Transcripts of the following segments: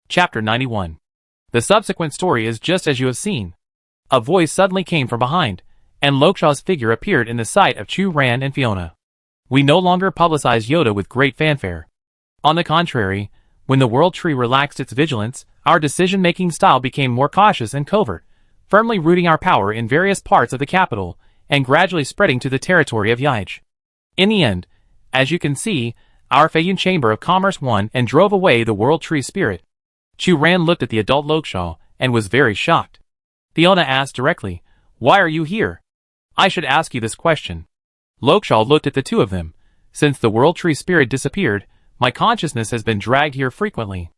Chapter 91. The subsequent story is just as you have seen. A voice suddenly came from behind, and Lokshaw's figure appeared in the sight of Chu Ran and Fiona. We no longer publicize Yoda with great fanfare. On the contrary, when the World Tree relaxed its vigilance, our decision-making style became more cautious and covert, firmly rooting our power in various parts of the capital, and gradually spreading to the territory of Yaij. In the end, as you can see, our Feiyun Chamber of Commerce won and drove away the World Tree spirit. Chu Ran looked at the adult Lokshaw, and was very shocked. Fiona asked directly, "Why are you here?" "I should ask you this question." Lokshaw looked at the two of them. "Since the World Tree spirit disappeared, my consciousness has been dragged here frequently.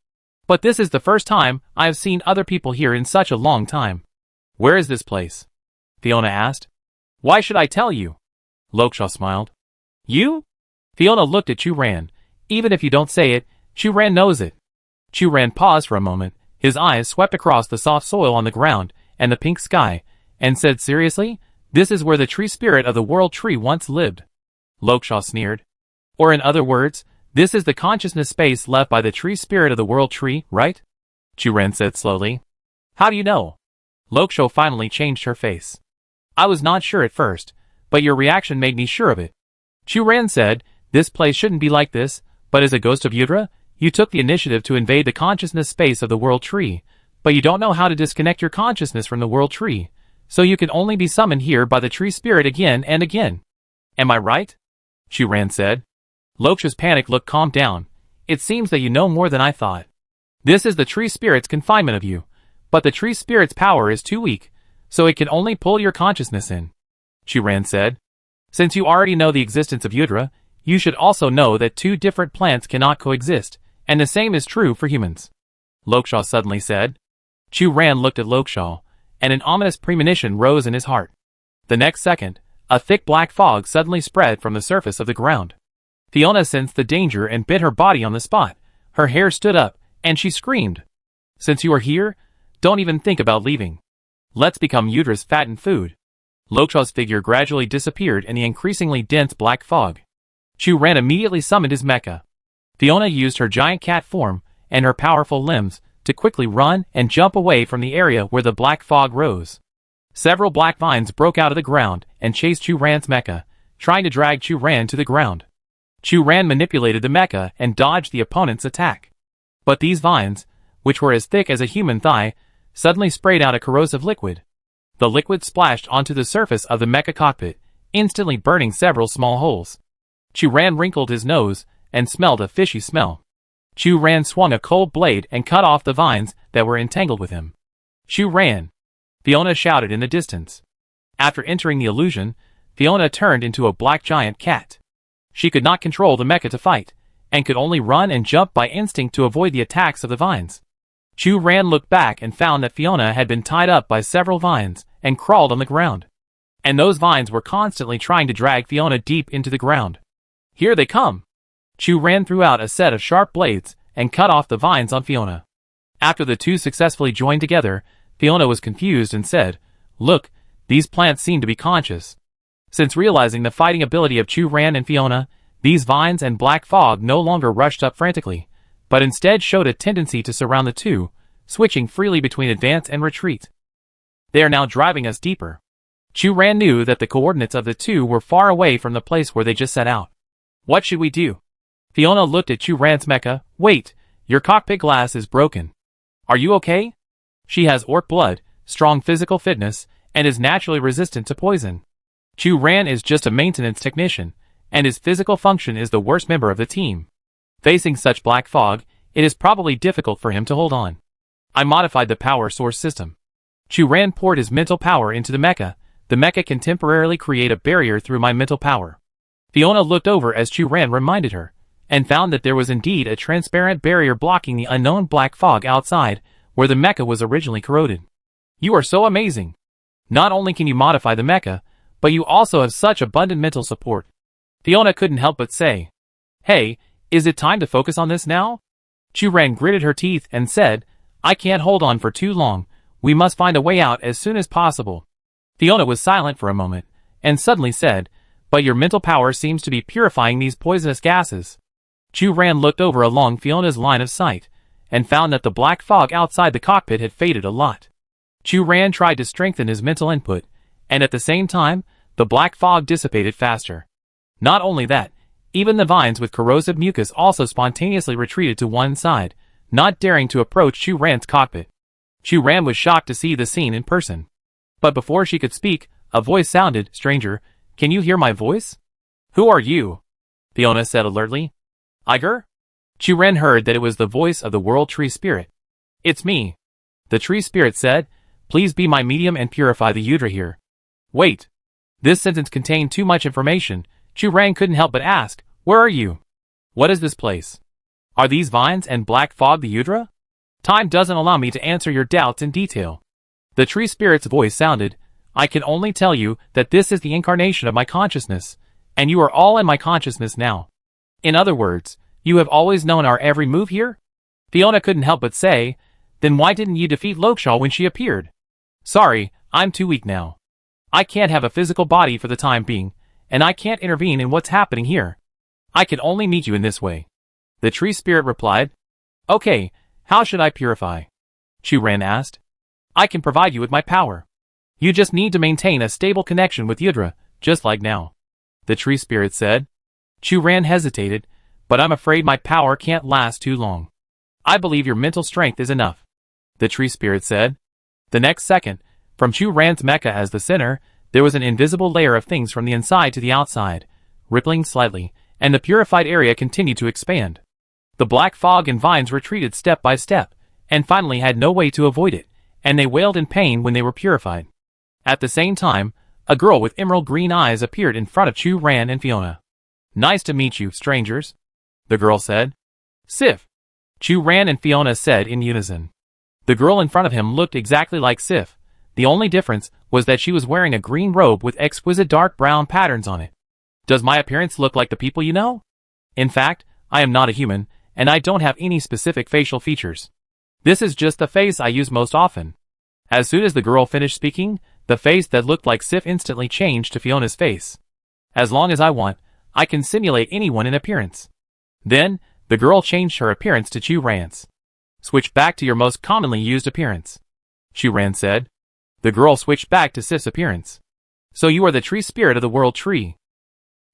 But this is the first time I have seen other people here in such a long time." "Where is this place?" Fiona asked. "Why should I tell you?" Lokshaw smiled. "You?" Fiona looked at Chu Ran. "Even if you don't say it, Chu Ran knows it." Chu Ran paused for a moment, his eyes swept across the soft soil on the ground and the pink sky, and said seriously, "This is where the tree spirit of the World Tree once lived." Lokshaw sneered. "Or in other words, this is the consciousness space left by the tree spirit of the World Tree, right?" Chu Ran said slowly. "How do you know?" Lokshaw finally changed her face. "I was not sure at first, but your reaction made me sure of it." Chu Ran said, "This place shouldn't be like this, but as a ghost of Yudra, you took the initiative to invade the consciousness space of the World Tree, but you don't know how to disconnect your consciousness from the World Tree, so you can only be summoned here by the tree spirit again and again. Am I right?" Chu Ran said. Lokshaw's panic look calmed down. "It seems that you know more than I thought. This is the tree spirit's confinement of you, but the tree spirit's power is too weak, so it can only pull your consciousness in." Chu Ran said. "Since you already know the existence of Yudra, you should also know that two different plants cannot coexist, and the same is true for humans." Lokshaw suddenly said. Chu Ran looked at Lokshaw, and an ominous premonition rose in his heart. The next second, a thick black fog suddenly spread from the surface of the ground. Fiona sensed the danger and bit her body on the spot. Her hair stood up, and she screamed. "Since you are here, don't even think about leaving. Let's become Yudra's fattened food." Lokshaw's figure gradually disappeared in the increasingly dense black fog. Chu Ran immediately summoned his mecha. Fiona used her giant cat form and her powerful limbs to quickly run and jump away from the area where the black fog rose. Several black vines broke out of the ground and chased Chu Ran's mecha, trying to drag Chu Ran to the ground. Chu Ran manipulated the mecha and dodged the opponent's attack. But these vines, which were as thick as a human thigh, suddenly sprayed out a corrosive liquid. The liquid splashed onto the surface of the mecha cockpit, instantly burning several small holes. Chu Ran wrinkled his nose and smelled a fishy smell. Chu Ran swung a cold blade and cut off the vines that were entangled with him. "Chu Ran!" Fiona shouted in the distance. After entering the illusion, Fiona turned into a black giant cat. She could not control the mecha to fight, and could only run and jump by instinct to avoid the attacks of the vines. Chu Ran looked back and found that Fiona had been tied up by several vines and crawled on the ground. And those vines were constantly trying to drag Fiona deep into the ground. "Here they come!" Chu Ran threw out a set of sharp blades and cut off the vines on Fiona. After the two successfully joined together, Fiona was confused and said, "Look, these plants seem to be conscious." Since realizing the fighting ability of Chu Ran and Fiona, these vines and black fog no longer rushed up frantically, but instead showed a tendency to surround the two, switching freely between advance and retreat. "They are now driving us deeper." Chu Ran knew that the coordinates of the two were far away from the place where they just set out. "What should we do?" Fiona looked at Chu Ran's mecha. "Wait, your cockpit glass is broken. Are you okay?" She has orc blood, strong physical fitness, and is naturally resistant to poison. Chu Ran is just a maintenance technician, and his physical function is the worst member of the team. Facing such black fog, it is probably difficult for him to hold on. I modified the power source system. Chu Ran poured his mental power into the mecha. The mecha can temporarily create a barrier through my mental power. Fiona looked over as Chu Ran reminded her, and found that there was indeed a transparent barrier blocking the unknown black fog outside, where the mecha was originally corroded. "You are so amazing. Not only can you modify the mecha, but you also have such abundant mental support." Fiona couldn't help but say, "Hey, is it time to focus on this now?" Chu Ran gritted her teeth and said, "I can't hold on for too long. We must find a way out as soon as possible." Fiona was silent for a moment, and suddenly said, "But your mental power seems to be purifying these poisonous gases." Chu Ran looked over along Fiona's line of sight, and found that the black fog outside the cockpit had faded a lot. Chu Ran tried to strengthen his mental input, and at the same time, the black fog dissipated faster. Not only that, even the vines with corrosive mucus also spontaneously retreated to one side, not daring to approach Chu Ran's cockpit. Chu Ran was shocked to see the scene in person. But before she could speak, a voice sounded. "Stranger, can you hear my voice?" "Who are you?" Fiona said alertly. "Iger?" Chu Ran heard that it was the voice of the World Tree Spirit. "It's me," the Tree Spirit said. "Please be my medium and purify the Udra here." Wait. This sentence contained too much information. Chu Ran couldn't help but ask, "Where are you? What is this place? Are these vines and black fog the Udra?" "Time doesn't allow me to answer your doubts in detail." The Tree Spirit's voice sounded. "I can only tell you that this is the incarnation of my consciousness, and you are all in my consciousness now. In other words, you have always known our every move here?" Fiona couldn't help but say, "Then why didn't you defeat Lokshaw when she appeared?" "Sorry, I'm too weak now. I can't have a physical body for the time being, and I can't intervene in what's happening here. I can only meet you in this way." The Tree Spirit replied. "Okay, how should I purify?" Chu Ran asked. "I can provide you with my power. You just need to maintain a stable connection with Udra, just like now," the Tree Spirit said. Chu Ran hesitated, "But I'm afraid my power can't last too long." "I believe your mental strength is enough," the Tree Spirit said. The next second, from Chu Ran's mecha as the center, there was an invisible layer of things from the inside to the outside, rippling slightly, and the purified area continued to expand. The black fog and vines retreated step by step, and finally had no way to avoid it, and they wailed in pain when they were purified. At the same time, a girl with emerald green eyes appeared in front of Chu Ran and Fiona. "Nice to meet you, strangers," the girl said. "Sif," Chu Ran and Fiona said in unison. The girl in front of him looked exactly like Sif. The only difference was that she was wearing a green robe with exquisite dark brown patterns on it. "Does my appearance look like the people you know?" "In fact, I am not a human, and I don't have any specific facial features. This is just the face I use most often." As soon as the girl finished speaking, the face that looked like Sif instantly changed to Fiona's face. "As long as I want, I can simulate anyone in appearance." Then, the girl changed her appearance to Chu Ran's. "Switch back to your most commonly used appearance," Chu Ran said. The girl switched back to Sif's appearance. "So you are the Tree Spirit of the World Tree,"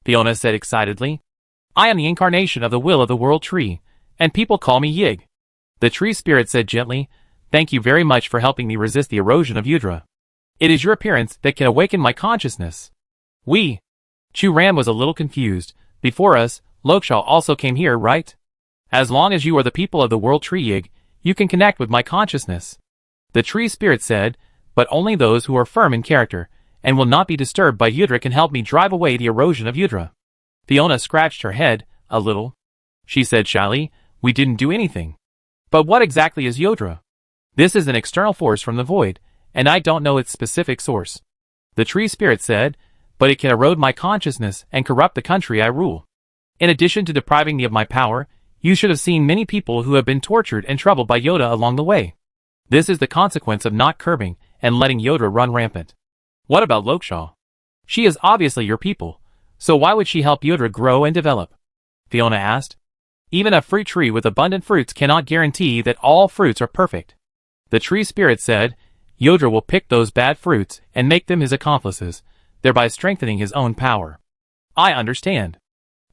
Fiona said excitedly. "I am the incarnation of the will of the World Tree, and people call me Yig," the Tree Spirit said gently. "Thank you very much for helping me resist the erosion of Udra. It is your appearance that can awaken my consciousness." Chu Ran was a little confused. "Before us, Lokshaw also came here, right? As long as you are the people of the World Tree Yig, you can connect with my consciousness," the Tree Spirit said. "But only those who are firm in character, and will not be disturbed by Udra can help me drive away the erosion of Udra." Fiona scratched her head a little. She said shyly, "We didn't do anything." "But what exactly is Udra?" "This is an external force from the void, and I don't know its specific source," the Tree Spirit said, "but it can erode my consciousness and corrupt the country I rule. In addition to depriving me of my power, you should have seen many people who have been tortured and troubled by Yoda along the way. This is the consequence of not curbing and letting Yoda run rampant." "What about Lokshaw? She is obviously your people, so why would she help Yoda grow and develop?" Fiona asked. "Even a fruit tree with abundant fruits cannot guarantee that all fruits are perfect," the Tree Spirit said. "Yoda will pick those bad fruits and make them his accomplices, thereby strengthening his own power." "I understand,"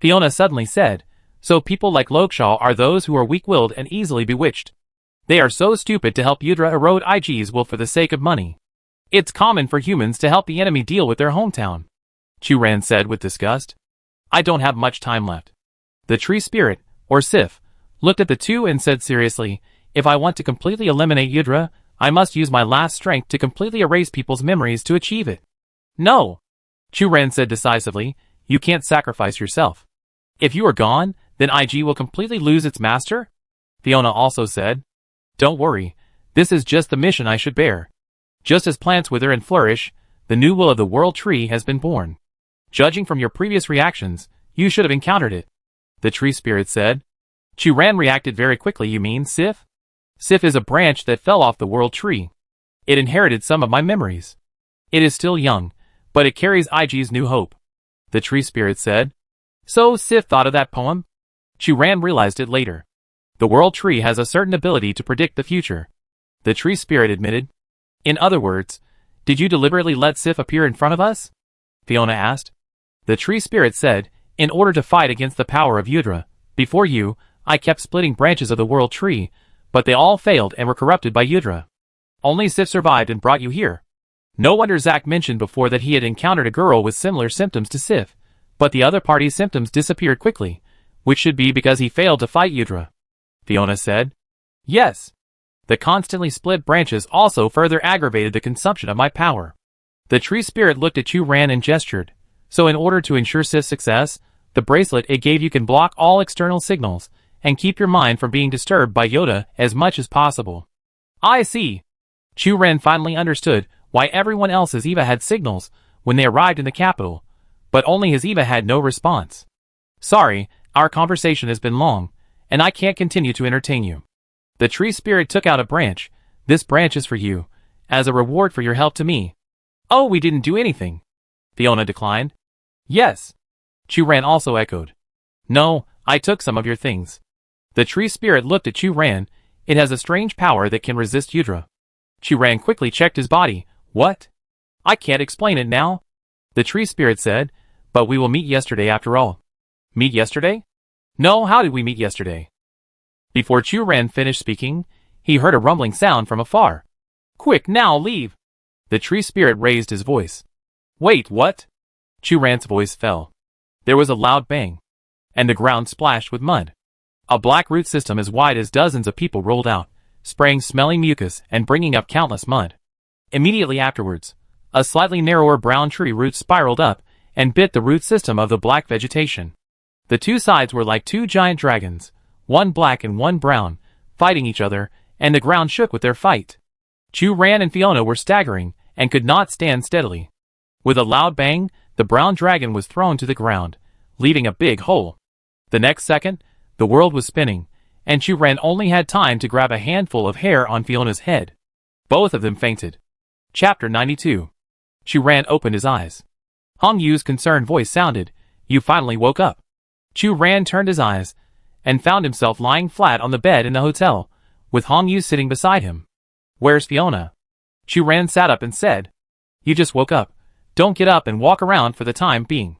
Fiona suddenly said. "So people like Lokshaw are those who are weak-willed and easily bewitched. They are so stupid to help Udra erode IG's will for the sake of money. It's common for humans to help the enemy deal with their hometown," Chu Ran said with disgust. "I don't have much time left." The Tree Spirit, or Sif, looked at the two and said seriously, "If I want to completely eliminate Udra, I must use my last strength to completely erase people's memories to achieve it." "No," Chu Ran said decisively, "you can't sacrifice yourself. If you are gone, then IG will completely lose its master," Fiona also said. "Don't worry, this is just the mission I should bear. Just as plants wither and flourish, the new will of the World Tree has been born. Judging from your previous reactions, you should have encountered it," the Tree Spirit said. Chu Ran reacted very quickly. "You mean Sif?" "Sif is a branch that fell off the World Tree. It inherited some of my memories. It is still young, but it carries IG's new hope," the Tree Spirit said. "So Sif thought of that poem?" Chu Ran realized it later. The World Tree has a certain ability to predict the future, the tree spirit admitted. In other words, did you deliberately let Sif appear in front of us? Fiona asked. The tree spirit said, in order to fight against the power of Yudra, before you, I kept splitting branches of the World Tree, but they all failed and were corrupted by Yudra. Only Sif survived and brought you here. No wonder Zack mentioned before that he had encountered a girl with similar symptoms to Sif, but the other party's symptoms disappeared quickly, which should be because he failed to fight Yudra. Fiona said. Yes. The constantly split branches also further aggravated the consumption of my power. The tree spirit looked at Chu Ran and gestured. So in order to ensure Sif's success, the bracelet it gave you can block all external signals, and keep your mind from being disturbed by Yoda as much as possible. I see. Chu Ran finally understood why everyone else's Eva had signals when they arrived in the capital, but only his Eva had no response. Sorry, our conversation has been long, and I can't continue to entertain you. The tree spirit took out a branch. This branch is for you, as a reward for your help to me. Oh, we didn't do anything. Fiona declined. Yes. Chu Ran also echoed. No, I took some of your things. The tree spirit looked at Chu Ran. It has a strange power that can resist Yudra. Chu Ran quickly checked his body. What? I can't explain it now. The tree spirit said, but we will meet yesterday after all. Meet yesterday? No, how did we meet yesterday? Before Chu Ran finished speaking, he heard a rumbling sound from afar. Quick, now leave! The tree spirit raised his voice. Wait, what? Chu Ran's voice fell. There was a loud bang, and the ground splashed with mud. A black root system as wide as dozens of people rolled out, spraying smelly mucus and bringing up countless mud. Immediately afterwards, a slightly narrower brown tree root spiraled up and bit the root system of the black vegetation. The two sides were like two giant dragons, one black and one brown, fighting each other, and the ground shook with their fight. Chu Ran and Fiona were staggering and could not stand steadily. With a loud bang, the brown dragon was thrown to the ground, leaving a big hole. The next second, the world was spinning, and Chu Ran only had time to grab a handful of hair on Fiona's head. Both of them fainted. Chapter 92. Chu Ran opened his eyes. Hong Yu's concerned voice sounded, You finally woke up. Chu Ran turned his eyes, and found himself lying flat on the bed in the hotel, with Hong Yu sitting beside him. Where's Fiona? Chu Ran sat up and said, You just woke up. Don't get up and walk around for the time being.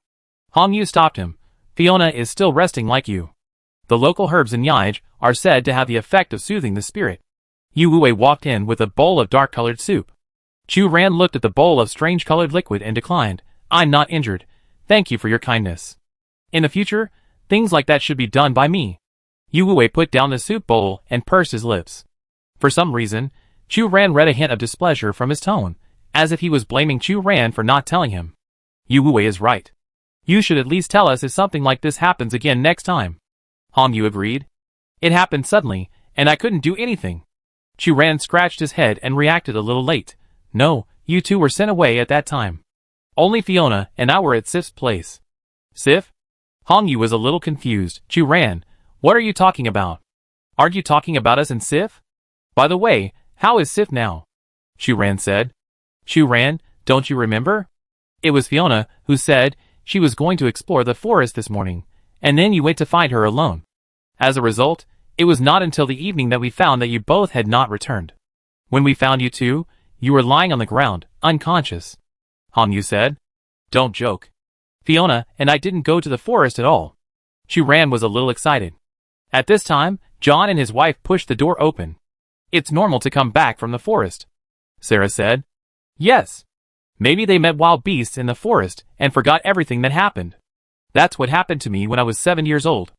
Hong Yu stopped him. Fiona is still resting like you. The local herbs in Yaij are said to have the effect of soothing the spirit. Yu Wei walked in with a bowl of dark-colored soup. Chu Ran looked at the bowl of strange-colored liquid and declined. I'm not injured. Thank you for your kindness. In the future, things like that should be done by me. Yu Wei put down the soup bowl and pursed his lips. For some reason, Chu Ran read a hint of displeasure from his tone, as if he was blaming Chu Ran for not telling him. Yu Wei is right. You should at least tell us if something like this happens again next time. Hong Yu agreed. It happened suddenly, and I couldn't do anything. Chu Ran scratched his head and reacted a little late. No, you two were sent away at that time. Only Fiona and I were at Sif's place. Sif? Hong Yu was a little confused. Chu Ran, what are you talking about? Aren't you talking about us and Sif? By the way, how is Sif now? Chu Ran said. Chu Ran, don't you remember? It was Fiona who said she was going to explore the forest this morning, and then you went to find her alone. As a result, it was not until the evening that we found that you both had not returned. When we found you two, you were lying on the ground, unconscious. Hong Yu said. Don't joke. Fiona and I didn't go to the forest at all. Chu Ran was a little excited. At this time, John and his wife pushed the door open. It's normal to come back from the forest, Sarah said. Yes. Maybe they met wild beasts in the forest and forgot everything that happened. That's what happened to me when I was 7 years old.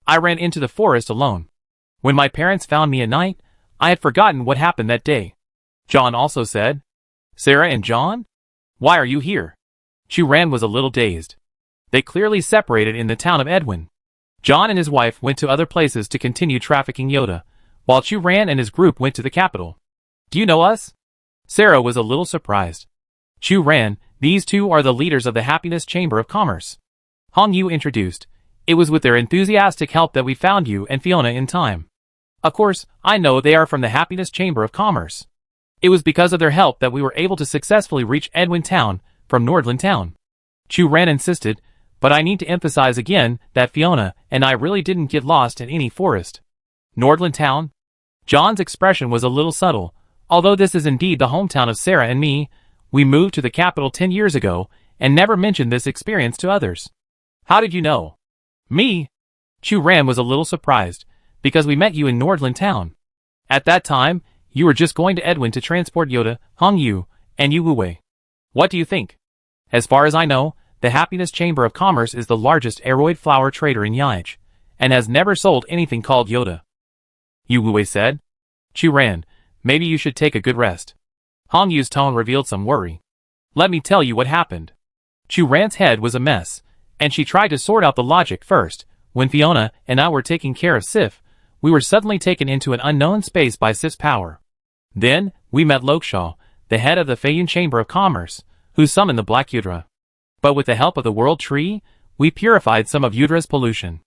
I ran into the forest alone. When my parents found me at night, I had forgotten what happened that day. John also said. Sarah and John? Why are you here? Chu Ran was a little dazed. They clearly separated in the town of Edwin. John and his wife went to other places to continue trafficking Yoda, while Chu Ran and his group went to the capital. Do you know us? Sarah was a little surprised. Chu Ran, these two are the leaders of the Happiness Chamber of Commerce. Hong Yu introduced. It was with their enthusiastic help that we found you and Fiona in time. Of course, I know they are from the Happiness Chamber of Commerce. It was because of their help that we were able to successfully reach Edwin Town from Nordland Town. Chu Ran insisted, but I need to emphasize again that Fiona and I really didn't get lost in any forest. Nordland Town? John's expression was a little subtle. Although this is indeed the hometown of Sarah and me, we moved to the capital 10 years ago and never mentioned this experience to others. How did you know? Me? Chu Ran was a little surprised, because we met you in Nordland Town. At that time, you were just going to Edwin to transport Yoda, Hong Yu, and Yu Wuwei. What do you think? As far as I know, the Happiness Chamber of Commerce is the largest aroid flower trader in Yaich, and has never sold anything called Yoda. Yu Wuwei said. Chu Ran, maybe you should take a good rest. Hong Yu's tone revealed some worry. Let me tell you what happened. Chu Ran's head was a mess, and she tried to sort out the logic first. When Fiona and I were taking care of Sif, we were suddenly taken into an unknown space by Sif's power. Then, we met Lokshaw, the head of the Feiyun Chamber of Commerce, who summoned the Black Yudra. But with the help of the World Tree, we purified some of Yudra's pollution.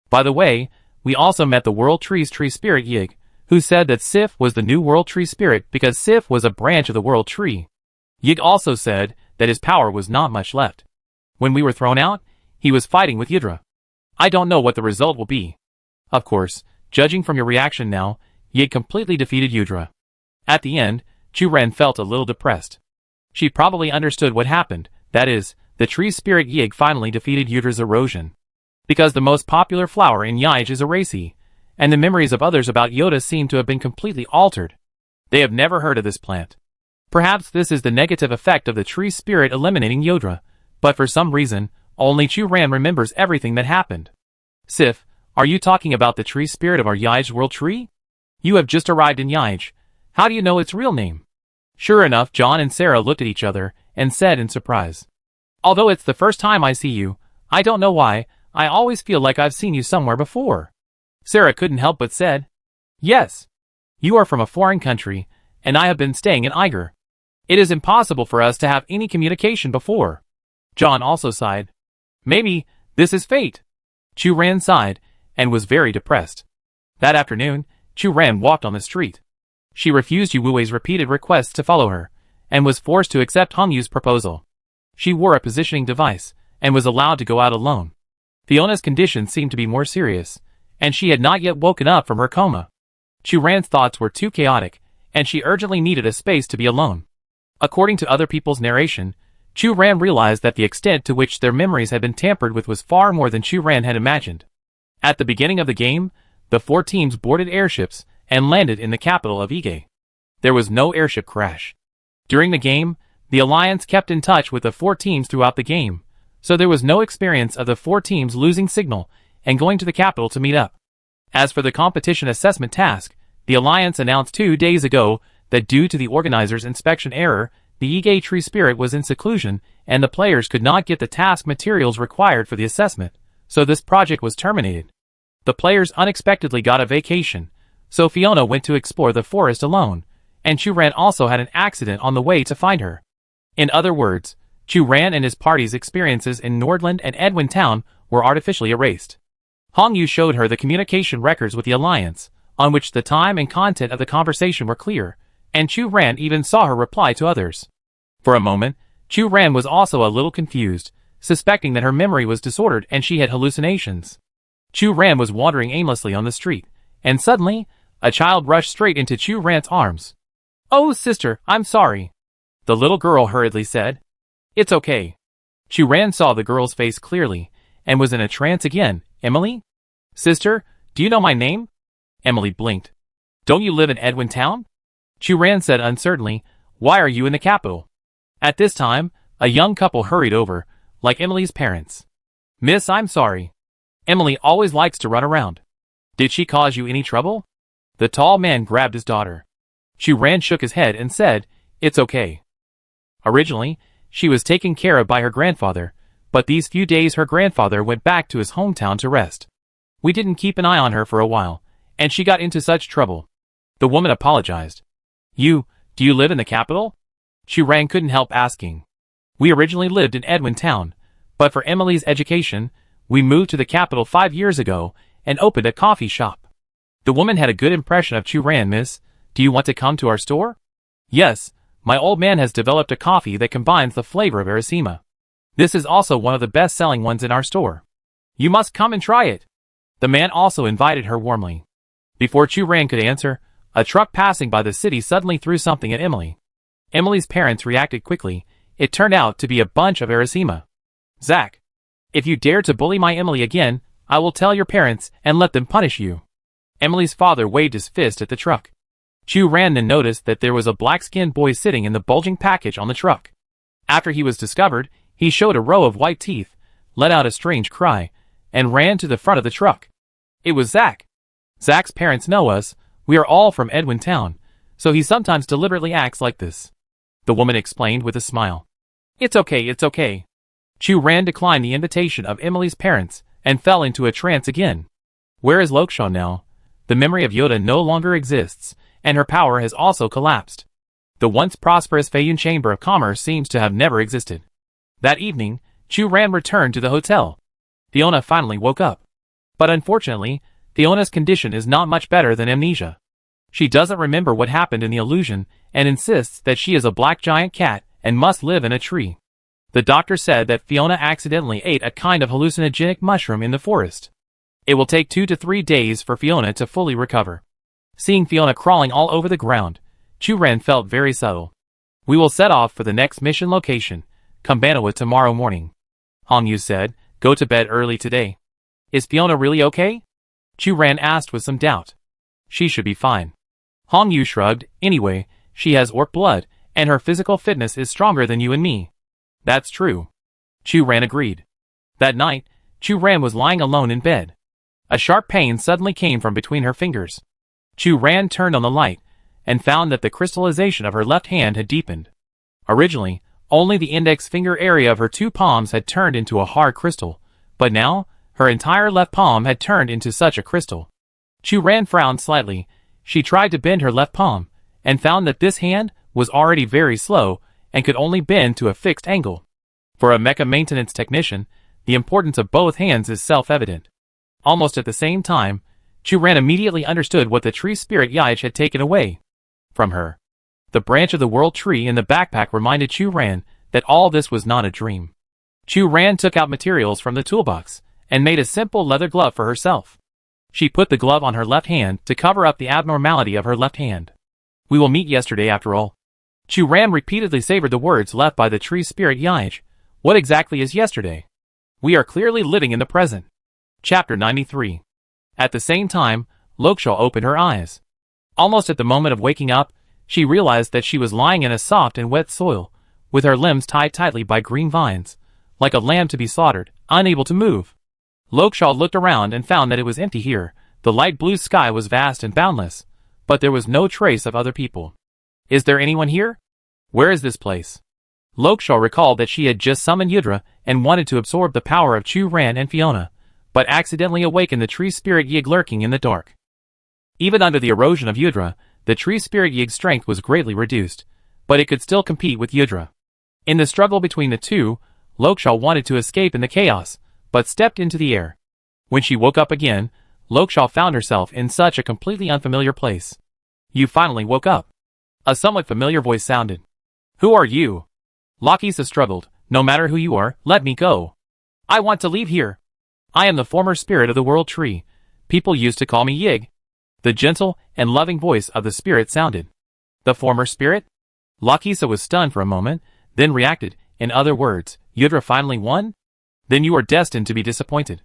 By the way, we also met the World Tree's Tree Spirit Yig, who said that Sif was the new World Tree Spirit because Sif was a branch of the World Tree. Yig also said that his power was not much left. When we were thrown out, he was fighting with Yudra. I don't know what the result will be. Of course, judging from your reaction now, Yig completely defeated Yudra. At the end, Chu Ran felt a little depressed. She probably understood what happened, that is, the tree spirit Yig finally defeated Yudra's erosion. Because the most popular flower in Yaich is Aracy, and the memories of others about Yoda seem to have been completely altered. They have never heard of this plant. Perhaps this is the negative effect of the tree spirit eliminating Yodra, but for some reason, only Chu Ran remembers everything that happened. Sif, are you talking about the tree spirit of our Yaich world tree? You have just arrived in Yaich. How do you know its real name? Sure enough, John and Sarah looked at each other and said in surprise. Although it's the first time I see you, I don't know why, I always feel like I've seen you somewhere before. Sarah couldn't help but said. Yes. You are from a foreign country, and I have been staying in Eiger. It is impossible for us to have any communication before. John also sighed. Maybe this is fate. Chu Ran sighed, and was very depressed. That afternoon, Chu Ran walked on the street. She refused Yu Wuwei's repeated requests to follow her, and was forced to accept Hong Yu's proposal. She wore a positioning device, and was allowed to go out alone. Fiona's condition seemed to be more serious, and she had not yet woken up from her coma. Chu Ran's thoughts were too chaotic, and she urgently needed a space to be alone. According to other people's narration, Chu Ran realized that the extent to which their memories had been tampered with was far more than Chu Ran had imagined. At the beginning of the game, the 4 teams boarded airships and landed in the capital of Ige. There was no airship crash. During the game, the Alliance kept in touch with the 4 teams throughout the game, so there was no experience of the 4 teams losing signal and going to the capital to meet up. As for the competition assessment task, the Alliance announced 2 days ago that due to the organizer's inspection error, the Ige tree spirit was in seclusion and the players could not get the task materials required for the assessment, so this project was terminated. The players unexpectedly got a vacation, so Fiona went to explore the forest alone, and Chu Ran also had an accident on the way to find her. In other words, Chu Ran and his party's experiences in Nordland and Edwin Town were artificially erased. Hong Yu showed her the communication records with the Alliance, on which the time and content of the conversation were clear, and Chu Ran even saw her reply to others. For a moment, Chu Ran was also a little confused, suspecting that her memory was disordered and she had hallucinations. Chu Ran was wandering aimlessly on the street, and suddenly, a child rushed straight into Chu Ran's arms. "Oh, sister, I'm sorry," the little girl hurriedly said. "It's okay." Chu Ran saw the girl's face clearly, and was in a trance again. "Emily? Sister, do you know my name?" Emily blinked. "Don't you live in Edwin Town?" Chu Ran said uncertainly, "Why are you in the capital?" At this time, a young couple hurried over, like Emily's parents. "Miss, I'm sorry. Emily always likes to run around. Did she cause you any trouble?" The tall man grabbed his daughter. Chu Ran shook his head and said, "It's okay." Originally, she was taken care of by her grandfather, but these few days her grandfather went back to his hometown to rest. We didn't keep an eye on her for a while, and she got into such trouble. The woman apologized. Do you live in the capital?" Chu Ran couldn't help asking. "We originally lived in Edwin Town, but for Emily's education, we moved to the capital 5 years ago and opened a coffee shop." The woman had a good impression of Chu Ran. "Miss, do you want to come to our store?" "Yes, my old man has developed a coffee that combines the flavor of Aracima. This is also one of the best-selling ones in our store. You must come and try it." The man also invited her warmly. Before Chu Ran could answer, a truck passing by the city suddenly threw something at Emily. Emily's parents reacted quickly. It turned out to be a bunch of Arasima. Zach, if you dare to bully my Emily again, I will tell your parents and let them punish you. Emily's father waved his fist at the truck. Chu Ran then noticed that there was a black-skinned boy sitting in the bulging package on the truck. After he was discovered, he showed a row of white teeth, let out a strange cry, and ran to the front of the truck. It was Zach. Zach's parents know us. We are all from Edwin Town, so he sometimes deliberately acts like this. The woman explained with a smile. It's okay, it's okay. Chu Ran declined the invitation of Emily's parents and fell into a trance again. Where is Lokshaw now? The memory of Yoda no longer exists, and her power has also collapsed. The once prosperous Feiyun Chamber of Commerce seems to have never existed. That evening, Chu Ran returned to the hotel. Fiona finally woke up. But unfortunately, Fiona's condition is not much better than amnesia. She doesn't remember what happened in the illusion and insists that she is a black giant cat and must live in a tree. The doctor said that Fiona accidentally ate a kind of hallucinogenic mushroom in the forest. It will take 2 to 3 days for Fiona to fully recover. Seeing Fiona crawling all over the ground, Chu Ran felt very subtle. We will set off for the next mission location, Kumbanawa, tomorrow morning. Hong Yu said, go to bed early today. Is Fiona really okay? Chu Ran asked with some doubt. She should be fine. Hong Yu shrugged. Anyway, she has orc blood, and her physical fitness is stronger than you and me. That's true. Chu Ran agreed. That night, Chu Ran was lying alone in bed. A sharp pain suddenly came from between her fingers. Chu Ran turned on the light, and found that the crystallization of her left hand had deepened. Originally, only the index finger area of her 2 palms had turned into a hard crystal, but now, her entire left palm had turned into such a crystal. Chu Ran frowned slightly. She tried to bend her left palm, and found that this hand was already very slow and could only bend to a fixed angle. For a mecha maintenance technician, the importance of both hands is self-evident. Almost at the same time, Chu Ran immediately understood what the tree spirit Yaich had taken away from her. The branch of the world tree in the backpack reminded Chu Ran that all this was not a dream. Chu Ran took out materials from the toolbox and made a simple leather glove for herself. She put the glove on her left hand to cover up the abnormality of her left hand. We will meet yesterday after all. Chu Ran repeatedly savored the words left by the tree spirit Yaich. What exactly is yesterday? We are clearly living in the present. Chapter 93. At the same time, Lokshaw opened her eyes. Almost at the moment of waking up, she realized that she was lying in a soft and wet soil, with her limbs tied tightly by green vines, like a lamb to be slaughtered, unable to move. Lokshaw looked around and found that it was empty here. The light blue sky was vast and boundless, but there was no trace of other people. Is there anyone here? Where is this place? Lokshaw recalled that she had just summoned Yudra and wanted to absorb the power of Chu Ran and Fiona, but accidentally awakened the tree spirit Yig lurking in the dark. Even under the erosion of Yudra, the tree spirit Yig's strength was greatly reduced, but it could still compete with Yudra. In the struggle between the two, Lokshaw wanted to escape in the chaos, but stepped into the air. When she woke up again, Lokshaw found herself in such a completely unfamiliar place. You finally woke up. A somewhat familiar voice sounded. Who are you? Lakisa struggled. No matter who you are, let me go. I want to leave here. I am the former spirit of the world tree. People used to call me Yig. The gentle and loving voice of the spirit sounded. The former spirit? Lakisa was stunned for a moment, then reacted. In other words, Yudra finally won? Then you are destined to be disappointed.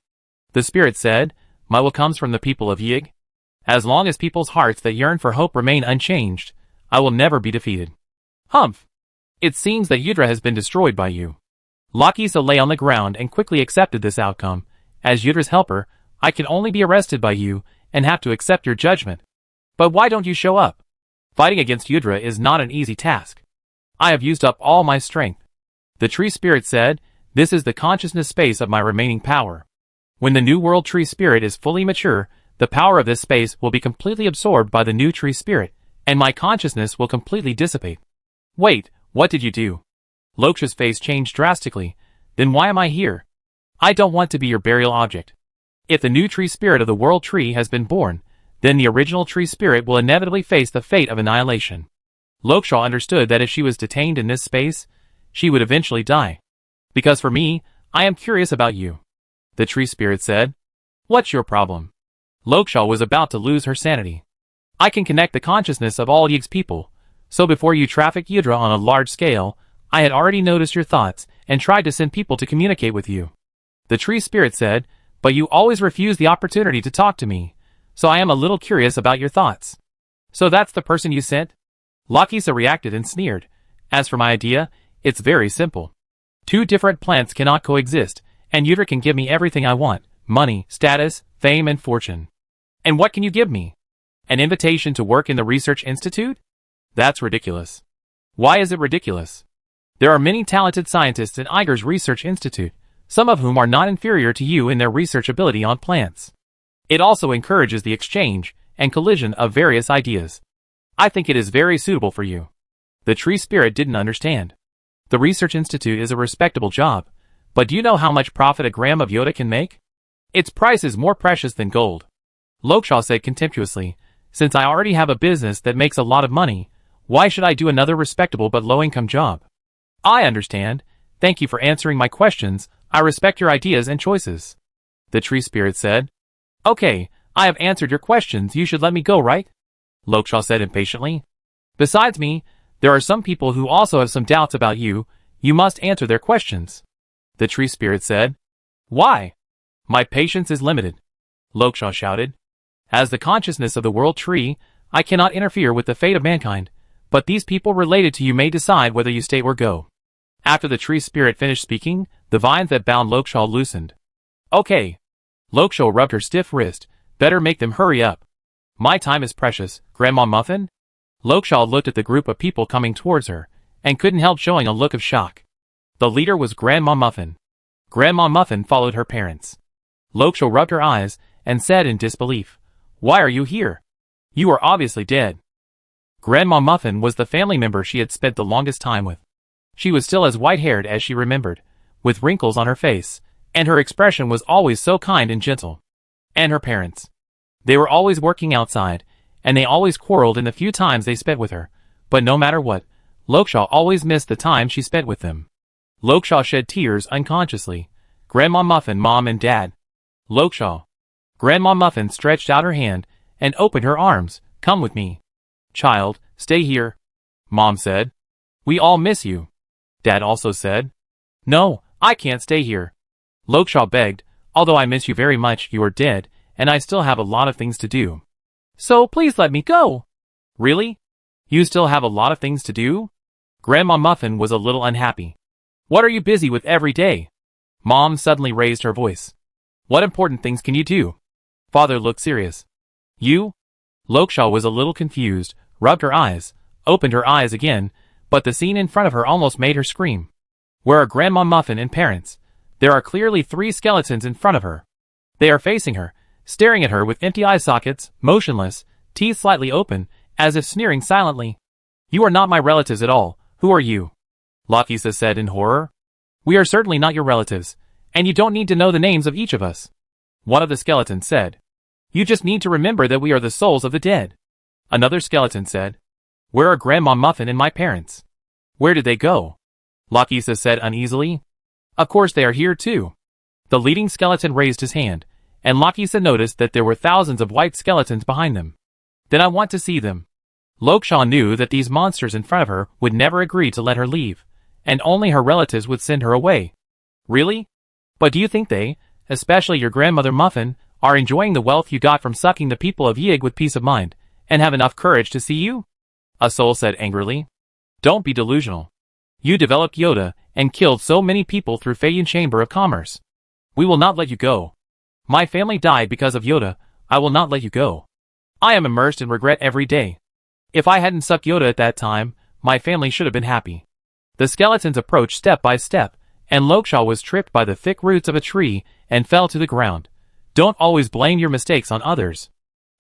The spirit said, my will comes from the people of Yig. As long as people's hearts that yearn for hope remain unchanged, I will never be defeated. Humph! It seems that Yudra has been destroyed by you. Lakisa lay on the ground and quickly accepted this outcome. As Yudra's helper, I can only be arrested by you and have to accept your judgment. But why don't you show up? Fighting against Yudra is not an easy task. I have used up all my strength. The tree spirit said, this is the consciousness space of my remaining power. When the new world tree spirit is fully mature, the power of this space will be completely absorbed by the new tree spirit, and my consciousness will completely dissipate. Wait, what did you do? Lokshaw's face changed drastically. Then why am I here? I don't want to be your burial object. If the new tree spirit of the world tree has been born, then the original tree spirit will inevitably face the fate of annihilation. Lokshaw understood that if she was detained in this space, she would eventually die. Because for me, I am curious about you. The tree spirit said. What's your problem? Lokshaw was about to lose her sanity. I can connect the consciousness of all Yig's people, so before you trafficked Yudra on a large scale, I had already noticed your thoughts and tried to send people to communicate with you. The tree spirit said, but you always refuse the opportunity to talk to me, so I am a little curious about your thoughts. So that's the person you sent? Lakisa reacted and sneered. As for my idea, it's very simple. Two different plants cannot coexist, and Yudra can give me everything I want: money, status, fame, and fortune. And what can you give me? An invitation to work in the research institute? That's ridiculous. Why is it ridiculous? There are many talented scientists in Iger's research institute, some of whom are not inferior to you in their research ability on plants. It also encourages the exchange and collision of various ideas. I think it is very suitable for you. The tree spirit didn't understand. The research institute is a respectable job, but do you know how much profit a gram of Yoda can make? Its price is more precious than gold. Lokshaw said contemptuously, since I already have a business that makes a lot of money, why should I do another respectable but low-income job? I understand. Thank you for answering my questions. I respect your ideas and choices. The tree spirit said. Okay, I have answered your questions. You should let me go, right? Lokshaw said impatiently. Besides me, there are some people who also have some doubts about you. You must answer their questions. The tree spirit said. Why? My patience is limited. Lokshaw shouted. As the consciousness of the world tree, I cannot interfere with the fate of mankind, but these people related to you may decide whether you stay or go. After the tree spirit finished speaking, the vines that bound Lokshaw loosened. Okay. Lokshaw rubbed her stiff wrist. Better make them hurry up. My time is precious, Grandma Muffin? Lokshaw looked at the group of people coming towards her, and couldn't help showing a look of shock. The leader was Grandma Muffin. Grandma Muffin followed her parents. Lokshaw rubbed her eyes, and said in disbelief, Why are you here? You are obviously dead. Grandma Muffin was the family member she had spent the longest time with. She was still as white-haired as she remembered, with wrinkles on her face, and her expression was always so kind and gentle. And her parents. They were always working outside, and they always quarreled in the few times they spent with her, but no matter what, Lokshaw always missed the time she spent with them. Lokshaw shed tears unconsciously. Grandma Muffin, Mom and Dad. Lokshaw. Grandma Muffin stretched out her hand and opened her arms. Come with me. Child, stay here. Mom said. We all miss you. Dad also said. No, I can't stay here. Lokshaw begged, although I miss you very much, you are dead, and I still have a lot of things to do. So please let me go. Really? You still have a lot of things to do? Grandma Muffin was a little unhappy. What are you busy with every day? Mom suddenly raised her voice. What important things can you do? Father looked serious. You? Lokshaw was a little confused, rubbed her eyes, opened her eyes again, but the scene in front of her almost made her scream. Where are Grandma Muffin and parents? There are clearly 3 skeletons in front of her. They are facing her, staring at her with empty eye sockets, motionless, teeth slightly open, as if sneering silently. You are not my relatives at all. Who are you? Lakisa said in horror. We are certainly not your relatives, and you don't need to know the names of each of us. One of the skeletons said. You just need to remember that we are the souls of the dead. Another skeleton said. Where are Grandma Muffin and my parents? Where did they go? Lakisa said uneasily. Of course they are here too. The leading skeleton raised his hand, and Lakisa noticed that there were thousands of white skeletons behind them. Then I want to see them. Lokshaw knew that these monsters in front of her would never agree to let her leave, and only her relatives would send her away. Really? But do you think they, especially your grandmother Muffin, are enjoying the wealth you got from sucking the people of Yig with peace of mind, and have enough courage to see you? A soul said angrily. Don't be delusional. You developed Yoda, and killed so many people through Feiyun Chamber of Commerce. We will not let you go. My family died because of Yoda. I will not let you go. I am immersed in regret every day. If I hadn't sucked Yoda at that time, my family should have been happy. The skeletons approached step by step, and Lokshaw was tripped by the thick roots of a tree and fell to the ground. Don't always blame your mistakes on others.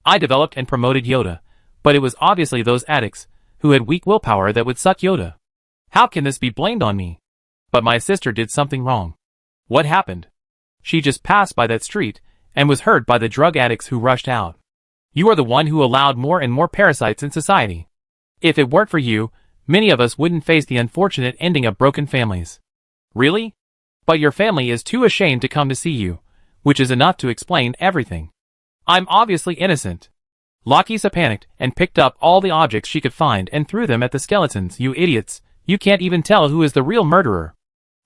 I developed and promoted Yoda, but it was obviously those addicts who had weak willpower that would suck Yoda. How can this be blamed on me? But my sister did something wrong. What happened? She just passed by that street and was hurt by the drug addicts who rushed out. You are the one who allowed more and more parasites in society. If it weren't for you, many of us wouldn't face the unfortunate ending of broken families. Really? But your family is too ashamed to come to see you, which is enough to explain everything. I'm obviously innocent. Lakisa panicked and picked up all the objects she could find and threw them at the skeletons. You idiots, you can't even tell who is the real murderer.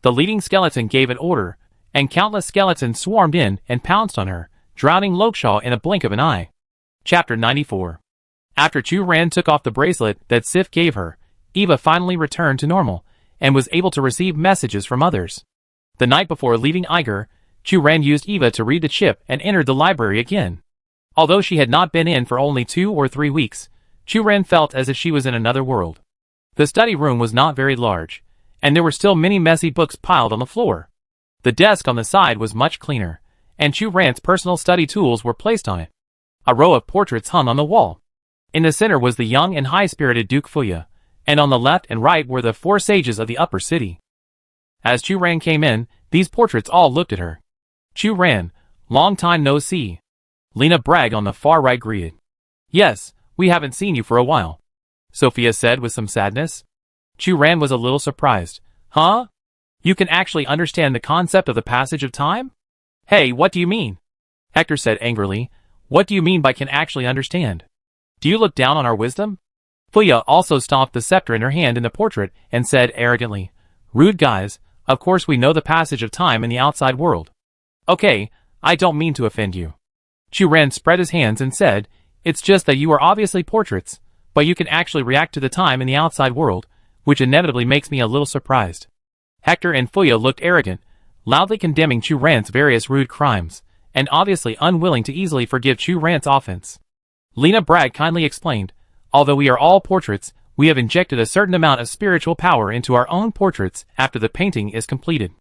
The leading skeleton gave an order, and countless skeletons swarmed in and pounced on her, drowning Lokshaw in a blink of an eye. Chapter 94. After Chu Ran took off the bracelet that Sif gave her, Eva finally returned to normal, and was able to receive messages from others. The night before leaving Eiger, Chu Ran used Eva to read the chip and entered the library again. Although she had not been in for only 2 or 3 weeks, Chu Ran felt as if she was in another world. The study room was not very large, and there were still many messy books piled on the floor. The desk on the side was much cleaner, and Chu Ran's personal study tools were placed on it. A row of portraits hung on the wall. In the center was the young and high-spirited Duke Fuya, and on the left and right were the 4 sages of the upper city. As Chu Ran came in, these portraits all looked at her. Chu Ran, long time no see. Lena Bragg on the far right greeted. Yes, we haven't seen you for a while, Sophia said with some sadness. Chu Ran was a little surprised. Huh? You can actually understand the concept of the passage of time? Hey, what do you mean? Hector said angrily. What do you mean by can actually understand? Do you look down on our wisdom? Fuya also stomped the scepter in her hand in the portrait and said arrogantly, Rude guys, of course we know the passage of time in the outside world. Okay, I don't mean to offend you. Chu Ran spread his hands and said, It's just that you are obviously portraits, but you can actually react to the time in the outside world, which inevitably makes me a little surprised. Hector and Fuya looked arrogant, loudly condemning Chu Ran's various rude crimes, and obviously unwilling to easily forgive Chu Ran's offense. Lena Bragg kindly explained, Although we are all portraits, we have injected a certain amount of spiritual power into our own portraits after the painting is completed.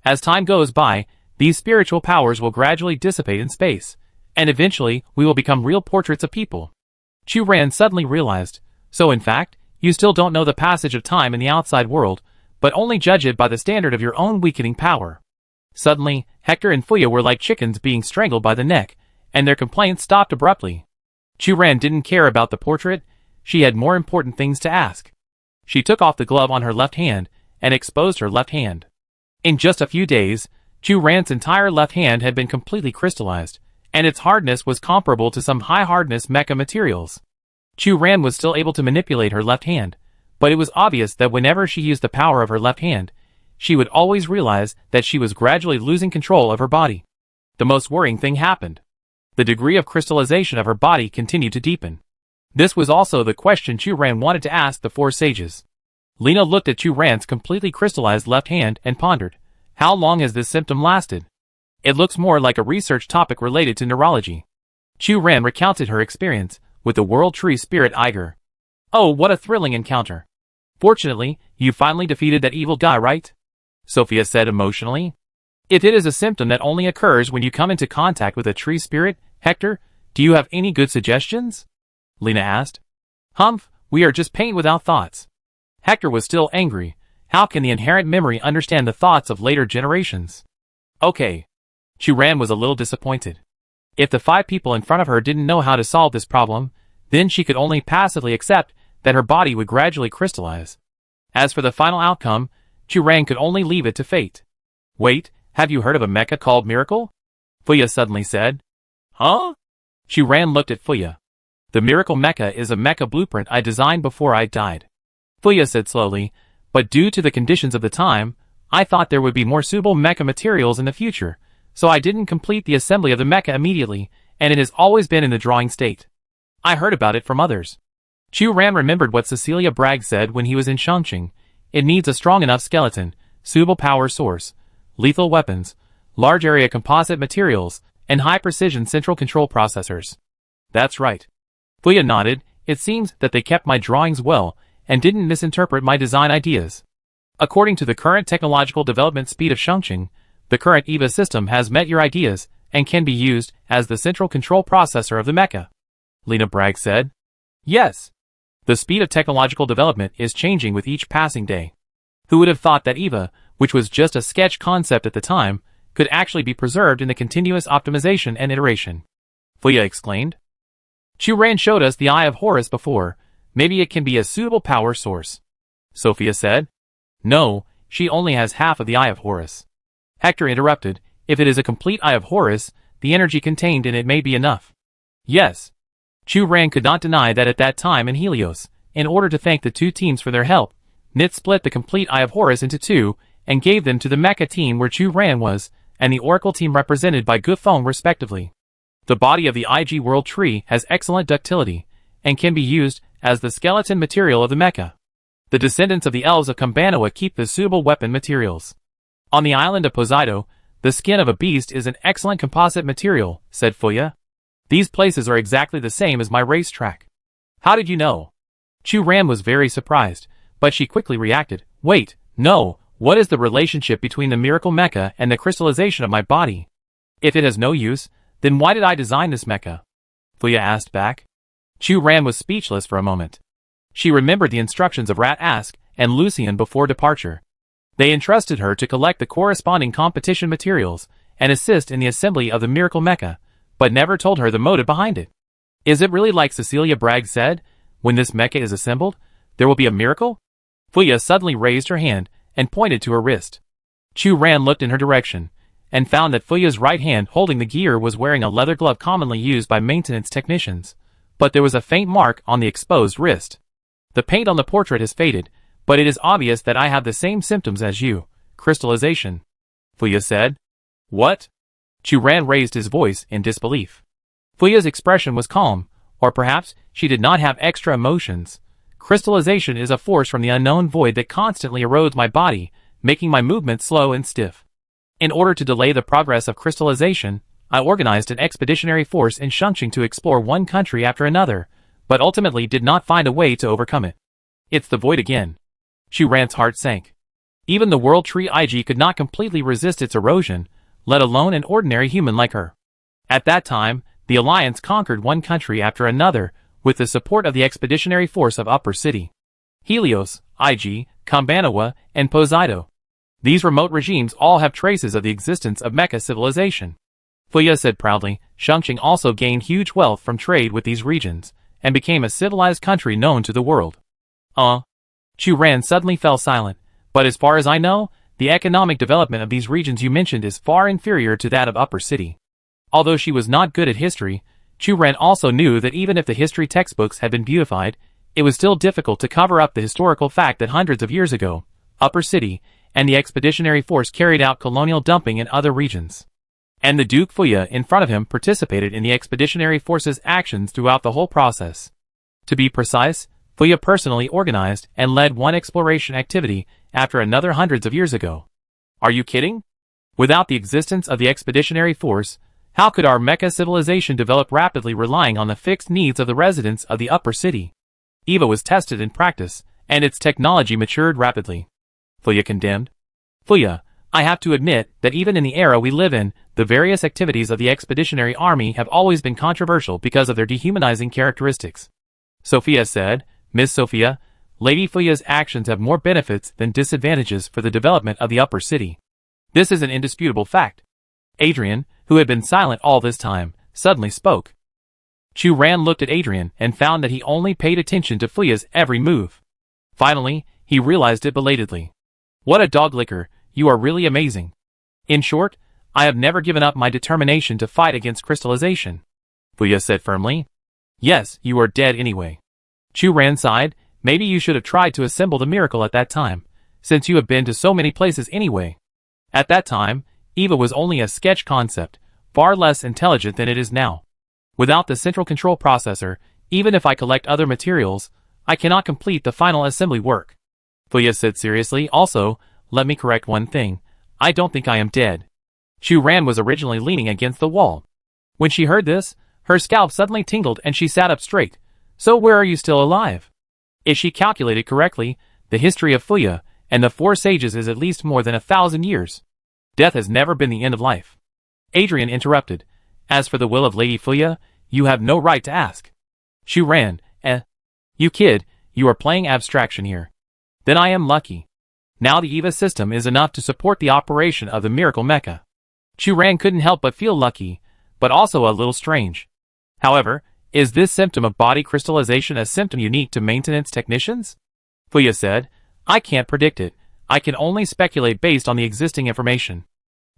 As time goes by, these spiritual powers will gradually dissipate in space, and eventually we will become real portraits of people. Chu Ran suddenly realized, so in fact, you still don't know the passage of time in the outside world, but only judge it by the standard of your own weakening power. Suddenly, Hector and Fuya were like chickens being strangled by the neck, and their complaints stopped abruptly. Chu Ran didn't care about the portrait, she had more important things to ask. She took off the glove on her left hand, and exposed her left hand. In just a few days, Chu Ran's entire left hand had been completely crystallized, and its hardness was comparable to some high-hardness mecha materials. Chu Ran was still able to manipulate her left hand, but it was obvious that whenever she used the power of her left hand, she would always realize that she was gradually losing control of her body. The most worrying thing happened. The degree of crystallization of her body continued to deepen. This was also the question Chu Ran wanted to ask the 4 sages. Lena looked at Chu Ran's completely crystallized left hand and pondered, how long has this symptom lasted? It looks more like a research topic related to neurology. Chu Ran recounted her experience with the World Tree Spirit Eiger. Oh, what a thrilling encounter. Fortunately, you finally defeated that evil guy, right? Sophia said emotionally. If it is a symptom that only occurs when you come into contact with a tree spirit, Hector, do you have any good suggestions? Lena asked. Humph, we are just paint without thoughts. Hector was still angry. How can the inherent memory understand the thoughts of later generations? Okay. Chu Ran was a little disappointed. If the 5 people in front of her didn't know how to solve this problem, then she could only passively accept that her body would gradually crystallize. As for the final outcome, Chu Ran could only leave it to fate. Wait, have you heard of a mecha called Miracle? Fuya suddenly said. Huh? Chu Ran looked at Fuya. The Miracle Mecha is a mecha blueprint I designed before I died. Fuya said slowly, but due to the conditions of the time, I thought there would be more suitable mecha materials in the future, so I didn't complete the assembly of the mecha immediately, and it has always been in the drawing state. I heard about it from others. Chu Ran remembered what Cecilia Bragg said when he was in Chongqing. It needs a strong enough skeleton, suitable power source, lethal weapons, large area composite materials, and high-precision central control processors. That's right. Fuya nodded. It seems that they kept my drawings well, and didn't misinterpret my design ideas. According to the current technological development speed of Chongqing, the current EVA system has met your ideas, and can be used as the central control processor of the mecha. Lena Bragg said. Yes. The speed of technological development is changing with each passing day. Who would have thought that EVA, which was just a sketch concept at the time, could actually be preserved in the continuous optimization and iteration? Fuya exclaimed. Chu Ran showed us the Eye of Horus before. Maybe it can be a suitable power source. Sophia said. No, she only has half of the Eye of Horus. Hector interrupted. If it is a complete Eye of Horus, the energy contained in it may be enough. Yes. Chu Ran could not deny that at that time in Helios, in order to thank the two teams for their help, Nit split the complete Eye of Horus into two, and gave them to the Mecha team where Chu Ran was, and the Oracle team represented by Gufeng respectively. The body of the IG World Tree has excellent ductility, and can be used as the skeleton material of the Mecha. The descendants of the elves of Kambanawa keep the suitable weapon materials. On the island of Poseido, the skin of a beast is an excellent composite material, said Fuya. These places are exactly the same as my racetrack. How did you know? Chu Ran was very surprised, but she quickly reacted. Wait, no, what is the relationship between the miracle mecha and the crystallization of my body? If it has no use, then why did I design this mecha? Fuya asked back. Chu Ran was speechless for a moment. She remembered the instructions of Rat Ask and Lucian before departure. They entrusted her to collect the corresponding competition materials and assist in the assembly of the miracle mecha, but never told her the motive behind it. Is it really like Cecilia Bragg said, when this mecha is assembled, there will be a miracle? Fuya suddenly raised her hand and pointed to her wrist. Chu Ran looked in her direction, and found that Fuya's right hand holding the gear was wearing a leather glove commonly used by maintenance technicians, but there was a faint mark on the exposed wrist. The paint on the portrait has faded, but it is obvious that I have the same symptoms as you, crystallization. Fuya said. What? Chu Ran raised his voice in disbelief. Fuya's expression was calm, or perhaps she did not have extra emotions. Crystallization is a force from the unknown void that constantly erodes my body, making my movements slow and stiff. In order to delay the progress of crystallization, I organized an expeditionary force in Shangqing to explore one country after another, but ultimately did not find a way to overcome it. It's the void again. Chu Ran's heart sank. Even the World Tree IG could not completely resist its erosion, let alone an ordinary human like her. At that time, the Alliance conquered one country after another, with the support of the expeditionary force of Upper City. Helios, IG, Kambanawa, and Poseido. These remote regimes all have traces of the existence of Mecha civilization. Fuya said proudly. Shangqing also gained huge wealth from trade with these regions, and became a civilized country known to the world. Chu Ran suddenly fell silent, but as far as I know, the economic development of these regions you mentioned is far inferior to that of Upper City. Although she was not good at history, Chu Ran also knew that even if the history textbooks had been beautified, it was still difficult to cover up the historical fact that hundreds of years ago, Upper City and the expeditionary force carried out colonial dumping in other regions. And the Duke Fuya in front of him participated in the expeditionary force's actions throughout the whole process. To be precise, Fuya personally organized and led one exploration activity after another hundreds of years ago. Are you kidding? Without the existence of the expeditionary force, how could our Mecha civilization develop rapidly relying on the fixed needs of the residents of the Upper City? EVA was tested in practice, and its technology matured rapidly. Fuya condemned. Fuya, I have to admit that even in the era we live in, the various activities of the expeditionary army have always been controversial because of their dehumanizing characteristics. Sophia said. Miss Sophia, Lady Fuya's actions have more benefits than disadvantages for the development of the Upper City. This is an indisputable fact. Adrian, who had been silent all this time, suddenly spoke. Chu Ran looked at Adrian and found that he only paid attention to Fuya's every move. Finally, he realized it belatedly. What a dog licker, you are really amazing. In short, I have never given up my determination to fight against crystallization. Fuya said firmly. Yes, you are dead anyway. Chu Ran sighed. Maybe you should have tried to assemble the miracle at that time, since you have been to so many places anyway. At that time, EVA was only a sketch concept, far less intelligent than it is now. Without the central control processor, even if I collect other materials, I cannot complete the final assembly work. Fuya said seriously. Also, let me correct one thing. I don't think I am dead. Chu Ran was originally leaning against the wall. When she heard this, her scalp suddenly tingled and she sat up straight. So where are you still alive? If she calculated correctly, the history of Fuya and the four sages is at least more than 1,000 years. Death has never been the end of life. Adrian interrupted. As for the will of Lady Fuya, you have no right to ask. Chu Ran, you kid, you are playing abstraction here. Then I am lucky. Now the EVA system is enough to support the operation of the miracle mecha. Chu Ran couldn't help but feel lucky, but also a little strange. However, is this symptom of body crystallization a symptom unique to maintenance technicians? Fuya said. I can't predict it. I can only speculate based on the existing information.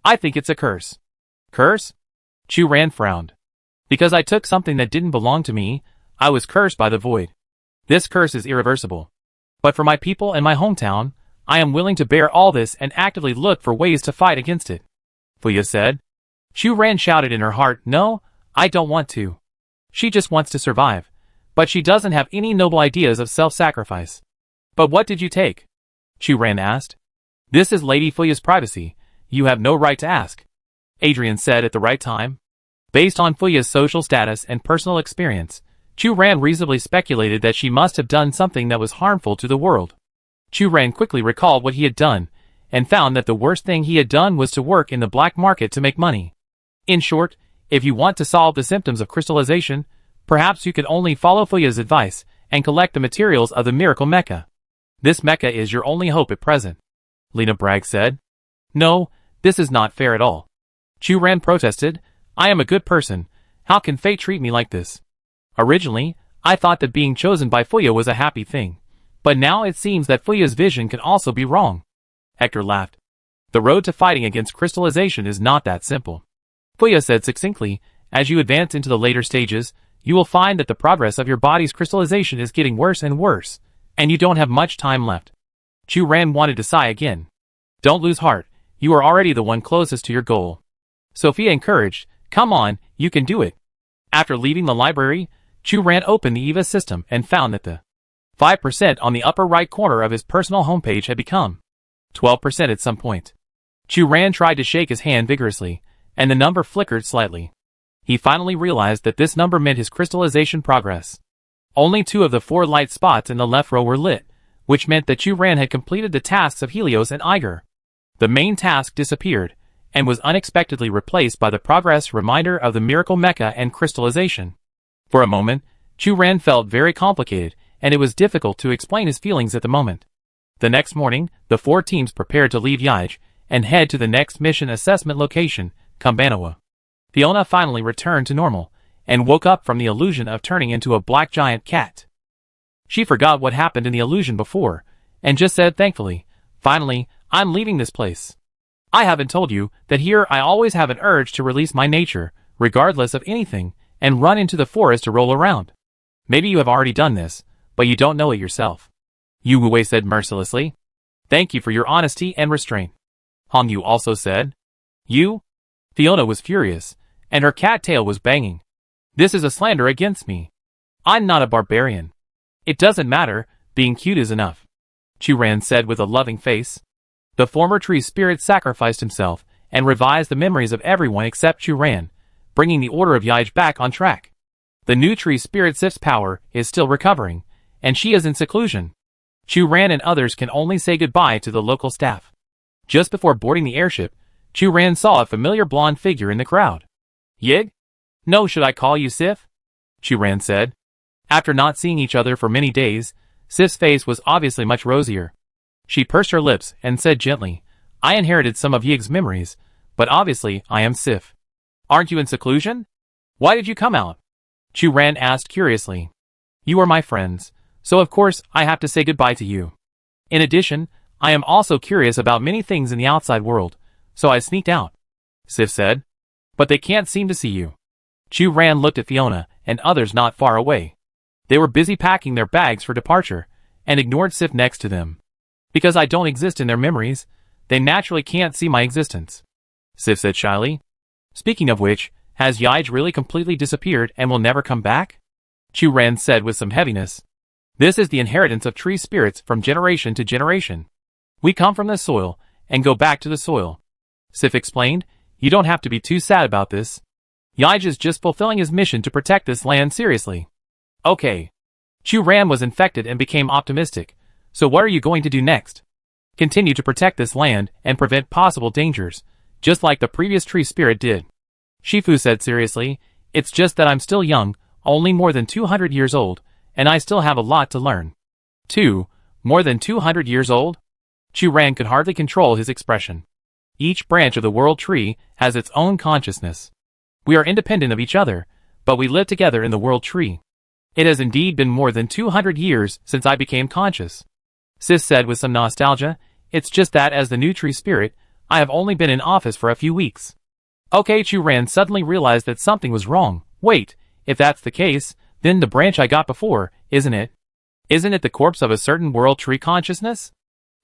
I think it's a curse. Curse? Chu Ran frowned. Because I took something that didn't belong to me, I was cursed by the void. This curse is irreversible. But for my people and my hometown, I am willing to bear all this and actively look for ways to fight against it. Fuya said. Chu Ran shouted in her heart, no, I don't want to. She just wants to survive. But she doesn't have any noble ideas of self-sacrifice. But what did you take? Chu Ran asked. This is Lady Fuya's privacy. You have no right to ask. Adrian said at the right time. Based on Fuya's social status and personal experience, Chu Ran reasonably speculated that she must have done something that was harmful to the world. Chu Ran quickly recalled what he had done, and found that the worst thing he had done was to work in the black market to make money. In short, if you want to solve the symptoms of crystallization, perhaps you could only follow Fuya's advice and collect the materials of the miracle mecha. This mecha is your only hope at present. Lena Bragg said. No, this is not fair at all. Chu Ran protested. I am a good person. How can fate treat me like this? Originally, I thought that being chosen by Fuya was a happy thing. But now it seems that Fuya's vision can also be wrong. Hector laughed. The road to fighting against crystallization is not that simple. Fuya said succinctly, as you advance into the later stages, you will find that the progress of your body's crystallization is getting worse and worse, and you don't have much time left. Chu Ran wanted to sigh again. Don't lose heart, you are already the one closest to your goal. Sophia encouraged, come on, you can do it. After leaving the library, Chu Ran opened the EVA system and found that the 5% on the upper right corner of his personal homepage had become 12% at some point. Chu Ran tried to shake his hand vigorously, and the number flickered slightly. He finally realized that this number meant his crystallization progress. Only 2 of the 4 light spots in the left row were lit, which meant that Chu Ran had completed the tasks of Helios and Iger. The main task disappeared, and was unexpectedly replaced by the progress reminder of the miracle mecha and crystallization. For a moment, Chu Ran felt very complicated, and it was difficult to explain his feelings at the moment. The next morning, the 4 teams prepared to leave Yaij, and head to the next mission assessment location, Kambanawa. Fiona finally returned to normal, and woke up from the illusion of turning into a black giant cat. She forgot what happened in the illusion before, and just said thankfully, finally, I'm leaving this place. I haven't told you that here I always have an urge to release my nature, regardless of anything, and run into the forest to roll around. Maybe you have already done this, but you don't know it yourself. Yu Wei said mercilessly. Thank you for your honesty and restraint. Hong Yu also said. You? Fiona was furious, and her cat tail was banging. This is a slander against me. I'm not a barbarian. It doesn't matter, being cute is enough. Chu Ran said with a loving face. The former tree spirit sacrificed himself, and revised the memories of everyone except Chu Ran, bringing the Order of Yaij back on track. The new tree spirit Sif's power is still recovering, and she is in seclusion. Chu Ran and others can only say goodbye to the local staff. Just before boarding the airship, Chu Ran saw a familiar blonde figure in the crowd. Yig? No, should I call you Sif? Chu Ran said. After not seeing each other for many days, Sif's face was obviously much rosier. She pursed her lips and said gently, I inherited some of Yig's memories, but obviously I am Sif. Aren't you in seclusion? Why did you come out? Chu Ran asked curiously. You are my friends, so of course I have to say goodbye to you. In addition, I am also curious about many things in the outside world, so I sneaked out. Sif said. But they can't seem to see you. Chu Ran looked at Fiona and others not far away. They were busy packing their bags for departure, and ignored Sif next to them. Because I don't exist in their memories, they naturally can't see my existence. Sif said shyly. Speaking of which, has Yaij really completely disappeared and will never come back? Chu Ran said with some heaviness. This is the inheritance of tree spirits from generation to generation. We come from the soil, and go back to the soil. Sif explained, you don't have to be too sad about this. Yaij is just fulfilling his mission to protect this land seriously. Okay. Chu Ran was infected and became optimistic, so what are you going to do next? Continue to protect this land and prevent possible dangers, just like the previous tree spirit did. Shifu said seriously, it's just that I'm still young, only more than 200 years old, and I still have a lot to learn. 2. More than 200 years old? Chu Ran could hardly control his expression. Each branch of the world tree has its own consciousness. We are independent of each other, but we live together in the world tree. It has indeed been more than 200 years since I became conscious. Sis said with some nostalgia, it's just that as the new tree spirit, I have only been in office for a few weeks. Okay, Chu Ran suddenly realized that something was wrong. Wait, if that's the case, then the branch I got before, isn't it? Isn't it the corpse of a certain world tree consciousness?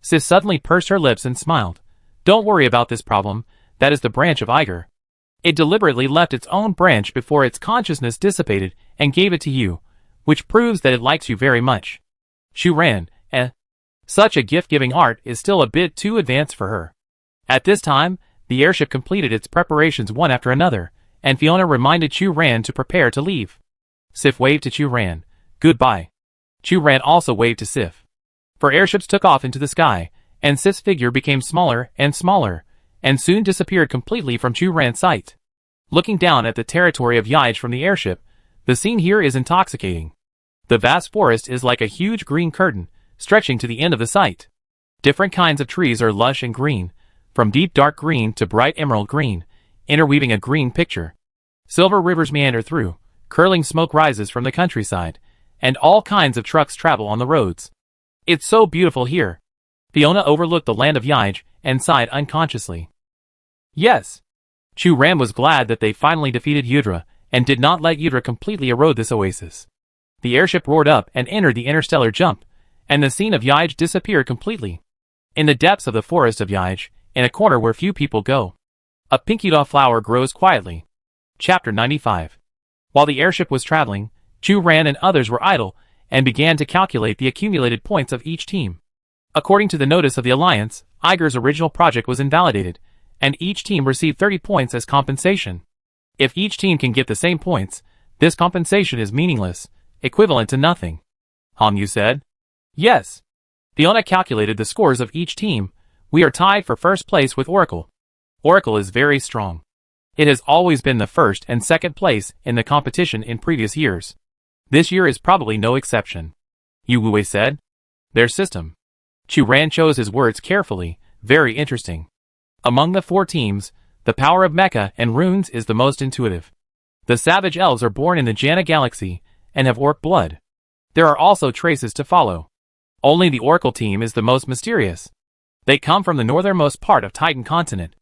Sif suddenly pursed her lips and smiled. Don't worry about this problem, that is the branch of Iger. It deliberately left its own branch before its consciousness dissipated and gave it to you, which proves that it likes you very much. Shu ran, Such a gift-giving art is still a bit too advanced for her. At this time, the airship completed its preparations one after another, and Fiona reminded Chu Ran to prepare to leave. Sif waved to Chu Ran. Goodbye. Chu Ran also waved to Sif. For airships took off into the sky, and Sif's figure became smaller, and soon disappeared completely from Chu Ran's sight. Looking down at the territory of Yaij from the airship, the scene here is intoxicating. The vast forest is like a huge green curtain, stretching to the end of the site. Different kinds of trees are lush and green, from deep dark green to bright emerald green, interweaving a green picture. Silver rivers meander through, curling smoke rises from the countryside, and all kinds of trucks travel on the roads. It's so beautiful here. Fiona overlooked the land of Yaij and sighed unconsciously. Yes. Chu Ran was glad that they finally defeated Yudra, and did not let Yudra completely erode this oasis. The airship roared up and entered the interstellar jump, and the scene of Yaij disappeared completely. In the depths of the forest of Yaij, in a corner where few people go, a pinkyda flower grows quietly. Chapter 95. While the airship was traveling, Chu Ran and others were idle, and began to calculate the accumulated points of each team. According to the notice of the Alliance, Iger's original project was invalidated, and each team received 30 points as compensation. If each team can get the same points, this compensation is meaningless, equivalent to nothing. Hanyu said. Yes. Fiona calculated the scores of each team. We are tied for first place with Oracle. Oracle is very strong. It has always been the first and second place in the competition in previous years. This year is probably no exception. Yu Wei said. Their system. Chu Ran chose his words carefully, very interesting. Among the 4 teams, the power of Mecha and runes is the most intuitive. The savage elves are born in the Jana galaxy, and have orc blood. There are also traces to follow. Only the Oracle team is the most mysterious. They come from the northernmost part of Titan continent.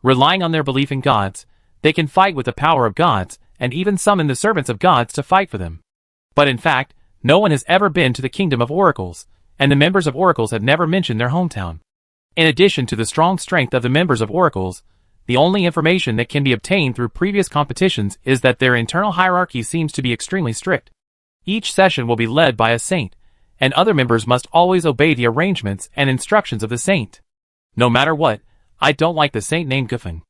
Relying on their belief in gods, they can fight with the power of gods, and even summon the servants of gods to fight for them. But in fact, no one has ever been to the kingdom of oracles, and the members of oracles have never mentioned their hometown. In addition to the strong strength of the members of oracles, the only information that can be obtained through previous competitions is that their internal hierarchy seems to be extremely strict. Each session will be led by a saint, and other members must always obey the arrangements and instructions of the saint. No matter what, I don't like the saint named Guffin.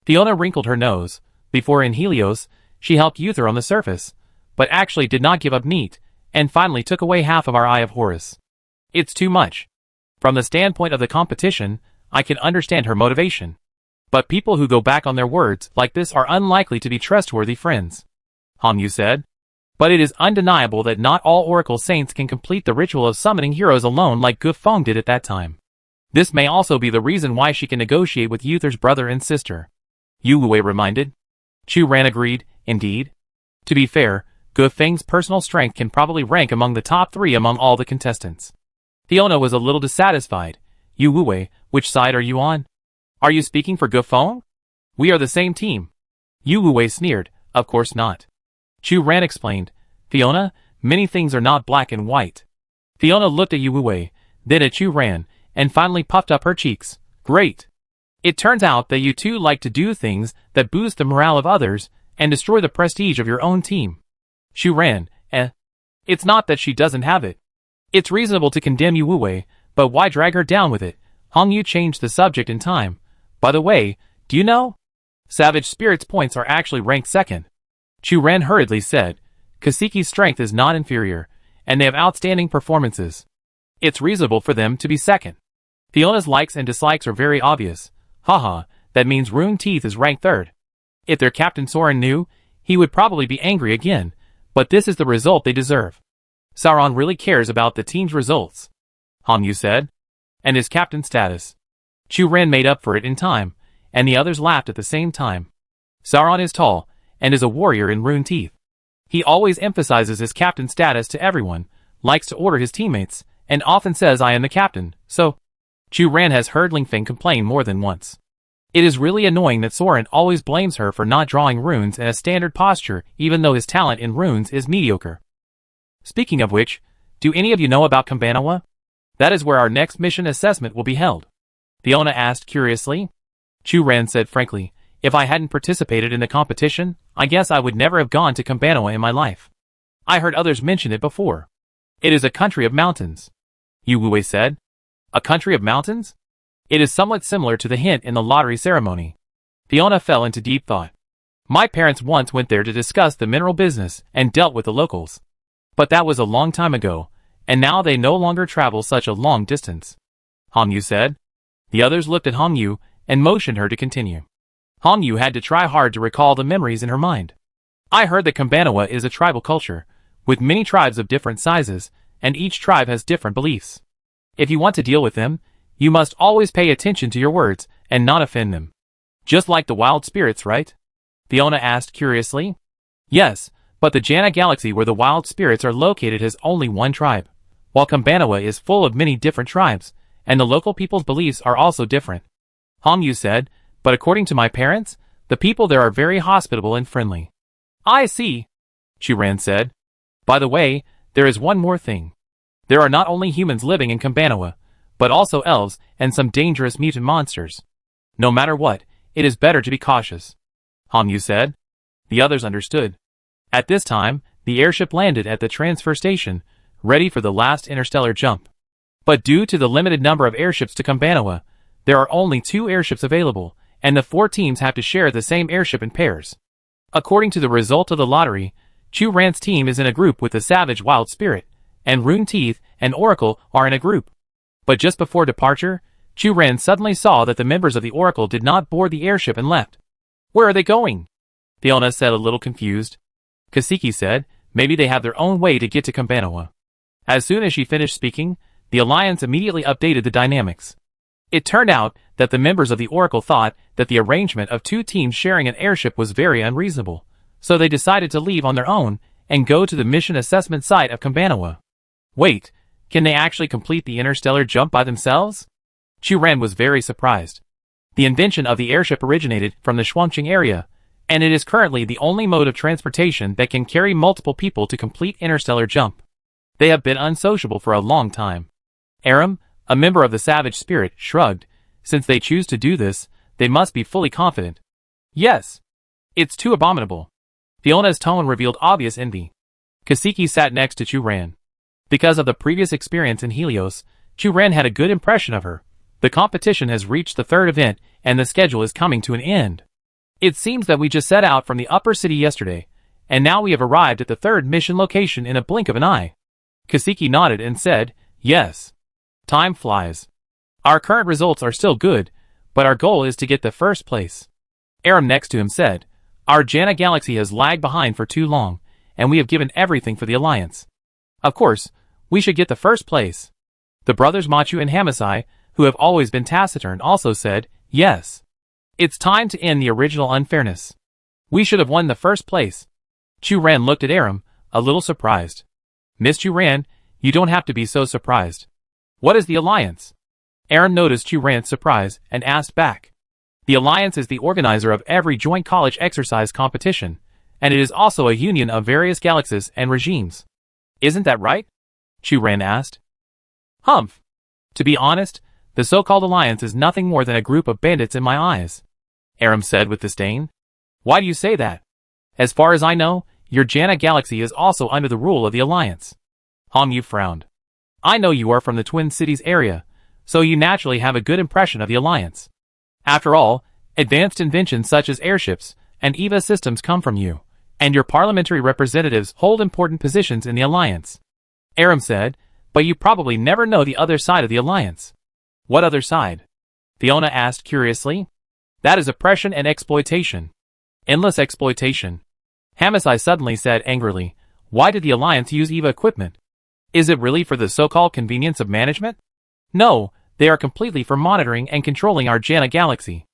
Fiona wrinkled her nose. Before in Helios, she helped Uther on the surface, but actually did not give up neat, and finally took away half of our Eye of Horus. It's too much. From the standpoint of the competition, I can understand her motivation. But people who go back on their words like this are unlikely to be trustworthy friends. Hanyu said. But it is undeniable that not all Oracle Saints can complete the ritual of summoning heroes alone like Gu Feng did at that time. This may also be the reason why she can negotiate with Uther's brother and sister. Yu Wei reminded. Chu Ran agreed, indeed. To be fair, Gu Feng's personal strength can probably rank among the top 3 among all the contestants. Fiona was a little dissatisfied. Yu Wei, which side are you on? Are you speaking for Gu Feng? We are the same team. Yu Wei sneered, of course not. Chu Ran explained, Fiona, many things are not black and white. Fiona looked at Yu Wei, then at Chu Ran, and finally puffed up her cheeks. Great. It turns out that you two like to do things that boost the morale of others and destroy the prestige of your own team. Chu Ran, It's not that she doesn't have it. It's reasonable to condemn Yu Wei, but why drag her down with it? Hongyu changed the subject in time. By the way, do you know? Savage Spirit's points are actually ranked 2nd. Chu Ran hurriedly said, Kasiki's strength is not inferior, and they have outstanding performances. It's reasonable for them to be 2nd. Fiona's likes and dislikes are very obvious. Haha, that means Rune Teeth is ranked 3rd. If their captain Soren knew, he would probably be angry again, but this is the result they deserve. Sauron really cares about the team's results. Hanyu said. And his captain status. Chu Ran made up for it in time, and the others laughed at the same time. Sauron is tall, and is a warrior in Rune Teeth. He always emphasizes his captain status to everyone, likes to order his teammates, and often says I am the captain, so. Chu Ran has heard Ling Feng complain more than once. It is really annoying that Soren always blames her for not drawing runes in a standard posture even though his talent in runes is mediocre. Speaking of which, do any of you know about Kambanawa? That is where our next mission assessment will be held. Fiona asked curiously. Chu-Ran said frankly, if I hadn't participated in the competition, I guess I would never have gone to Kambanawa in my life. I heard others mention it before. It is a country of mountains. Yu Wei said. A country of mountains? It is somewhat similar to the hint in the lottery ceremony. Fiona fell into deep thought. My parents once went there to discuss the mineral business and dealt with the locals. But that was a long time ago, and now they no longer travel such a long distance. Hong Yu said. The others looked at Hong Yu and motioned her to continue. Hong Yu had to try hard to recall the memories in her mind. I heard that Kambanawa is a tribal culture, with many tribes of different sizes, and each tribe has different beliefs. If you want to deal with them, you must always pay attention to your words and not offend them. Just like the wild spirits, right? Fiona asked curiously. Yes, but the Jana Galaxy where the wild spirits are located has only one tribe, while Kambanawa is full of many different tribes, and the local people's beliefs are also different. Hong Yu said, but according to my parents, the people there are very hospitable and friendly. I see, Chu-Ran said. By the way, there is one more thing. There are not only humans living in Kambanawa, but also elves and some dangerous mutant monsters. No matter what, it is better to be cautious. Hong Yu said. The others understood. At this time, the airship landed at the transfer station, ready for the last interstellar jump. But due to the limited number of airships to Kambanawa, there are only 2 airships available, and the 4 teams have to share the same airship in pairs. According to the result of the lottery, Chu-Ran's team is in a group with the Savage Wild Spirit, and Rune Teeth and Oracle are in a group. But just before departure, Chu-Ran suddenly saw that the members of the Oracle did not board the airship and left. Where are they going? Fiona said a little confused. Kaseki said, maybe they have their own way to get to Kambanawa. As soon as she finished speaking, the Alliance immediately updated the dynamics. It turned out that the members of the Oracle thought that the arrangement of 2 teams sharing an airship was very unreasonable, so they decided to leave on their own and go to the mission assessment site of Kambanawa. Wait, can they actually complete the interstellar jump by themselves? Chu-Ran was very surprised. The invention of the airship originated from the Shuangqing area, and it is currently the only mode of transportation that can carry multiple people to complete interstellar jump. They have been unsociable for a long time. Aram, a member of the Savage Spirit, shrugged. Since they choose to do this, they must be fully confident. Yes. It's too abominable. Fiona's tone revealed obvious envy. Kaseki sat next to Chu-Ran. Because of the previous experience in Helios, Chu-Ran had a good impression of her. The competition has reached the 3rd event, and the schedule is coming to an end. It seems that we just set out from the upper city yesterday, and now we have arrived at the 3rd mission location in a blink of an eye. Kaseki nodded and said, yes. Time flies. Our current results are still good, but our goal is to get the 1st place. Aram next to him said, our Jana Galaxy has lagged behind for too long, and we have given everything for the Alliance. Of course, we should get the 1st place. The brothers Machu and Hamasai, who have always been taciturn, also said, yes. It's time to end the original unfairness. We should have won the 1st place. Chu-Ran looked at Aram, a little surprised. Miss Chu-Ran, you don't have to be so surprised. What is the Alliance? Aram noticed Chu-Ran's surprise and asked back. The Alliance is the organizer of every joint college exercise competition, and it is also a union of various galaxies and regimes. Isn't that right? Chu-Ran asked. Humph. To be honest, the so-called Alliance is nothing more than a group of bandits in my eyes, Aram said with disdain. Why do you say that? As far as I know, your Jana Galaxy is also under the rule of the Alliance. Hong Yu frowned. I know you are from the Twin Cities area, so you naturally have a good impression of the Alliance. After all, advanced inventions such as airships and EVA systems come from you, and your parliamentary representatives hold important positions in the Alliance. Aram said, but you probably never know the other side of the Alliance. What other side? Fiona asked curiously. That is oppression and exploitation. Endless exploitation. Hamasai suddenly said angrily, why did the Alliance use EVA equipment? Is it really for the so-called convenience of management? No, they are completely for monitoring and controlling our Jana Galaxy.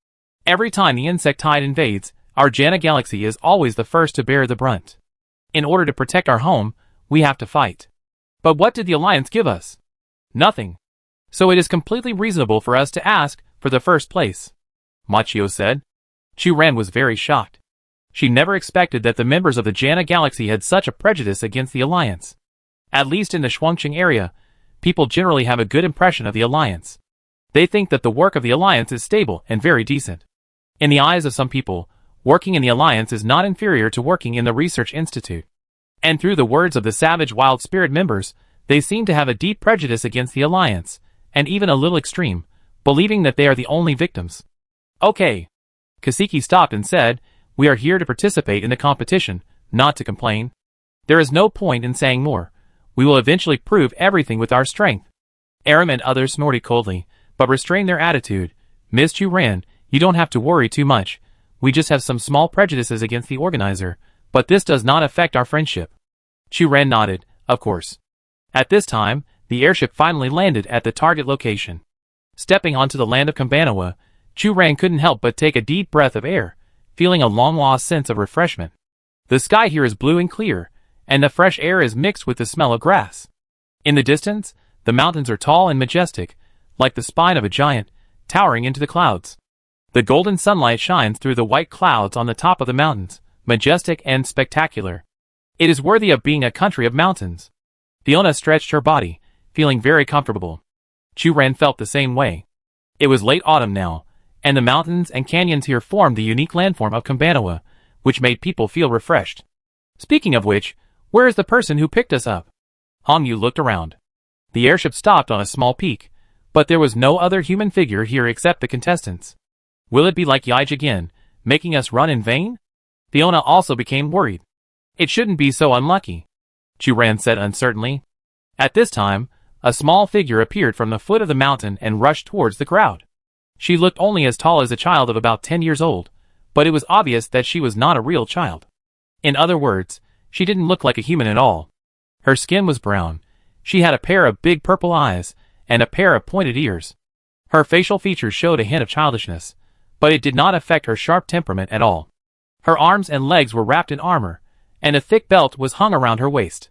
Every time the insect tide invades, our Jana Galaxy is always the first to bear the brunt. In order to protect our home, we have to fight. But what did the Alliance give us? Nothing. So it is completely reasonable for us to ask for the 1st place. Machio said. Chu-Ran was very shocked. She never expected that the members of the Jana Galaxy had such a prejudice against the Alliance. At least in the Shuangqing area, people generally have a good impression of the Alliance. They think that the work of the Alliance is stable and very decent. In the eyes of some people, working in the Alliance is not inferior to working in the Research Institute. And through the words of the Savage Wild Spirit members, they seem to have a deep prejudice against the Alliance, and even a little extreme, believing that they are the only victims. Okay. Kaseki stopped and said, "We are here to participate in the competition, not to complain. There is no point in saying more. We will eventually prove everything with our strength." Aram and others snorted coldly, but restrained their attitude. "Miss Chu-Ran, you don't have to worry too much. We just have some small prejudices against the organizer, but this does not affect our friendship." Chu-Ran nodded, of course. At this time, the airship finally landed at the target location. Stepping onto the land of Kambanawa, Chu-Ran couldn't help but take a deep breath of air, feeling a long-lost sense of refreshment. The sky here is blue and clear, and the fresh air is mixed with the smell of grass. In the distance, the mountains are tall and majestic, like the spine of a giant, towering into the clouds. The golden sunlight shines through the white clouds on the top of the mountains, majestic and spectacular. It is worthy of being a country of mountains. Fiona stretched her body, feeling very comfortable. Chu-Ran felt the same way. It was late autumn now, and the mountains and canyons here formed the unique landform of Kambanawa, which made people feel refreshed. Speaking of which, where is the person who picked us up? Hongyu looked around. The airship stopped on a small peak, but there was no other human figure here except the contestants. Will it be like Yaij again, making us run in vain? Fiona also became worried. It shouldn't be so unlucky, Chu-Ran said uncertainly. At this time, a small figure appeared from the foot of the mountain and rushed towards the crowd. She looked only as tall as a child of about 10 years old, but it was obvious that she was not a real child. In other words, she didn't look like a human at all. Her skin was brown, she had a pair of big purple eyes, and a pair of pointed ears. Her facial features showed a hint of childishness, but it did not affect her sharp temperament at all. Her arms and legs were wrapped in armor, and a thick belt was hung around her waist.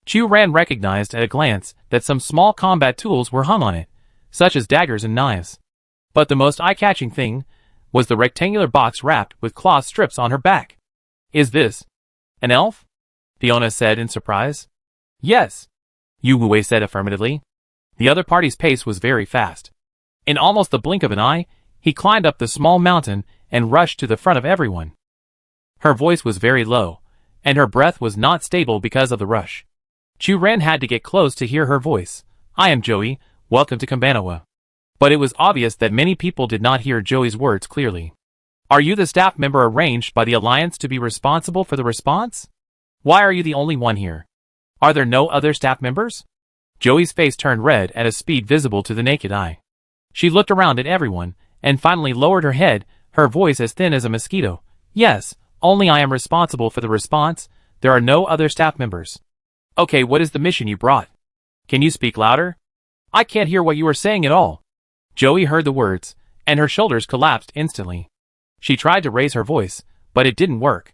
Chu-Ran recognized at a glance that some small combat tools were hung on it, such as daggers and knives. But the most eye-catching thing was the rectangular box wrapped with cloth strips on her back. "Is this an elf?" Fiona said in surprise. "Yes," Yu Wei said affirmatively. The other party's pace was very fast. In almost the blink of an eye, he climbed up the small mountain and rushed to the front of everyone. Her voice was very low, and her breath was not stable because of the rush. Chu-Ran had to get close to hear her voice. "I am Joey, welcome to Kambanawa." But it was obvious that many people did not hear Joey's words clearly. "Are you the staff member arranged by the Alliance to be responsible for the response? Why are you the only one here? Are there no other staff members?" Joey's face turned red at a speed visible to the naked eye. She looked around at everyone, and finally lowered her head, her voice as thin as a mosquito. "Yes, only I am responsible for the response. There are no other staff members." "Okay, what is the mission you brought? Can you speak louder? I can't hear what you are saying at all." Joey heard the words, and her shoulders collapsed instantly. She tried to raise her voice, but it didn't work.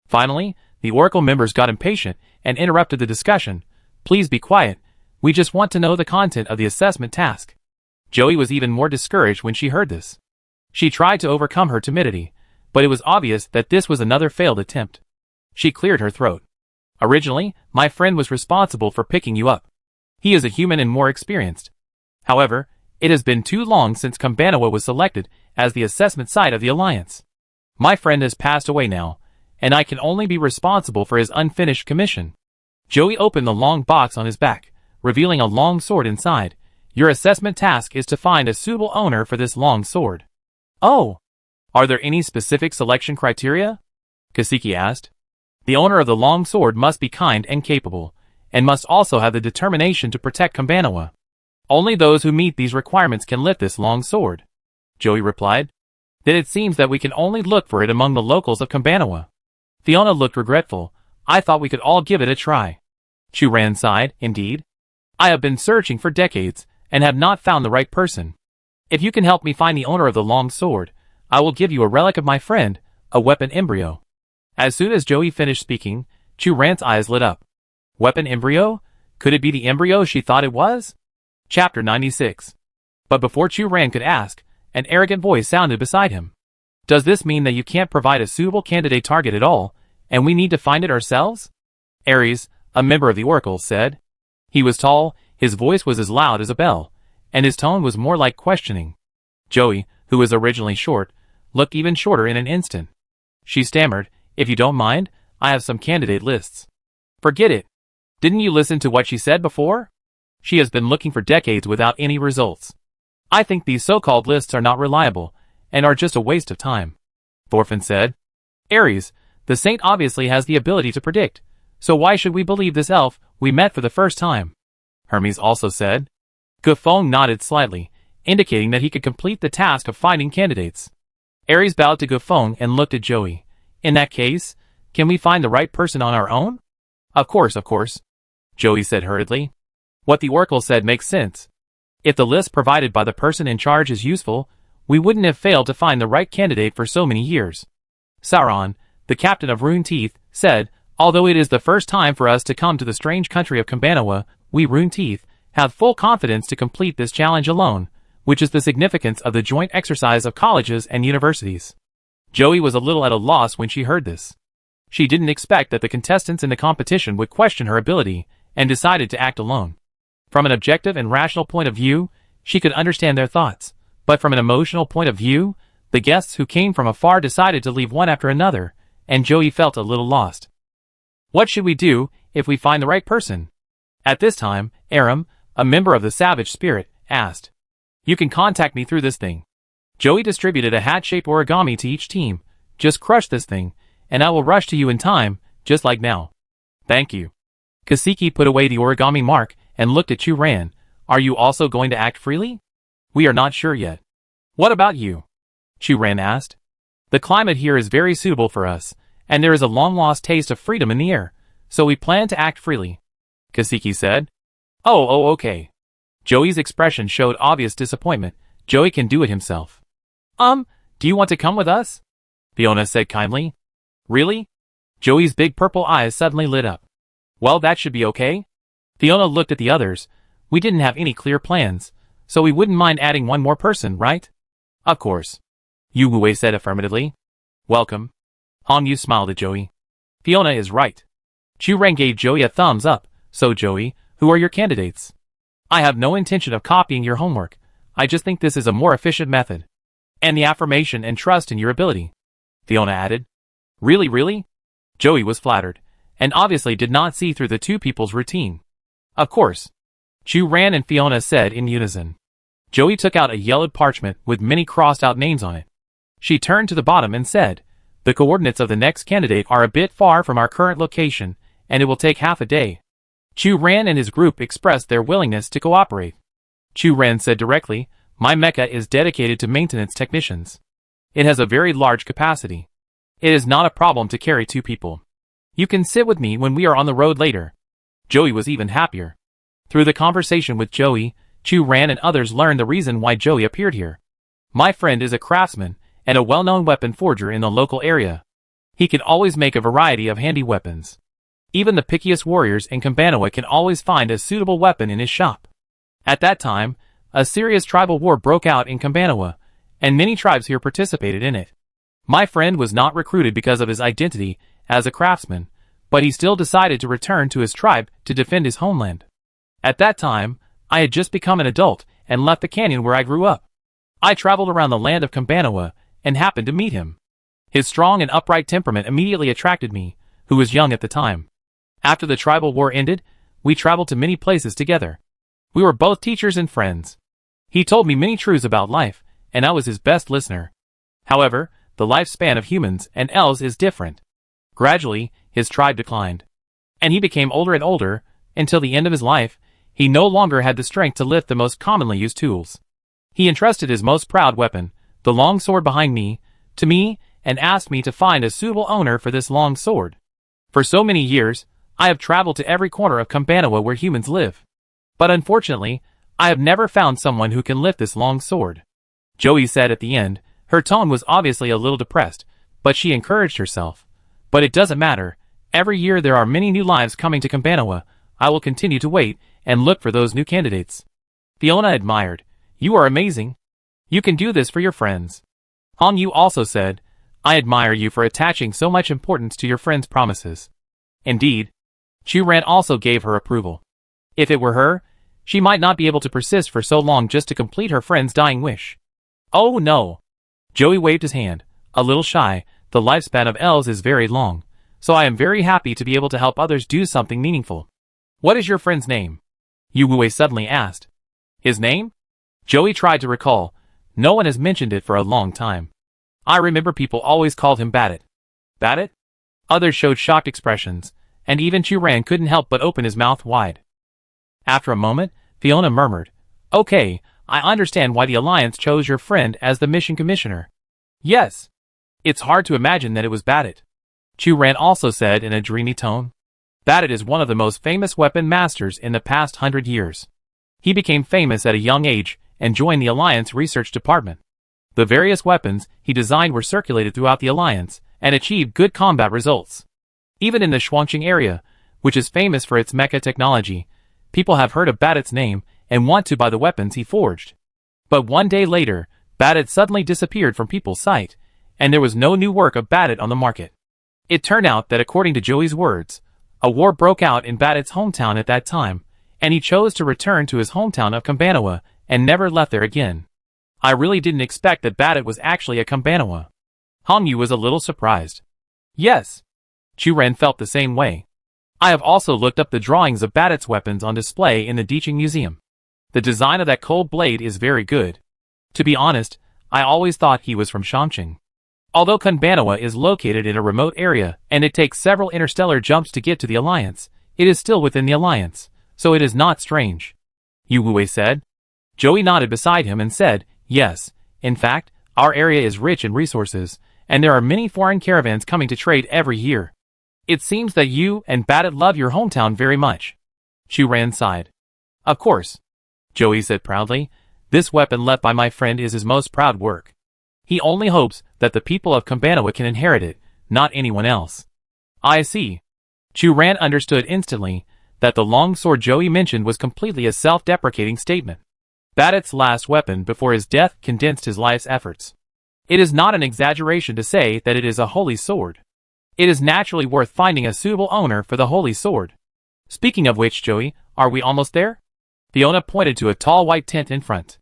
Finally, the Oracle members got impatient and interrupted the discussion. "Please be quiet. We just want to know the content of the assessment task." Joey was even more discouraged when she heard this. She tried to overcome her timidity, but it was obvious that this was another failed attempt. She cleared her throat. "Originally, my friend was responsible for picking you up. He is a human and more experienced. However, it has been too long since Kambanawa was selected as the assessment site of the Alliance. My friend has passed away now, and I can only be responsible for his unfinished commission." Joey opened the long box on his back, revealing a long sword inside. "Your assessment task is to find a suitable owner for this long sword." "Oh! Are there any specific selection criteria?" Kaseki asked. "The owner of the long sword must be kind and capable, and must also have the determination to protect Kambanawa. Only those who meet these requirements can lift this long sword," Joey replied. "Then it seems that we can only look for it among the locals of Kambanawa." Fiona looked regretful. "I thought we could all give it a try." Chu-Ran sighed. "Indeed. I have been searching for decades, and have not found the right person. If you can help me find the owner of the long sword, I will give you a relic of my friend, a weapon embryo." As soon as Joey finished speaking, Chu-Ran's eyes lit up. Weapon embryo? Could it be the embryo she thought it was? Chapter 96. But before Chu-Ran could ask, an arrogant voice sounded beside him. Does this mean that you can't provide a suitable candidate target at all, and we need to find it ourselves? Ares, a member of the Oracle, said. He was tall, his voice was as loud as a bell, and his tone was more like questioning. Joey, who was originally short, looked even shorter in an instant. She stammered, "If you don't mind, I have some candidate lists." "Forget it. Didn't you listen to what she said before? She has been looking for decades without any results. I think these so-called lists are not reliable, and are just a waste of time," Thorfinn said. "Ares, the saint obviously has the ability to predict, so why should we believe this elf we met for the first time?" Hermes also said. Gufone nodded slightly, indicating that he could complete the task of finding candidates. Ares bowed to Gufone and looked at Joey. "In that case, can we find the right person on our own?" Of course, Joey said hurriedly. "What the Oracle said makes sense. If the list provided by the person in charge is useful, we wouldn't have failed to find the right candidate for so many years." Sauron, the captain of Rune Teeth, said, "Although it is the first time for us to come to the strange country of Kambanawa, we Rune Teeth have full confidence to complete this challenge alone, which is the significance of the joint exercise of colleges and universities." Joey was a little at a loss when she heard this. She didn't expect that the contestants in the competition would question her ability, and decided to act alone. From an objective and rational point of view, she could understand their thoughts, but from an emotional point of view, the guests who came from afar decided to leave one after another, and Joey felt a little lost. "What should we do if we find the right person?" At this time, Aram, a member of the Savage Spirit, asked. "You can contact me through this thing." Joey distributed a hat-shaped origami to each team. "Just crush this thing, and I will rush to you in time, just like now." "Thank you." Kasiki put away the origami mark and looked at Chu Ran. "Are you also going to act freely?" "We are not sure yet." "What about you?" Chu Ran asked. "The climate here is very suitable for us, and there is a long-lost taste of freedom in the air, so we plan to act freely," Kasiki said. Oh, okay." Joey's expression showed obvious disappointment. Joey can do it himself. Do you want to come with us?" Fiona said kindly. "Really?" Joey's big purple eyes suddenly lit up. "Well, that should be okay." Fiona looked at the others. "We didn't have any clear plans, so we wouldn't mind adding one more person, right?" "Of course." Yu Wei said affirmatively. "Welcome." Han Yu smiled at Joey. "Fiona is right." Chu Ren gave Joey a thumbs up. "So Joey, who are your candidates?" "I have no intention of copying your homework. I just think this is a more efficient method. And the affirmation and trust in your ability," Fiona added. Really? Joey was flattered, and obviously did not see through the two people's routine. "Of course," Chu Ran and Fiona said in unison. Joey took out a yellowed parchment with many crossed-out names on it. She turned to the bottom and said, "The coordinates of the next candidate are a bit far from our current location, and it will take half a day." Chu Ran and his group expressed their willingness to cooperate. Chu Ran said directly, "My Mecha is dedicated to maintenance technicians. It has a very large capacity. It is not a problem to carry 2 people. You can sit with me when we are on the road later." Joey was even happier. Through the conversation with Joey, Chu Ran and others learned the reason why Joey appeared here. "My friend is a craftsman, and a well-known weapon forger in the local area. He can always make a variety of handy weapons. Even the pickiest warriors in Kambanawa can always find a suitable weapon in his shop." At that time, a serious tribal war broke out in Kambanawa, and many tribes here participated in it. My friend was not recruited because of his identity as a craftsman, but he still decided to return to his tribe to defend his homeland. At that time, I had just become an adult and left the canyon where I grew up. I traveled around the land of Kambanawa and happened to meet him. His strong and upright temperament immediately attracted me, who was young at the time. After the tribal war ended, we traveled to many places together. We were both teachers and friends. He told me many truths about life, and I was his best listener. However, the lifespan of humans and elves is different. Gradually, his tribe declined, and he became older and older. Until the end of his life, he no longer had the strength to lift the most commonly used tools. He entrusted his most proud weapon, the long sword behind me, to me, and asked me to find a suitable owner for this long sword. For so many years, I have traveled to every corner of Kambanawa where humans live. But unfortunately, I have never found someone who can lift this long sword." Joey said at the end. Her tone was obviously a little depressed, but she encouraged herself. "But it doesn't matter. Every year there are many new lives coming to Kambanawa. I will continue to wait and look for those new candidates." Fiona admired. "You are amazing. You can do this for your friends." Hong Yu also said, I admire you for attaching so much importance to your friend's promises. Indeed. Chu Ran also gave her approval. If it were her, she might not be able to persist for so long just to complete her friend's dying wish. Oh no. Joey waved his hand, a little shy. The lifespan of elves is very long, so I am very happy to be able to help others do something meaningful. What is your friend's name? Yu Wei suddenly asked. His name? Joey tried to recall. No one has mentioned it for a long time. I remember people always called him Badit. Badit? Others showed shocked expressions, and even Chu Ran couldn't help but open his mouth wide. After a moment, Fiona murmured, Okay, I understand why the Alliance chose your friend as the mission commissioner. Yes. It's hard to imagine that it was Badit. Chu Ran also said in a dreamy tone. Badit is one of the most famous weapon masters in the past 100 years. He became famous at a young age and joined the Alliance research department. The various weapons he designed were circulated throughout the Alliance and achieved good combat results. Even in the Shuangqing area, which is famous for its mecha technology, people have heard of Badit's name and want to buy the weapons he forged. But one day later, Badit suddenly disappeared from people's sight, and there was no new work of Badit on the market. It turned out that according to Joey's words, a war broke out in Badit's hometown at that time, and he chose to return to his hometown of Kambanawa and never left there again. I really didn't expect that Badit was actually a Kambanawa. Hong Yu was a little surprised. Yes. Chu Ran felt the same way. I have also looked up the drawings of Badit's weapons on display in the Diqing Museum. The design of that cold blade is very good. To be honest, I always thought he was from Shuangqing. Although Kambanawa is located in a remote area and it takes several interstellar jumps to get to the Alliance, it is still within the Alliance, so it is not strange. Yu Wei said. Joey nodded beside him and said, Yes, in fact, our area is rich in resources, and there are many foreign caravans coming to trade every year. It seems that you and Badit love your hometown very much. Chu Ran sighed. Of course. Joey said proudly, This weapon left by my friend is his most proud work. He only hopes that the people of Kambanawa can inherit it, not anyone else. I see. Chu Ran understood instantly that the long sword Joey mentioned was completely a self-deprecating statement. Badit's last weapon before his death condensed his life's efforts. It is not an exaggeration to say that it is a holy sword. It is naturally worth finding a suitable owner for the holy sword. Speaking of which, Joey, are we almost there? Fiona pointed to a tall white tent in front.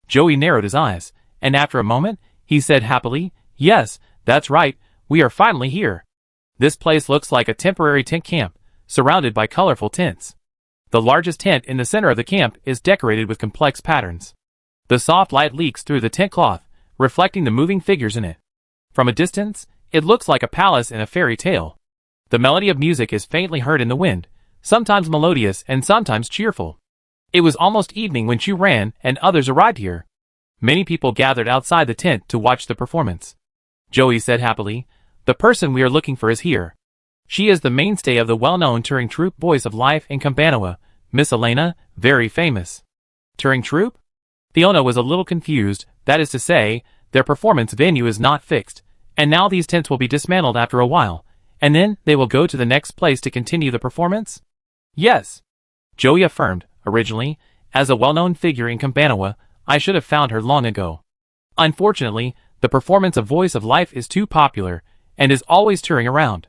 Joey narrowed his eyes, and after a moment, he said happily, Yes, that's right, we are finally here. This place looks like a temporary tent camp, surrounded by colorful tents. The largest tent in the center of the camp is decorated with complex patterns. The soft light leaks through the tent cloth, reflecting the moving figures in it. From a distance, it looks like a palace in a fairy tale. The melody of music is faintly heard in the wind, sometimes melodious and sometimes cheerful. It was almost evening when Chu Ran and others arrived here. Many people gathered outside the tent to watch the performance. Joey said happily, The person we are looking for is here. She is the mainstay of the well-known touring troupe Voice of Life in Kambanawa, Miss Elena, very famous. Touring troupe? Fiona was a little confused, that is to say, their performance venue is not fixed, and now these tents will be dismantled after a while, and then they will go to the next place to continue the performance? Yes. Joey affirmed, originally, as a well-known figure in Kambanawa, I should have found her long ago. Unfortunately, the performance of Voice of Life is too popular, and is always touring around.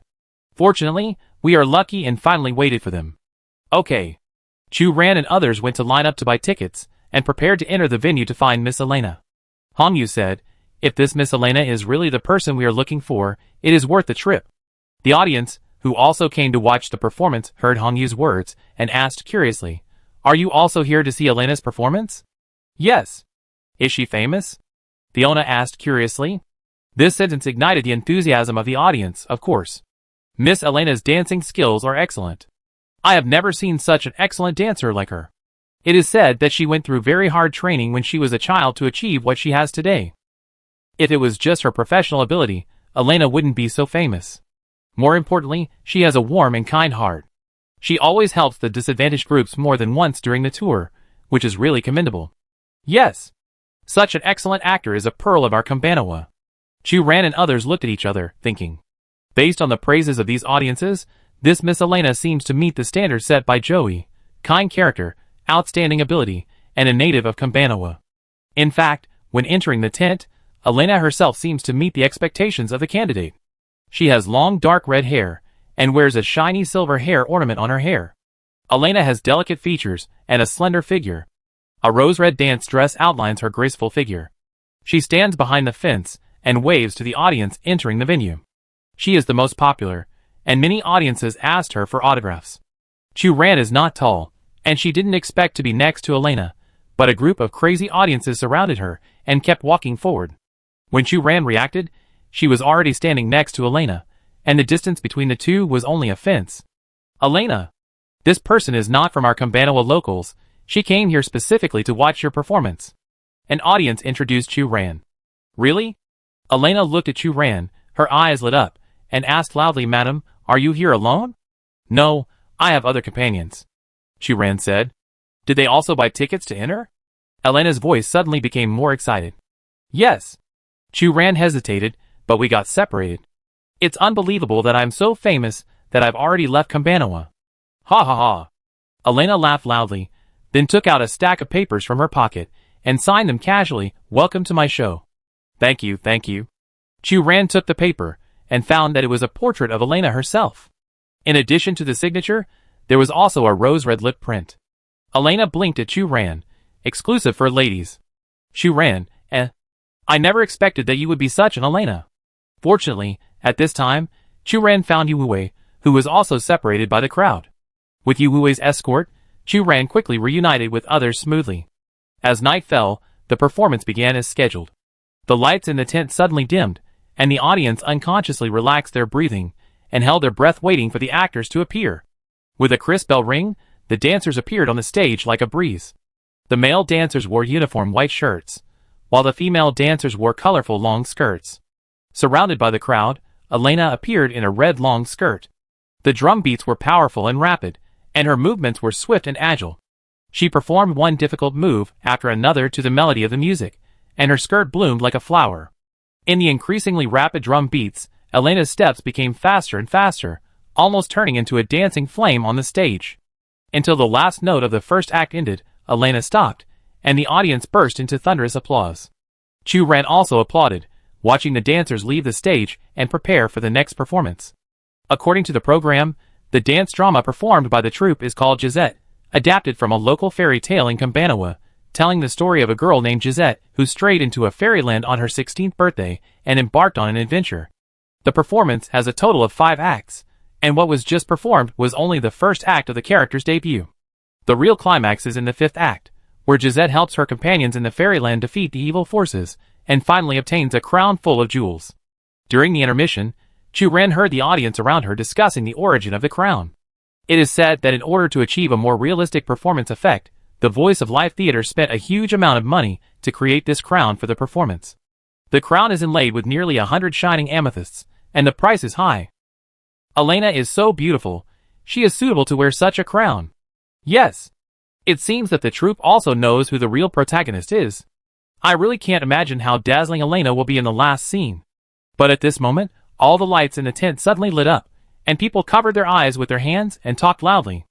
Fortunately, we are lucky and finally waited for them. Okay. Chu Ran and others went to line up to buy tickets, and prepared to enter the venue to find Miss Elena. Hong Yu said, If this Miss Elena is really the person we are looking for, it is worth the trip. The audience, who also came to watch the performance, heard Hong Yu's words, and asked curiously, Are you also here to see Elena's performance? Yes. Is she famous? Fiona asked curiously. This sentence ignited the enthusiasm of the audience, of course. Miss Elena's dancing skills are excellent. I have never seen such an excellent dancer like her. It is said that she went through very hard training when she was a child to achieve what she has today. If it was just her professional ability, Elena wouldn't be so famous. More importantly, she has a warm and kind heart. She always helps the disadvantaged groups more than once during the tour, which is really commendable. Yes. Such an excellent actor is a pearl of our Kambanawa. Chu Ran and others looked at each other, thinking. Based on the praises of these audiences, this Miss Elena seems to meet the standards set by Joey, kind character, outstanding ability, and a native of Kambanawa. In fact, when entering the tent, Elena herself seems to meet the expectations of the candidate. She has long dark red hair, and wears a shiny silver hair ornament on her hair. Elena has delicate features and a slender figure. A rose-red dance dress outlines her graceful figure. She stands behind the fence and waves to the audience entering the venue. She is the most popular, and many audiences asked her for autographs. Chu Ran is not tall, and she didn't expect to be next to Elena, but a group of crazy audiences surrounded her and kept walking forward. When Chu Ran reacted, she was already standing next to Elena, and the distance between the two was only a fence. Elena, this person is not from our Kambanawa locals. She came here specifically to watch your performance. An audience introduced Chu Ran. Really? Elena looked at Chu Ran, her eyes lit up, and asked loudly, Madam, are you here alone? No, I have other companions. Chu Ran said. Did they also buy tickets to enter? Elena's voice suddenly became more excited. Yes. Chu Ran hesitated, but we got separated. It's unbelievable that I'm so famous that I've already left Kambanawa. Ha ha ha. Elena laughed loudly, then took out a stack of papers from her pocket and signed them casually, Welcome to my show. Thank you, thank you. Chu Ran took the paper and found that it was a portrait of Elena herself. In addition to the signature, there was also a rose-red lip print. Elena blinked at Chu Ran, exclusive for ladies. Chu Ran, I never expected that you would be such an Elena. Fortunately, at this time, Chu Ran found Yuhui, who was also separated by the crowd. With Yuhui's escort, Chu Ran quickly reunited with others smoothly. As night fell, the performance began as scheduled. The lights in the tent suddenly dimmed, and the audience unconsciously relaxed their breathing and held their breath waiting for the actors to appear. With a crisp bell ring, the dancers appeared on the stage like a breeze. The male dancers wore uniform white shirts, while the female dancers wore colorful long skirts. Surrounded by the crowd, Elena appeared in a red long skirt. The drum beats were powerful and rapid, and her movements were swift and agile. She performed one difficult move after another to the melody of the music, and her skirt bloomed like a flower. In the increasingly rapid drum beats, Elena's steps became faster and faster, almost turning into a dancing flame on the stage. Until the last note of the first act ended, Elena stopped, and the audience burst into thunderous applause. Chu Ran also applauded, watching the dancers leave the stage and prepare for the next performance. According to the program, the dance drama performed by the troupe is called Gisette, adapted from a local fairy tale in Kambanawa, telling the story of a girl named Gisette who strayed into a fairyland on her 16th birthday and embarked on an adventure. The performance has a total of 5 acts, and what was just performed was only the first act of the character's debut. The real climax is in the 5th act, where Gisette helps her companions in the fairyland defeat the evil forces, and finally obtains a crown full of jewels. During the intermission, Chu Ran heard the audience around her discussing the origin of the crown. It is said that in order to achieve a more realistic performance effect, the Voice of Life Theater spent a huge amount of money to create this crown for the performance. The crown is inlaid with nearly 100 shining amethysts, and the price is high. Elena is so beautiful, she is suitable to wear such a crown. Yes. It seems that the troupe also knows who the real protagonist is. I really can't imagine how dazzling Elena will be in the last scene. But at this moment, all the lights in the tent suddenly lit up, and people covered their eyes with their hands and talked loudly.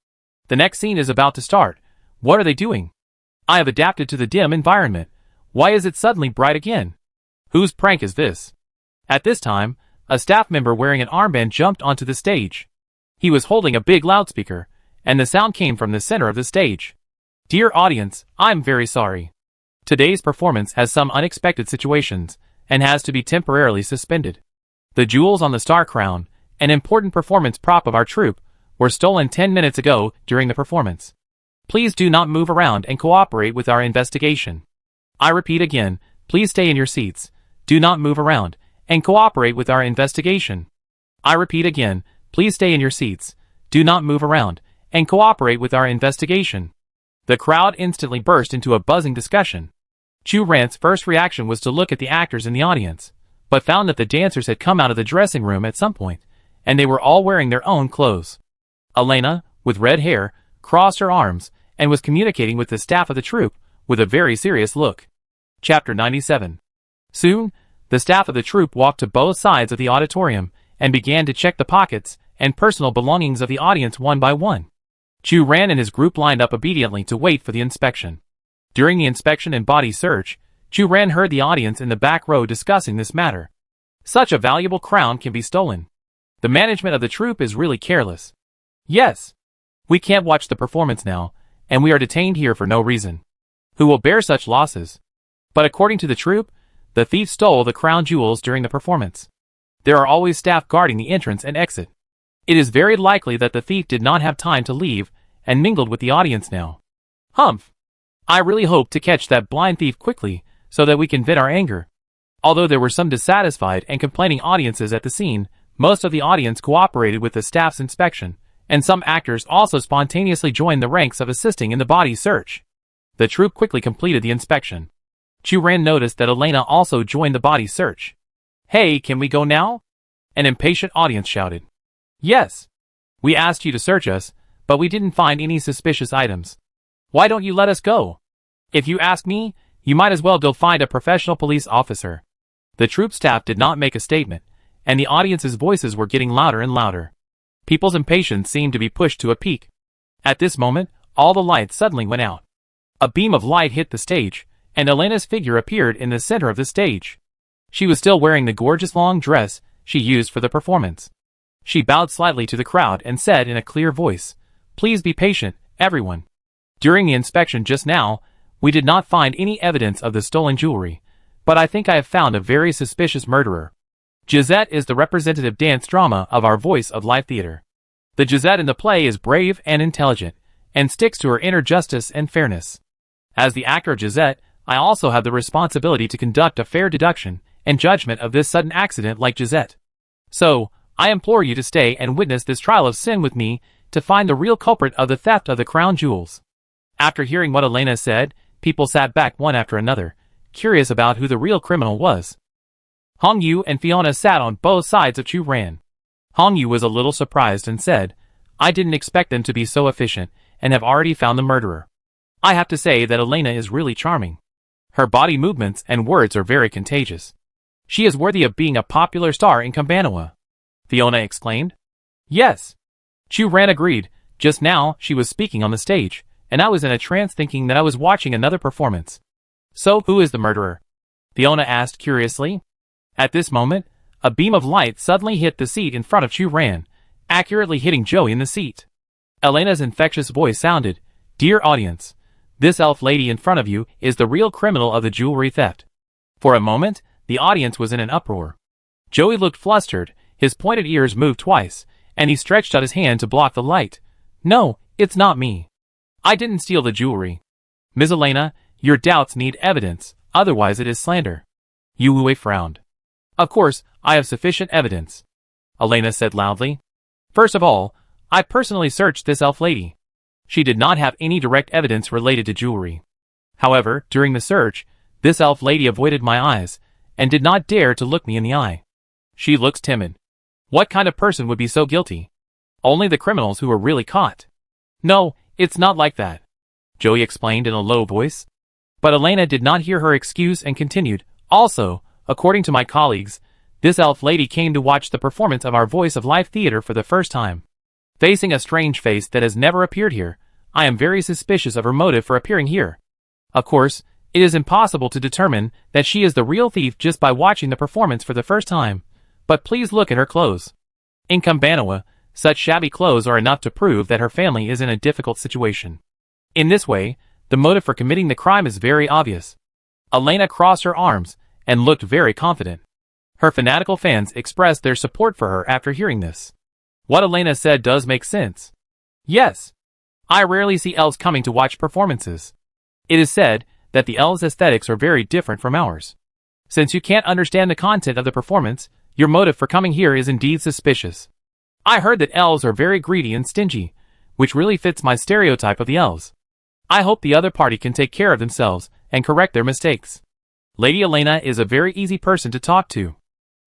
The next scene is about to start. What are they doing? I have adapted to the dim environment. Why is it suddenly bright again? Whose prank is this? At this time, a staff member wearing an armband jumped onto the stage. He was holding a big loudspeaker, and the sound came from the center of the stage. Dear audience, I'm very sorry. Today's performance has some unexpected situations, and has to be temporarily suspended. The jewels on the star crown, an important performance prop of our troupe, were stolen 10 minutes ago during the performance. Please do not move around and cooperate with our investigation. I repeat again, please stay in your seats, do not move around, and cooperate with our investigation. I repeat again, please stay in your seats, do not move around, and cooperate with our investigation. The crowd instantly burst into a buzzing discussion. Chu Ran's first reaction was to look at the actors in the audience, but found that the dancers had come out of the dressing room at some point, and they were all wearing their own clothes. Elena, with red hair, crossed her arms, and was communicating with the staff of the troupe, with a very serious look. Chapter 97. Soon, the staff of the troupe walked to both sides of the auditorium, and began to check the pockets and personal belongings of the audience one by one. Chu Ran and his group lined up obediently to wait for the inspection. During the inspection and body search, Chu Ran heard the audience in the back row discussing this matter. Such a valuable crown can be stolen. The management of the troupe is really careless. Yes. We can't watch the performance now, and we are detained here for no reason. Who will bear such losses? But according to the troupe, the thief stole the crown jewels during the performance. There are always staff guarding the entrance and exit. It is very likely that the thief did not have time to leave and mingled with the audience now. Humph. I really hope to catch that blind thief quickly so that we can vent our anger. Although there were some dissatisfied and complaining audiences at the scene, most of the audience cooperated with the staff's inspection, and some actors also spontaneously joined the ranks of assisting in the body search. The troupe quickly completed the inspection. Chu Ran noticed that Elena also joined the body search. Hey, can we go now? An impatient audience shouted. Yes. We asked you to search us, but we didn't find any suspicious items. Why don't you let us go? If you ask me, you might as well go find a professional police officer. The troupe staff did not make a statement, and the audience's voices were getting louder and louder. People's impatience seemed to be pushed to a peak. At this moment, all the lights suddenly went out. A beam of light hit the stage, and Elena's figure appeared in the center of the stage. She was still wearing the gorgeous long dress she used for the performance. She bowed slightly to the crowd and said in a clear voice, "Please be patient, everyone. During the inspection just now, we did not find any evidence of the stolen jewelry, but I think I have found a very suspicious murderer. Gisette is the representative dance drama of our Voice of Life theater. The Gisette in the play is brave and intelligent, and sticks to her inner justice and fairness. As the actor Gisette, I also have the responsibility to conduct a fair deduction and judgment of this sudden accident like Gisette. So, I implore you to stay and witness this trial of sin with me to find the real culprit of the theft of the crown jewels." After hearing what Elena said, people sat back one after another, curious about who the real criminal was. Hong Yu and Fiona sat on both sides of Chu Ran. Hong Yu was a little surprised and said, "I didn't expect them to be so efficient and have already found the murderer. I have to say that Elena is really charming. Her body movements and words are very contagious. She is worthy of being a popular star in Campanoa," Fiona exclaimed. "Yes." Chu Ran agreed. Just now, she was speaking on the stage, and I was in a trance thinking that I was watching another performance. "So, who is the murderer?" Fiona asked curiously. At this moment, a beam of light suddenly hit the seat in front of Chu Ran, accurately hitting Joey in the seat. Elena's infectious voice sounded, "Dear audience, this elf lady in front of you is the real criminal of the jewelry theft." For a moment, the audience was in an uproar. Joey looked flustered, his pointed ears moved twice, and he stretched out his hand to block the light. "No, it's not me. I didn't steal the jewelry. Ms. Elena, your doubts need evidence, otherwise it is slander." Yu Wei frowned. "Of course, I have sufficient evidence," Elena said loudly. "First of all, I personally searched this elf lady. She did not have any direct evidence related to jewelry. However, during the search, this elf lady avoided my eyes, and did not dare to look me in the eye. She looks timid. What kind of person would be so guilty? Only the criminals who were really caught." "No, it's not like that," Joey explained in a low voice. But Elena did not hear her excuse and continued, "Also, according to my colleagues, this elf lady came to watch the performance of our Voice of Life theater for the first time. Facing a strange face that has never appeared here, I am very suspicious of her motive for appearing here. Of course, it is impossible to determine that she is the real thief just by watching the performance for the first time, but please look at her clothes. In Campanoa, such shabby clothes are enough to prove that her family is in a difficult situation. In this way, the motive for committing the crime is very obvious." Elena crossed her arms and looked very confident. Her fanatical fans expressed their support for her after hearing this. What Elena said does make sense. Yes. I rarely see elves coming to watch performances. It is said that the elves' aesthetics are very different from ours. Since you can't understand the content of the performance, your motive for coming here is indeed suspicious. I heard that elves are very greedy and stingy, which really fits my stereotype of the elves. I hope the other party can take care of themselves and correct their mistakes. Lady Elena is a very easy person to talk to."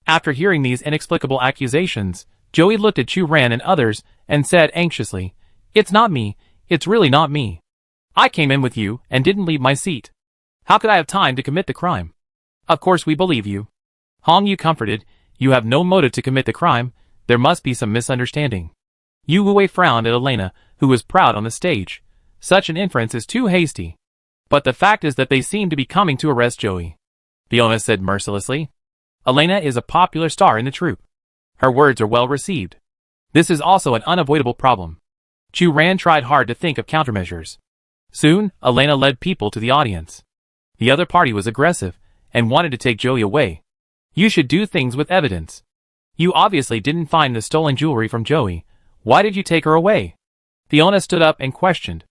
After hearing these inexplicable accusations, Joey looked at Chu Ran and others and said anxiously, "It's not me, it's really not me. I came in with you and didn't leave my seat. How could I have time to commit the crime?" "Of course we believe you." Hong Yu comforted, "You have no motive to commit the crime, there must be some misunderstanding." Yu Wei frowned at Elena, who was proud on the stage. Such an inference is too hasty. But the fact is that they seem to be coming to arrest Joey," Fiona said mercilessly. "Elena is a popular star in the troupe. Her words are well received. This is also an unavoidable problem." Chu Ran tried hard to think of countermeasures. Soon, Elena led people to the audience. The other party was aggressive and wanted to take Joey away. "You should do things with evidence. You obviously didn't find the stolen jewelry from Joey. Why did you take her away?" Fiona stood up and questioned.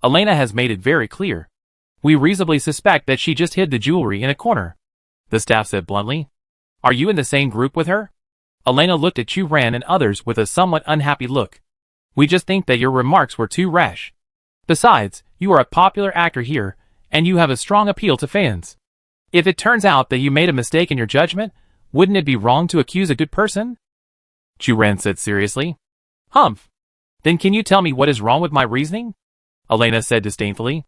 "Elena has made it very clear. We reasonably suspect that she just hid the jewelry in a corner," the staff said bluntly. "Are you in the same group with her?" Elena looked at Chu Ran and others with a somewhat unhappy look. "We just think that your remarks were too rash. Besides, you are a popular actor here, and you have a strong appeal to fans. If it turns out that you made a mistake in your judgment, wouldn't it be wrong to accuse a good person?" Chu Ran said seriously. "Humph. Then can you tell me what is wrong with my reasoning?" Elena said disdainfully.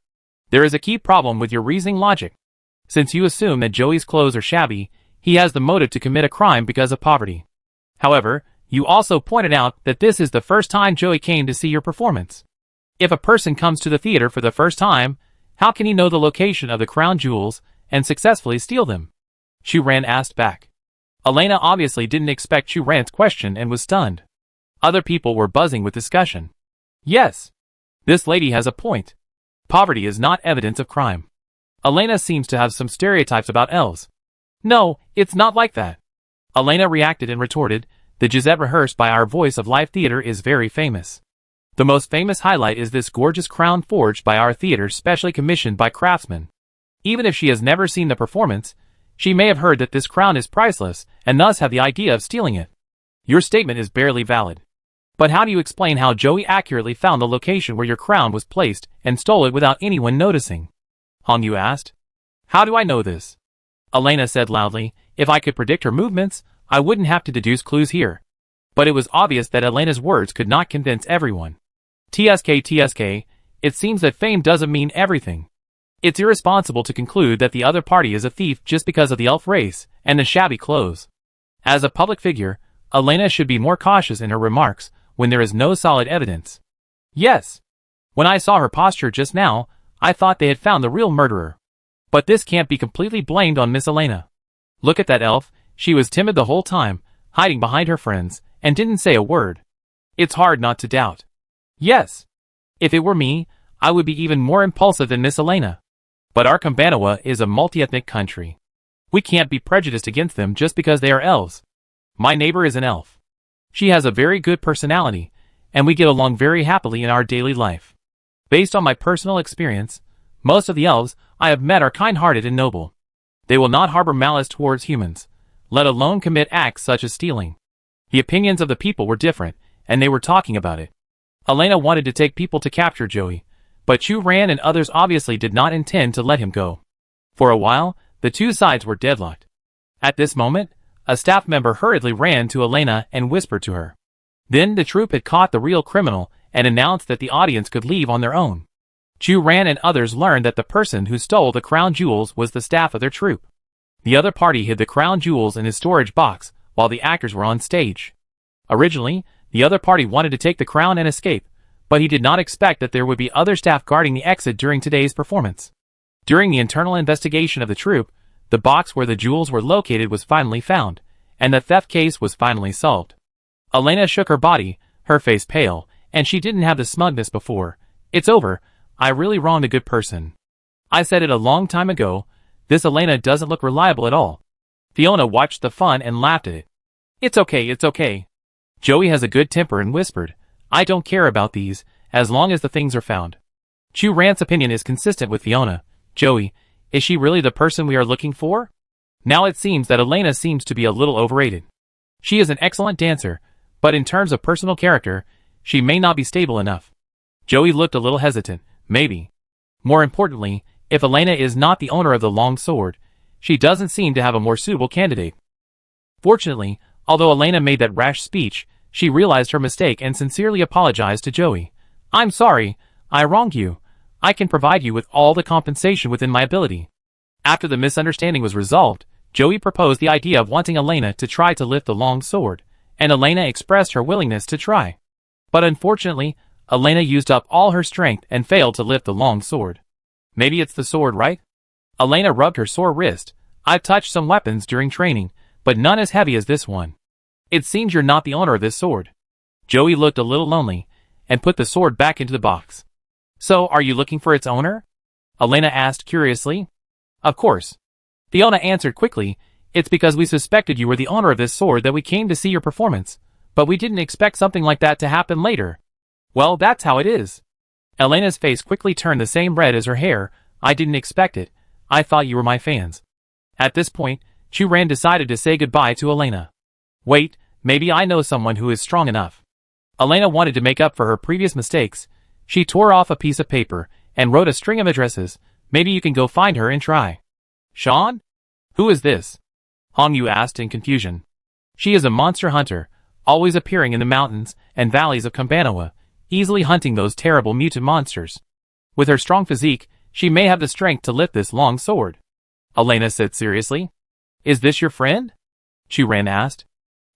"There is a key problem with your reasoning logic. Since you assume that Joey's clothes are shabby, he has the motive to commit a crime because of poverty. However, you also pointed out that this is the first time Joey came to see your performance. If a person comes to the theater for the first time, how can he know the location of the crown jewels and successfully steal them?" Chu Ran asked back. Elena obviously didn't expect Chu Ran's question and was stunned. Other people were buzzing with discussion. "Yes. This lady has a point. Poverty is not evidence of crime. Elena seems to have some stereotypes about elves." "No, it's not like that." Elena reacted and retorted, "The Gisette rehearsed by our Voice of Life theater is very famous. The most famous highlight is this gorgeous crown forged by our theater, specially commissioned by craftsmen. Even if she has never seen the performance, she may have heard that this crown is priceless and thus have the idea of stealing it. Your statement is barely valid. But how do you explain how Joey accurately found the location where your crown was placed and stole it without anyone noticing?" Han Yu asked. "How do I know this?" Elena said loudly. "If I could predict her movements, I wouldn't have to deduce clues here." But it was obvious that Elena's words could not convince everyone. TSK, it seems that fame doesn't mean everything. It's irresponsible to conclude that the other party is a thief just because of the elf race and the shabby clothes. As a public figure, Elena should be more cautious in her remarks when there is no solid evidence. "Yes. When I saw her posture just now, I thought they had found the real murderer. But this can't be completely blamed on Miss Elena. Look at that elf, she was timid the whole time, hiding behind her friends, and didn't say a word. It's hard not to doubt. Yes. If it were me, I would be even more impulsive than Miss Elena. But our Kambanawa is a multi-ethnic country. We can't be prejudiced against them just because they are elves. My neighbor is an elf. She has a very good personality, and we get along very happily in our daily life. Based on my personal experience, most of the elves I have met are kind-hearted and noble. They will not harbor malice towards humans, let alone commit acts such as stealing." The opinions of the people were different, and they were talking about it. Elena wanted to take people to capture Joey, but Chu Ran and others obviously did not intend to let him go. For a while, the two sides were deadlocked. At this moment, a staff member hurriedly ran to Elena and whispered to her. Then the troupe had caught the real criminal and announced that the audience could leave on their own. Chu Ran and others learned that the person who stole the crown jewels was the staff of their troupe. The other party hid the crown jewels in his storage box while the actors were on stage. Originally, the other party wanted to take the crown and escape, but he did not expect that there would be other staff guarding the exit during today's performance. During the internal investigation of the troupe, the box where the jewels were located was finally found, and the theft case was finally solved. Elena shook her body, her face pale, and she didn't have the smugness before. "It's over. I really wronged a good person. I said it a long time ago. This Elena doesn't look reliable at all." Fiona watched the fun and laughed at it. It's okay. Joey has a good temper and whispered, "I don't care about these, as long as the things are found." Chu Ran's opinion is consistent with Fiona. "Joey, is she really the person we are looking for?" Now it seems that Elena seems to be a little overrated. She is an excellent dancer, but in terms of personal character, she may not be stable enough. Joey looked a little hesitant. Maybe. More importantly, if Elena is not the owner of the long sword, she doesn't seem to have a more suitable candidate. Fortunately, although Elena made that rash speech, she realized her mistake and sincerely apologized to Joey. "I'm sorry, I wronged you. I can provide you with all the compensation within my ability." After the misunderstanding was resolved, Joey proposed the idea of wanting Elena to try to lift the long sword, and Elena expressed her willingness to try. But unfortunately, Elena used up all her strength and failed to lift the long sword. Maybe it's the sword, right? Elena rubbed her sore wrist. I've touched some weapons during training, but none as heavy as this one. It seems you're not the owner of this sword. Joey looked a little lonely, and put the sword back into the box. So, are you looking for its owner? Elena asked curiously. Of course. Fiona answered quickly. It's because we suspected you were the owner of this sword that we came to see your performance, but we didn't expect something like that to happen later. Well, that's how it is. Elena's face quickly turned the same red as her hair. I didn't expect it. I thought you were my fans. At this point, Chu-Ran decided to say goodbye to Elena. Wait, maybe I know someone who is strong enough. Elena wanted to make up for her previous mistakes. She tore off a piece of paper and wrote a string of addresses. Maybe you can go find her and try. Sean? Who is this? Hong Yu asked in confusion. She is a monster hunter, always appearing in the mountains and valleys of Kambanawa, easily hunting those terrible mutant monsters. With her strong physique, she may have the strength to lift this long sword. Elena said seriously. Is this your friend? Chu-Ran asked.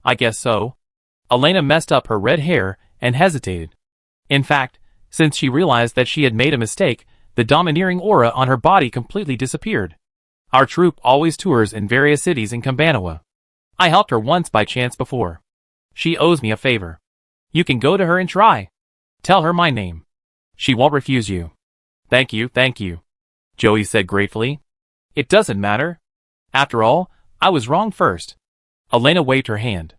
I guess so. Elena messed up her red hair and hesitated. In fact, since she realized that she had made a mistake, the domineering aura on her body completely disappeared. Our troupe always tours in various cities in Kambanawa. I helped her once by chance before. She owes me a favor. You can go to her and try. Tell her my name. She won't refuse you. Thank you, Joey said gratefully. It doesn't matter. After all, I was wrong first. Elena waved her hand.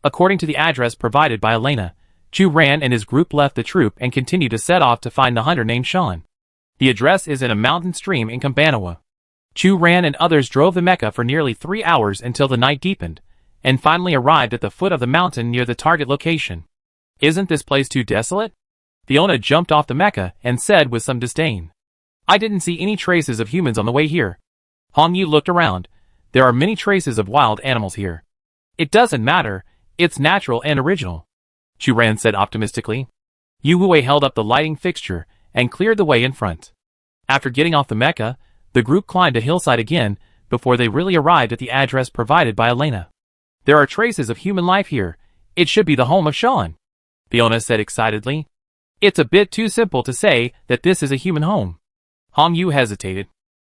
According to the address provided by Elena, Chu-Ran and his group left the troop and continued to set off to find the hunter named Sean. The address is in a mountain stream in Kambanawa. Chu-Ran and others drove the Mecha for nearly 3 hours until the night deepened, and finally arrived at the foot of the mountain near the target location. Isn't this place too desolate? Fiona jumped off the Mecha and said with some disdain. I didn't see any traces of humans on the way here. Hong Yu looked around. There are many traces of wild animals here. It doesn't matter. It's natural and original. Chu-Ran said optimistically. Yu Wei held up the lighting fixture and cleared the way in front. After getting off the Mecha, the group climbed a hillside again before they really arrived at the address provided by Elena. There are traces of human life here. It should be the home of Sean, Fiona said excitedly. It's a bit too simple to say that this is a human home. Hong Yu hesitated.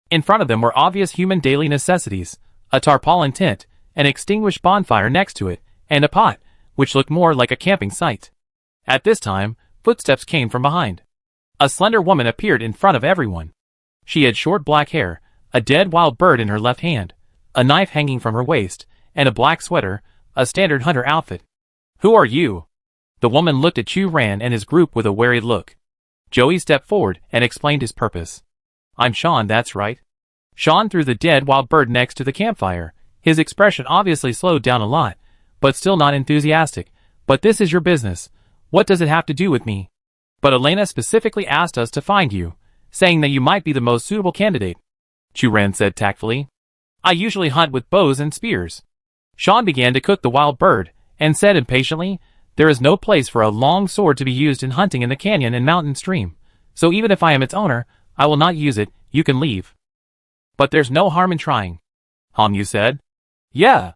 In front of them were obvious human daily necessities, a tarpaulin tent, an extinguished bonfire next to it, and a pot, which looked more like a camping site. At this time, footsteps came from behind. A slender woman appeared in front of everyone. She had short black hair, a dead wild bird in her left hand, a knife hanging from her waist, and a black sweater, a standard hunter outfit. Who are you? The woman looked at Chu-Ran and his group with a wary look. Joey stepped forward and explained his purpose. I'm Sean, that's right. Sean threw the dead wild bird next to the campfire. His expression obviously slowed down a lot, but still not enthusiastic. But this is your business. What does it have to do with me? But Elena specifically asked us to find you, saying that you might be the most suitable candidate. Chu-Ran said tactfully. I usually hunt with bows and spears. Sean began to cook the wild bird, and said impatiently, there is no place for a long sword to be used in hunting in the canyon and mountain stream, so even if I am its owner, I will not use it. You can leave. But there's no harm in trying, Hong Yu said. Yeah,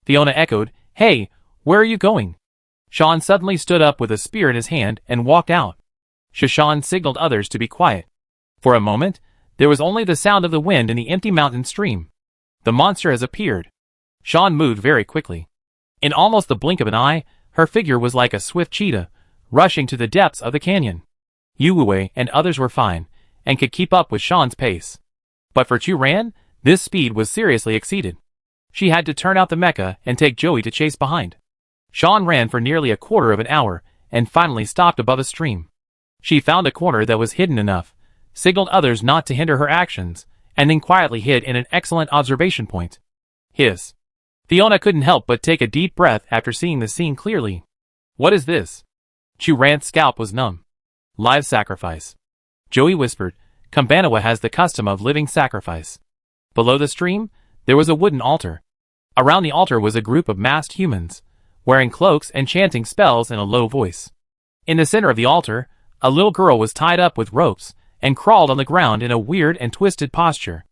Fiona echoed. Hey, where are you going? Sean suddenly stood up with a spear in his hand and walked out. Shashan signaled others to be quiet. For a moment, there was only the sound of the wind in the empty mountain stream. The monster has appeared. Sean moved very quickly. In almost the blink of an eye, her figure was like a swift cheetah, rushing to the depths of the canyon. Yu Wei and others were fine, and could keep up with Sean's pace. But for Chu-Ran, this speed was seriously exceeded. She had to turn out the Mecha and take Joey to chase behind. Sean ran for nearly a quarter of an hour, and finally stopped above a stream. She found a corner that was hidden enough, signaled others not to hinder her actions, and then quietly hid in an excellent observation point. Hiss. Fiona couldn't help but take a deep breath after seeing the scene clearly. What is this? Chu-Ran's scalp was numb. Live sacrifice. Joey whispered, Kambanawa has the custom of living sacrifice. Below the stream, there was a wooden altar. Around the altar was a group of masked humans, wearing cloaks and chanting spells in a low voice. In the center of the altar, a little girl was tied up with ropes and crawled on the ground in a weird and twisted posture.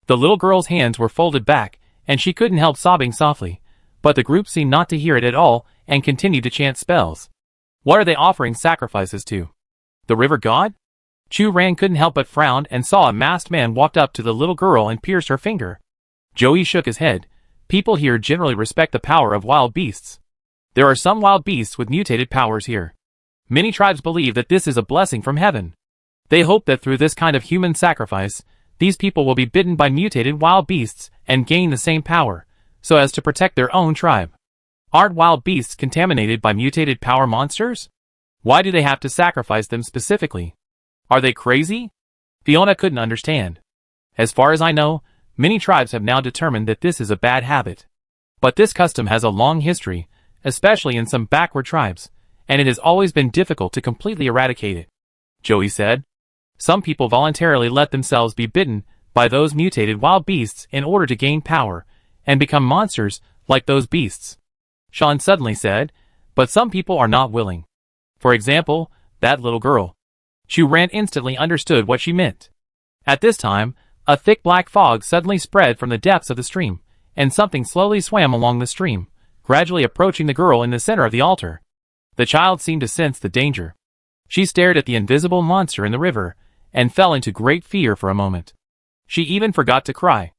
The little girl's hands were folded back, and she couldn't help sobbing softly, but the group seemed not to hear it at all and continued to chant spells. What are they offering sacrifices to? The river god? Chu Ran couldn't help but frown and saw a masked man walked up to the little girl and pierced her finger. Joey shook his head. People here generally respect the power of wild beasts. There are some wild beasts with mutated powers here. Many tribes believe that this is a blessing from heaven. They hope that through this kind of human sacrifice, these people will be bitten by mutated wild beasts and gain the same power, so as to protect their own tribe. Aren't wild beasts contaminated by mutated power monsters? Why do they have to sacrifice them specifically? Are they crazy? Fiona couldn't understand. As far as I know, many tribes have now determined that this is a bad habit. But this custom has a long history, especially in some backward tribes, and it has always been difficult to completely eradicate it. Joey said. Some people voluntarily let themselves be bitten by those mutated wild beasts in order to gain power and become monsters like those beasts. Sean suddenly said, but some people are not willing. For example, that little girl. Chu Ran instantly understood what she meant. At this time, a thick black fog suddenly spread from the depths of the stream, and something slowly swam along the stream, gradually approaching the girl in the center of the altar. The child seemed to sense the danger. She stared at the invisible monster in the river, and fell into great fear for a moment. She even forgot to cry.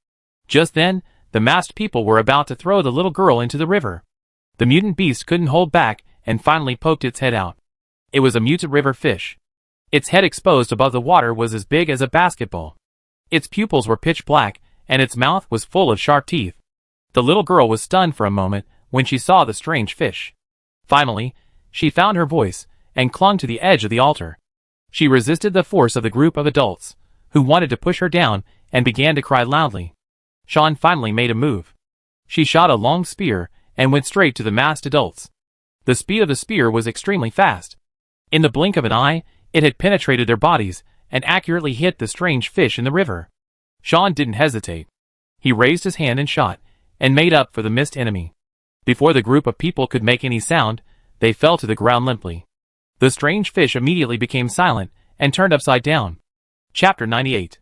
Just then, the masked people were about to throw the little girl into the river. The mutant beast couldn't hold back and finally poked its head out. It was a mutant river fish. Its head exposed above the water was as big as a basketball. Its pupils were pitch black, and its mouth was full of sharp teeth. The little girl was stunned for a moment when she saw the strange fish. Finally, she found her voice and clung to the edge of the altar. She resisted the force of the group of adults, who wanted to push her down, and began to cry loudly. Sean finally made a move. She shot a long spear and went straight to the masked adults. The speed of the spear was extremely fast. In the blink of an eye, it had penetrated their bodies and accurately hit the strange fish in the river. Sean didn't hesitate. He raised his hand and shot, and made up for the missed enemy. Before the group of people could make any sound, they fell to the ground limply. The strange fish immediately became silent and turned upside down. Chapter 98.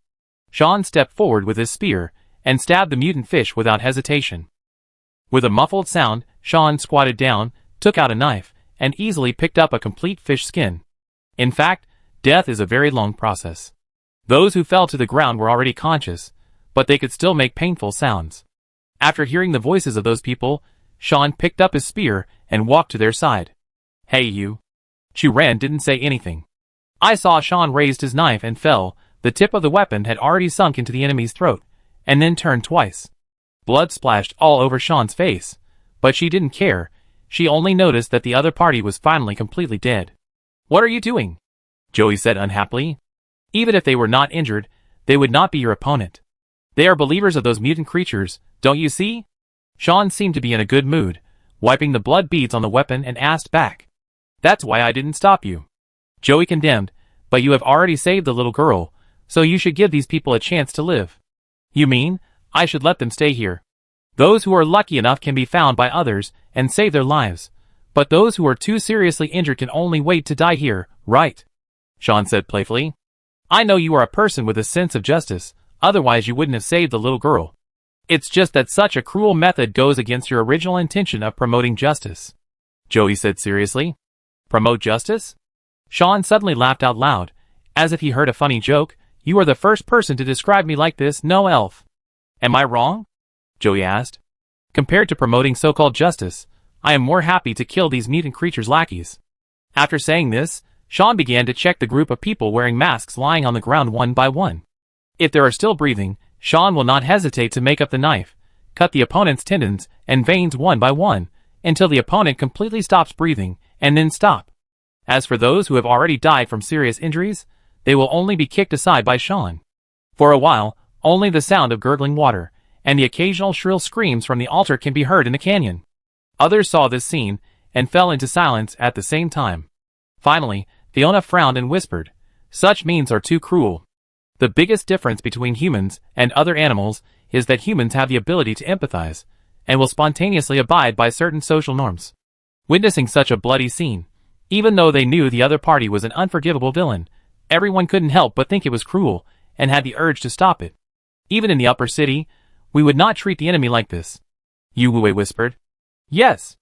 Sean stepped forward with his spear and stabbed the mutant fish without hesitation. With a muffled sound, Sean squatted down, took out a knife, and easily picked up a complete fish skin. In fact, death is a very long process. Those who fell to the ground were already conscious, but they could still make painful sounds. After hearing the voices of those people, Sean picked up his spear and walked to their side. Hey you. Chu Ran didn't say anything. I saw Sean raised his knife and fell. The tip of the weapon had already sunk into the enemy's throat, and then turned twice. Blood splashed all over Sean's face, but she didn't care. She only noticed that the other party was finally completely dead. What are you doing? Joey said unhappily. Even if they were not injured, they would not be your opponent. They are believers of those mutant creatures, don't you see? Sean seemed to be in a good mood, wiping the blood beads on the weapon and asked back. That's why I didn't stop you. Joey condemned, but you have already saved the little girl, so you should give these people a chance to live. You mean, I should let them stay here? Those who are lucky enough can be found by others and save their lives, but those who are too seriously injured can only wait to die here, right? Sean said playfully. I know you are a person with a sense of justice, otherwise you wouldn't have saved the little girl. It's just that such a cruel method goes against your original intention of promoting justice. Joey said seriously. Promote justice? Sean suddenly laughed out loud, as if he heard a funny joke. You are the first person to describe me like this, no elf. Am I wrong? Joey asked. Compared to promoting so-called justice, I am more happy to kill these mutant creatures' lackeys. After saying this, Sean began to check the group of people wearing masks lying on the ground one by one. If they are still breathing, Sean will not hesitate to make up the knife, cut the opponent's tendons and veins one by one, until the opponent completely stops breathing, and then stop. As for those who have already died from serious injuries, they will only be kicked aside by Sean. For a while, only the sound of gurgling water, and the occasional shrill screams from the altar can be heard in the canyon. Others saw this scene, and fell into silence at the same time. Finally, Fiona frowned and whispered, Such means are too cruel. The biggest difference between humans and other animals is that humans have the ability to empathize, and will spontaneously abide by certain social norms. Witnessing such a bloody scene, even though they knew the other party was an unforgivable villain, everyone couldn't help but think it was cruel, and had the urge to stop it. Even in the upper city, we would not treat the enemy like this. Yu Wei whispered. Yes.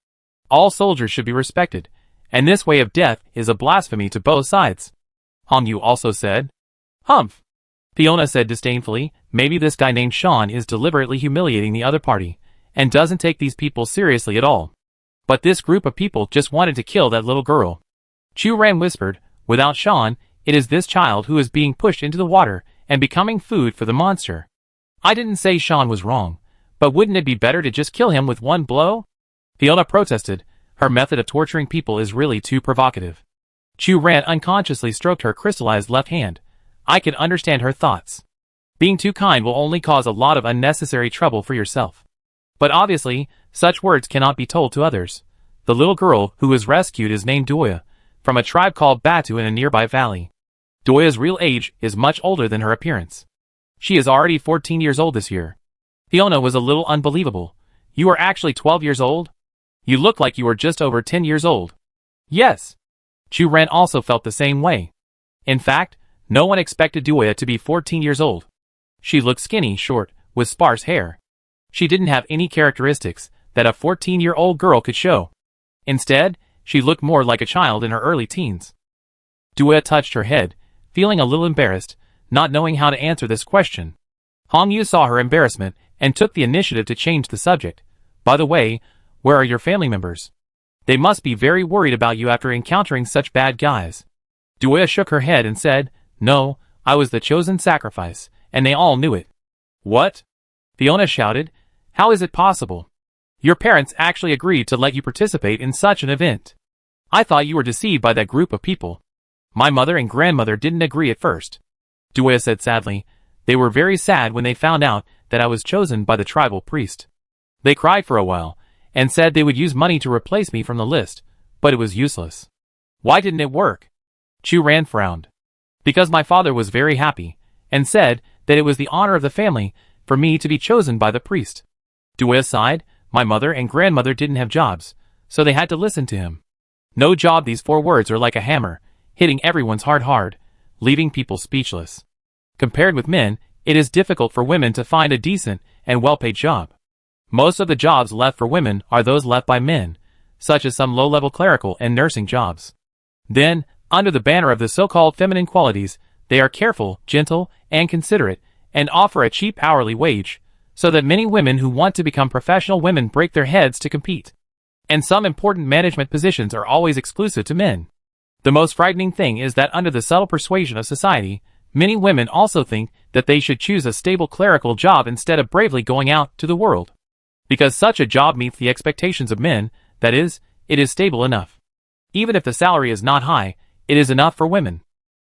All soldiers should be respected, and this way of death is a blasphemy to both sides. Hong Yu also said. Humph. Fiona said disdainfully, maybe this guy named Sean is deliberately humiliating the other party, and doesn't take these people seriously at all. But this group of people just wanted to kill that little girl. Chu Ran whispered, without Sean, it is this child who is being pushed into the water and becoming food for the monster. I didn't say Sean was wrong, but wouldn't it be better to just kill him with one blow? Fiona protested, her method of torturing people is really too provocative. Chu Ran unconsciously stroked her crystallized left hand. I can understand her thoughts. Being too kind will only cause a lot of unnecessary trouble for yourself. But obviously, such words cannot be told to others. The little girl who was rescued is named Doya, from a tribe called Batu in a nearby valley. Doya's real age is much older than her appearance. She is already 14 years old this year. Fiona was a little unbelievable. You are actually 12 years old? You look like you were just over 10 years old. Yes. Chu Ran also felt the same way. In fact, no one expected Doya to be 14 years old. She looked skinny, short, with sparse hair. She didn't have any characteristics that a 14-year-old girl could show. Instead, she looked more like a child in her early teens. Doya touched her head, feeling a little embarrassed, not knowing how to answer this question. Hong Yu saw her embarrassment and took the initiative to change the subject. By the way, where are your family members? They must be very worried about you after encountering such bad guys. Doya shook her head and said, no, I was the chosen sacrifice, and they all knew it. What? Fiona shouted. How is it possible? Your parents actually agreed to let you participate in such an event. I thought you were deceived by that group of people. My mother and grandmother didn't agree at first. Doya said sadly. They were very sad when they found out that I was chosen by the tribal priest. They cried for a while, and said they would use money to replace me from the list, but it was useless. Why didn't it work? Chu Ran frowned. Because my father was very happy, and said that it was the honor of the family for me to be chosen by the priest. Doya sighed. My mother and grandmother didn't have jobs, so they had to listen to him. No job. These 4 words are like a hammer, hitting everyone's heart hard, leaving people speechless. Compared with men, it is difficult for women to find a decent and well-paid job. Most of the jobs left for women are those left by men, such as some low-level clerical and nursing jobs. Then, under the banner of the so-called feminine qualities, they are careful, gentle, and considerate, and offer a cheap hourly wage, so that many women who want to become professional women break their heads to compete. And some important management positions are always exclusive to men. The most frightening thing is that under the subtle persuasion of society, many women also think that they should choose a stable clerical job instead of bravely going out to the world. Because such a job meets the expectations of men, that is, it is stable enough. Even if the salary is not high, it is enough for women.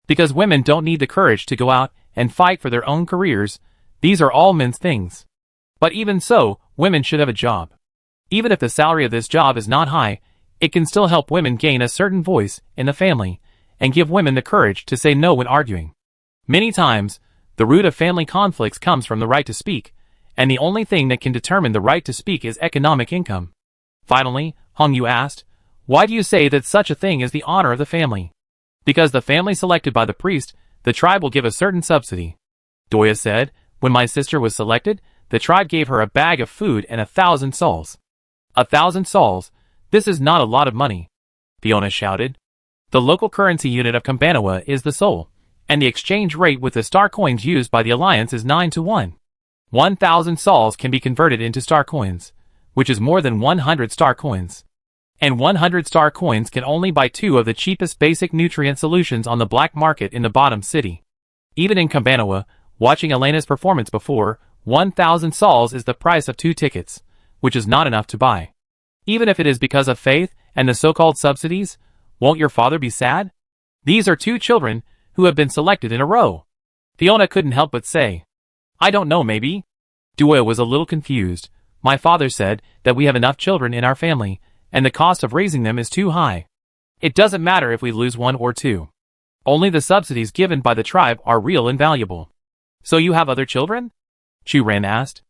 Because women don't need the courage to go out and fight for their own careers, these are all men's things. But even so, women should have a job. Even if the salary of this job is not high, it can still help women gain a certain voice in the family, and give women the courage to say no when arguing. Many times, the root of family conflicts comes from the right to speak, and the only thing that can determine the right to speak is economic income. Finally, Hong Yu asked, why do you say that such a thing is the honor of the family? Because the family selected by the priest, the tribe will give a certain subsidy. Doya said, when my sister was selected, the tribe gave her a bag of food and 1,000 sols. 1,000 sols? This is not a lot of money. Fiona shouted. The local currency unit of Kambanawa is the sol, and the exchange rate with the star coins used by the alliance is 9-1. 1,000 sols can be converted into star coins, which is more than 100 star coins. And 100 star coins can only buy 2 of the cheapest basic nutrient solutions on the black market in the bottom city. Even in Kambanawa, watching Elena's performance before, 1,000 sols is the price of 2 tickets, which is not enough to buy. Even if it is because of faith and the so-called subsidies, won't your father be sad? These are 2 children who have been selected in a row. Fiona couldn't help but say, I don't know, maybe. Doya was a little confused. My father said that we have enough children in our family, and the cost of raising them is too high. It doesn't matter if we lose 1 or 2. Only the subsidies given by the tribe are real and valuable. So you have other children? Chu Ran asked.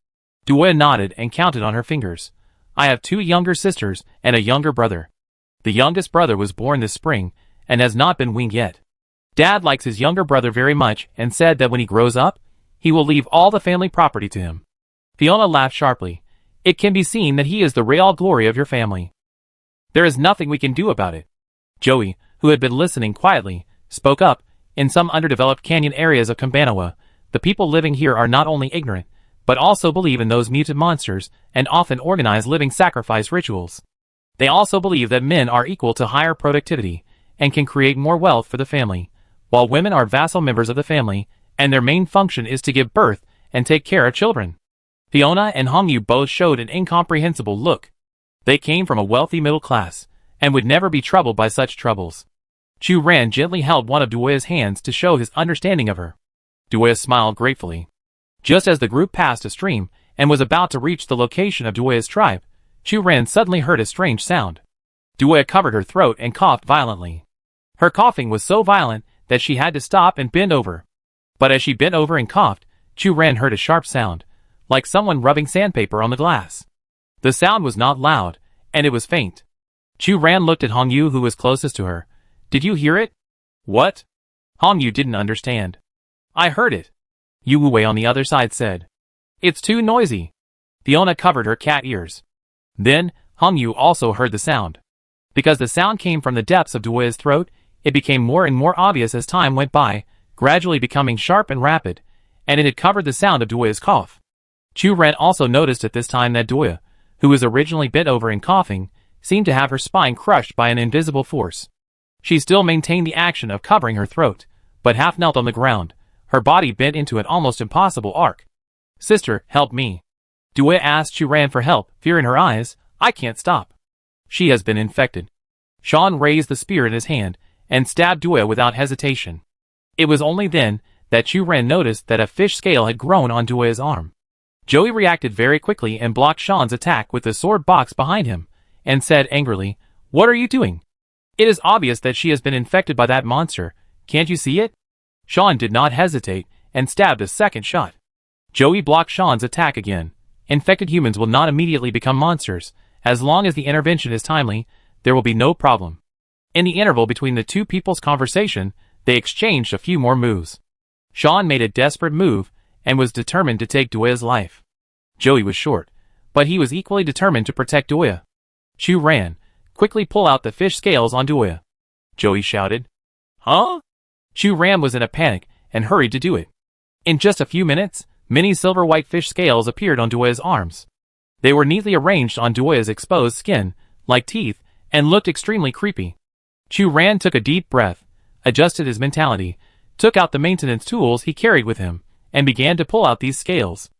Doya nodded and counted on her fingers. I have 2 younger sisters and a younger brother. The youngest brother was born this spring and has not been weaned yet. Dad likes his younger brother very much and said that when he grows up, he will leave all the family property to him. Fiona laughed sharply. It can be seen that he is the real glory of your family. There is nothing we can do about it. Joey, who had been listening quietly, spoke up. in some underdeveloped canyon areas of Kambanawa, the people living here are not only ignorant, but also believe in those mutant monsters, and often organize living sacrifice rituals. They also believe that men are equal to higher productivity, and can create more wealth for the family, while women are vassal members of the family, and their main function is to give birth and take care of children. Fiona and Hongyu both showed an incomprehensible look. They came from a wealthy middle class, and would never be troubled by such troubles. Chu Ran gently held one of Duoya's hands to show his understanding of her. Duoya smiled gratefully. Just as the group passed a stream, and was about to reach the location of Duoya's tribe, Chu Ran suddenly heard a strange sound. Duoya covered her throat and coughed violently. Her coughing was so violent that she had to stop and bend over. But as she bent over and coughed, Chu Ran heard a sharp sound, like someone rubbing sandpaper on the glass. The sound was not loud, and it was faint. Chu Ran looked at Hongyu, who was closest to her. Did you hear it? What? Hongyu didn't understand. I heard it. Yu Wei on the other side said. It's too noisy. Fiona covered her cat ears. Then, Hongyu also heard the sound. Because the sound came from the depths of Duoya's throat, it became more and more obvious as time went by, gradually becoming sharp and rapid, and it had covered the sound of Duoya's cough. Chu Ren also noticed at this time that Duoya, who was originally bent over and coughing, seemed to have her spine crushed by an invisible force. She still maintained the action of covering her throat, but half knelt on the ground, her body bent into an almost impossible arc. Sister, help me. Duoya asked Chu Ran for help, fear in her eyes. I can't stop. She has been infected. Sean raised the spear in his hand, and stabbed Duoya without hesitation. It was only then that Chu Ran noticed that a fish scale had grown on Duoya's arm. Joey reacted very quickly and blocked Sean's attack with the sword box behind him, and said angrily, What are you doing? It is obvious that she has been infected by that monster, can't you see it? Sean did not hesitate, and stabbed a second shot. Joey blocked Sean's attack again. Infected humans will not immediately become monsters. As long as the intervention is timely, there will be no problem. In the interval between the two people's conversation, they exchanged a few more moves. Sean made a desperate move, and was determined to take Duoya's life. Joey was short, but he was equally determined to protect Duoya. Chu Ran, quickly pull out the fish scales on Duoya. Joey shouted. Huh? Chu Ran was in a panic, and hurried to do it. In just a few minutes, many silver-white fish scales appeared on Duoya's arms. They were neatly arranged on Duoya's exposed skin, like teeth, and looked extremely creepy. Chu Ran took a deep breath, adjusted his mentality, took out the maintenance tools he carried with him, and began to pull out these scales.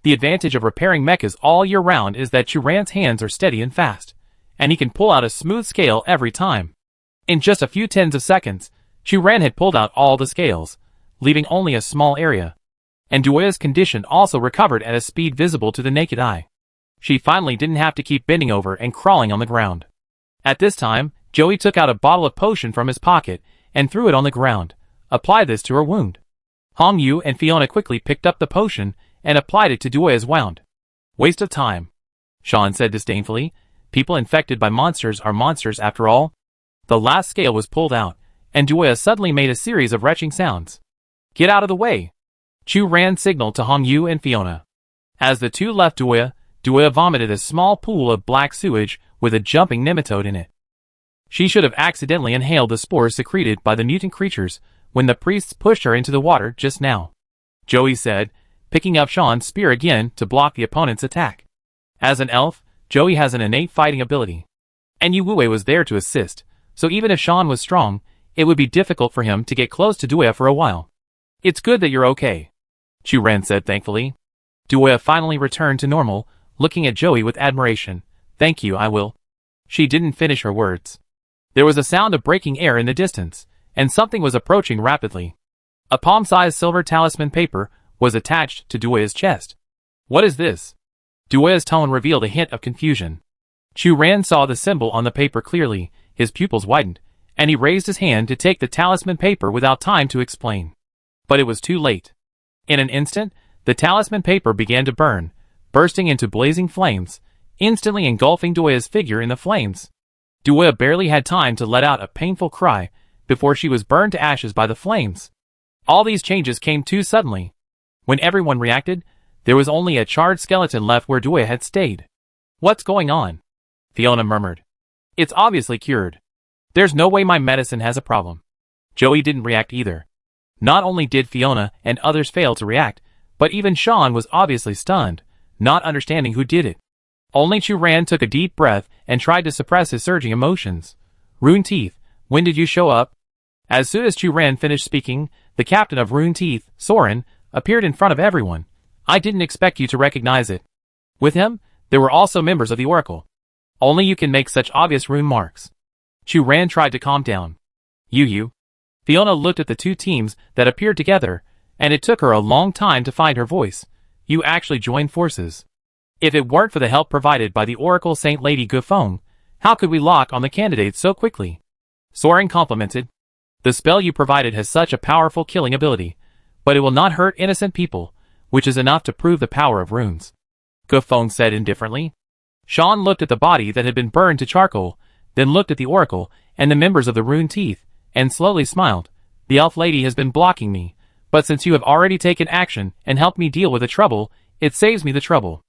The advantage of repairing mechas all year round is that Chu Ran's hands are steady and fast, and he can pull out a smooth scale every time. In just a few tens of seconds, Chu Ran had pulled out all the scales, leaving only a small area. And Duoya's condition also recovered at a speed visible to the naked eye. She finally didn't have to keep bending over and crawling on the ground. At this time, Joey took out a bottle of potion from his pocket and threw it on the ground. Apply this to her wound. Hongyu and Fiona quickly picked up the potion and applied it to Duoya's wound. Waste of time, Sean said disdainfully. People infected by monsters are monsters after all. The last scale was pulled out, and Duoya suddenly made a series of retching sounds. Get out of the way! Chu Ran signaled to Hongyu and Fiona. As the two left Duoya, Duoya vomited a small pool of black sewage with a jumping nematode in it. She should have accidentally inhaled the spores secreted by the mutant creatures when the priests pushed her into the water just now. Joey said, picking up Sean's spear again to block the opponent's attack. As an elf, Joey has an innate fighting ability. And Yu Wei was there to assist, so even if Sean was strong, it would be difficult for him to get close to Duoya for a while. It's good that you're okay, Chu Ran said thankfully. Duoya finally returned to normal, looking at Joey with admiration. Thank you, I will. She didn't finish her words. There was a sound of breaking air in the distance, and something was approaching rapidly. A palm-sized silver talisman paper was attached to Duoya's chest. What is this? Duoya's tone revealed a hint of confusion. Chu Ran saw the symbol on the paper clearly, his pupils widened, and he raised his hand to take the talisman paper without time to explain. But it was too late. In an instant, the talisman paper began to burn, bursting into blazing flames, instantly engulfing Duoya's figure in the flames. Duoya barely had time to let out a painful cry before she was burned to ashes by the flames. All these changes came too suddenly. When everyone reacted, there was only a charred skeleton left where Duoya had stayed. What's going on? Fiona murmured. It's obviously cured. There's no way my medicine has a problem. Joey didn't react either. Not only did Fiona and others fail to react, but even Sean was obviously stunned, not understanding who did it. Only Chu Ran took a deep breath and tried to suppress his surging emotions. Rune Teeth, when did you show up? As soon as Chu Ran finished speaking, the captain of Rune Teeth, Soren, appeared in front of everyone. I didn't expect you to recognize it. With him, there were also members of the Oracle. Only you can make such obvious rune marks. Chu Ran tried to calm down. You. Fiona looked at the two teams that appeared together, and it took her a long time to find her voice. You actually joined forces. If it weren't for the help provided by the Oracle Saint Lady Gufeng, how could we lock on the candidates so quickly? Soren complimented. The spell you provided has such a powerful killing ability, but it will not hurt innocent people, which is enough to prove the power of runes. Gufeng said indifferently. Sean looked at the body that had been burned to charcoal, then looked at the Oracle and the members of the Rune Teeth, and slowly smiled. The elf lady has been blocking me, but since you have already taken action and helped me deal with the trouble, it saves me the trouble.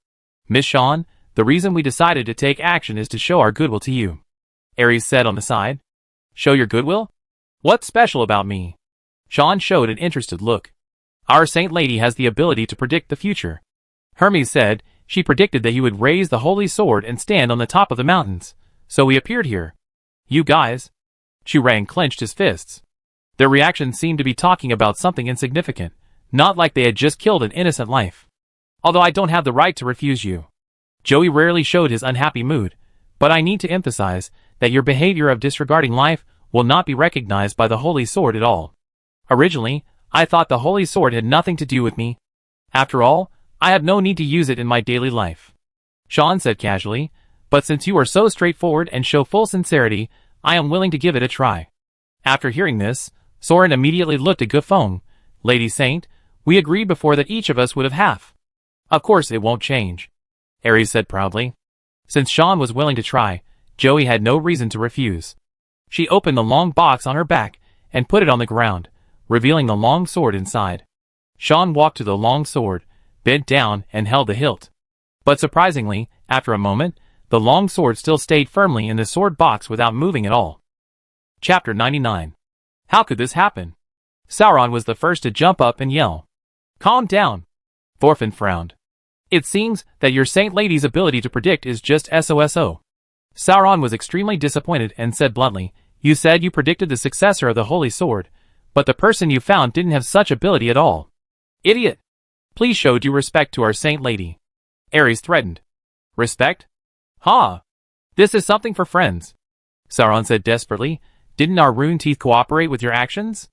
Miss Sean, the reason we decided to take action is to show our goodwill to you. Ares said on the side. Show your goodwill? What's special about me? Sean showed an interested look. Our Saint Lady has the ability to predict the future. Hermes said she predicted that you would raise the holy sword and stand on the top of the mountains, so we appeared here. You guys. Chu Ran clenched his fists. Their reactions seemed to be talking about something insignificant, not like they had just killed an innocent life. Although I don't have the right to refuse you. Joey rarely showed his unhappy mood, but I need to emphasize that your behavior of disregarding life will not be recognized by the Holy Sword at all. Originally, I thought the Holy Sword had nothing to do with me. After all, I have no need to use it in my daily life. Sean said casually, but since you are so straightforward and show full sincerity, I am willing to give it a try. After hearing this, Soren immediately looked at Gufeng. Lady Saint, we agreed before that each of us would have half. Of course it won't change. Ares said proudly. Since Sean was willing to try, Joey had no reason to refuse. She opened the long box on her back and put it on the ground, revealing the long sword inside. Sean walked to the long sword, bent down and held the hilt. But surprisingly, after a moment, the long sword still stayed firmly in the sword box without moving at all. Chapter 99. How could this happen? Sauron was the first to jump up and yell. Calm down. Thorfinn frowned. It seems that your Saint Lady's ability to predict is just SOSO. Sauron was extremely disappointed and said bluntly, you said you predicted the successor of the Holy Sword, but the person you found didn't have such ability at all. Idiot! Please show due respect to our Saint Lady. Ares threatened. Respect? Ha! This is something for friends. Sauron said desperately, didn't our Rune Teeth cooperate with your actions?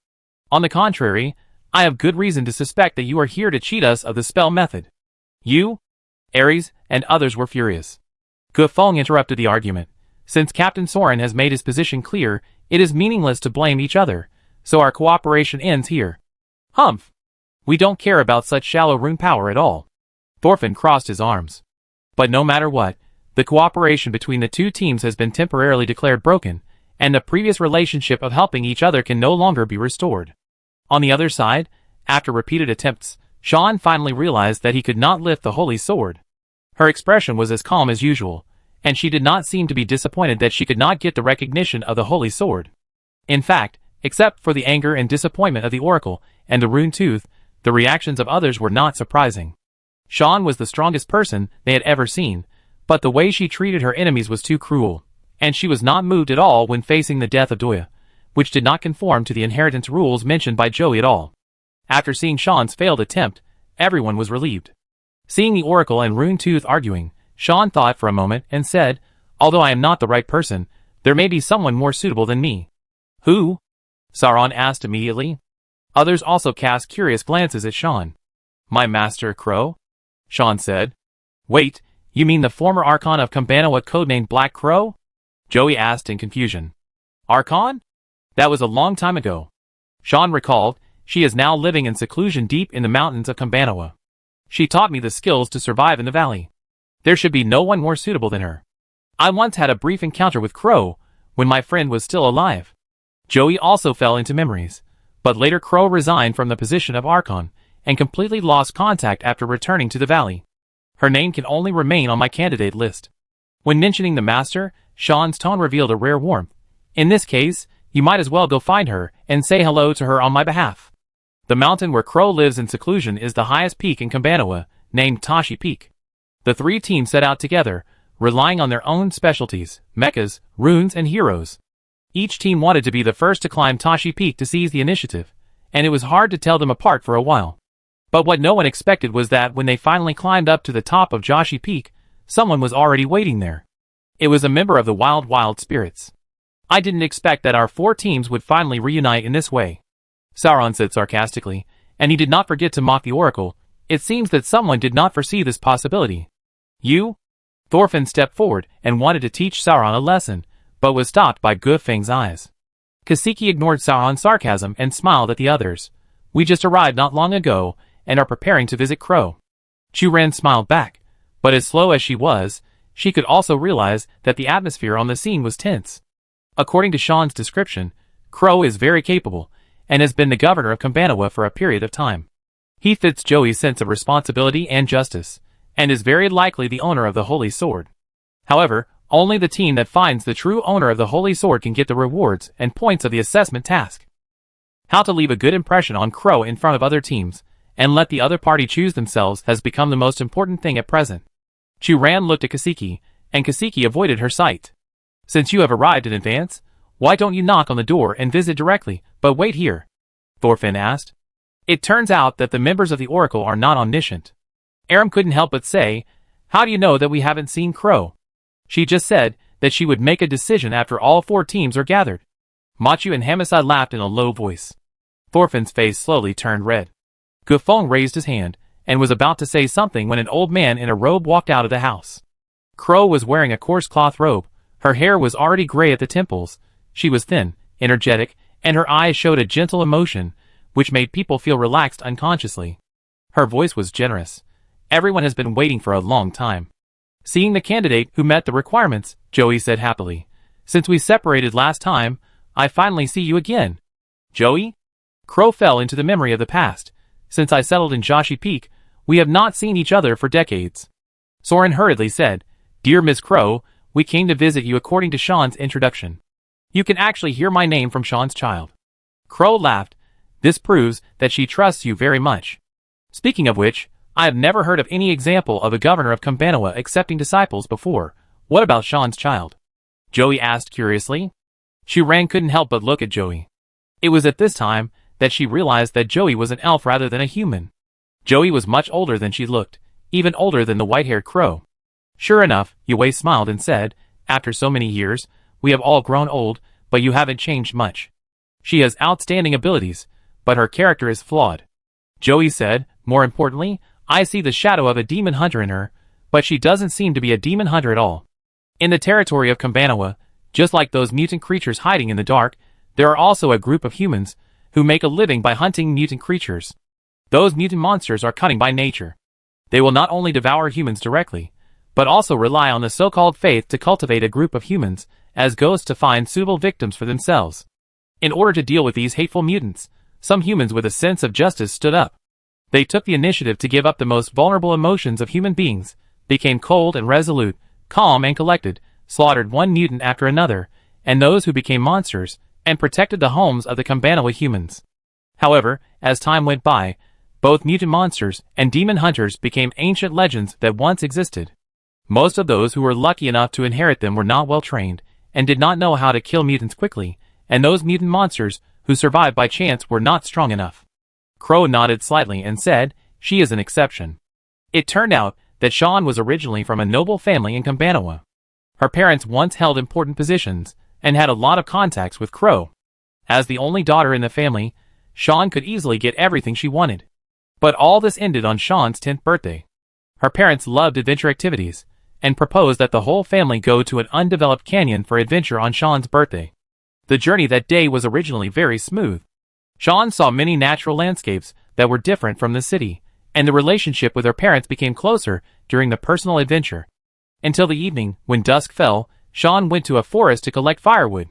On the contrary, I have good reason to suspect that you are here to cheat us of the spell method. You, Ares, and others were furious. Gufeng interrupted the argument. Since Captain Soren has made his position clear, it is meaningless to blame each other, so our cooperation ends here. Humph! We don't care about such shallow rune power at all. Thorfinn crossed his arms. But no matter what, the cooperation between the two teams has been temporarily declared broken, and the previous relationship of helping each other can no longer be restored. On the other side, after repeated attempts, Sean finally realized that he could not lift the holy sword. Her expression was as calm as usual, and she did not seem to be disappointed that she could not get the recognition of the holy sword. In fact, except for the anger and disappointment of the Oracle and the Rune Tooth, the reactions of others were not surprising. Sean was the strongest person they had ever seen, but the way she treated her enemies was too cruel, and she was not moved at all when facing the death of Doya, which did not conform to the inheritance rules mentioned by Joey at all. After seeing Sean's failed attempt, everyone was relieved. Seeing the Oracle and Rune Tooth arguing, Sean thought for a moment and said, although I am not the right person, there may be someone more suitable than me. Who? Sauron asked immediately. Others also cast curious glances at Sean. My master, Crow? Sean said. Wait, you mean the former Archon of Cabanua codenamed Black Crow? Joey asked in confusion. Archon? That was a long time ago. Sean recalled, she is now living in seclusion deep in the mountains of Cabanua. She taught me the skills to survive in the valley. There should be no one more suitable than her. I once had a brief encounter with Crow, when my friend was still alive. Joey also fell into memories, but later Crow resigned from the position of Archon, and completely lost contact after returning to the valley. Her name can only remain on my candidate list. When mentioning the master, Sean's tone revealed a rare warmth. In this case, you might as well go find her and say hello to her on my behalf. The mountain where Crow lives in seclusion is the highest peak in Kambanawa, named Tashi Peak. The three teams set out together, relying on their own specialties, mechas, runes, and heroes. Each team wanted to be the first to climb Tashi Peak to seize the initiative, and it was hard to tell them apart for a while. But what no one expected was that when they finally climbed up to the top of Tashi Peak, someone was already waiting there. It was a member of the Wild Spirits. I didn't expect that our four teams would finally reunite in this way, Sauron said sarcastically, and he did not forget to mock the Oracle. It seems that someone did not foresee this possibility. You? Thorfinn stepped forward and wanted to teach Sauron a lesson, but was stopped by Gufang's eyes. Kasiki ignored Sauron's sarcasm and smiled at the others. We just arrived not long ago, and are preparing to visit Crow. Churan smiled back, but as slow as she was, she could also realize that the atmosphere on the scene was tense. According to Sean's description, Crow is very capable, and has been the governor of Kambanawa for a period of time. He fits Joey's sense of responsibility and justice, and is very likely the owner of the Holy Sword. However, only the team that finds the true owner of the Holy Sword can get the rewards and points of the assessment task. How to leave a good impression on Crow in front of other teams, and let the other party choose themselves has become the most important thing at present. Churan looked at Kasiki, and Kasiki avoided her sight. Since you have arrived in advance, why don't you knock on the door and visit directly, but wait here? Thorfinn asked. It turns out that the members of the Oracle are not omniscient. Aram couldn't help but say, how do you know that we haven't seen Crow? She just said that she would make a decision after all four teams are gathered. Machu and Hamisad laughed in a low voice. Thorfinn's face slowly turned red. Gufang raised his hand, and was about to say something when an old man in a robe walked out of the house. Crow was wearing a coarse cloth robe. Her hair was already gray at the temples. She was thin, energetic, and her eyes showed a gentle emotion, which made people feel relaxed unconsciously. Her voice was generous. Everyone has been waiting for a long time. Seeing the candidate who met the requirements, Joey said happily. Since we separated last time, I finally see you again. Joey? Crow fell into the memory of the past. Since I settled in Tashi Peak, we have not seen each other for decades. Soren hurriedly said, Dear Miss Crow, we came to visit you according to Sean's introduction. You can actually hear my name from Sean's child. Crow laughed. This proves that she trusts you very much. Speaking of which, I have never heard of any example of a governor of Kambanawa accepting disciples before. What about Sean's child? Joey asked curiously. Churan couldn't help but look at Joey. It was at this time that she realized that Joey was an elf rather than a human. Joey was much older than she looked, even older than the white-haired Crow. Sure enough, Yue smiled and said, after so many years, we have all grown old, but you haven't changed much. She has outstanding abilities, but her character is flawed. Joey said, more importantly, I see the shadow of a demon hunter in her, but she doesn't seem to be a demon hunter at all. In the territory of Kambanawa, just like those mutant creatures hiding in the dark, there are also a group of humans who make a living by hunting mutant creatures. Those mutant monsters are cunning by nature. They will not only devour humans directly, but also rely on the so-called faith to cultivate a group of humans as ghosts to find suitable victims for themselves. In order to deal with these hateful mutants, some humans with a sense of justice stood up. They took the initiative to give up the most vulnerable emotions of human beings, became cold and resolute, calm and collected, slaughtered one mutant after another, and those who became monsters, and protected the homes of the Kambanawa humans. However, as time went by, both mutant monsters and demon hunters became ancient legends that once existed. Most of those who were lucky enough to inherit them were not well trained, and did not know how to kill mutants quickly, and those mutant monsters who survived by chance were not strong enough. Crow nodded slightly and said, she is an exception. It turned out that Sean was originally from a noble family in Kambanawa. Her parents once held important positions, and had a lot of contacts with Crow. As the only daughter in the family, Sean could easily get everything she wanted. But all this ended on Sean's 10th birthday. Her parents loved adventure activities, and proposed that the whole family go to an undeveloped canyon for adventure on Sean's birthday. The journey that day was originally very smooth. Sean saw many natural landscapes that were different from the city, and the relationship with her parents became closer during the personal adventure. Until the evening, when dusk fell, Sean went to a forest to collect firewood.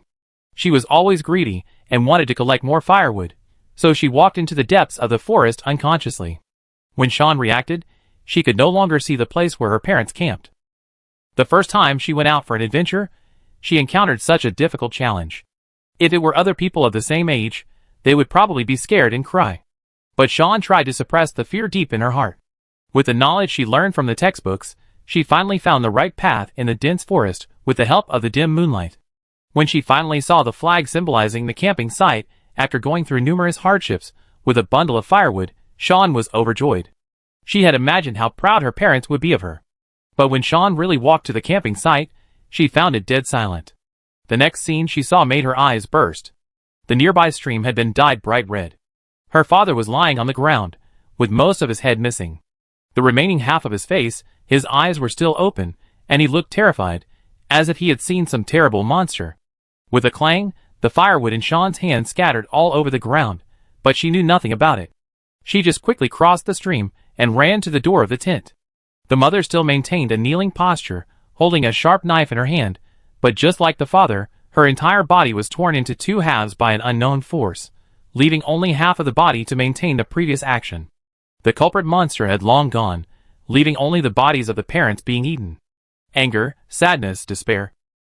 She was always greedy, and wanted to collect more firewood, so she walked into the depths of the forest unconsciously. When Sean reacted, she could no longer see the place where her parents camped. The first time she went out for an adventure, she encountered such a difficult challenge. If it were other people of the same age, they would probably be scared and cry. But Sean tried to suppress the fear deep in her heart. With the knowledge she learned from the textbooks, she finally found the right path in the dense forest with the help of the dim moonlight. When she finally saw the flag symbolizing the camping site, after going through numerous hardships, with a bundle of firewood, Sean was overjoyed. She had imagined how proud her parents would be of her. But when Sean really walked to the camping site, she found it dead silent. The next scene she saw made her eyes burst. The nearby stream had been dyed bright red. Her father was lying on the ground, with most of his head missing. The remaining half of his face, his eyes were still open, and he looked terrified, as if he had seen some terrible monster. With a clang, the firewood in Sean's hand scattered all over the ground, but she knew nothing about it. She just quickly crossed the stream and ran to the door of the tent. The mother still maintained a kneeling posture, holding a sharp knife in her hand, but just like the father, her entire body was torn into two halves by an unknown force, leaving only half of the body to maintain the previous action. The culprit monster had long gone, leaving only the bodies of the parents being eaten. Anger, sadness, despair.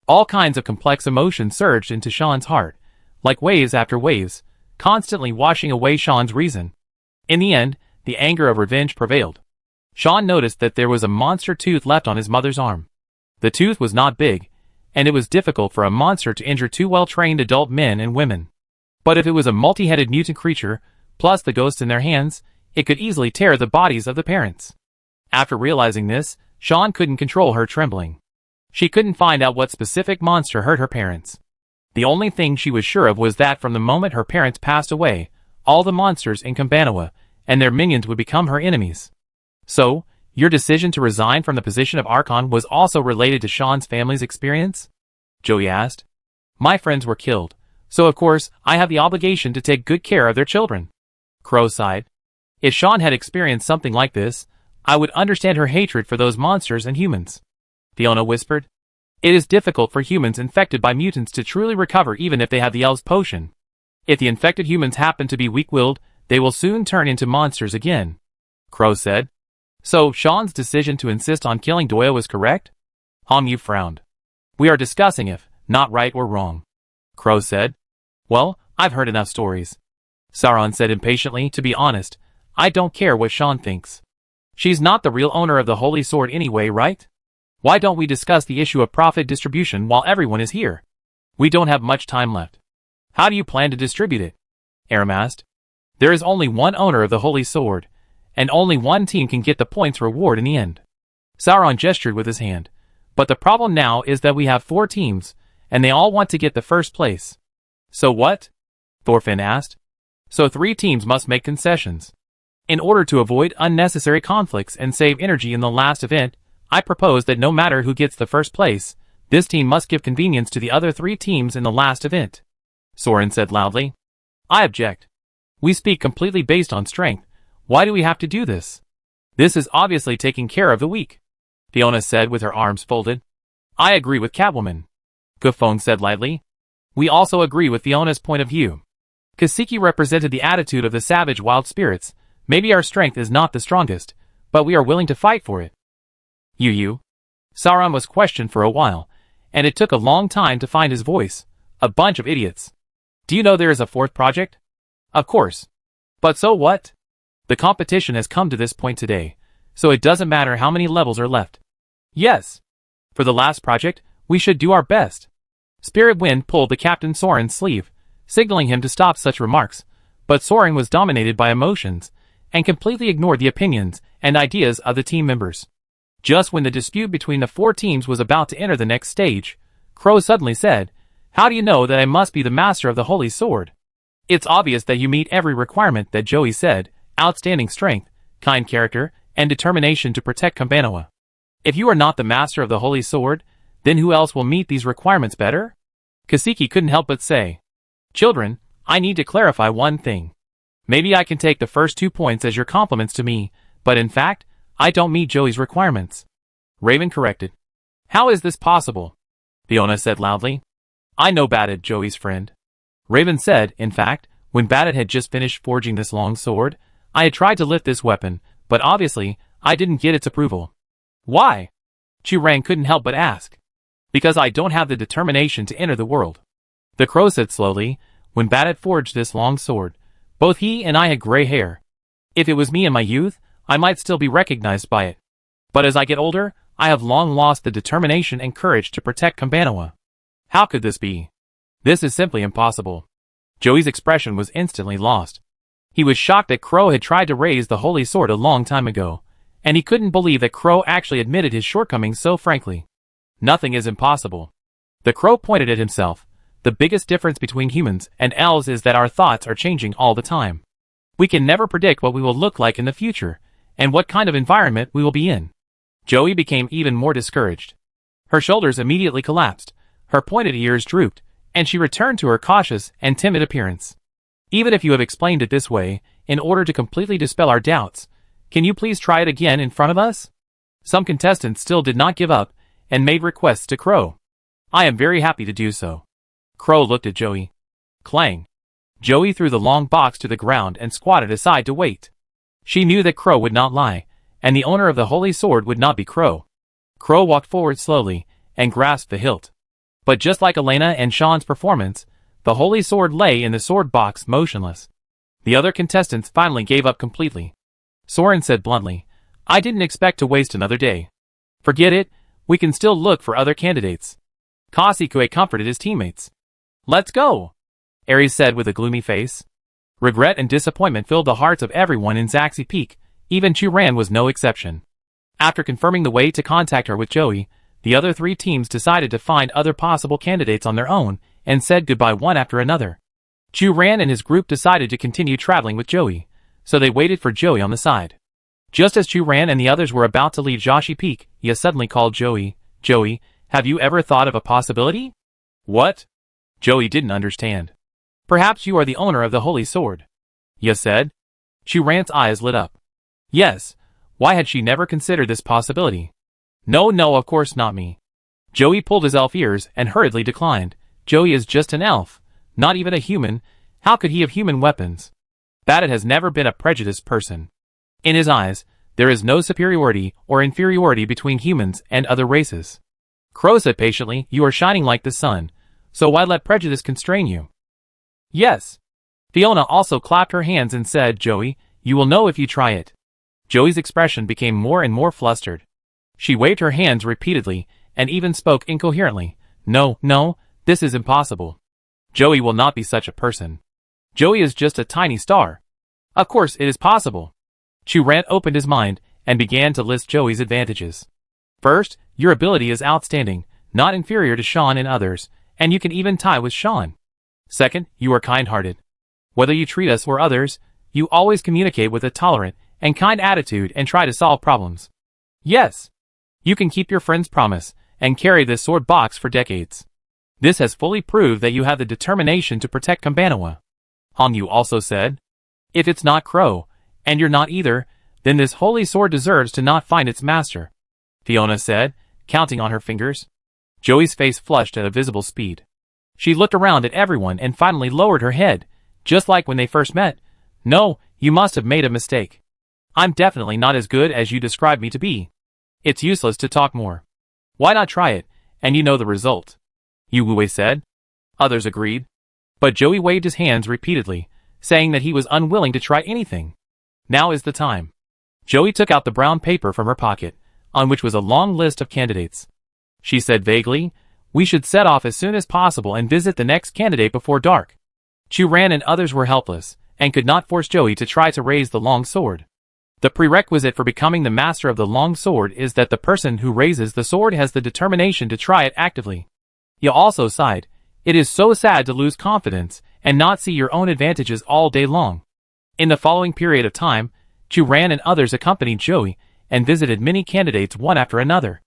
All kinds of complex emotions surged into Sean's heart, like waves after waves, constantly washing away Sean's reason. In the end, the anger of revenge prevailed. Sean noticed that there was a monster tooth left on his mother's arm. The tooth was not big, and it was difficult for a monster to injure two well-trained adult men and women. But if it was a multi-headed mutant creature, plus the ghosts in their hands, it could easily tear the bodies of the parents. After realizing this, Sean couldn't control her trembling. She couldn't find out what specific monster hurt her parents. The only thing she was sure of was that from the moment her parents passed away, all the monsters in Campanoa and their minions would become her enemies. So, your decision to resign from the position of Archon was also related to Sean's family's experience? Joey asked. My friends were killed, so of course I have the obligation to take good care of their children. Crow sighed. If Sean had experienced something like this, I would understand her hatred for those monsters and humans. Fiona whispered. It is difficult for humans infected by mutants to truly recover even if they have the elves' potion. If the infected humans happen to be weak-willed, they will soon turn into monsters again. Crow said. So, Sean's decision to insist on killing Doyle was correct? Hong Yu frowned. We are discussing if, not right or wrong. Crow said. Well, I've heard enough stories. Sauron said impatiently, to be honest, I don't care what Sean thinks. She's not the real owner of the Holy Sword anyway, right? Why don't we discuss the issue of profit distribution while everyone is here? We don't have much time left. How do you plan to distribute it? Aram asked. There is only one owner of the Holy Sword, and only one team can get the points reward in the end. Sauron gestured with his hand. But the problem now is that we have 4 teams, and they all want to get the first place. So what? Thorfinn asked. So 3 teams must make concessions. In order to avoid unnecessary conflicts and save energy in the last event, I propose that no matter who gets the first place, this team must give convenience to the other 3 teams in the last event. Soren said loudly. I object. We speak completely based on strength. Why do we have to do this? This is obviously taking care of the weak. Fiona said with her arms folded. I agree with Catwoman. Gufone said lightly. We also agree with Fiona's point of view. Kasiki represented the attitude of the savage wild spirits. Maybe our strength is not the strongest, but we are willing to fight for it. You. Sauron was questioned for a while, and it took a long time to find his voice. A bunch of idiots. Do you know there is a 4th project? Of course. But so what? The competition has come to this point today, so it doesn't matter how many levels are left. Yes. For the last project, we should do our best. Spirit Wind pulled the Captain Soren's sleeve, signaling him to stop such remarks, but Soren was dominated by emotions, and completely ignored the opinions and ideas of the team members. Just when the dispute between the 4 teams was about to enter the next stage, Crow suddenly said, How do you know that I must be the master of the Holy Sword? It's obvious that you meet every requirement that Joey said, outstanding strength, kind character, and determination to protect Campanoa. If you are not the master of the Holy Sword, then who else will meet these requirements better? Kasiki couldn't help but say, Children, I need to clarify one thing. Maybe I can take the first 2 points as your compliments to me, but in fact, I don't meet Joey's requirements. Raven corrected. How is this possible? Fiona said loudly. I know Batted, Joey's friend. Raven said, in fact, when Batted had just finished forging this long sword, I had tried to lift this weapon, but obviously, I didn't get its approval. Why? Chirang couldn't help but ask. Because I don't have the determination to enter the world. The Crow said slowly, when Batted forged this long sword, both he and I had gray hair, If it was me in my youth, I might still be recognized by it. But as I get older, I have long lost the determination and courage to protect Kambanawa. How could this be? This is simply impossible. Joey's expression was instantly lost. He was shocked that Crow had tried to raise the holy sword a long time ago, and he couldn't believe that Crow actually admitted his shortcomings so frankly. Nothing is impossible. The Crow pointed at himself. The biggest difference between humans and elves is that our thoughts are changing all the time. We can never predict what we will look like in the future, and what kind of environment we will be in. Joey became even more discouraged. Her shoulders immediately collapsed, her pointed ears drooped, and she returned to her cautious and timid appearance. Even if you have explained it this way, in order to completely dispel our doubts, can you please try it again in front of us? Some contestants still did not give up, and made requests to Crow. I am very happy to do so. Crow looked at Joey. Clang. Joey threw the long box to the ground and squatted aside to wait. She knew that Crow would not lie, and the owner of the holy sword would not be Crow. Crow walked forward slowly, and grasped the hilt. But just like Elena and Sean's performance, the holy sword lay in the sword box motionless. The other contestants finally gave up completely. Soren said bluntly, I didn't expect to waste another day. Forget it, we can still look for other candidates. Kasikue comforted his teammates. Let's go, Ares said with a gloomy face. Regret and disappointment filled the hearts of everyone in Zaxi Peak, even Churan was no exception. After confirming the way to contact her with Joey, the other three teams decided to find other possible candidates on their own, and said goodbye one after another. Churan and his group decided to continue traveling with Joey, so they waited for Joey on the side. Just as Churan and the others were about to leave Zaxi Peak, Ye suddenly called Joey. Joey, have you ever thought of a possibility? What? Joey didn't understand. Perhaps you are the owner of the holy sword. Ye said. Churan's eyes lit up. Yes, why had she never considered this possibility? No, of course not me. Joey pulled his elf ears and hurriedly declined. Joey is just an elf, not even a human. How could he have human weapons? Badit has never been a prejudiced person. In his eyes, there is no superiority or inferiority between humans and other races. Crow said patiently, you are shining like the sun, so why let prejudice constrain you? Yes. Fiona also clapped her hands and said, Joey, you will know if you try it. Joey's expression became more and more flustered. She waved her hands repeatedly, and even spoke incoherently. No, this is impossible. Joey will not be such a person. Joey is just a tiny star. Of course it is possible. Churan opened his mind, and began to list Joey's advantages. First, your ability is outstanding, not inferior to Sean and others, and you can even tie with Sean. Second, you are kind-hearted. Whether you treat us or others, you always communicate with a tolerant and kind attitude and try to solve problems. Yes. You can keep your friend's promise, and carry this sword box for decades. This has fully proved that you have the determination to protect Kambanawa. Hongyu also said. If it's not Crow, and you're not either, then this holy sword deserves to not find its master. Fiona said, counting on her fingers. Joey's face flushed at a visible speed. She looked around at everyone and finally lowered her head, just like when they first met. No, you must have made a mistake. I'm definitely not as good as you described me to be. It's useless to talk more. Why not try it, and you know the result? Yu Wei said. Others agreed. But Joey waved his hands repeatedly, saying that he was unwilling to try anything. Now is the time. Joey took out the brown paper from her pocket, on which was a long list of candidates. She said vaguely, we should set off as soon as possible and visit the next candidate before dark. Churan and others were helpless, and could not force Joey to try to raise the long sword. The prerequisite for becoming the master of the long sword is that the person who raises the sword has the determination to try it actively. He also sighed, it is so sad to lose confidence and not see your own advantages all day long. In the following period of time, Churan and others accompanied Joey and visited many candidates one after another.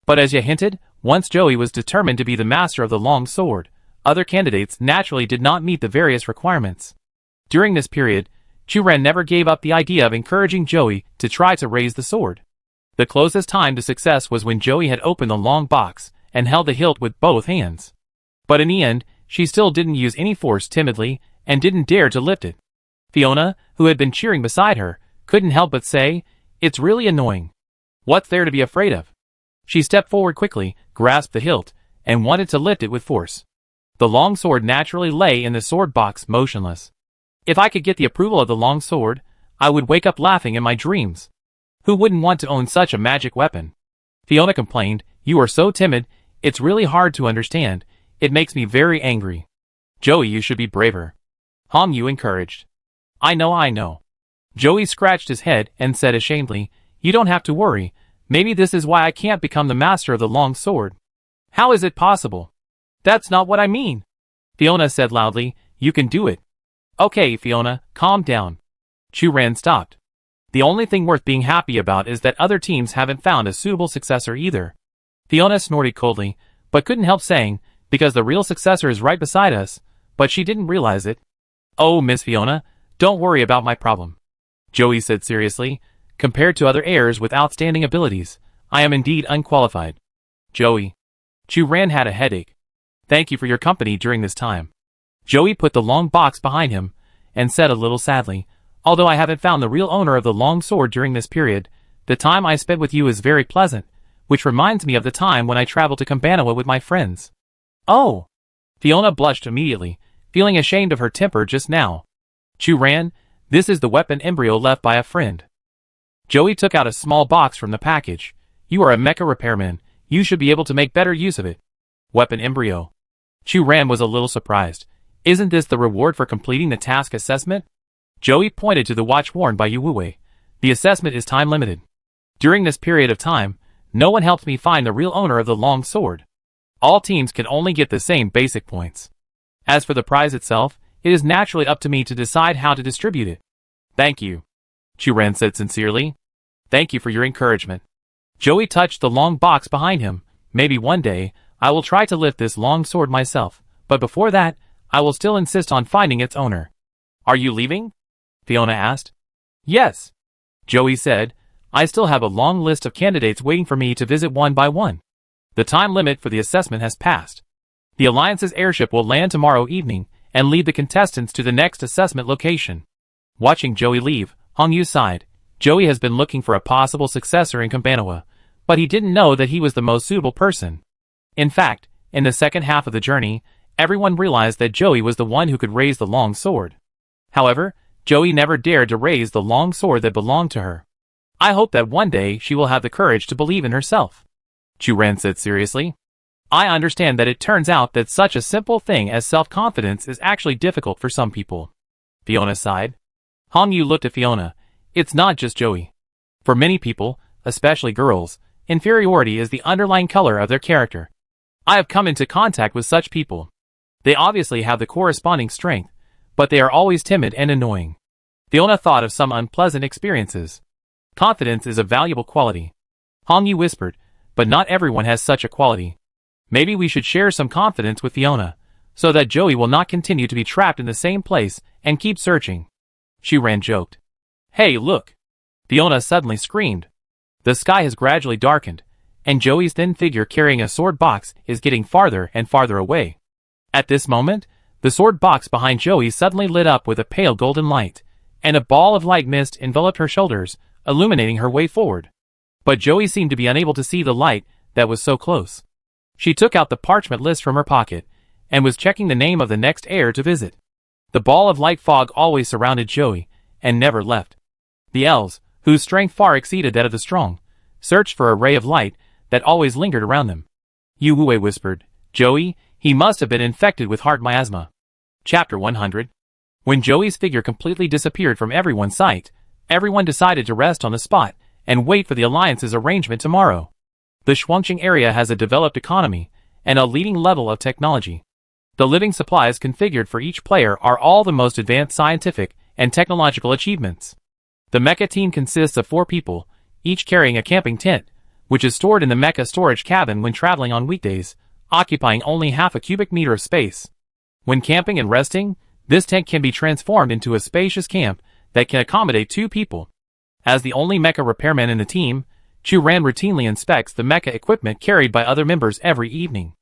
But as you hinted, once Joey was determined to be the master of the long sword, other candidates naturally did not meet the various requirements. During this period, Churan never gave up the idea of encouraging Joey to try to raise the sword. The closest time to success was when Joey had opened the long box and held the hilt with both hands. But in the end, she still didn't use any force timidly and didn't dare to lift it. Fiona, who had been cheering beside her, couldn't help but say, it's really annoying. What's there to be afraid of? She stepped forward quickly, grasped the hilt, and wanted to lift it with force. The long sword naturally lay in the sword box motionless. If I could get the approval of the long sword, I would wake up laughing in my dreams. Who wouldn't want to own such a magic weapon? Fiona complained, you are so timid, it's really hard to understand, it makes me very angry. Joey, you should be braver. Hong Yu encouraged. I know. Joey scratched his head and said ashamedly, you don't have to worry, maybe this is why I can't become the master of the long sword. How is it possible? That's not what I mean. Fiona said loudly, you can do it. Okay, Fiona, calm down. Chu Ran stopped. The only thing worth being happy about is that other teams haven't found a suitable successor either. Fiona snorted coldly, but couldn't help saying, because the real successor is right beside us, but she didn't realize it. Oh, Miss Fiona, don't worry about my problem. Joey said seriously, compared to other heirs with outstanding abilities, I am indeed unqualified. Joey. Chu Ran had a headache. Thank you for your company during this time. Joey put the long box behind him, and said a little sadly, although I haven't found the real owner of the long sword during this period, the time I spent with you is very pleasant, which reminds me of the time when I traveled to Kambanawa with my friends. Oh! Fiona blushed immediately, feeling ashamed of her temper just now. Chu Ran, this is the weapon embryo left by a friend. Joey took out a small box from the package. You are a mecha repairman, you should be able to make better use of it. Weapon embryo. Chu Ran was a little surprised. Isn't this the reward for completing the task assessment? Joey pointed to the watch worn by Yu Wuwei. The assessment is time limited. During this period of time, no one helped me find the real owner of the long sword. All teams can only get the same basic points. As for the prize itself, it is naturally up to me to decide how to distribute it. Thank you. Chu Ran said sincerely. Thank you for your encouragement. Joey touched the long box behind him. Maybe one day, I will try to lift this long sword myself, but before that, I will still insist on finding its owner. Are you leaving? Fiona asked. Yes. Joey said, I still have a long list of candidates waiting for me to visit one by one. The time limit for the assessment has passed. The Alliance's airship will land tomorrow evening and lead the contestants to the next assessment location. Watching Joey leave, Hong Yu sighed. Joey has been looking for a possible successor in Kambanawa, but he didn't know that he was the most suitable person. In fact, in the second half of the journey, everyone realized that Joey was the one who could raise the long sword. However, Joey never dared to raise the long sword that belonged to her. I hope that one day she will have the courage to believe in herself. Chu Ran said seriously. I understand that it turns out that such a simple thing as self-confidence is actually difficult for some people. Fiona sighed. Hong Yu looked at Fiona. It's not just Joey. For many people, especially girls, inferiority is the underlying color of their character. I have come into contact with such people. They obviously have the corresponding strength, but they are always timid and annoying. Fiona thought of some unpleasant experiences. Confidence is a valuable quality. Hong Yu whispered, but not everyone has such a quality. Maybe we should share some confidence with Fiona, so that Joey will not continue to be trapped in the same place and keep searching. Chu Ran joked. Hey, look! Fiona suddenly screamed. The sky has gradually darkened, and Joey's thin figure carrying a sword box is getting farther and farther away. At this moment, the sword box behind Joey suddenly lit up with a pale golden light, and a ball of light mist enveloped her shoulders, illuminating her way forward. But Joey seemed to be unable to see the light that was so close. She took out the parchment list from her pocket, and was checking the name of the next heir to visit. The ball of light fog always surrounded Joey, and never left. The elves, whose strength far exceeded that of the strong, searched for a ray of light that always lingered around them. Yu Wuwei whispered, Joey, he must have been infected with heart miasma. Chapter 100. When Joey's figure completely disappeared from everyone's sight, everyone decided to rest on the spot and wait for the Alliance's arrangement tomorrow. The Shuangqing area has a developed economy and a leading level of technology. The living supplies configured for each player are all the most advanced scientific and technological achievements. The Mecha team consists of 4 people, each carrying a camping tent, which is stored in the Mecha storage cabin when traveling on weekdays, occupying only half a cubic meter of space. When camping and resting, this tent can be transformed into a spacious camp that can accommodate 2 people. As the only Mecha repairman in the team, Chu Ran routinely inspects the Mecha equipment carried by other members every evening.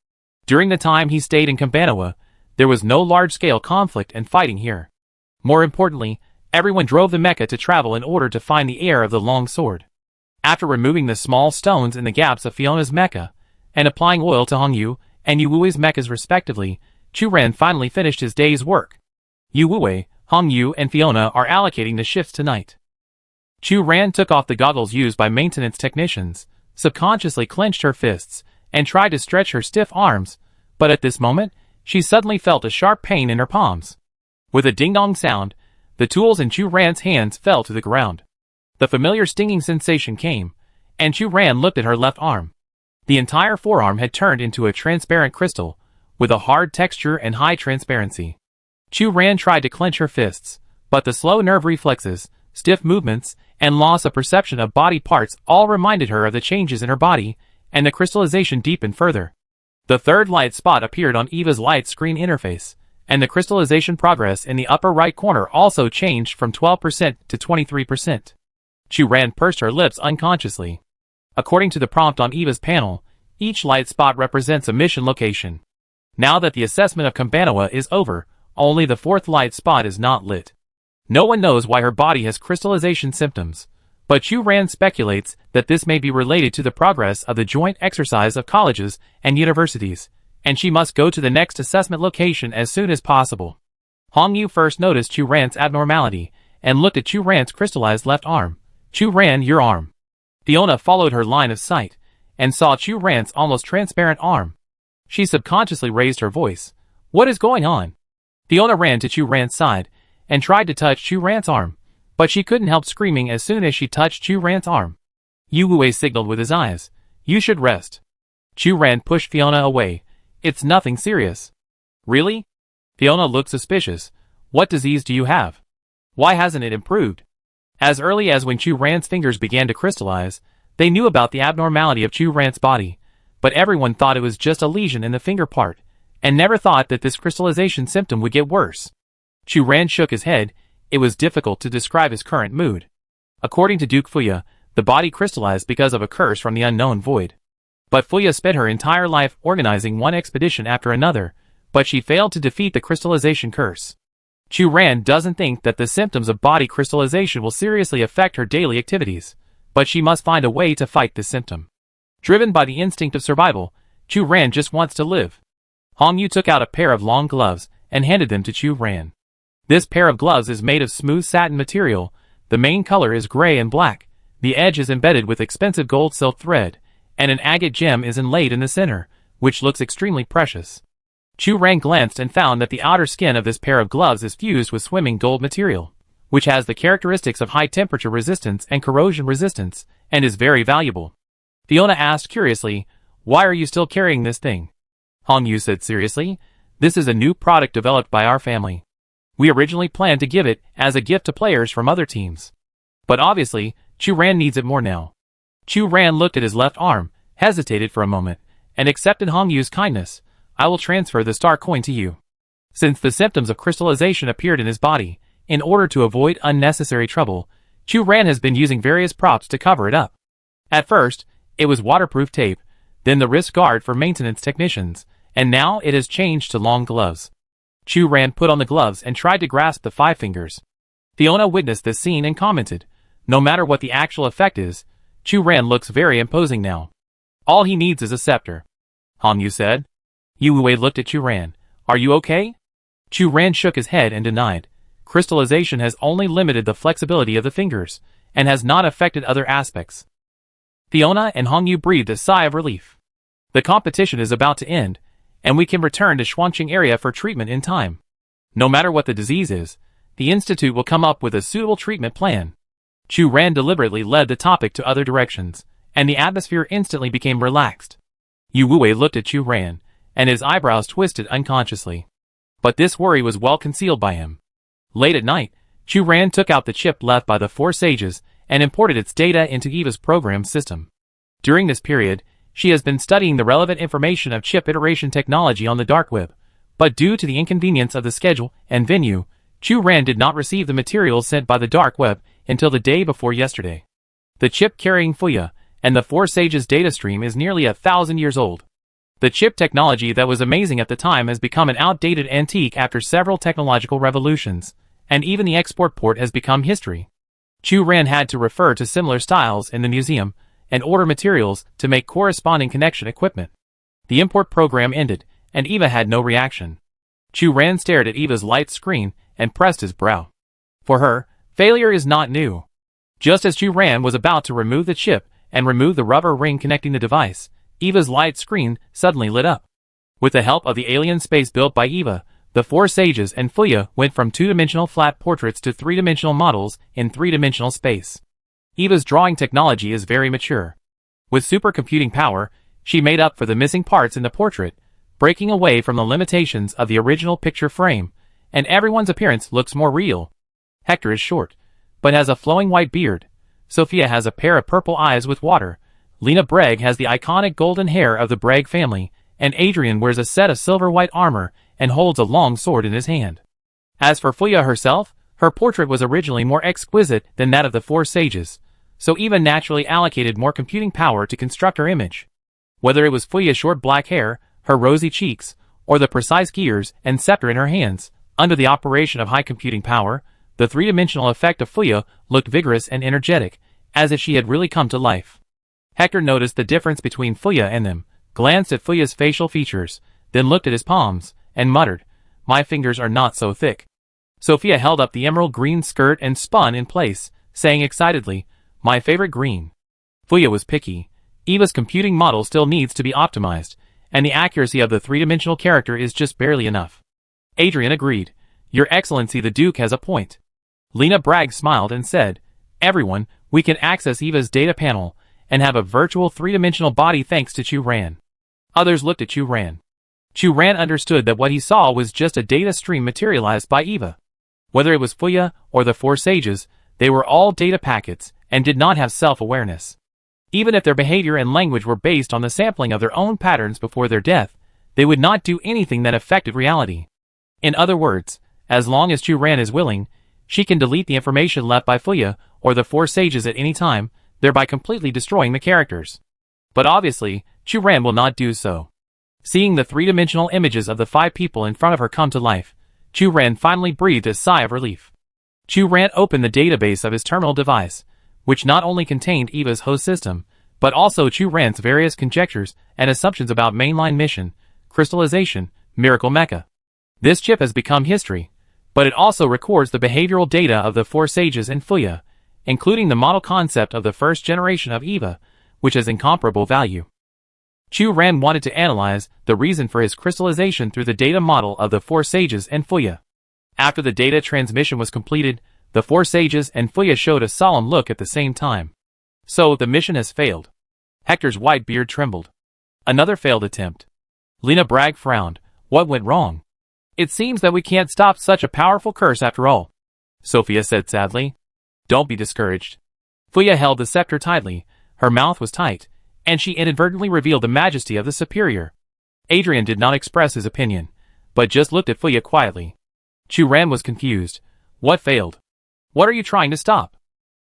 During the time he stayed in Kambanawa, there was no large-scale conflict and fighting here. More importantly, everyone drove the Mecha to travel in order to find the heir of the long sword. After removing the small stones in the gaps of Fiona's Mecha, and applying oil to Hong Yu and Yu Wuwei's mechas respectively, Chu Ran finally finished his day's work. Yu Wuwei, Hong Yu and Fiona are allocating the shifts tonight. Chu Ran took off the goggles used by maintenance technicians, subconsciously clenched her fists, and tried to stretch her stiff arms, but at this moment, she suddenly felt a sharp pain in her palms. With a ding-dong sound, the tools in Chu Ran's hands fell to the ground. The familiar stinging sensation came, and Chu Ran looked at her left arm. The entire forearm had turned into a transparent crystal, with a hard texture and high transparency. Chu Ran tried to clench her fists, but the slow nerve reflexes, stiff movements, and loss of perception of body parts all reminded her of the changes in her body, and the crystallization deepened further. The third light spot appeared on Eva's light screen interface, and the crystallization progress in the upper right corner also changed from 12% to 23%. Chu Ran pursed her lips unconsciously. According to the prompt on Eva's panel, each light spot represents a mission location. Now that the assessment of Campanoa is over, only the fourth light spot is not lit. No one knows why her body has crystallization symptoms, but Chu Ran speculates that this may be related to the progress of the joint exercise of colleges and universities, and she must go to the next assessment location as soon as possible. Hong Yu first noticed Chu Ran's abnormality, and looked at Chu Ran's crystallized left arm. Chu Ran, your arm. Fiona followed her line of sight, and saw Chu Ran's almost transparent arm. She subconsciously raised her voice. What is going on? Fiona ran to Chu Ran's side, and tried to touch Chu Ran's arm, but she couldn't help screaming as soon as she touched Chu Ran's arm. Yu Wei signaled with his eyes. You should rest. Chu Ran pushed Fiona away. It's nothing serious. Really? Fiona looked suspicious. What disease do you have? Why hasn't it improved? As early as when Chu Ran's fingers began to crystallize, they knew about the abnormality of Chu Ran's body, but everyone thought it was just a lesion in the finger part, and never thought that this crystallization symptom would get worse. Chu Ran shook his head. It was difficult to describe his current mood. According to Duke Fuya, the body crystallized because of a curse from the unknown void. But Fuya spent her entire life organizing one expedition after another, but she failed to defeat the crystallization curse. Chu Ran doesn't think that the symptoms of body crystallization will seriously affect her daily activities, but she must find a way to fight this symptom. Driven by the instinct of survival, Chu Ran just wants to live. Hong Yu took out a pair of long gloves and handed them to Chu Ran. This pair of gloves is made of smooth satin material. The main color is gray and black. The edge is embedded with expensive gold silk thread, and an agate gem is inlaid in the center, which looks extremely precious. Chu Ran glanced and found that the outer skin of this pair of gloves is fused with swimming gold material, which has the characteristics of high temperature resistance and corrosion resistance, and is very valuable. Fiona asked curiously, why are you still carrying this thing? Hong Yu said seriously, this is a new product developed by our family. We originally planned to give it as a gift to players from other teams. But obviously, Chu Ran needs it more now. Chu Ran looked at his left arm, hesitated for a moment, and accepted Hong Yu's kindness. I will transfer the star coin to you. Since the symptoms of crystallization appeared in his body, in order to avoid unnecessary trouble, Chu Ran has been using various props to cover it up. At first, it was waterproof tape, then the wrist guard for maintenance technicians, and now it has changed to long gloves. Chu Ran put on the gloves and tried to grasp the 5 fingers. Fiona witnessed this scene and commented, no matter what the actual effect is, Chu Ran looks very imposing now. All he needs is a scepter. Hong Yu said. Yu Wei looked at Chu Ran. Are you okay? Chu Ran shook his head and denied. Crystallization has only limited the flexibility of the fingers, and has not affected other aspects. Fiona and Hong Yu breathed a sigh of relief. The competition is about to end, and we can return to Xuanqing area for treatment in time. No matter what the disease is, the Institute will come up with a suitable treatment plan. Chu Ran deliberately led the topic to other directions, and the atmosphere instantly became relaxed. Yu Wei looked at Chu Ran, and his eyebrows twisted unconsciously. But this worry was well concealed by him. Late at night, Chu Ran took out the chip left by the 4 sages, and imported its data into Eva's program system. During this period, she has been studying the relevant information of chip iteration technology on the dark web, but due to the inconvenience of the schedule and venue, Chu Ran did not receive the materials sent by the dark web until the day before yesterday. The chip carrying Fuya and the 4 sages data stream is nearly 1,000 years old. The chip technology that was amazing at the time has become an outdated antique after several technological revolutions, and even the export port has become history. Chu Ran had to refer to similar styles in the museum, and order materials to make corresponding connection equipment. The import program ended, and Eva had no reaction. Chu Ran stared at Eva's light screen and pressed his brow. For her, failure is not new. Just as Chu Ran was about to remove the chip and remove the rubber ring connecting the device, Eva's light screen suddenly lit up. With the help of the alien space built by Eva, the four sages and Fuya went from two-dimensional flat portraits to three-dimensional models in three-dimensional space. Eva's drawing technology is very mature. With supercomputing power, she made up for the missing parts in the portrait, breaking away from the limitations of the original picture frame, and everyone's appearance looks more real. Hector is short, but has a flowing white beard. Sophia has a pair of purple eyes with water. Lena Bragg has the iconic golden hair of the Bragg family, and Adrian wears a set of silver white armor and holds a long sword in his hand. As for Fuya herself, her portrait was originally more exquisite than that of the four sages, so Eva naturally allocated more computing power to construct her image. Whether it was Fuya's short black hair, her rosy cheeks, or the precise gears and scepter in her hands, under the operation of high computing power, the three-dimensional effect of Fuya looked vigorous and energetic, as if she had really come to life. Hector noticed the difference between Fuya and them, glanced at Fuya's facial features, then looked at his palms, and muttered, "My fingers are not so thick." Sophia held up the emerald green skirt and spun in place, saying excitedly, "My favorite green." Fuya was picky. Eva's computing model still needs to be optimized, and the accuracy of the three-dimensional character is just barely enough. Adrian agreed. "Your Excellency the Duke has a point." Lena Bragg smiled and said, "Everyone, we can access Eva's data panel and have a virtual three-dimensional body thanks to Chu Ran." Others looked at Chu Ran. Chu Ran understood that what he saw was just a data stream materialized by Eva. Whether it was Fuya or the four sages, they were all data packets and did not have self-awareness. Even if their behavior and language were based on the sampling of their own patterns before their death, they would not do anything that affected reality. In other words, as long as Chu Ran is willing, she can delete the information left by Fuya or the four sages at any time, thereby completely destroying the characters. But obviously, Chu Ran will not do so. Seeing the three-dimensional images of the five people in front of her come to life, Chu Ran finally breathed a sigh of relief. Chu Ran opened the database of his terminal device, which not only contained Eva's host system, but also Chu Ran's various conjectures and assumptions about mainline mission, crystallization, miracle mecha. This chip has become history, but it also records the behavioral data of the four sages and Fuya, including the model concept of the first generation of Eva, which has incomparable value. Chu Ran wanted to analyze the reason for his crystallization through the data model of the four sages and Fuya. After the data transmission was completed, the four sages and Fuya showed a solemn look at the same time. So, the mission has failed. Hector's white beard trembled. Another failed attempt. Lena Bragg frowned. What went wrong? It seems that we can't stop such a powerful curse after all, Sophia said sadly. Don't be discouraged. Fuya held the scepter tightly, her mouth was tight, and she inadvertently revealed the majesty of the superior. Adrian did not express his opinion, but just looked at Fuya quietly. Chu Ran was confused. What failed? What are you trying to stop?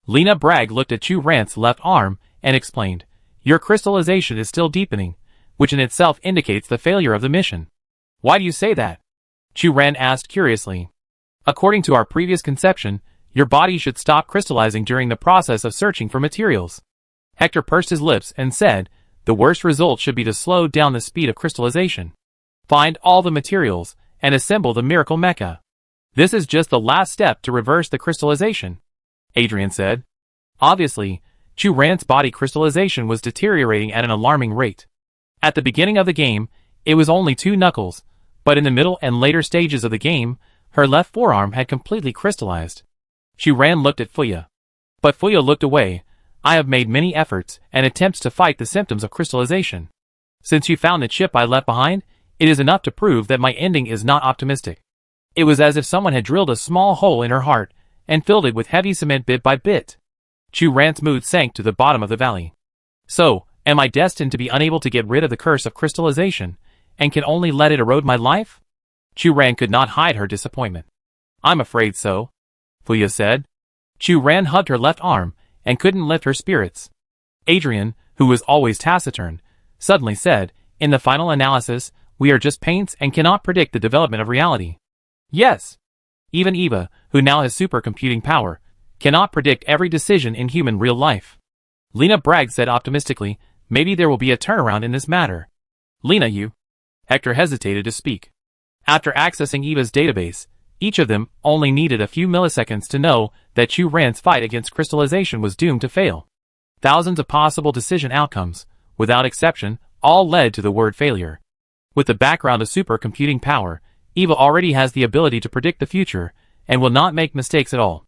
Lena Bragg looked at Chu Ran's left arm and explained, Your crystallization is still deepening, which in itself indicates the failure of the mission. Why do you say that? Chu Ran asked curiously. According to our previous conception, your body should stop crystallizing during the process of searching for materials. Hector pursed his lips and said, the worst result should be to slow down the speed of crystallization. Find all the materials and assemble the miracle mecha. This is just the last step to reverse the crystallization, Adrian said. Obviously, Chu Ran's body crystallization was deteriorating at an alarming rate. At the beginning of the game, it was only 2 knuckles, but in the middle and later stages of the game, her left forearm had completely crystallized. Chu Ran looked at Fuya. But Fuya looked away. I have made many efforts and attempts to fight the symptoms of crystallization. Since you found the chip I left behind, it is enough to prove that my ending is not optimistic. It was as if someone had drilled a small hole in her heart and filled it with heavy cement bit by bit. Chu Ran's mood sank to the bottom of the valley. So, am I destined to be unable to get rid of the curse of crystallization, and can only let it erode my life? Chu Ran could not hide her disappointment. I'm afraid so, Fuya said. Chu Ran hugged her left arm and couldn't lift her spirits. Adrian, who was always taciturn, suddenly said, in the final analysis, we are just paints and cannot predict the development of reality. Yes. Even Eva, who now has supercomputing power, cannot predict every decision in human real life. Lena Bragg said optimistically, maybe there will be a turnaround in this matter. Lena, you. Hector hesitated to speak. After accessing Eva's database, Each of them only needed a few milliseconds to know that Chu Ran's fight against crystallization was doomed to fail. Thousands of possible decision outcomes, without exception, all led to the word failure. With the background of supercomputing power, Eva already has the ability to predict the future, and will not make mistakes at all.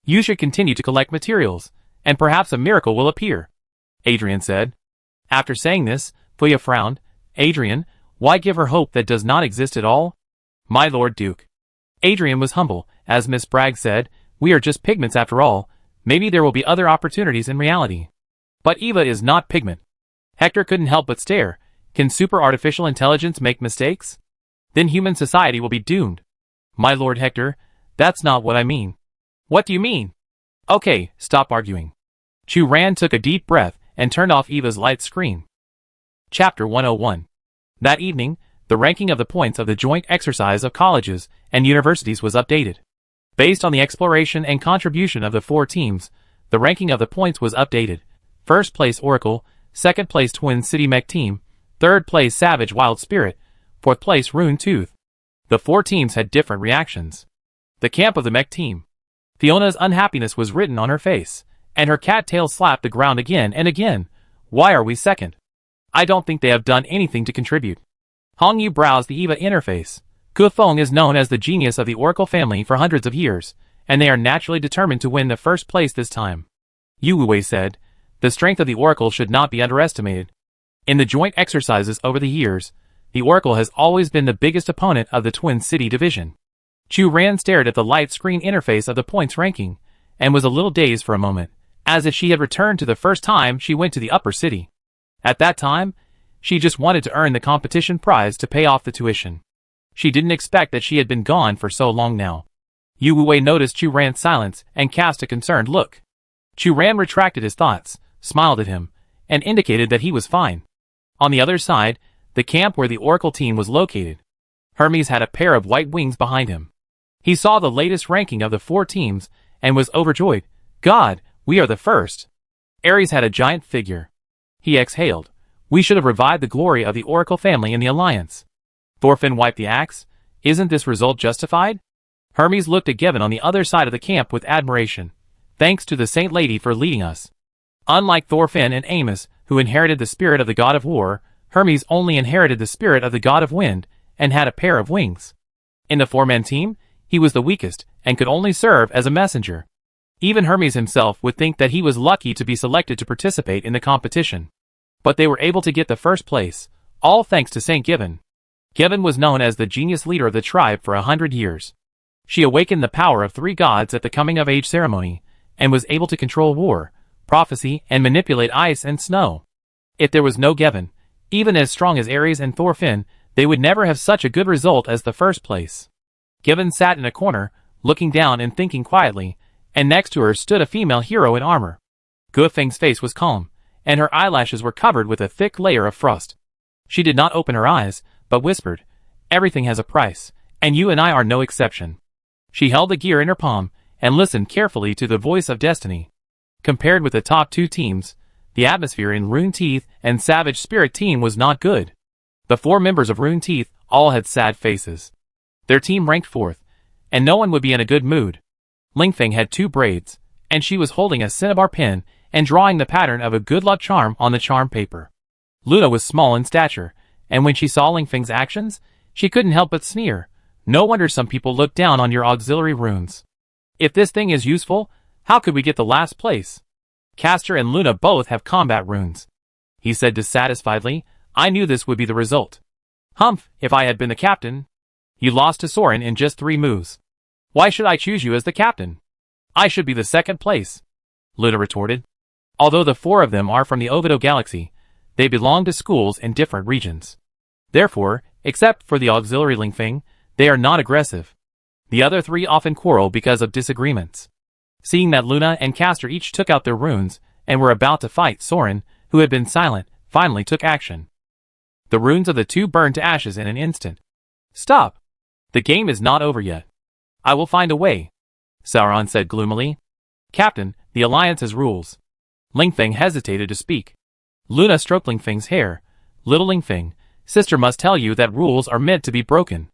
You should continue to collect materials, and perhaps a miracle will appear, Adrian said. After saying this, Fuya frowned. Adrian, why give her hope that does not exist at all? My Lord Duke. Adrian was humble. As Miss Bragg said, we are just pigments after all. Maybe there will be other opportunities in reality. But Eva is not pigment. Hector couldn't help but stare. Can super artificial intelligence make mistakes? Then human society will be doomed. My Lord Hector, that's not what I mean. What do you mean? Okay, stop arguing. Chu Ran took a deep breath and turned off Eva's light screen. Chapter 101. That evening, the ranking of the points of the joint exercise of colleges and universities was updated. Based on the exploration and contribution of the 4 teams, the ranking of the points was updated. First place Oracle, second place Twin City Mech Team, third place Savage Wild Spirit, fourth place Rune Tooth. The 4 teams had different reactions. The camp of the Mech Team. Fiona's unhappiness was written on her face, and her cat tail slapped the ground again and again. Why are we second? I don't think they have done anything to contribute. Hong Yu browsed the EVA interface. Kufeng is known as the genius of the Oracle family for hundreds of years, and they are naturally determined to win the first place this time. Yu Wei said, the strength of the Oracle should not be underestimated. In the joint exercises over the years, the Oracle has always been the biggest opponent of the Twin City division. Chu Ran stared at the light screen interface of the points ranking, and was a little dazed for a moment, as if she had returned to the first time she went to the upper city. At that time, she just wanted to earn the competition prize to pay off the tuition. She didn't expect that she had been gone for so long now. Yu Wei noticed Chu Ran's silence and cast a concerned look. Chu Ran retracted his thoughts, smiled at him, and indicated that he was fine. On the other side, the camp where the Oracle team was located. Hermes had a pair of white wings behind him. He saw the latest ranking of the 4 teams and was overjoyed. God, we are the first. Ares had a giant figure. He exhaled. We should have revived the glory of the Oracle family in the alliance. Thorfinn wiped the axe. Isn't this result justified? Hermes looked at Gevin on the other side of the camp with admiration. Thanks to the Saint Lady for leading us. Unlike Thorfinn and Amos, who inherited the spirit of the god of war, Hermes only inherited the spirit of the god of wind, and had a pair of wings. In the 4-man team, he was the weakest, and could only serve as a messenger. Even Hermes himself would think that he was lucky to be selected to participate in the competition. But they were able to get the first place, all thanks to Saint Given. Given was known as the genius leader of the tribe for 100 years. She awakened the power of 3 gods at the coming-of-age ceremony, and was able to control war, prophecy, and manipulate ice and snow. If there was no Given, even as strong as Ares and Thorfinn, they would never have such a good result as the first place. Given sat in a corner, looking down and thinking quietly, and next to her stood a female hero in armor. Gufeng's face was calm, and her eyelashes were covered with a thick layer of frost. She did not open her eyes, but whispered, everything has a price, and you and I are no exception. She held the gear in her palm, and listened carefully to the voice of destiny. Compared with the top 2 teams, the atmosphere in Rune Teeth and Savage Spirit team was not good. The 4 members of Rune Teeth all had sad faces. Their team ranked 4th, and no one would be in a good mood. Lingfeng had 2 braids, and she was holding a cinnabar pin and drawing the pattern of a good luck charm on the charm paper. Luna was small in stature, and when she saw Lingfeng's actions, she couldn't help but sneer. No wonder some people look down on your auxiliary runes. If this thing is useful, how could we get the last place? Castor and Luna both have combat runes, he said dissatisfiedly. I knew this would be the result. Humph, if I had been the captain. You lost to Soren in just 3 moves. Why should I choose you as the captain? I should be the second place, Luna retorted. Although the 4 of them are from the Ovido Galaxy, they belong to schools in different regions. Therefore, except for the auxiliary Lingfeng, they are not aggressive. The other 3 often quarrel because of disagreements. Seeing that Luna and Castor each took out their runes, and were about to fight, Soren, who had been silent, finally took action. The runes of the 2 burned to ashes in an instant. Stop! The game is not over yet. I will find a way, Sauron said gloomily. Captain, the Alliance has rules. Lingfeng hesitated to speak. Luna stroked Lingfeng's hair. Little Lingfeng, sister must tell you that rules are meant to be broken.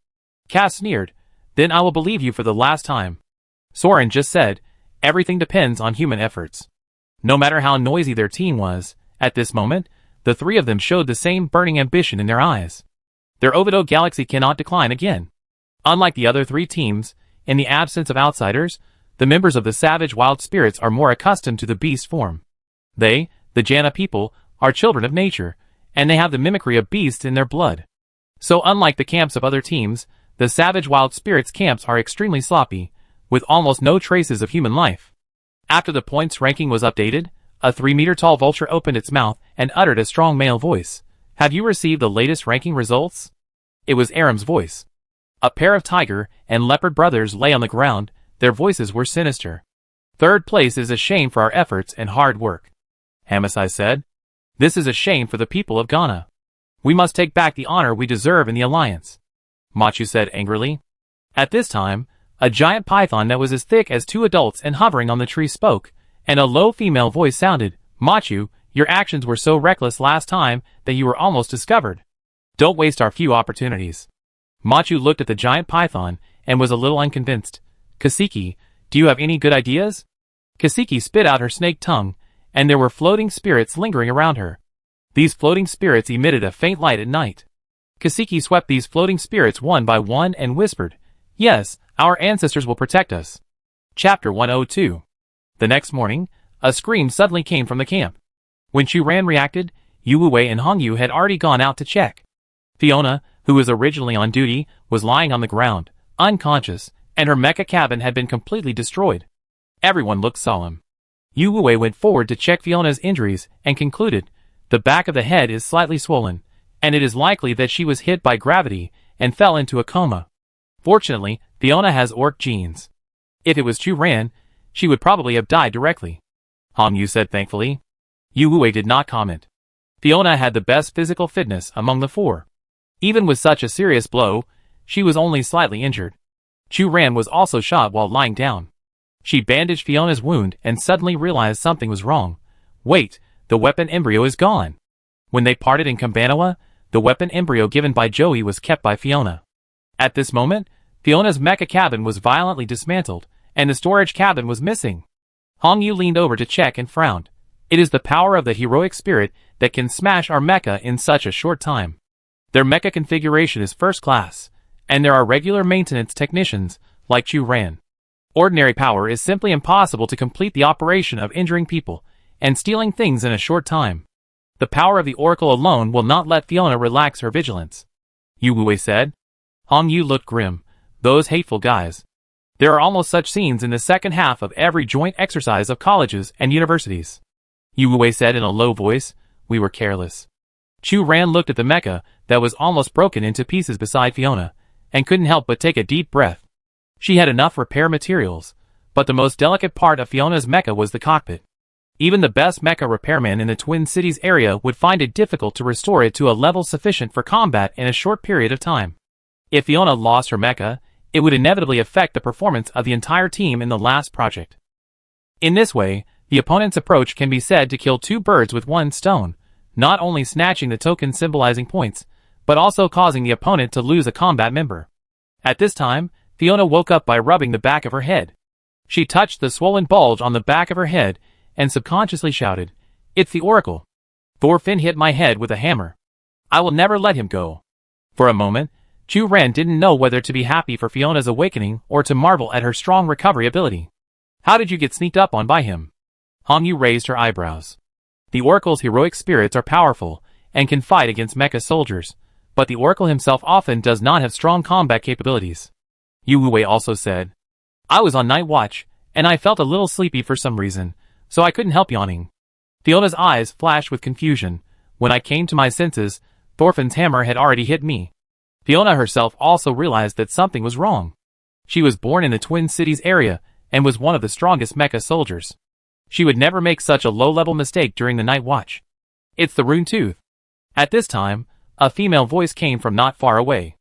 Cass sneered. Then I will believe you for the last time. Soren just said, everything depends on human efforts. No matter how noisy their team was, at this moment, the three of them showed the same burning ambition in their eyes. Their Ovido galaxy cannot decline again. Unlike the other three teams, in the absence of outsiders, the members of the savage wild spirits are more accustomed to the beast form. They, the Jana people, are children of nature, and they have the mimicry of beasts in their blood. So unlike the camps of other teams, the savage wild spirits camps are extremely sloppy, with almost no traces of human life. After the points ranking was updated, a 3-meter-tall vulture opened its mouth and uttered a strong male voice. Have you received the latest ranking results? It was Aram's voice. A pair of tiger and leopard brothers lay on the ground, their voices were sinister. Third place is a shame for our efforts and hard work. Hamasai said. This is a shame for the people of Ghana. We must take back the honor we deserve in the alliance. Machu said angrily. At this time, a giant python that was as thick as 2 adults and hovering on the tree spoke, and a low female voice sounded, Machu, your actions were so reckless last time that you were almost discovered. Don't waste our few opportunities. Machu looked at the giant python and was a little unconvinced. Kasiki, do you have any good ideas? Kasiki spit out her snake tongue, and there were floating spirits lingering around her. These floating spirits emitted a faint light at night. Kasiki swept these floating spirits one by one and whispered, Yes, our ancestors will protect us. Chapter 102. The next morning, a scream suddenly came from the camp. When Churan reacted, Yuwei and Hongyu had already gone out to check. Fiona, who was originally on duty, was lying on the ground, unconscious, and her mecha cabin had been completely destroyed. Everyone looked solemn. Yuwei went forward to check Fiona's injuries and concluded, the back of the head is slightly swollen, and it is likely that she was hit by gravity and fell into a coma. Fortunately, Fiona has orc genes. If it was Churan, she would probably have died directly. Hongyu said thankfully. Yuwei did not comment. Fiona had the best physical fitness among the four. Even with such a serious blow, she was only slightly injured. Churan was also shot while lying down. She bandaged Fiona's wound and suddenly realized something was wrong. Wait, the weapon embryo is gone. When they parted in Kambanawa, the weapon embryo given by Joey was kept by Fiona. At this moment, Fiona's mecha cabin was violently dismantled, and the storage cabin was missing. Hongyu leaned over to check and frowned. It is the power of the heroic spirit that can smash our mecha in such a short time. Their mecha configuration is first class, and there are regular maintenance technicians, like Churan. Ordinary power is simply impossible to complete the operation of injuring people and stealing things in a short time. The power of the Oracle alone will not let Fiona relax her vigilance. Yuwei said. Hongyu looked grim. Those hateful guys. There are almost such scenes in the second half of every joint exercise of colleges and universities. Yuwei said in a low voice, we were careless. Churan looked at the mecha that was almost broken into pieces beside Fiona, and couldn't help but take a deep breath. She had enough repair materials, but the most delicate part of Fiona's mecha was the cockpit. Even the best mecha repairman in the Twin Cities area would find it difficult to restore it to a level sufficient for combat in a short period of time. If Fiona lost her mecha, it would inevitably affect the performance of the entire team in the last project. In this way, the opponent's approach can be said to kill 2 birds with 1 stone, not only snatching the token symbolizing points, but also causing the opponent to lose a combat member. At this time, Fiona woke up by rubbing the back of her head. She touched the swollen bulge on the back of her head and subconsciously shouted, It's the Oracle. Thorfinn hit my head with a hammer. I will never let him go. For a moment, Churan didn't know whether to be happy for Fiona's awakening or to marvel at her strong recovery ability. How did you get sneaked up on by him? Hongyu raised her eyebrows. The Oracle's heroic spirits are powerful and can fight against mecha soldiers, but the Oracle himself often does not have strong combat capabilities. Yuwei also said, I was on night watch, and I felt a little sleepy for some reason, so I couldn't help yawning. Fiona's eyes flashed with confusion. When I came to my senses, Thorfinn's hammer had already hit me. Fiona herself also realized that something was wrong. She was born in the Twin Cities area and was one of the strongest mecha soldiers. She would never make such a low-level mistake during the night watch. It's the Rune Tooth. At this time, a female voice came from not far away.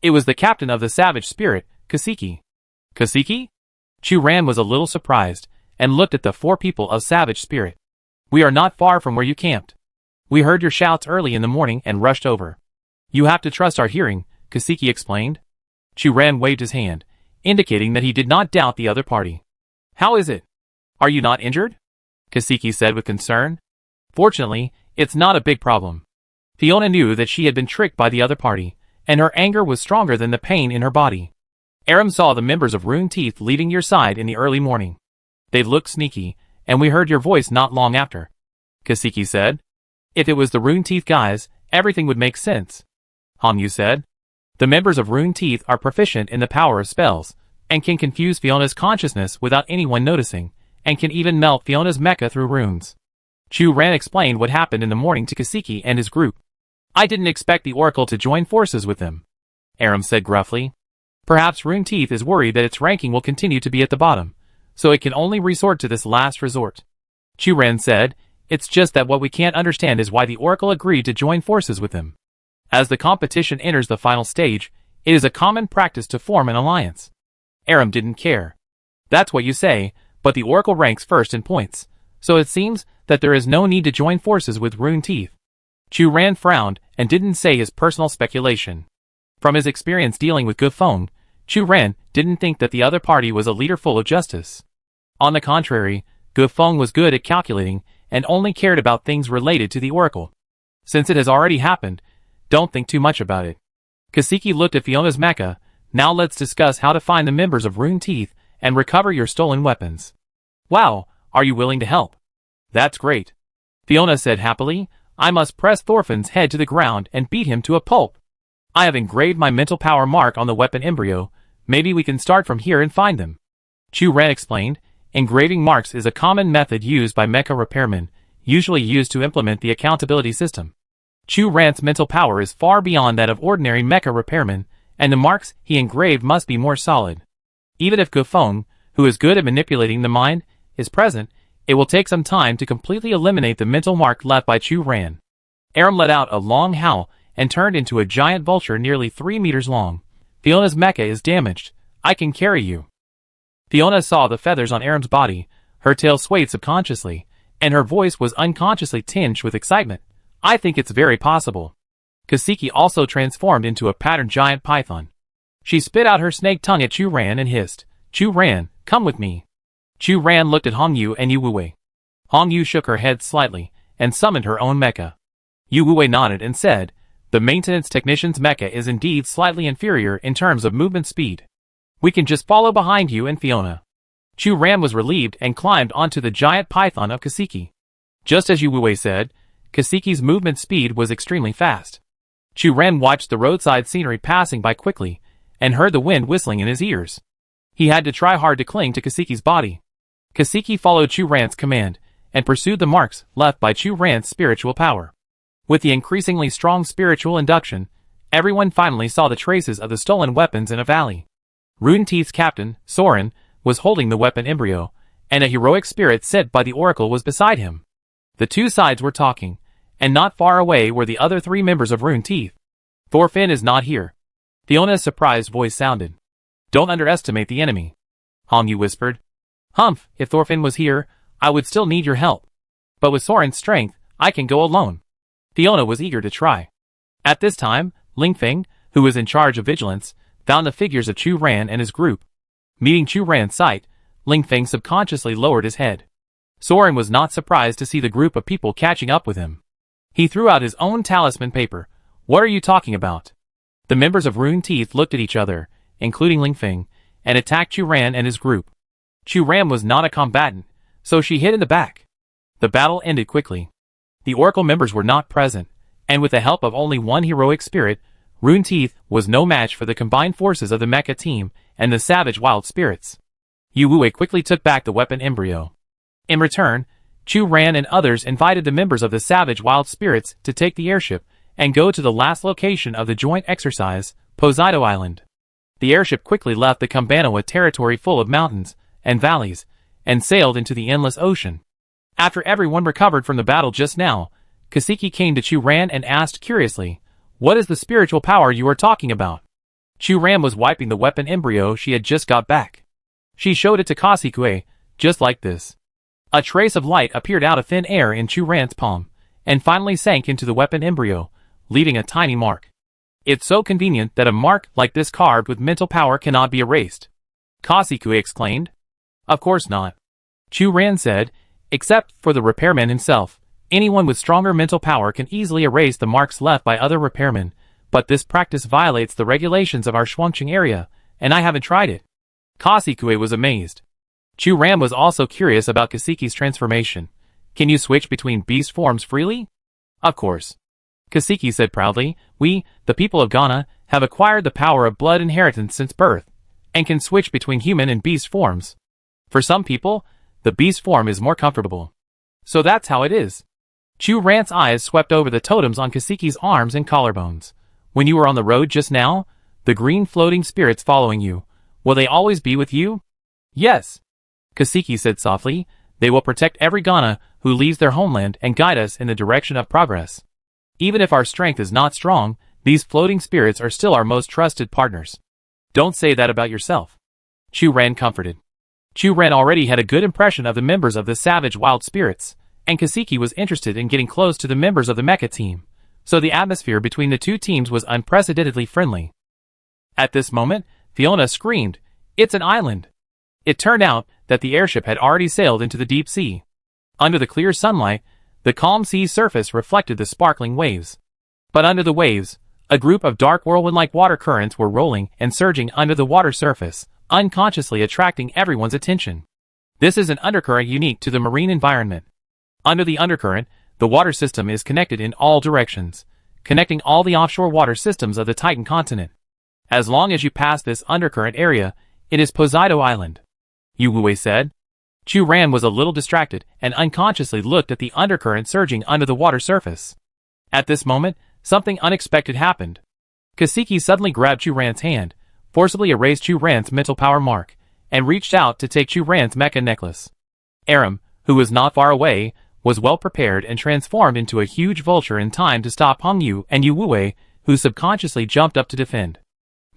It was the captain of the savage spirit, Kasiki. Kasiki? Churan was a little surprised and looked at the 4 people of savage spirit. We are not far from where you camped. We heard your shouts early in the morning and rushed over. You have to trust our hearing, Kasiki explained. Churan waved his hand. indicating that he did not doubt the other party. "How is it? Are you not injured?" Kaseki said with concern. "Fortunately, it's not a big problem." Fiona knew that she had been tricked by the other party, and her anger was stronger than the pain in her body. "Aram saw the members of Rune Teeth leaving your side in the early morning. They looked sneaky, and we heard your voice not long after," Kaseki said. "If it was the Rune Teeth guys, everything would make sense," Hongyu said. "The members of Rune Teeth are proficient in the power of spells, and can confuse Fiona's consciousness without anyone noticing, and can even melt Fiona's mecha through runes." Chu Ran explained what happened in the morning to Kaseki and his group. "I didn't expect the Oracle to join forces with them," Aram said gruffly. "Perhaps Rune Teeth is worried that its ranking will continue to be at the bottom, so it can only resort to this last resort." Chu Ran said, "It's just that what we can't understand is why the Oracle agreed to join forces with them. As the competition enters the final stage, it is a common practice to form an alliance." Aram didn't care. "That's what you say, but the Oracle ranks first in points, so it seems that there is no need to join forces with Rune Teeth." Chu Ran frowned and didn't say his personal speculation. From his experience dealing with Gufeng, Chu Ran didn't think that the other party was a leader full of justice. On the contrary, Gufeng was good at calculating and only cared about things related to the Oracle. "Since it has already happened, don't think too much about it." Kaseki looked at Fiona's mecha. "Now let's discuss how to find the members of Rune Teeth and recover your stolen weapons." "Wow, are you willing to help?" "That's great," Fiona said happily. "I must press Thorfinn's head to the ground and beat him to a pulp. I have engraved my mental power mark on the weapon embryo. Maybe we can start from here and find them." Chu Ran explained. Engraving marks is a common method used by mecha repairmen, usually used to implement the accountability system. Chu Ran's mental power is far beyond that of ordinary mecha repairmen, and the marks he engraved must be more solid. Even if Gufeng, who is good at manipulating the mind, is present, it will take some time to completely eliminate the mental mark left by Chu Ran. Aram let out a long howl and turned into a giant vulture nearly 3 meters long. "Fiona's mecha is damaged. I can carry you." Fiona saw the feathers on Aram's body, her tail swayed subconsciously, and her voice was unconsciously tinged with excitement. "I think it's very possible." Kaseki also transformed into a patterned giant python. She spit out her snake tongue at Chu Ran and hissed, "Chu Ran, come with me." Chu Ran looked at Hongyu and Yu Wuwei. Hongyu shook her head slightly and summoned her own mecha. Yu Wuwei nodded and said, "The maintenance technician's mecha is indeed slightly inferior in terms of movement speed. We can just follow behind you and Fiona." Chu Ran was relieved and climbed onto the giant python of Kaseki. Just as Yu Wuwei said, Kaseki's movement speed was extremely fast. Chu Ran watched the roadside scenery passing by quickly and heard the wind whistling in his ears. He had to try hard to cling to Kaseki's body. Kaseki followed Chu Ran's command and pursued the marks left by Chu Ran's spiritual power. With the increasingly strong spiritual induction, everyone finally saw the traces of the stolen weapons in a valley. Rune Teeth's captain, Soren, was holding the weapon embryo, and a heroic spirit sent by the Oracle was beside him. The two sides were talking, and not far away were the other 3 members of Rune Teeth. "Thorfinn is not here," Fiona's surprised voice sounded. "Don't underestimate the enemy," Hongyu whispered. "Humph, if Thorfinn was here, I would still need your help. But with Soren's strength, I can go alone." Fiona was eager to try. At this time, Lingfeng, who was in charge of vigilance, found the figures of Chu Ran and his group. Meeting Chu Ran's sight, Lingfeng subconsciously lowered his head. Soren was not surprised to see the group of people catching up with him. He threw out his own talisman paper. "What are you talking about?" The members of Rune Teeth looked at each other, including Lingfeng, and attacked Chu Ran and his group. Chu Ran was not a combatant, so she hid in the back. The battle ended quickly. The Oracle members were not present, and with the help of only one heroic spirit, Rune Teeth was no match for the combined forces of the Mecha team and the savage wild spirits. Yu Wuwei quickly took back the weapon embryo. In return, Chu Ran and others invited the members of the savage wild spirits to take the airship and go to the last location of the joint exercise, Poseido Island. The airship quickly left the Kambanawa territory full of mountains and valleys, and sailed into the endless ocean. After everyone recovered from the battle just now, Kaseki came to Chu Ran and asked curiously, "What is the spiritual power you are talking about?" Chu Ran was wiping the weapon embryo she had just got back. She showed it to Kaseki, just like this. A trace of light appeared out of thin air in Chu Ran's palm, and finally sank into the weapon embryo, leaving a tiny mark. It's so convenient that a mark like this carved with mental power cannot be erased. Kasikue exclaimed. Of course not. Chu Ran said, except for the repairman himself. Anyone with stronger mental power can easily erase the marks left by other repairmen, but this practice violates the regulations of our Shuangqing area, and I haven't tried it. Kasikue was amazed. Chu Ran was also curious about Kasiki's transformation. Can you switch between beast forms freely? Of course. Kasiki said proudly, we, the people of Ghana, have acquired the power of blood inheritance since birth, and can switch between human and beast forms. For some people, the beast form is more comfortable. So that's how it is. Chu Ran's eyes swept over the totems on Kasiki's arms and collarbones. When you were on the road just now, the green floating spirits following you, will they always be with you? Yes. Kasiki said softly, they will protect every Ghana who leaves their homeland and guide us in the direction of progress. Even if our strength is not strong, these floating spirits are still our most trusted partners. Don't say that about yourself. Chu Ran comforted. Chu Ran already had a good impression of the members of the savage wild spirits, and Kasiki was interested in getting close to the members of the Mecha team, so the atmosphere between the two teams was unprecedentedly friendly. At this moment, Fiona screamed, "It's an island!" It turned out that the airship had already sailed into the deep sea. Under the clear sunlight, the calm sea surface reflected the sparkling waves. But under the waves, a group of dark whirlwind-like water currents were rolling and surging under the water surface, unconsciously attracting everyone's attention. This is an undercurrent unique to the marine environment. Under the undercurrent, the water system is connected in all directions, connecting all the offshore water systems of the Titan continent. As long as you pass this undercurrent area, it is Poseido Island. Yu Wuwei said. Chu Ran was a little distracted and unconsciously looked at the undercurrent surging under the water surface. At this moment, something unexpected happened. Kasiki suddenly grabbed Chu Ran's hand, forcibly erased Chu Ran's mental power mark, and reached out to take Chu Ran's mecha necklace. Aram, who was not far away, was well prepared and transformed into a huge vulture in time to stop Hong Yu and Yu Wuwei, who subconsciously jumped up to defend.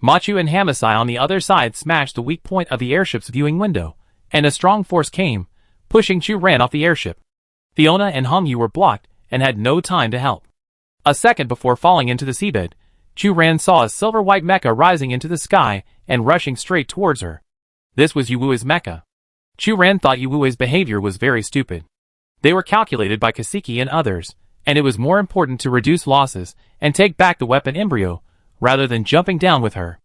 Machu and Hamasai on the other side smashed the weak point of the airship's viewing window, and a strong force came, pushing Chu Ran off the airship. Fiona and Hong Yu were blocked and had no time to help. A second before falling into the seabed, Chu Ran saw a silver-white mecha rising into the sky and rushing straight towards her. This was Yu Wuwei's mecha. Chu Ran thought Yu Wuwei's behavior was very stupid. They were calculated by Kasiki and others, and it was more important to reduce losses and take back the weapon embryo, rather than jumping down with her.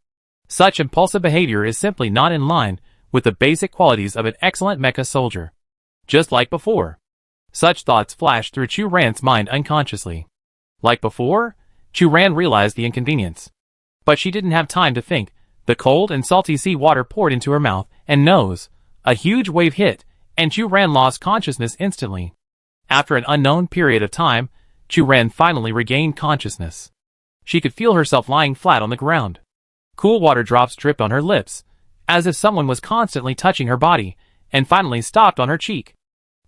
Such impulsive behavior is simply not in line with the basic qualities of an excellent mecha soldier. Just like before. Such thoughts flashed through Chu Ran's mind unconsciously. Like before, Chu Ran realized the inconvenience. But she didn't have time to think. The cold and salty sea water poured into her mouth and nose. A huge wave hit, and Chu Ran lost consciousness instantly. After an unknown period of time, Chu Ran finally regained consciousness. She could feel herself lying flat on the ground. Cool water drops dripped on her lips, as if someone was constantly touching her body, and finally stopped on her cheek.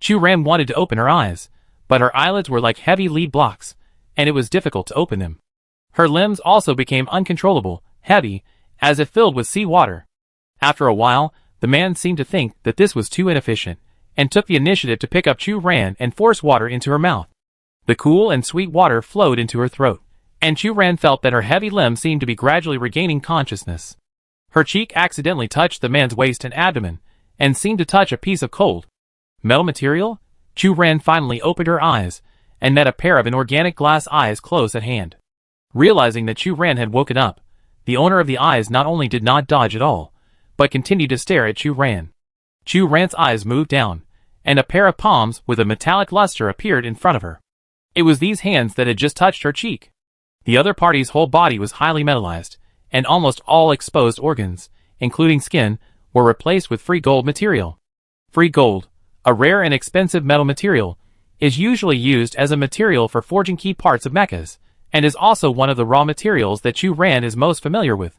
Chu Ran wanted to open her eyes, but her eyelids were like heavy lead blocks, and it was difficult to open them. Her limbs also became uncontrollable, heavy, as if filled with sea water. After a while, the man seemed to think that this was too inefficient, and took the initiative to pick up Chu Ran and force water into her mouth. The cool and sweet water flowed into her throat, and Chu Ran felt that her heavy limbs seemed to be gradually regaining consciousness. Her cheek accidentally touched the man's waist and abdomen, and seemed to touch a piece of cold metal material. Chu Ran finally opened her eyes, and met a pair of inorganic glass eyes close at hand. Realizing that Chu Ran had woken up, the owner of the eyes not only did not dodge at all, but continued to stare at Chu Ran. Chu Ran's eyes moved down, and a pair of palms with a metallic luster appeared in front of her. It was these hands that had just touched her cheek. The other party's whole body was highly metallized, and almost all exposed organs, including skin, were replaced with free gold material. Free gold, a rare and expensive metal material, is usually used as a material for forging key parts of mechas, and is also one of the raw materials that Chu Ran is most familiar with.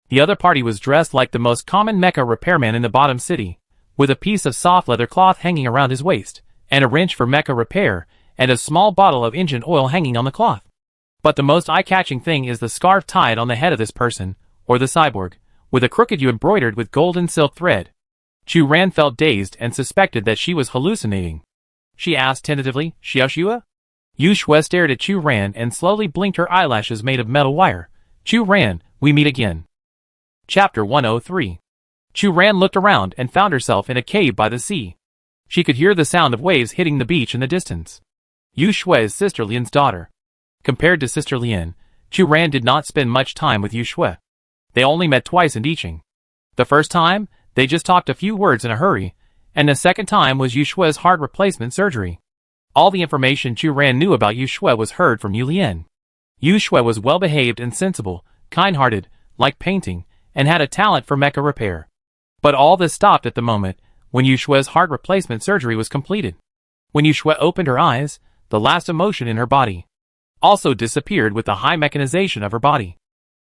The other party was dressed like the most common mecha repairman in the bottom city, with a piece of soft leather cloth hanging around his waist, and a wrench for mecha repair, and a small bottle of engine oil hanging on the cloth. But the most eye-catching thing is the scarf tied on the head of this person, or the cyborg, with a crooked U embroidered with golden silk thread. Chu Ran felt dazed and suspected that she was hallucinating. She asked tentatively, "Xiaoxua?" Yu Shui stared at Chu Ran and slowly blinked her eyelashes made of metal wire. "Chu Ran, we meet again." Chapter 103. Chu Ran looked around and found herself in a cave by the sea. She could hear the sound of waves hitting the beach in the distance. Yu Shui is Sister Lian's daughter. Compared to Sister Lian, Chu Ran did not spend much time with Yu Shui. They only met twice in Diqing. The first time, they just talked a few words in a hurry, and the second time was Yu Shui's heart replacement surgery. All the information Chu Ran knew about Yu Shui was heard from Yu Lian. Yu Shui was well-behaved and sensible, kind-hearted, liked painting, and had a talent for mecha repair. But all this stopped at the moment when Yu Shui's heart replacement surgery was completed. When Yu Shui opened her eyes, the last emotion in her body also disappeared with the high mechanization of her body.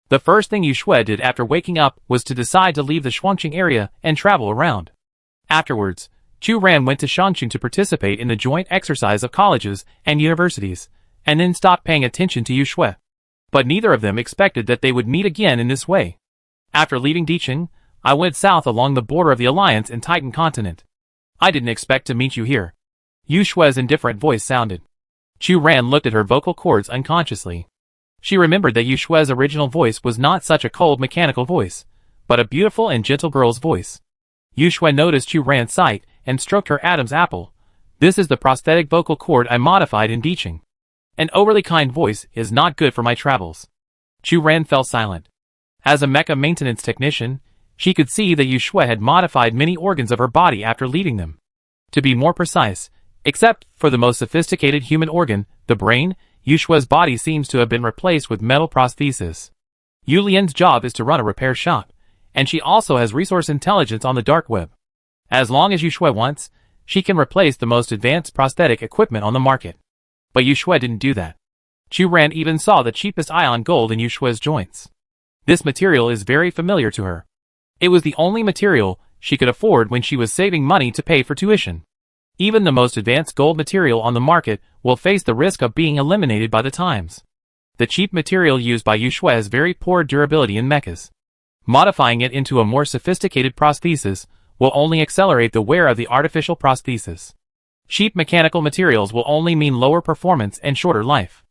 The first thing Yu Shui did after waking up was to decide to leave the Shuangqing area and travel around. Afterwards, Chu Ran went to Shanqing to participate in the joint exercise of colleges and universities, and then stopped paying attention to Yu Shui. But neither of them expected that they would meet again in this way. After leaving Diqing, I went south along the border of the Alliance and Titan continent. I didn't expect to meet you here. Yu Shui's indifferent voice sounded. Chu Ran looked at her vocal cords unconsciously. She remembered that Yu Shui's original voice was not such a cold mechanical voice, but a beautiful and gentle girl's voice. Yu Shui noticed Chu Ran's sight and stroked her Adam's apple. This is the prosthetic vocal cord I modified in Diqing. An overly kind voice is not good for my travels. Chu Ran fell silent. As a mecha maintenance technician, she could see that Yu Shui had modified many organs of her body after leaving them. To be more precise, except for the most sophisticated human organ, the brain, Yu Shui's body seems to have been replaced with metal prosthesis. Yu Lian's job is to run a repair shop, and she also has resource intelligence on the dark web. As long as Yu Shui wants, she can replace the most advanced prosthetic equipment on the market. But Yu Shui didn't do that. Chu Ran even saw the cheapest ion gold in Yu Shui's joints. This material is very familiar to her. It was the only material she could afford when she was saving money to pay for tuition. Even the most advanced gold material on the market will face the risk of being eliminated by the times. The cheap material used by Yu Shui has very poor durability in mechas. Modifying it into a more sophisticated prosthesis will only accelerate the wear of the artificial prosthesis. Cheap mechanical materials will only mean lower performance and shorter life.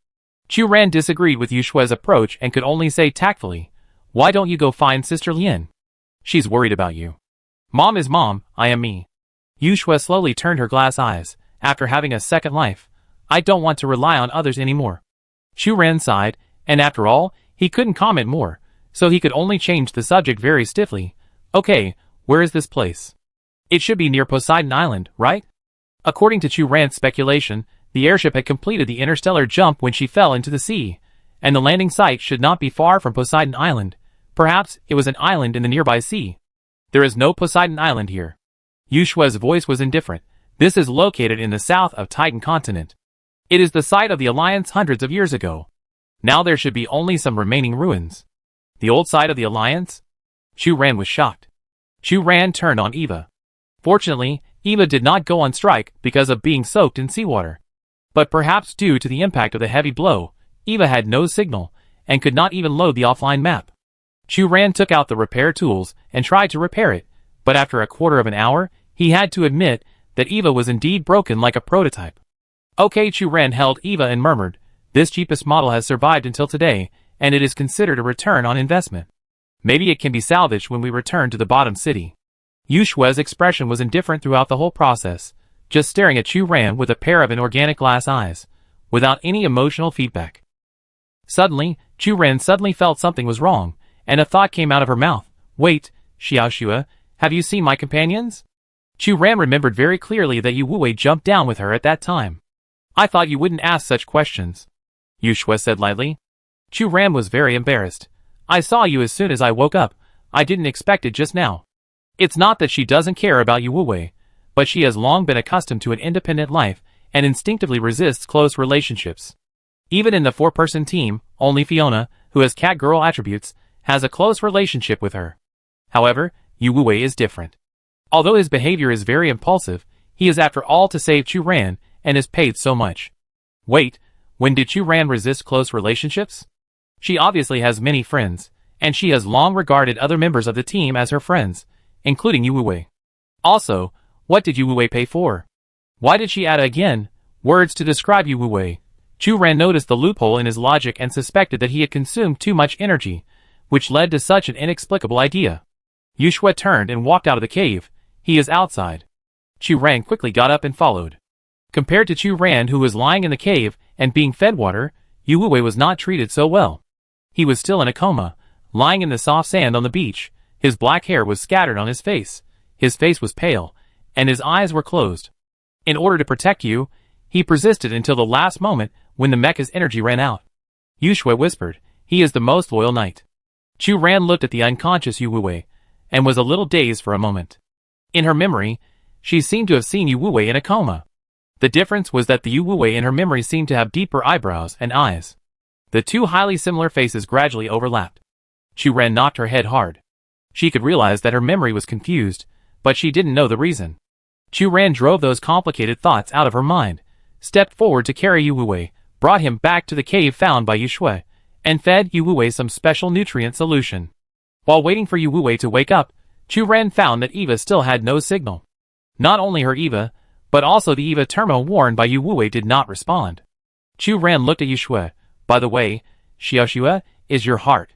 Chu Ran disagreed with Yu Shui's approach and could only say tactfully, "Why don't you go find Sister Lian? She's worried about you. Mom is mom, I am me." Yu Shui slowly turned her glass eyes. After having a second life, I don't want to rely on others anymore. Chu Ran sighed, and after all, he couldn't comment more, so he could only change the subject very stiffly. Okay, where is this place? It should be near Poseidon Island, right? According to Chu Ran's speculation, the airship had completed the interstellar jump when she fell into the sea, and the landing site should not be far from Poseidon Island. Perhaps it was an island in the nearby sea. There is no Poseidon Island here. Yu Shui's voice was indifferent. This is located in the south of Titan continent. It is the site of the Alliance hundreds of years ago. Now there should be only some remaining ruins. The old site of the Alliance? Chu Ran was shocked. Chu Ran turned on Eva. Fortunately, Eva did not go on strike because of being soaked in seawater. But perhaps due to the impact of the heavy blow, Eva had no signal, and could not even load the offline map. Chu Ran took out the repair tools and tried to repair it, but after a quarter of an hour, he had to admit that Eva was indeed broken like a prototype. Okay, Chu Ran held Eva and murmured, "This cheapest model has survived until today, and it is considered a return on investment. Maybe it can be salvaged when we return to the bottom city." Yu Shui's expression was indifferent throughout the whole process, just staring at Chu Ran with a pair of inorganic glass eyes, without any emotional feedback. Suddenly, Chu Ran suddenly felt something was wrong, and a thought came out of her mouth. "Wait, Xiao Xue, have you seen my companions?" Chu Ran remembered very clearly that Yu Wuwei jumped down with her at that time. "I thought you wouldn't ask such questions," Yu Shui said lightly. Chu Ran was very embarrassed. "I saw you as soon as I woke up. I didn't expect it just now." It's not that she doesn't care about Yu Wuwei, but she has long been accustomed to an independent life and instinctively resists close relationships. Even in the four-person team, only Fiona, who has cat-girl attributes, has a close relationship with her. However, Yu Wuwei is different. Although his behavior is very impulsive, he is after all to save Chu Ran and is paid so much. Wait, when did Chu Ran resist close relationships? She obviously has many friends, and she has long regarded other members of the team as her friends, including Yu Wuwei. Also, what did Yu Wuwei pay for? Why did she add again words to describe Yu Wuwei? Chu Ran noticed the loophole in his logic and suspected that he had consumed too much energy, which led to such an inexplicable idea. Yu Shui turned and walked out of the cave. He is outside. Chu Ran quickly got up and followed. Compared to Chu Ran, who was lying in the cave and being fed water, Yu Wuwei was not treated so well. He was still in a coma, lying in the soft sand on the beach. His black hair was scattered on his face was pale, and his eyes were closed. In order to protect you, he persisted until the last moment when the mecha's energy ran out. Yu Shui whispered, "He is the most loyal knight." Chu Ran looked at the unconscious Yu Wuwei, and was a little dazed for a moment. In her memory, she seemed to have seen Yu Wuwei in a coma. The difference was that the Yu Wuwei in her memory seemed to have deeper eyebrows and eyes. The two highly similar faces gradually overlapped. Chu Ran knocked her head hard. She could realize that her memory was confused, but she didn't know the reason. Chu Ran drove those complicated thoughts out of her mind, stepped forward to carry Yu Wuwei, brought him back to the cave found by Yu Shui, and fed Yu Wuwei some special nutrient solution. While waiting for Yu Wuwei to wake up, Chu Ran found that Eva still had no signal. Not only her Eva, but also the Eva terminal worn by Yu Wuwei did not respond. Chu Ran looked at Yu Shui. "By the way, Xiaoxue, is your heart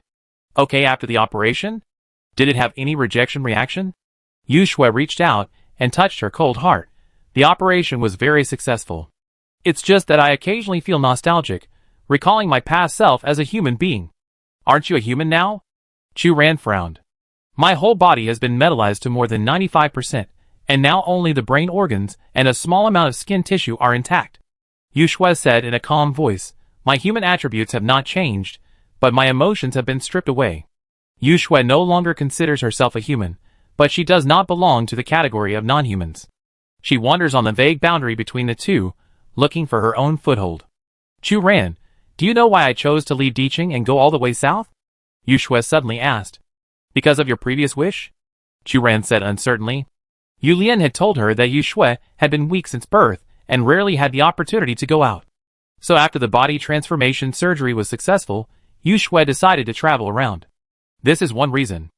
okay after the operation? Did it have any rejection reaction?" Yu Shui reached out and touched her cold heart. "The operation was very successful. It's just that I occasionally feel nostalgic, recalling my past self as a human being." "Aren't you a human now?" Chu Ran frowned. "My whole body has been metallized to more than 95%, and now only the brain organs and a small amount of skin tissue are intact." Yu Shui said in a calm voice, "My human attributes have not changed, but my emotions have been stripped away." Yu Shui no longer considers herself a human, but she does not belong to the category of non-humans. She wanders on the vague boundary between the two, looking for her own foothold. "Chu Ran, do you know why I chose to leave Diqing and go all the way south?" Yu Shui suddenly asked. "Because of your previous wish?" Chu Ran said uncertainly. Yu Lian had told her that Yu Shui had been weak since birth and rarely had the opportunity to go out. So after the body transformation surgery was successful, Yu Shui decided to travel around. This is one reason.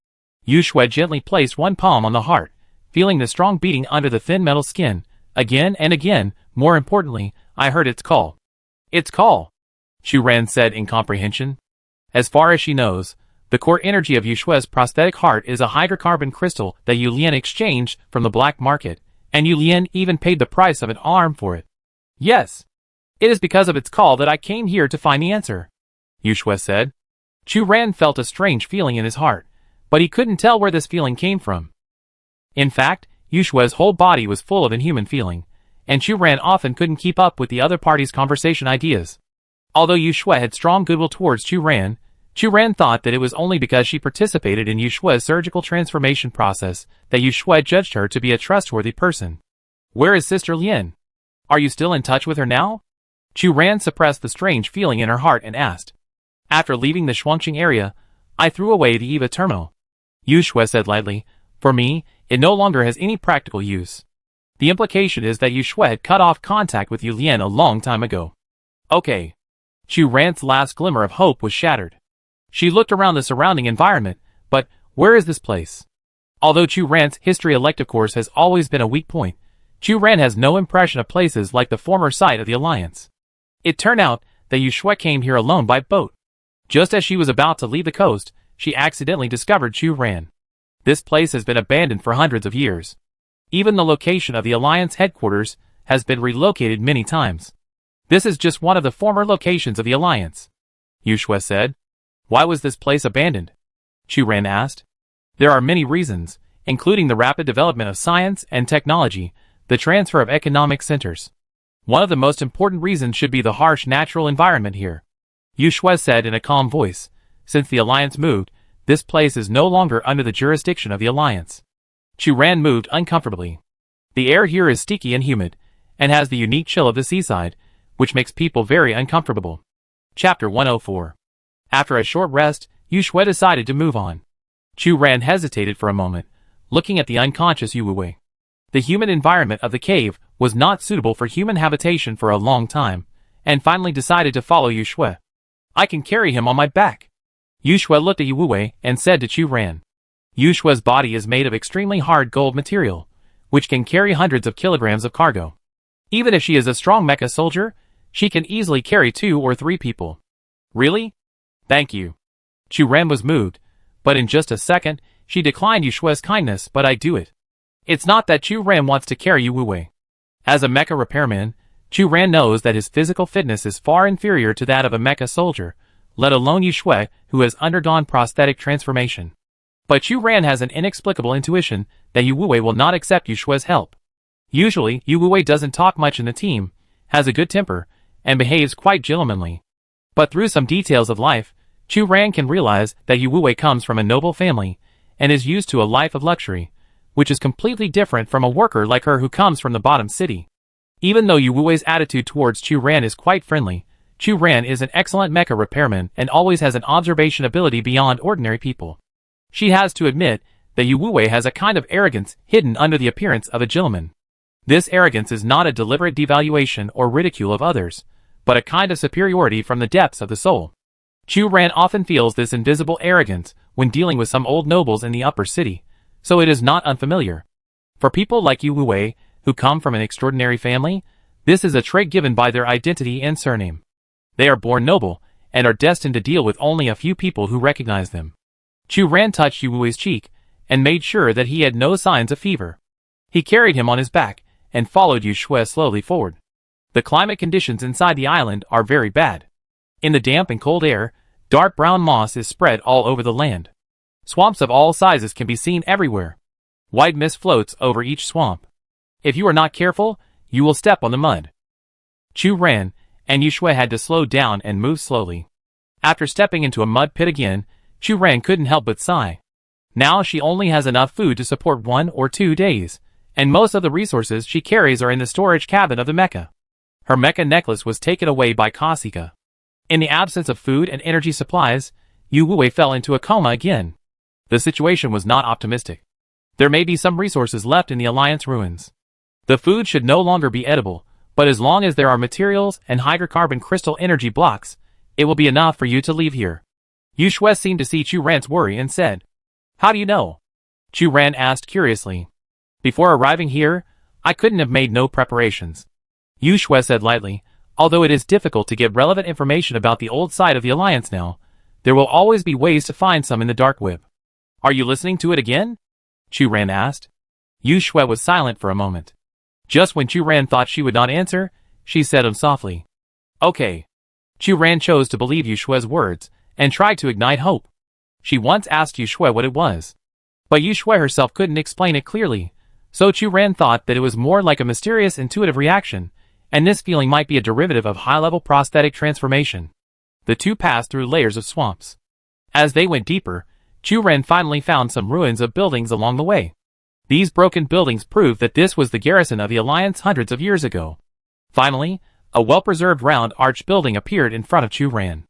Yu Shui gently placed one palm on the heart, feeling the strong beating under the thin metal skin. Again and again, more importantly, I heard its call. "Its call," Chu Ran said in comprehension. As far as she knows, the core energy of Yu Shui's prosthetic heart is a hydrocarbon crystal that Yu Lian exchanged from the black market, and Yu Lian even paid the price of an arm for it. "Yes. It is because of its call that I came here to find the answer," Yu Shui said. Chu Ran felt a strange feeling in his heart, but he couldn't tell where this feeling came from. In fact, Yu Shui's whole body was full of inhuman feeling, and Chu Ran often couldn't keep up with the other party's conversation ideas. Although Yu Shui had strong goodwill towards Chu Ran thought that it was only because she participated in Yu Shui's surgical transformation process that Yu Shui judged her to be a trustworthy person. "Where is Sister Lian? Are you still in touch with her now?" Chu Ran suppressed the strange feeling in her heart and asked. "After leaving the Shuangqing area, I threw away the Eva terminal," Yu Shui said lightly. "For me, it no longer has any practical use." The implication is that Yu Shui had cut off contact with Yu Lian a long time ago. Okay. Chu Ran's last glimmer of hope was shattered. She looked around the surrounding environment, but where is this place? Although Chu Ran's history elective course has always been a weak point, Chu Ran has no impression of places like the former site of the Alliance. It turned out that Yu Shui came here alone by boat. Just as she was about to leave the coast, she accidentally discovered Chu Ran. This place has been abandoned for hundreds of years. Even the location of the Alliance headquarters has been relocated many times. This is just one of the former locations of the Alliance, Yu Shui said. Why was this place abandoned? Chu Ran asked. There are many reasons, including the rapid development of science and technology, the transfer of economic centers. One of the most important reasons should be the harsh natural environment here, Yu Shui said in a calm voice. Since the Alliance moved, this place is no longer under the jurisdiction of the Alliance. Chu Ran moved uncomfortably. The air here is sticky and humid, and has the unique chill of the seaside, which makes people very uncomfortable. Chapter 104. After a short rest, Yu Shui decided to move on. Chu Ran hesitated for a moment, looking at the unconscious Yu Wuwei. The humid environment of the cave was not suitable for human habitation for a long time, and finally decided to follow Yu Shui. I can carry him on my back. Yu Shui looked at Yu Wuwei and said to Chu Ran. Yu Shui's body is made of extremely hard gold material, which can carry hundreds of kilograms of cargo. Even if she is a strong mecha soldier, she can easily carry 2 or 3 people. Really? Thank you. Chu Ran was moved, but in just a second, She declined Yu Shue's kindness, but I do it. It's not that Chu Ran wants to carry Yu Wuwei. As a mecha repairman, Chu Ran knows that his physical fitness is far inferior to that of a mecha soldier, let alone Yu Shue, who has undergone prosthetic transformation. But Chu Ran has an inexplicable intuition that Yu Wuwei will not accept Yu Shue's help. Usually, Yu Wuwei doesn't talk much in the team, has a good temper, and behaves quite gentlemanly. But through some details of life, Chu Ran can realize that Yu Wuwei comes from a noble family, and is used to a life of luxury, which is completely different from a worker like her who comes from the bottom city. Even though Yu Wuwei's attitude towards Chu Ran is quite friendly, Chu Ran is an excellent mecha repairman and always has an observation ability beyond ordinary people. She has to admit that Yu Wuwei has a kind of arrogance hidden under the appearance of a gentleman. This arrogance is not a deliberate devaluation or ridicule of others, but a kind of superiority from the depths of the soul. Chu Ran often feels this invisible arrogance when dealing with some old nobles in the upper city, so it is not unfamiliar. For people like Yu Wuwei, who come from an extraordinary family, this is a trait given by their identity and surname. They are born noble, and are destined to deal with only a few people who recognize them. Chu Ran touched Yu Wuwei's cheek, and made sure that he had no signs of fever. He carried him on his back, and followed Yu Shue slowly forward. The climate conditions inside the island are very bad. In the damp and cold air, dark brown moss is spread all over the land. Swamps of all sizes can be seen everywhere. White mist floats over each swamp. If you are not careful, you will step on the mud. Chu Ran and Yu Shue had to slow down and move slowly. After stepping into a mud pit again, Chu Ran couldn't help but sigh. Now she only has enough food to support 1 or 2 days, and most of the resources she carries are in the storage cabin of the mecha. Her mecha necklace was taken away by Kasika. In the absence of food and energy supplies, Yu Wuwei fell into a coma again. The situation was not optimistic. There may be some resources left in the Alliance ruins. The food should no longer be edible, but as long as there are materials and hydrocarbon crystal energy blocks, it will be enough for you to leave here. Yu Shue seemed to see Chu Ran's worry and said, "How do you know?" Chu Ran asked curiously. "Before arriving here, I couldn't have made no preparations." Yu Shue said lightly, "Although it is difficult to get relevant information about the old side of the Alliance now, there will always be ways to find some in the dark web." "Are you listening to it again?" Chu Ran asked. Yu Shue was silent for a moment. Just when Chu Ran thought she would not answer, she said softly, "Okay." Chu Ran chose to believe Yu Shue's words, and tried to ignite hope. She once asked Yu Shue what it was. But Yu Shue herself couldn't explain it clearly, so Chu Ran thought that it was more like a mysterious intuitive reaction, and this feeling might be a derivative of high-level prosthetic transformation. The two passed through layers of swamps. As they went deeper, Chu Ran finally found some ruins of buildings along the way. These broken buildings proved that this was the garrison of the Alliance hundreds of years ago. Finally, a well-preserved round arched building appeared in front of Chu Ran.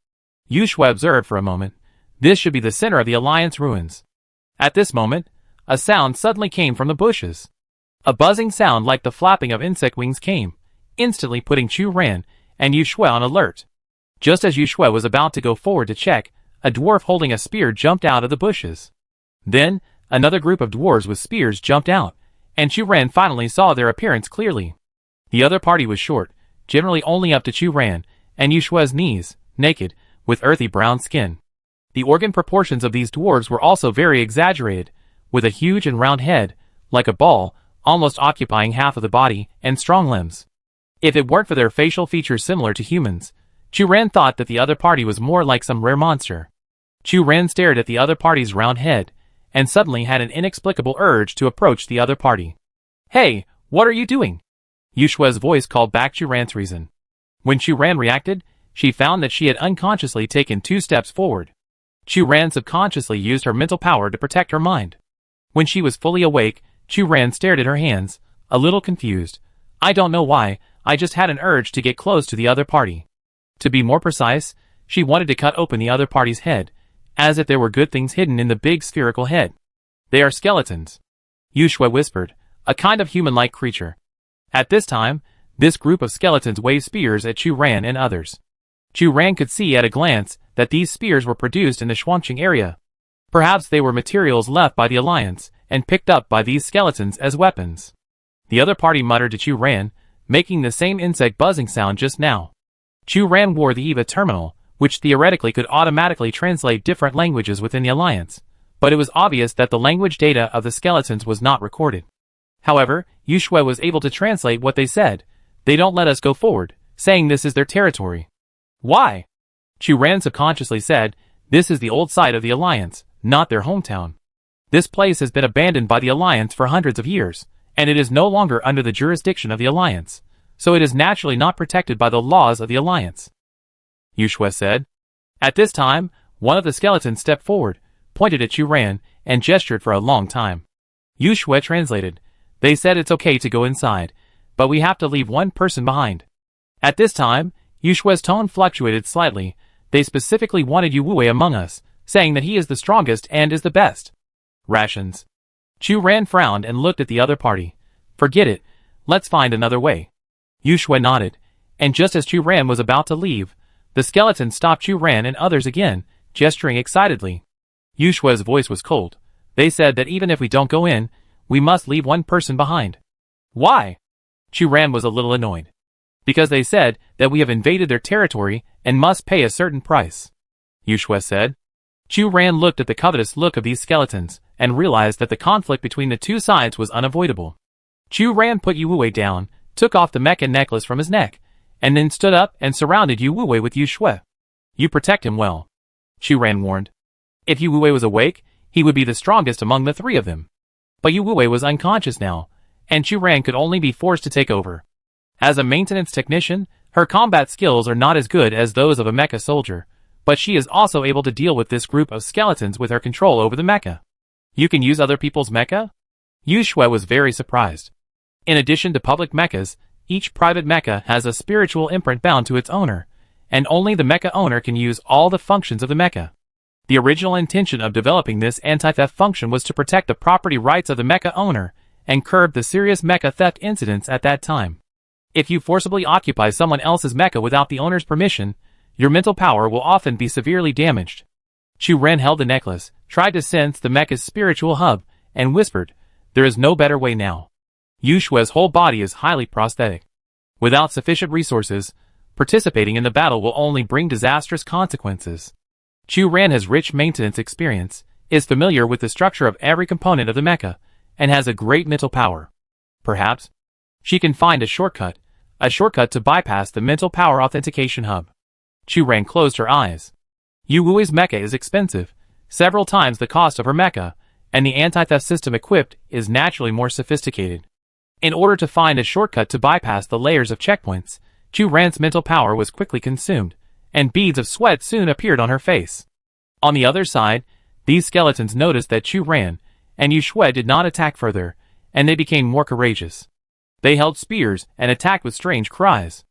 Yu Shue observed for a moment. This should be the center of the Alliance ruins. At this moment, a sound suddenly came from the bushes. A buzzing sound like the flapping of insect wings came, instantly putting Chu Ran and Yu Shue on alert. Just as Yu Shue was about to go forward to check, a dwarf holding a spear jumped out of the bushes. Then, another group of dwarves with spears jumped out, and Chu Ran finally saw their appearance clearly. The other party was short, generally only up to Chu Ran and Yu Shue's knees, naked, with earthy brown skin. The organ proportions of these dwarves were also very exaggerated, with a huge and round head, like a ball, almost occupying half of the body, and strong limbs. If it weren't for their facial features similar to humans, Chu Ran thought that the other party was more like some rare monster. Chu Ran stared at the other party's round head, and suddenly had an inexplicable urge to approach the other party. "Hey, what are you doing?" Yu Shue's voice called back Chu Ran's reason. When Chu Ran reacted, she found that she had unconsciously taken 2 steps forward. Chu Ran subconsciously used her mental power to protect her mind. When she was fully awake, Chu Ran stared at her hands, a little confused. "I don't know why, I just had an urge to get close to the other party." To be more precise, she wanted to cut open the other party's head, as if there were good things hidden in the big spherical head. "They are skeletons," Yu Shue whispered, "a kind of human-like creature." At this time, this group of skeletons waved spears at Chu Ran and others. Chu Ran could see at a glance that these spears were produced in the Xuanqing area. Perhaps they were materials left by the Alliance, and picked up by these skeletons as weapons. The other party muttered to Chu Ran, making the same insect buzzing sound just now. Chu Ran wore the EVA terminal, which theoretically could automatically translate different languages within the Alliance, but it was obvious that the language data of the skeletons was not recorded. However, Yu Shui was able to translate what they said. They don't let us go forward, saying this is their territory. Why? Chu Ran subconsciously said, this is the old site of the Alliance, not their hometown. This place has been abandoned by the Alliance for hundreds of years, and it is no longer under the jurisdiction of the Alliance, so it is naturally not protected by the laws of the Alliance. Yu Shui said. At this time, one of the skeletons stepped forward, pointed at Chu Ran, and gestured for a long time. Yu Shui translated. They said it's okay to go inside, but we have to leave one person behind. At this time, Yu Shui's tone fluctuated slightly. They specifically wanted Yu Wei among us, saying that he is the strongest and is the best. Rations. Chu Ran frowned and looked at the other party. Forget it, let's find another way. Yu Shui nodded, and just as Chu Ran was about to leave, the skeleton stopped Chu Ran and others again, gesturing excitedly. Yu Shui's voice was cold. They said that even if we don't go in, we must leave one person behind. Why? Chu Ran was a little annoyed. Because they said that we have invaded their territory and must pay a certain price. Yu Shui said. Chu Ran looked at the covetous look of these skeletons and realized that the conflict between the two sides was unavoidable. Chu Ran put Yu Wei down, took off the Mecha necklace from his neck, and then stood up and surrounded Yu Wei with Yu Shui. You protect him well. Chu Ran warned. If Yu Wei was awake, he would be the strongest among the three of them. But Yu Wei was unconscious now, and Chu Ran could only be forced to take over. As a maintenance technician, her combat skills are not as good as those of a mecha soldier, but she is also able to deal with this group of skeletons with her control over the mecha. You can use other people's mecha? Yu Shui was very surprised. In addition to public mechas, each private mecha has a spiritual imprint bound to its owner, and only the mecha owner can use all the functions of the mecha. The original intention of developing this anti-theft function was to protect the property rights of the mecha owner and curb the serious mecha theft incidents at that time. If you forcibly occupy someone else's mecha without the owner's permission, your mental power will often be severely damaged. Chu Ran held the necklace, tried to sense the mecha's spiritual hub, and whispered, there is no better way now. Yu Shui's whole body is highly prosthetic. Without sufficient resources, participating in the battle will only bring disastrous consequences. Chu Ran has rich maintenance experience, is familiar with the structure of every component of the mecha, and has a great mental power. Perhaps she can find a shortcut to bypass the mental power authentication hub. Chu Ran closed her eyes. Yu Wei's mecha is expensive, several times the cost of her mecha, and the anti-theft system equipped is naturally more sophisticated. In order to find a shortcut to bypass the layers of checkpoints, Chu Ran's mental power was quickly consumed, and beads of sweat soon appeared on her face. On the other side, these skeletons noticed that Chu Ran and Yu Shui did not attack further, and they became more courageous. They held spears and attacked with strange cries.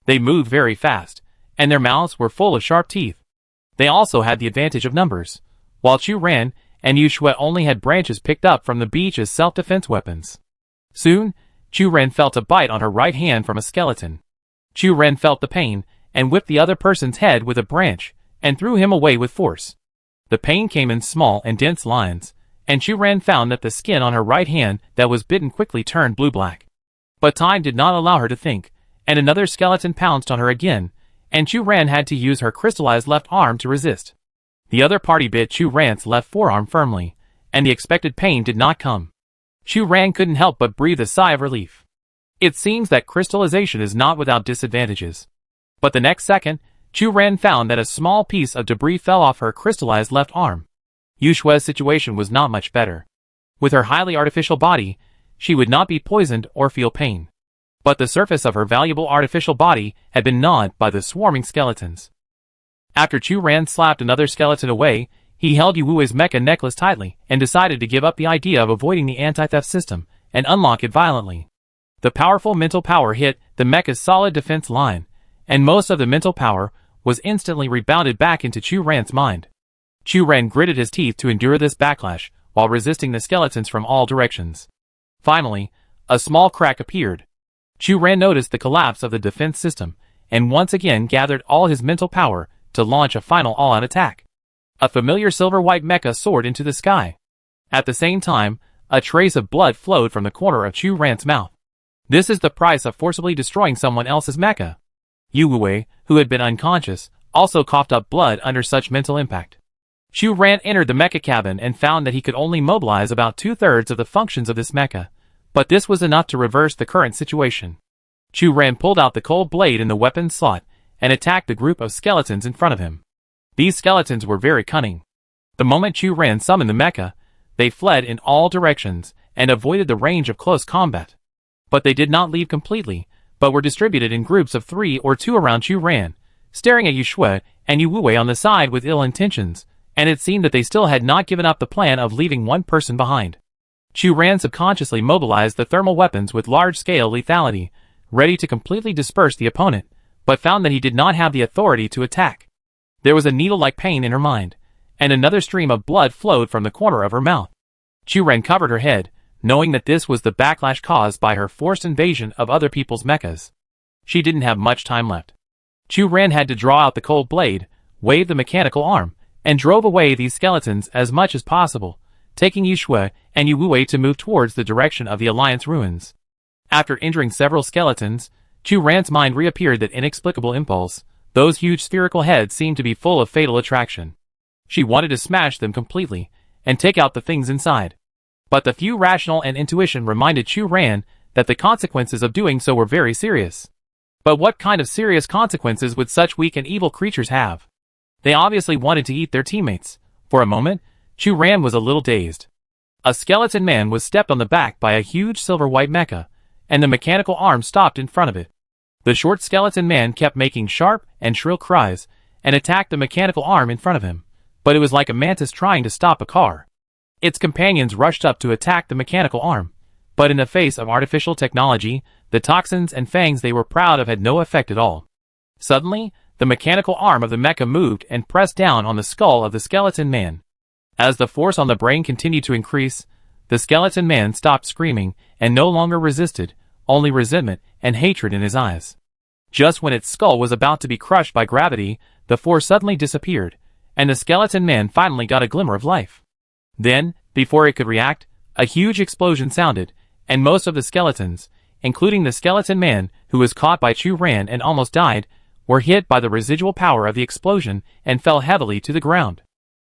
They moved very fast, and their mouths were full of sharp teeth. They also had the advantage of numbers, while Chu Ran and Yu Shui only had branches picked up from the beach as self-defense weapons. Soon, Chu Ran felt a bite on her right hand from a skeleton. Chu Ran felt the pain, and whipped the other person's head with a branch, and threw him away with force. The pain came in small and dense lines, and Chu Ran found that the skin on her right hand that was bitten quickly turned blue-black. But time did not allow her to think, and another skeleton pounced on her again, and Chu Ran had to use her crystallized left arm to resist. The other party bit Chu Ran's left forearm firmly, and the expected pain did not come. Chu Ran couldn't help but breathe a sigh of relief. It seems that crystallization is not without disadvantages. But the next second, Chu Ran found that a small piece of debris fell off her crystallized left arm. Yu Shui's situation was not much better. With her highly artificial body, she would not be poisoned or feel pain. But the surface of her valuable artificial body had been gnawed by the swarming skeletons. After Chu Ran slapped another skeleton away, he held Yu Wei's mecha necklace tightly and decided to give up the idea of avoiding the anti-theft system and unlock it violently. The powerful mental power hit the mecha's solid defense line, and most of the mental power was instantly rebounded back into Chu Ran's mind. Chu Ran gritted his teeth to endure this backlash while resisting the skeletons from all directions. Finally, a small crack appeared. Chu Ran noticed the collapse of the defense system, and once again gathered all his mental power to launch a final all-out attack. A familiar silver-white mecha soared into the sky. At the same time, a trace of blood flowed from the corner of Chu Ran's mouth. This is the price of forcibly destroying someone else's mecha. Yu Wei, who had been unconscious, also coughed up blood under such mental impact. Chu Ran entered the mecha cabin and found that he could only mobilize about 2/3 of the functions of this mecha, but this was enough to reverse the current situation. Chu Ran pulled out the cold blade in the weapons slot and attacked the group of skeletons in front of him. These skeletons were very cunning. The moment Chu Ran summoned the mecha, they fled in all directions and avoided the range of close combat. But they did not leave completely, but were distributed in groups of 3 or 2 around Chu Ran, staring at Yu Shui and Yu Wuwei on the side with ill intentions, and it seemed that they still had not given up the plan of leaving one person behind. Chu Ran subconsciously mobilized the thermal weapons with large-scale lethality, ready to completely disperse the opponent, but found that he did not have the authority to attack. There was a needle-like pain in her mind, and another stream of blood flowed from the corner of her mouth. Chu Ran covered her head, knowing that this was the backlash caused by her forced invasion of other people's mechas. She didn't have much time left. Chu Ran had to draw out the cold blade, wave the mechanical arm, and drove away these skeletons as much as possible, taking Yu Shui and Yu Wuwei to move towards the direction of the Alliance ruins. After injuring several skeletons, Chu Ran's mind reappeared that inexplicable impulse. Those huge spherical heads seemed to be full of fatal attraction. She wanted to smash them completely, and take out the things inside. But the few rational and intuition reminded Chu Ran that the consequences of doing so were very serious. But what kind of serious consequences would such weak and evil creatures have? They obviously wanted to eat their teammates. For a moment, Chu Ran was a little dazed. A skeleton man was stepped on the back by a huge silver-white mecha, and the mechanical arm stopped in front of it. The short skeleton man kept making sharp and shrill cries, and attacked the mechanical arm in front of him, but it was like a mantis trying to stop a car. Its companions rushed up to attack the mechanical arm, but in the face of artificial technology, the toxins and fangs they were proud of had no effect at all. Suddenly, the mechanical arm of the mecha moved and pressed down on the skull of the skeleton man. As the force on the brain continued to increase, the skeleton man stopped screaming and no longer resisted, only resentment and hatred in his eyes. Just when its skull was about to be crushed by gravity, the force suddenly disappeared, and the skeleton man finally got a glimmer of life. Then, before it could react, a huge explosion sounded, and most of the skeletons, including the skeleton man who was caught by Chu Ran and almost died, were hit by the residual power of the explosion and fell heavily to the ground.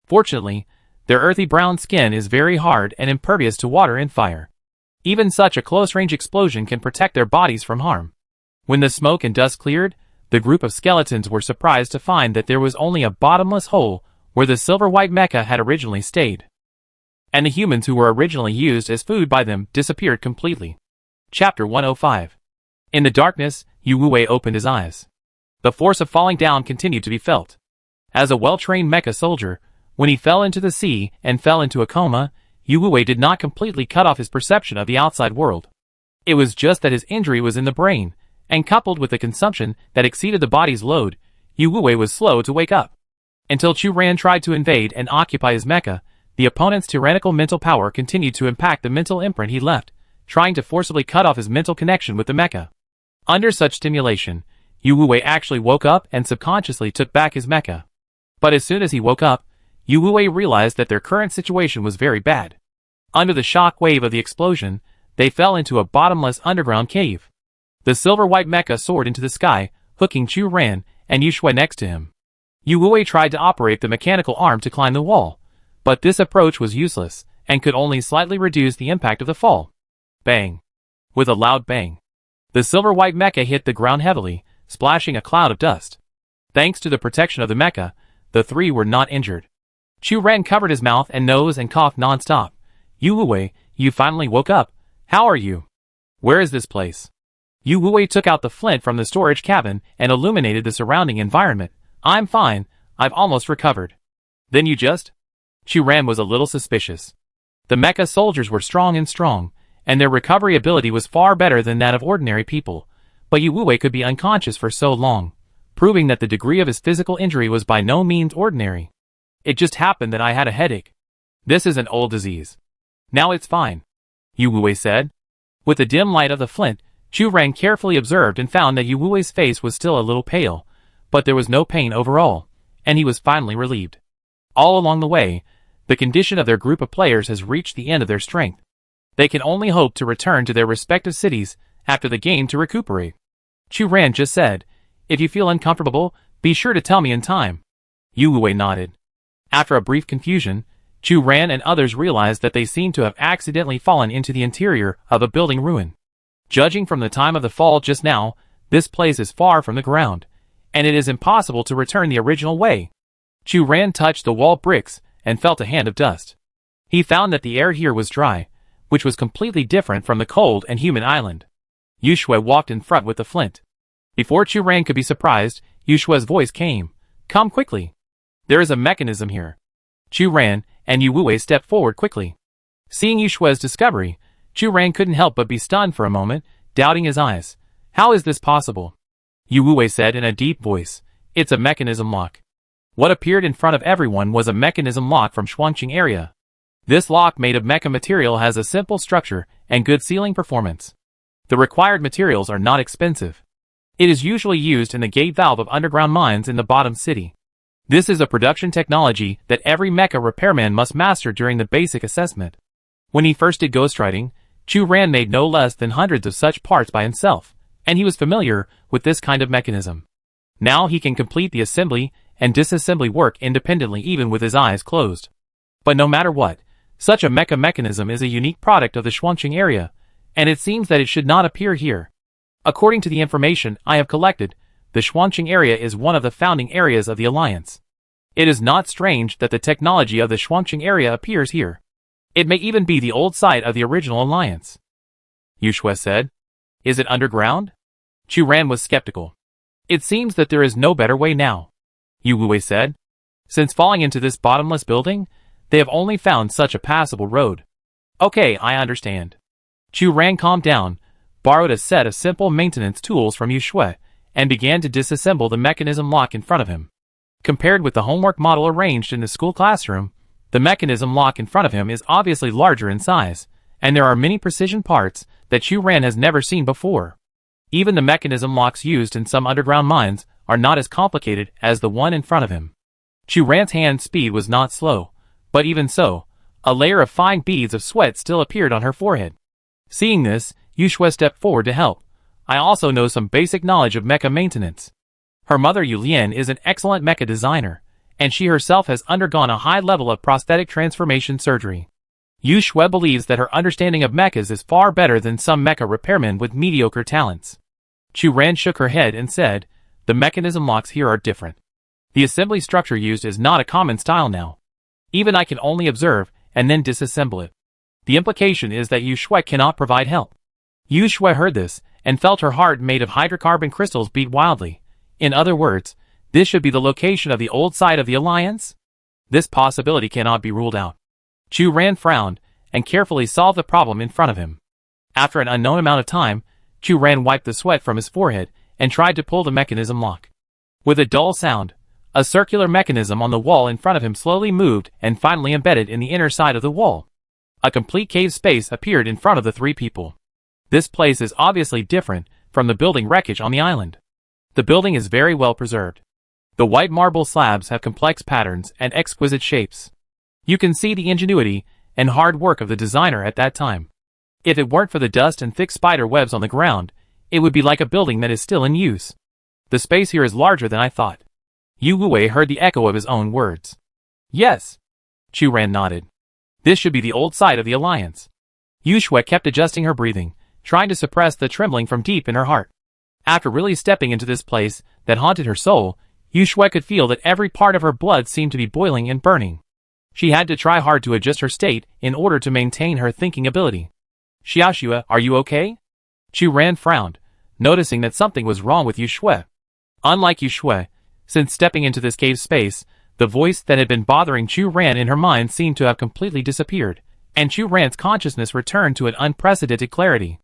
Fortunately, their earthy brown skin is very hard and impervious to water and fire. Even such a close-range explosion can protect their bodies from harm. When the smoke and dust cleared, the group of skeletons were surprised to find that there was only a bottomless hole where the silver-white mecha had originally stayed. And the humans who were originally used as food by them disappeared completely. Chapter 105. In the darkness, Yu Wuwei opened his eyes. The force of falling down continued to be felt. As a well-trained mecha soldier, when he fell into the sea and fell into a coma, Yu Wuwei did not completely cut off his perception of the outside world. It was just that his injury was in the brain, and coupled with the consumption that exceeded the body's load, Yu Wuwei was slow to wake up. Until Chu Ran tried to invade and occupy his mecha, the opponent's tyrannical mental power continued to impact the mental imprint he left, trying to forcibly cut off his mental connection with the mecha. Under such stimulation, Yu Wuwei actually woke up and subconsciously took back his mecha. But as soon as he woke up, Yu Wuwei realized that their current situation was very bad. Under the shock wave of the explosion, they fell into a bottomless underground cave. The silver-white mecha soared into the sky, hooking Chu Ran and Yu Shui next to him. Yu Wuwei tried to operate the mechanical arm to climb the wall, but this approach was useless and could only slightly reduce the impact of the fall. Bang! With a loud bang, the silver-white mecha hit the ground heavily, splashing a cloud of dust. Thanks to the protection of the mecha, the three were not injured. Chu Ran covered his mouth and nose and coughed non-stop. Yu Wuwei, you finally woke up. How are you? Where is this place? Yu Wuwei took out the flint from the storage cabin and illuminated the surrounding environment. I'm fine, I've almost recovered. Then you just? Chu Ran was a little suspicious. The mecha soldiers were strong, and their recovery ability was far better than that of ordinary people, but Yu Wuwei could be unconscious for so long, proving that the degree of his physical injury was by no means ordinary. It just happened that I had a headache. This is an old disease. Now it's fine, Yu Wuwei said. With the dim light of the flint, Chu Ran carefully observed and found that Yu Wuwei's face was still a little pale, but there was no pain overall, and he was finally relieved. All along the way, the condition of their group of players has reached the end of their strength. They can only hope to return to their respective cities after the game to recuperate. Chu Ran just said, if you feel uncomfortable, be sure to tell me in time. Yu Wuwei nodded. After a brief confusion, Chu Ran and others realized that they seemed to have accidentally fallen into the interior of a building ruin. Judging from the time of the fall just now, this place is far from the ground, and it is impossible to return the original way. Chu Ran touched the wall bricks and felt a hand of dust. He found that the air here was dry, which was completely different from the cold and humid island. Yu Shui walked in front with the flint. Before Chu Ran could be surprised, Yu Shui's voice came. "Come quickly. There is a mechanism here." Chu Ran and Yu Wei stepped forward quickly. Seeing Yu Shui's discovery, Chu Ran couldn't help but be stunned for a moment, doubting his eyes. "How is this possible?" Yu Wei said in a deep voice. "It's a mechanism lock." What appeared in front of everyone was a mechanism lock from Xuanqing area. This lock made of mecha material has a simple structure and good sealing performance. The required materials are not expensive. It is usually used in the gate valve of underground mines in the bottom city. This is a production technology that every mecha repairman must master during the basic assessment. When he first did ghostwriting, Chu Ran made no less than hundreds of such parts by himself, and he was familiar with this kind of mechanism. Now he can complete the assembly and disassembly work independently even with his eyes closed. But no matter what, such a mecha mechanism is a unique product of the Xuanqing area, and it seems that it should not appear here. According to the information I have collected, the Xuanqing area is one of the founding areas of the Alliance. It is not strange that the technology of the Xuanqing area appears here. It may even be the old site of the original Alliance. Yu Shui said. "Is it underground?" Chu Ran was skeptical. "It seems that there is no better way now," Yu Wei said. "Since falling into this bottomless building, they have only found such a passable road." "Okay, I understand." Chu Ran calmed down, borrowed a set of simple maintenance tools from Yu Shui, and began to disassemble the mechanism lock in front of him. Compared with the homework model arranged in the school classroom, the mechanism lock in front of him is obviously larger in size, and there are many precision parts that Chu Ran has never seen before. Even the mechanism locks used in some underground mines are not as complicated as the one in front of him. Chu Ran's hand speed was not slow, but even so, a layer of fine beads of sweat still appeared on her forehead. Seeing this, Yu Shui stepped forward to help. "I also know some basic knowledge of mecha maintenance." Her mother Yu Lian is an excellent mecha designer, and she herself has undergone a high level of prosthetic transformation surgery. Yu Shui believes that her understanding of mechas is far better than some mecha repairmen with mediocre talents. Chu Ran shook her head and said, "The mechanism locks here are different. The assembly structure used is not a common style now. Even I can only observe and then disassemble it. The implication is that Yu Shui cannot provide help." Yu Shui heard this and felt her heart made of hydrocarbon crystals beat wildly. In other words, this should be the location of the old site of the Alliance? This possibility cannot be ruled out. Chu Ran frowned and carefully solved the problem in front of him. After an unknown amount of time, Chu Ran wiped the sweat from his forehead and tried to pull the mechanism lock. With a dull sound, a circular mechanism on the wall in front of him slowly moved and finally embedded in the inner side of the wall. A complete cave space appeared in front of the three people. This place is obviously different from the building wreckage on the island. The building is very well preserved. The white marble slabs have complex patterns and exquisite shapes. You can see the ingenuity and hard work of the designer at that time. If it weren't for the dust and thick spider webs on the ground, it would be like a building that is still in use. The space here is larger than I thought. Yu Wei heard the echo of his own words. "Yes." Chu Ran nodded. "This should be the old site of the Alliance." Yu Shui kept adjusting her breathing, trying to suppress the trembling from deep in her heart. After really stepping into this place that haunted her soul, Yu Shui could feel that every part of her blood seemed to be boiling and burning. She had to try hard to adjust her state in order to maintain her thinking ability. "Xiaoxue, are you okay?" Chu Ran frowned, noticing that something was wrong with Yu Shui. Unlike Yu Shui, since stepping into this cave space, the voice that had been bothering Chu Ran in her mind seemed to have completely disappeared, and Chu Ran's consciousness returned to an unprecedented clarity.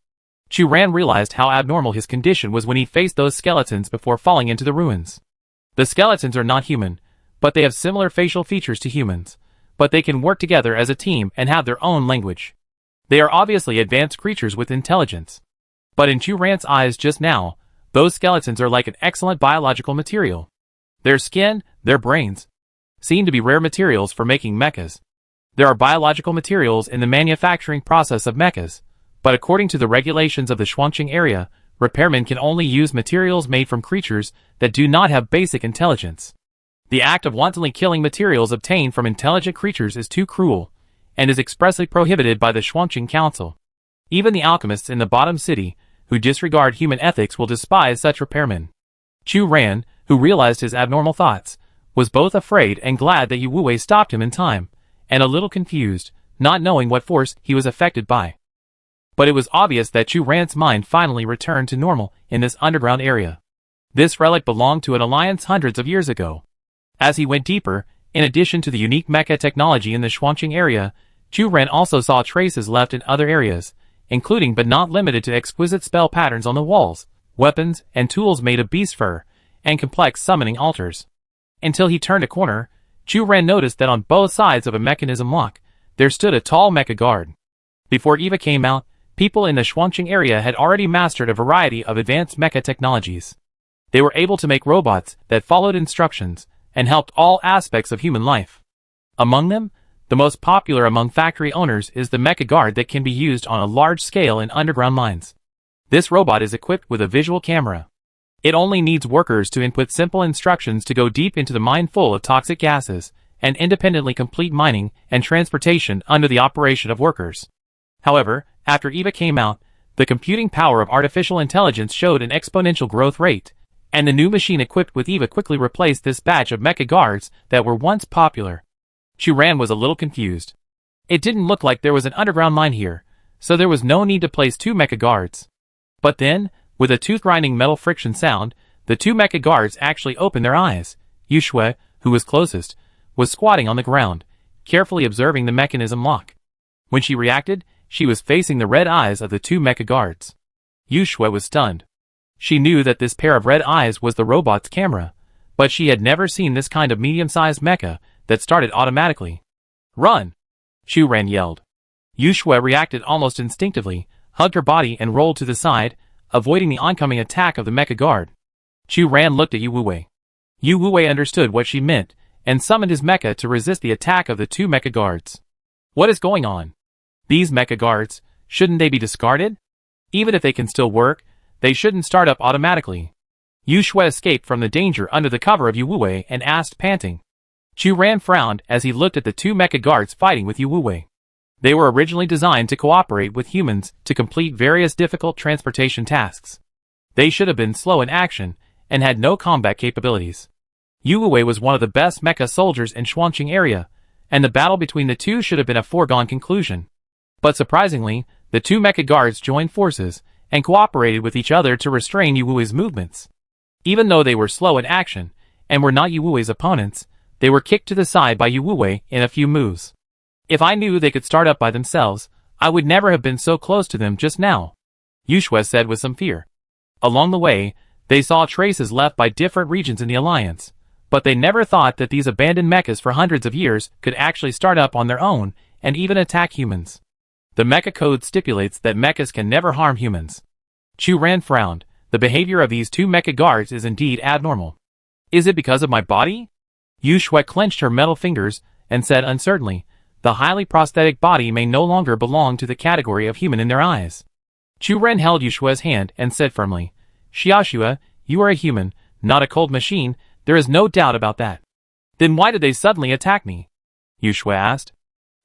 Chu Ran realized how abnormal his condition was when he faced those skeletons before falling into the ruins. The skeletons are not human, but they have similar facial features to humans, but they can work together as a team and have their own language. They are obviously advanced creatures with intelligence. But in Chu Ran's eyes just now, those skeletons are like an excellent biological material. Their skin, their brains, seem to be rare materials for making mechas. There are biological materials in the manufacturing process of mechas, but according to the regulations of the Xuanqing area, repairmen can only use materials made from creatures that do not have basic intelligence. The act of wantonly killing materials obtained from intelligent creatures is too cruel, and is expressly prohibited by the Shuangqing Council. Even the alchemists in the bottom city, who disregard human ethics, will despise such repairmen. Chu Ran, who realized his abnormal thoughts, was both afraid and glad that Yu Wuwei stopped him in time, and a little confused, not knowing what force he was affected by. But it was obvious that Chu Ran's mind finally returned to normal in this underground area. This relic belonged to an alliance hundreds of years ago. As he went deeper, in addition to the unique mecha technology in the Shuangqing area, Chu Ran also saw traces left in other areas, including but not limited to exquisite spell patterns on the walls, weapons and tools made of beast fur, and complex summoning altars. Until he turned a corner, Chu Ran noticed that on both sides of a mechanism lock, there stood a tall mecha guard. Before Eva came out, people in the Shuangqing area had already mastered a variety of advanced mecha technologies. They were able to make robots that followed instructions and helped all aspects of human life. Among them, the most popular among factory owners is the mecha guard that can be used on a large scale in underground mines. This robot is equipped with a visual camera. It only needs workers to input simple instructions to go deep into the mine full of toxic gases, and independently complete mining and transportation under the operation of workers. However, after Eva came out, the computing power of artificial intelligence showed an exponential growth rate, and the new machine equipped with Eva quickly replaced this batch of mecha guards that were once popular. Chu Ran was a little confused. It didn't look like there was an underground mine here, so there was no need to place two mecha guards. But then, with a tooth-grinding metal friction sound, the two mecha guards actually opened their eyes. Yu Shui, who was closest, was squatting on the ground, carefully observing the mechanism lock. When she reacted, she was facing the red eyes of the two mecha guards. Yu Shui was stunned. She knew that this pair of red eyes was the robot's camera, but she had never seen this kind of medium-sized mecha that started automatically. "Run!" Chu Ran yelled. Yu Shui reacted almost instinctively, hugged her body and rolled to the side, avoiding the oncoming attack of the mecha guard. Chu Ran looked at Yu Wuwei. Yu Wuwei understood what she meant, and summoned his mecha to resist the attack of the two mecha guards. What is going on? These mecha guards, shouldn't they be discarded? Even if they can still work, they shouldn't start up automatically. Yu Shui escaped from the danger under the cover of Yu Wuwei and asked, panting. Chu Ran frowned as he looked at the two mecha guards fighting with Yu Wuwei. They were originally designed to cooperate with humans to complete various difficult transportation tasks. They should have been slow in action and had no combat capabilities. Yu Wuwei was one of the best mecha soldiers in Shuangqing area, and the battle between the two should have been a foregone conclusion. But surprisingly, the two mecha guards joined forces and cooperated with each other to restrain Yu Wuwei's movements. Even though they were slow in action and were not Yu Wuwei's opponents, they were kicked to the side by Yu Wuwei in a few moves. If I knew they could start up by themselves, I would never have been so close to them just now, Yu Shui said with some fear. Along the way, they saw traces left by different regions in the Alliance, but they never thought that these abandoned mechas for hundreds of years could actually start up on their own and even attack humans. The Mecha Code stipulates that mechas can never harm humans. Chu Ran frowned. The behavior of these two mecha guards is indeed abnormal. Is it because of my body? Yu Shui clenched her metal fingers and said uncertainly, the highly prosthetic body may no longer belong to the category of human in their eyes. Chu Ran held Yu Shui's hand and said firmly, Xiaoxue, you are a human, not a cold machine, there is no doubt about that. Then why did they suddenly attack me? Yu Shui asked.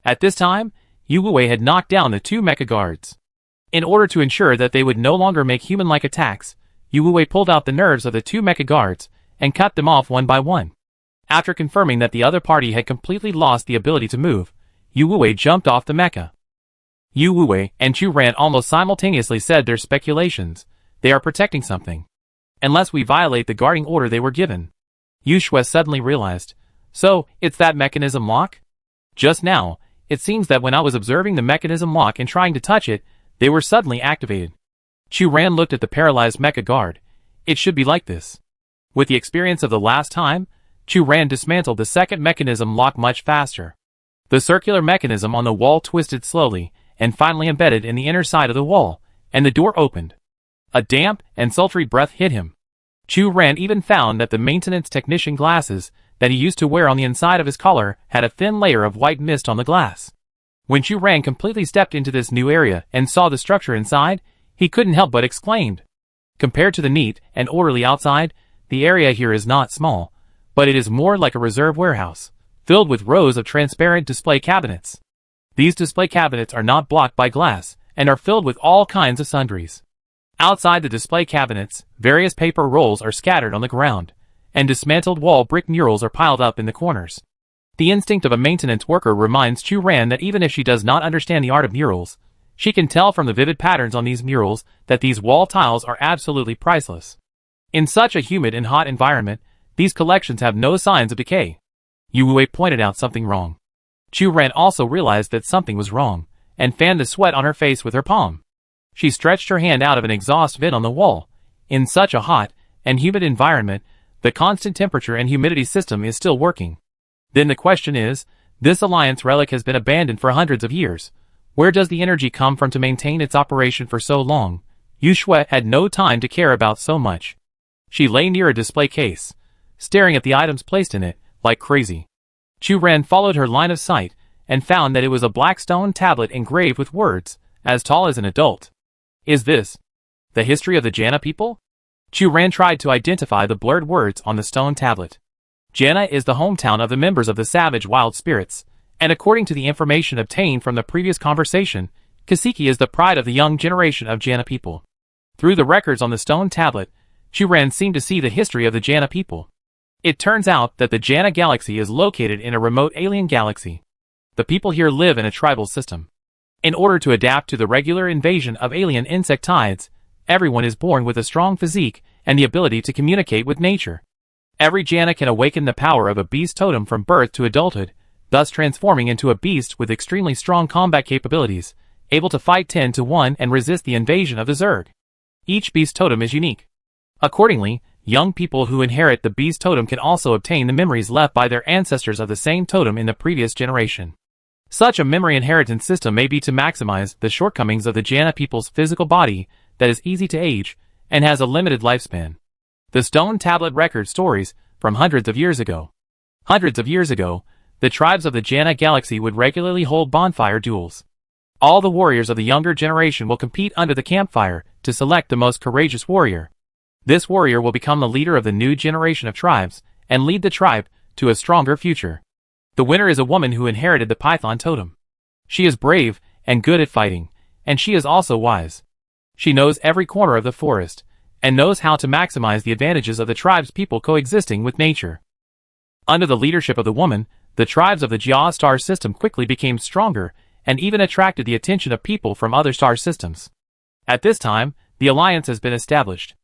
At this time, Yu Wuwei had knocked down the two mecha guards. In order to ensure that they would no longer make human-like attacks, Yu Wuwei pulled out the nerves of the two mecha guards and cut them off one by one. After confirming that the other party had completely lost the ability to move, Yu Wuwei jumped off the mecha. Yu Wuwei and Chu Ran almost simultaneously said their speculations. They are protecting something. Unless we violate the guarding order they were given. Yu Shui suddenly realized. So, it's that mechanism lock? Just now, it seems that when I was observing the mechanism lock and trying to touch it, they were suddenly activated. Chu Ran looked at the paralyzed mecha guard. It should be like this. With the experience of the last time, Chu Ran dismantled the second mechanism lock much faster. The circular mechanism on the wall twisted slowly, and finally embedded in the inner side of the wall, and the door opened. A damp and sultry breath hit him. Chu Ran even found that the maintenance technician glasses that he used to wear on the inside of his collar had a thin layer of white mist on the glass. When Chu Ran completely stepped into this new area and saw the structure inside, he couldn't help but exclaimed. Compared to the neat and orderly outside, the area here is not small, but it is more like a reserve warehouse, filled with rows of transparent display cabinets. These display cabinets are not blocked by glass, and are filled with all kinds of sundries. Outside the display cabinets, various paper rolls are scattered on the ground, and dismantled wall brick murals are piled up in the corners. The instinct of a maintenance worker reminds Chu Ran that even if she does not understand the art of murals, she can tell from the vivid patterns on these murals that these wall tiles are absolutely priceless. In such a humid and hot environment, these collections have no signs of decay. Yu Wei pointed out something wrong. Chu Ran also realized that something was wrong, and fanned the sweat on her face with her palm. She stretched her hand out of an exhaust vent on the wall. In such a hot and humid environment, the constant temperature and humidity system is still working. Then the question is, this Alliance relic has been abandoned for hundreds of years. Where does the energy come from to maintain its operation for so long? Yu Shui had no time to care about so much. She lay near a display case, staring at the items placed in it, like crazy. Chu Ran followed her line of sight, and found that it was a black stone tablet engraved with words, as tall as an adult. Is this the history of the Jana people? Chu Ran tried to identify the blurred words on the stone tablet. Jana is the hometown of the members of the savage wild spirits, and according to the information obtained from the previous conversation, Kasiki is the pride of the young generation of Jana people. Through the records on the stone tablet, Chu Ran seemed to see the history of the Jana people. It turns out that the Jana galaxy is located in a remote alien galaxy. The people here live in a tribal system. In order to adapt to the regular invasion of alien insectoids, everyone is born with a strong physique and the ability to communicate with nature. Every Jana can awaken the power of a beast totem from birth to adulthood, thus transforming into a beast with extremely strong combat capabilities, able to fight 10 to 1 and resist the invasion of the Zerg. Each beast totem is unique. Accordingly, young people who inherit the beast totem can also obtain the memories left by their ancestors of the same totem in the previous generation. Such a memory inheritance system may be to maximize the shortcomings of the Jana people's physical body that is easy to age and has a limited lifespan. The stone tablet records stories from hundreds of years ago. Hundreds of years ago, the tribes of the Jana galaxy would regularly hold bonfire duels. All the warriors of the younger generation will compete under the campfire to select the most courageous warrior. This warrior will become the leader of the new generation of tribes and lead the tribe to a stronger future. The winner is a woman who inherited the Python totem. She is brave and good at fighting, and she is also wise. She knows every corner of the forest, and knows how to maximize the advantages of the tribe's people coexisting with nature. Under the leadership of the woman, the tribes of the Jia star system quickly became stronger, and even attracted the attention of people from other star systems. At this time, the alliance has been established.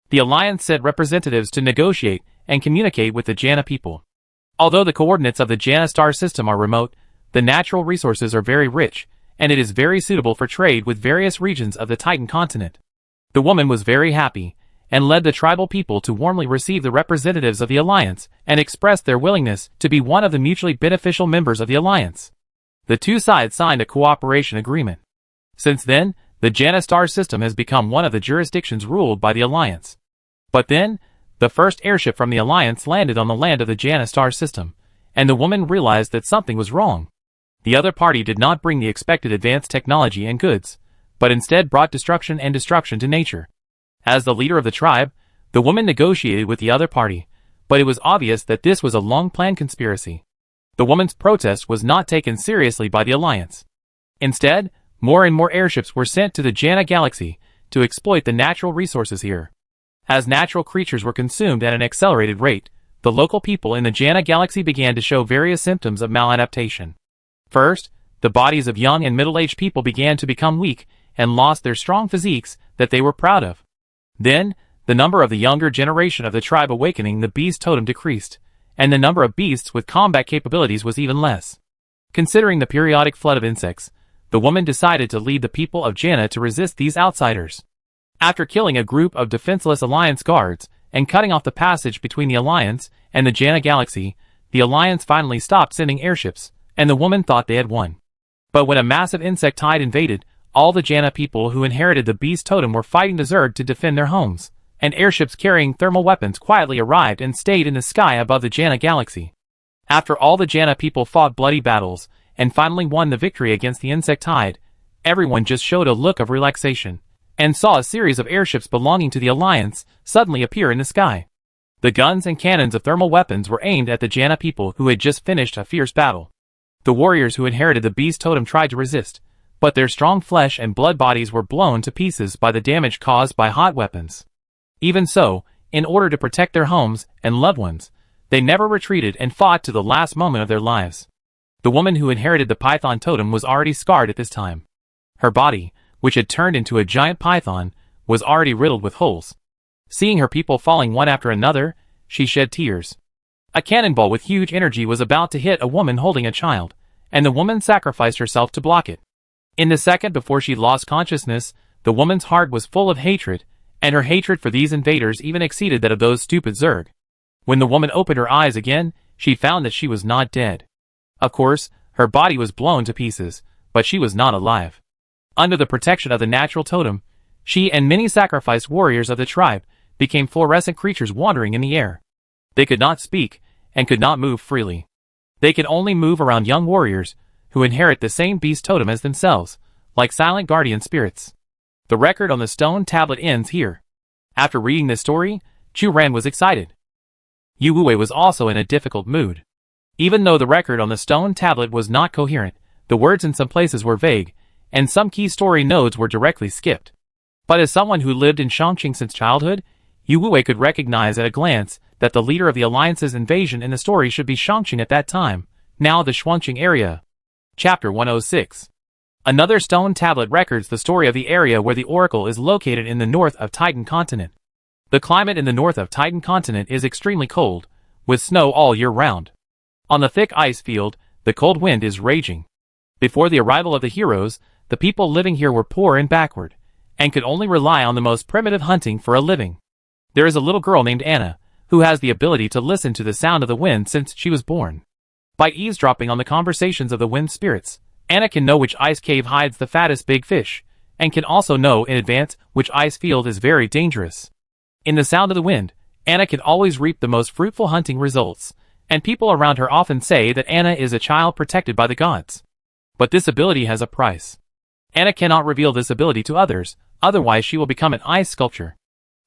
The alliance sent representatives to negotiate and communicate with the Jana people. Although the coordinates of the Jana star system are remote, the natural resources are very rich, and it is very suitable for trade with various regions of the Titan continent. The woman was very happy, and led the tribal people to warmly receive the representatives of the alliance and express their willingness to be one of the mutually beneficial members of the alliance. The two sides signed a cooperation agreement. Since then, the Jana star system has become one of the jurisdictions ruled by the alliance. But then, the first airship from the alliance landed on the land of the Jana star system, and the woman realized that something was wrong. The other party did not bring the expected advanced technology and goods, but instead brought destruction to nature. As the leader of the tribe, the woman negotiated with the other party, but it was obvious that this was a long-planned conspiracy. The woman's protest was not taken seriously by the alliance. Instead, more and more airships were sent to the Jana galaxy to exploit the natural resources here. As natural creatures were consumed at an accelerated rate, the local people in the Jana galaxy began to show various symptoms of maladaptation. First, the bodies of young and middle-aged people began to become weak and lost their strong physiques that they were proud of. Then, the number of the younger generation of the tribe awakening the beast totem decreased, and the number of beasts with combat capabilities was even less. Considering the periodic flood of insects, the woman decided to lead the people of Jana to resist these outsiders. After killing a group of defenseless alliance guards and cutting off the passage between the alliance and the Jana galaxy, the alliance finally stopped sending airships, and the woman thought they had won. But when a massive insect tide invaded, all the Jana people who inherited the beast totem were fighting the Zerg to defend their homes, and airships carrying thermal weapons quietly arrived and stayed in the sky above the Jana galaxy. After all the Jana people fought bloody battles and finally won the victory against the insect tide, everyone just showed a look of relaxation, and saw a series of airships belonging to the alliance suddenly appear in the sky. The guns and cannons of thermal weapons were aimed at the Jana people who had just finished a fierce battle. The warriors who inherited the beast totem tried to resist, but their strong flesh and blood bodies were blown to pieces by the damage caused by hot weapons. Even so, in order to protect their homes and loved ones, they never retreated and fought to the last moment of their lives. The woman who inherited the python totem was already scarred at this time. Her body, which had turned into a giant python, was already riddled with holes. Seeing her people falling one after another, she shed tears. A cannonball with huge energy was about to hit a woman holding a child, and the woman sacrificed herself to block it. In the second before she lost consciousness, the woman's heart was full of hatred, and her hatred for these invaders even exceeded that of those stupid Zerg. When the woman opened her eyes again, she found that she was not dead. Of course, her body was blown to pieces, but she was not alive. Under the protection of the natural totem, she and many sacrificed warriors of the tribe became fluorescent creatures wandering in the air. They could not speak, and could not move freely. They could only move around young warriors, who inherit the same beast totem as themselves, like silent guardian spirits. The record on the stone tablet ends here. After reading this story, Chu Ran was excited. Yu Wei was also in a difficult mood. Even though the record on the stone tablet was not coherent, the words in some places were vague, and some key story nodes were directly skipped. But as someone who lived in Chongqing since childhood, Yu Wei could recognize at a glance that the leader of the Alliance's invasion in the story should be Chongqing at that time, now the Shuangqing area. Chapter 106. Another stone tablet records the story of the area where the Oracle is located in the north of Titan Continent. The climate in the north of Titan Continent is extremely cold, with snow all year round. On the thick ice field, the cold wind is raging. Before the arrival of the heroes, the people living here were poor and backward, and could only rely on the most primitive hunting for a living. There is a little girl named Anna, who has the ability to listen to the sound of the wind since she was born. By eavesdropping on the conversations of the wind spirits, Anna can know which ice cave hides the fattest big fish, and can also know in advance which ice field is very dangerous. In the sound of the wind, Anna can always reap the most fruitful hunting results, and people around her often say that Anna is a child protected by the gods. But this ability has a price. Anna cannot reveal this ability to others, otherwise she will become an ice sculpture.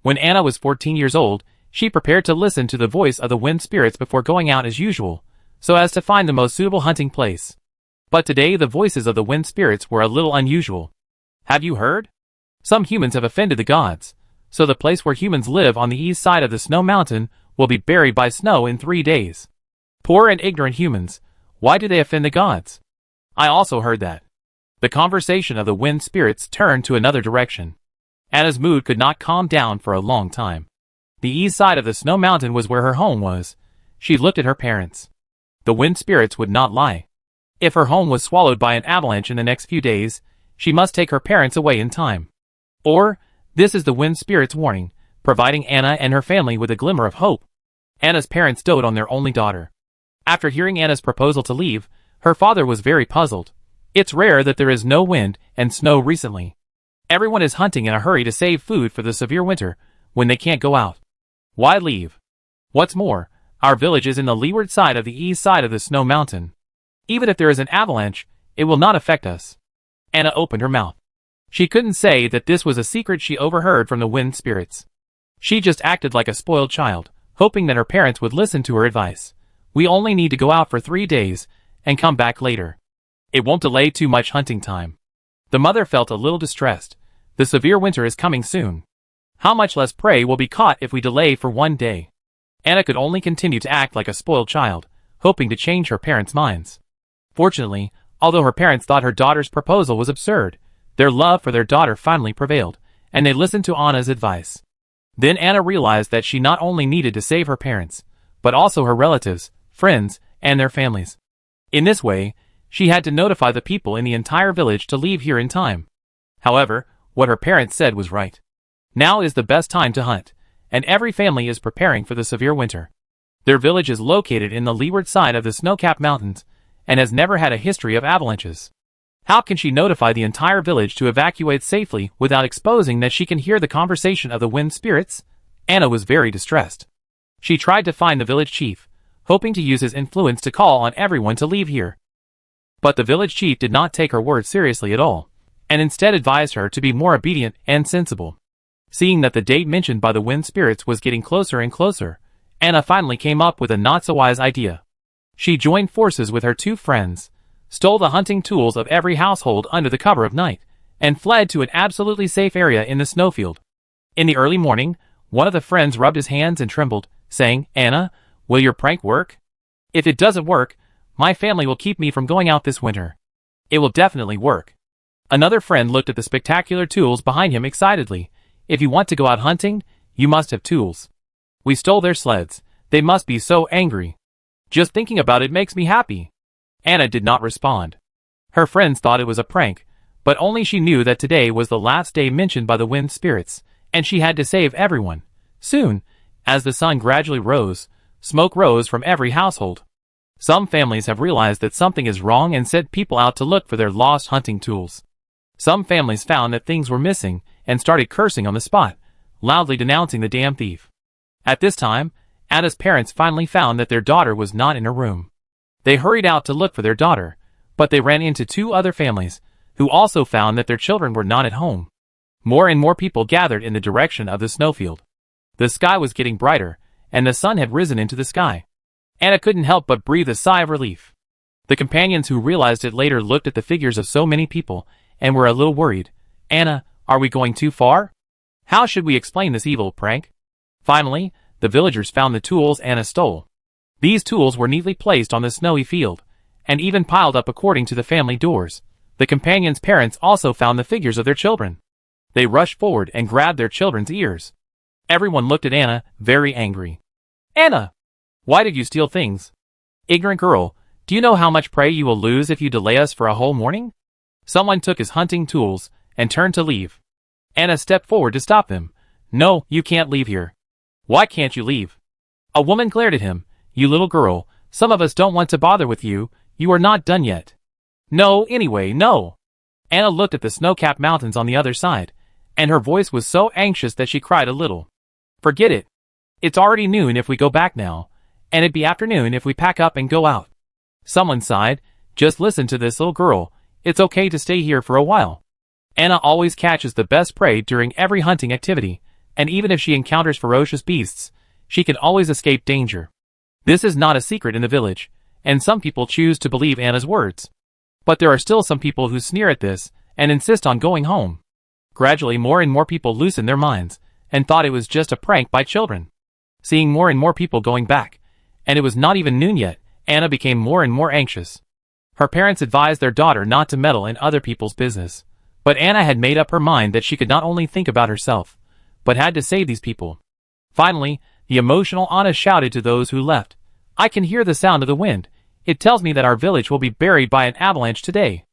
When Anna was 14 years old, she prepared to listen to the voice of the wind spirits before going out as usual, so as to find the most suitable hunting place. But today the voices of the wind spirits were a little unusual. Have you heard? Some humans have offended the gods, so the place where humans live on the east side of the snow mountain will be buried by snow in 3 days. Poor and ignorant humans, why do they offend the gods? I also heard that. The conversation of the wind spirits turned to another direction. Anna's mood could not calm down for a long time. The east side of the snow mountain was where her home was. She looked at her parents. The wind spirits would not lie. If her home was swallowed by an avalanche in the next few days, she must take her parents away in time. Or, this is the wind spirits' warning, providing Anna and her family with a glimmer of hope. Anna's parents doted on their only daughter. After hearing Anna's proposal to leave, her father was very puzzled. It's rare that there is no wind and snow recently. Everyone is hunting in a hurry to save food for the severe winter, when they can't go out. Why leave? What's more, our village is in the leeward side of the east side of the snow mountain. Even if there is an avalanche, it will not affect us. Anna opened her mouth. She couldn't say that this was a secret she overheard from the wind spirits. She just acted like a spoiled child, hoping that her parents would listen to her advice. We only need to go out for 3 days, and come back later. It won't delay too much hunting time. The mother felt a little distressed. The severe winter is coming soon. How much less prey will be caught if we delay for 1 day? Anna could only continue to act like a spoiled child, hoping to change her parents' minds. Fortunately, although her parents thought her daughter's proposal was absurd, their love for their daughter finally prevailed, and they listened to Anna's advice. Then Anna realized that she not only needed to save her parents, but also her relatives, friends, and their families. In this way, she had to notify the people in the entire village to leave here in time. However, what her parents said was right. Now is the best time to hunt, and every family is preparing for the severe winter. Their village is located in the leeward side of the snow-capped mountains, and has never had a history of avalanches. How can she notify the entire village to evacuate safely without exposing that she can hear the conversation of the wind spirits? Anna was very distressed. She tried to find the village chief, hoping to use his influence to call on everyone to leave here. But the village chief did not take her words seriously at all, and instead advised her to be more obedient and sensible. Seeing that the date mentioned by the wind spirits was getting closer and closer, Anna finally came up with a not-so-wise idea. She joined forces with her two friends, stole the hunting tools of every household under the cover of night, and fled to an absolutely safe area in the snowfield. In the early morning, one of the friends rubbed his hands and trembled, saying, "Anna, will your prank work? If it doesn't work, my family will keep me from going out this winter." "It will definitely work." Another friend looked at the spectacular tools behind him excitedly. "If you want to go out hunting, you must have tools. We stole their sleds. They must be so angry. Just thinking about it makes me happy." Anna did not respond. Her friends thought it was a prank, but only she knew that today was the last day mentioned by the wind spirits, and she had to save everyone. Soon, as the sun gradually rose, smoke rose from every household. Some families have realized that something is wrong and sent people out to look for their lost hunting tools. Some families found that things were missing and started cursing on the spot, loudly denouncing the damn thief. At this time, Anna's parents finally found that their daughter was not in her room. They hurried out to look for their daughter, but they ran into two other families, who also found that their children were not at home. More and more people gathered in the direction of the snowfield. The sky was getting brighter, and the sun had risen into the sky. Anna couldn't help but breathe a sigh of relief. The companions who realized it later looked at the figures of so many people, and were a little worried. "Anna, are we going too far? How should we explain this evil prank?" Finally, the villagers found the tools Anna stole. These tools were neatly placed on the snowy field, and even piled up according to the family doors. The companions' parents also found the figures of their children. They rushed forward and grabbed their children's ears. Everyone looked at Anna, very angry. "Anna! Why did you steal things? Ignorant girl, do you know how much prey you will lose if you delay us for a whole morning?" Someone took his hunting tools and turned to leave. Anna stepped forward to stop them. "No, you can't leave here." "Why can't you leave?" A woman glared at him. "You little girl, some of us don't want to bother with you. You are not done yet." "No, anyway, no." Anna looked at the snow-capped mountains on the other side, and her voice was so anxious that she cried a little. "Forget it. It's already noon if we go back now, and it'd be afternoon if we pack up and go out." Someone sighed. "Just listen to this little girl. It's okay to stay here for a while. Anna always catches the best prey during every hunting activity, and even if she encounters ferocious beasts, she can always escape danger." This is not a secret in the village, and some people choose to believe Anna's words. But there are still some people who sneer at this and insist on going home. Gradually more and more people loosened their minds, and thought it was just a prank by children. Seeing more and more people going back, and it was not even noon yet, Anna became more and more anxious. Her parents advised their daughter not to meddle in other people's business, but Anna had made up her mind that she could not only think about herself, but had to save these people. Finally, the emotional Anna shouted to those who left, "I can hear the sound of the wind. It tells me that our village will be buried by an avalanche today."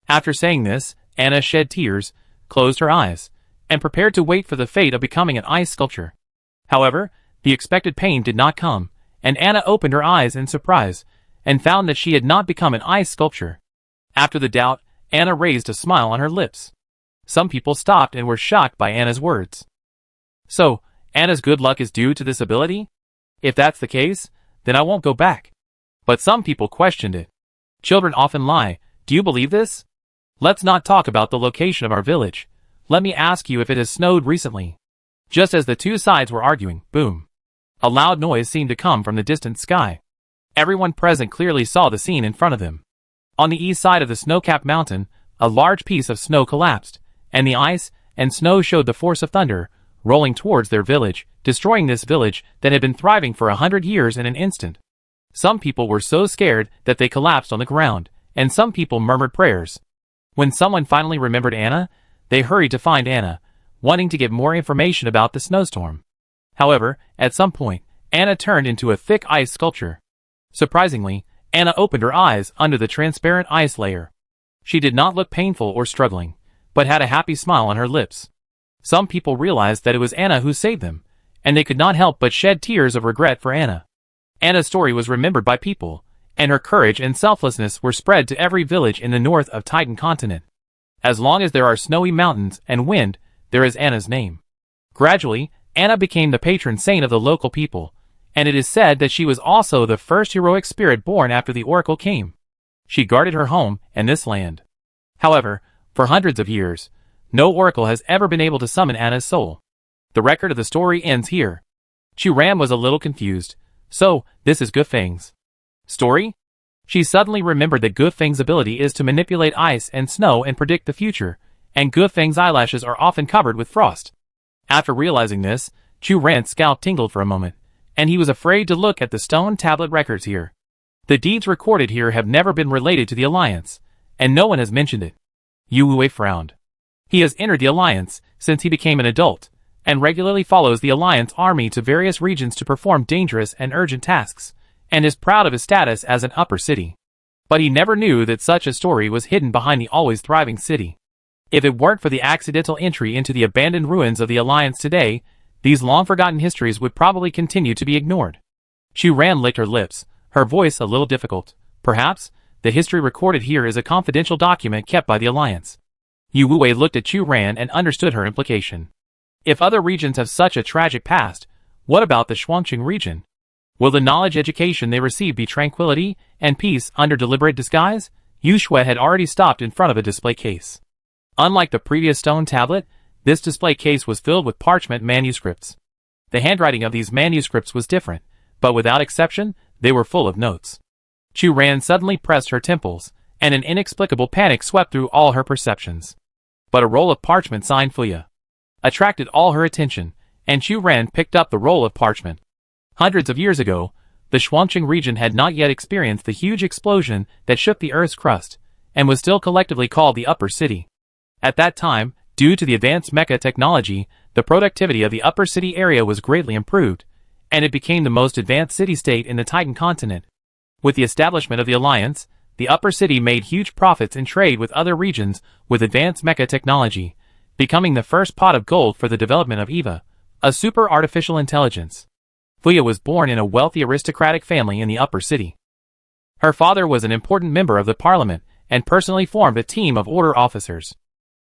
After saying this, Anna shed tears, closed her eyes, and prepared to wait for the fate of becoming an ice sculpture. However, the expected pain did not come, and Anna opened her eyes in surprise, and found that she had not become an ice sculpture. After the doubt, Anna raised a smile on her lips. Some people stopped and were shocked by Anna's words. So, Anna's good luck is due to this ability? If that's the case, then I won't go back. But some people questioned it. Children often lie. Do you believe this? Let's not talk about the location of our village. Let me ask you if it has snowed recently. Just as the two sides were arguing, boom. A loud noise seemed to come from the distant sky. Everyone present clearly saw the scene in front of them. On the east side of the snow-capped mountain, a large piece of snow collapsed, and the ice and snow showed the force of thunder, rolling towards their village, destroying this village that had been thriving for 100 years in an instant. Some people were so scared that they collapsed on the ground, and some people murmured prayers. When someone finally remembered Anna, they hurried to find Anna, wanting to get more information about the snowstorm. However, at some point, Anna turned into a thick ice sculpture. Surprisingly, Anna opened her eyes under the transparent ice layer. She did not look painful or struggling, but had a happy smile on her lips. Some people realized that it was Anna who saved them, and they could not help but shed tears of regret for Anna. Anna's story was remembered by people, and her courage and selflessness were spread to every village in the north of Titan continent. As long as there are snowy mountains and wind, there is Anna's name. Gradually, Anna became the patron saint of the local people, and it is said that she was also the first heroic spirit born after the oracle came. She guarded her home and this land. However, for hundreds of years, no oracle has ever been able to summon Anna's soul. The record of the story ends here. Chu Ran was a little confused. So, this is Gufeng's story? She suddenly remembered that Gufeng's ability is to manipulate ice and snow and predict the future, and Gufeng's eyelashes are often covered with frost. After realizing this, Chu Ran's scalp tingled for a moment, and he was afraid to look at the stone tablet records here. The deeds recorded here have never been related to the Alliance, and no one has mentioned it. Yu Wei frowned. He has entered the Alliance since he became an adult, and regularly follows the Alliance army to various regions to perform dangerous and urgent tasks, and is proud of his status as an upper city. But he never knew that such a story was hidden behind the always thriving city. If it weren't for the accidental entry into the abandoned ruins of the Alliance today, these long-forgotten histories would probably continue to be ignored. Chu Ran licked her lips, her voice a little difficult. Perhaps, the history recorded here is a confidential document kept by the Alliance. Yu Wei looked at Chu Ran and understood her implication. If other regions have such a tragic past, what about the Shuangqing region? Will the knowledge education they receive be tranquility and peace under deliberate disguise? Yu Shui had already stopped in front of a display case. Unlike the previous stone tablet, this display case was filled with parchment manuscripts. The handwriting of these manuscripts was different, but without exception, they were full of notes. Chu Ran suddenly pressed her temples, and an inexplicable panic swept through all her perceptions. But a roll of parchment signed Fuya attracted all her attention, and Chu Ran picked up the roll of parchment. Hundreds of years ago, the Shuangqing region had not yet experienced the huge explosion that shook the Earth's crust, and was still collectively called the Upper City. At that time, due to the advanced mecha technology, the productivity of the Upper City area was greatly improved, and it became the most advanced city-state in the Titan continent. With the establishment of the Alliance, the Upper City made huge profits in trade with other regions with advanced mecha technology, becoming the first pot of gold for the development of EVA, a super artificial intelligence. Fuya was born in a wealthy aristocratic family in the Upper City. Her father was an important member of the parliament and personally formed a team of order officers.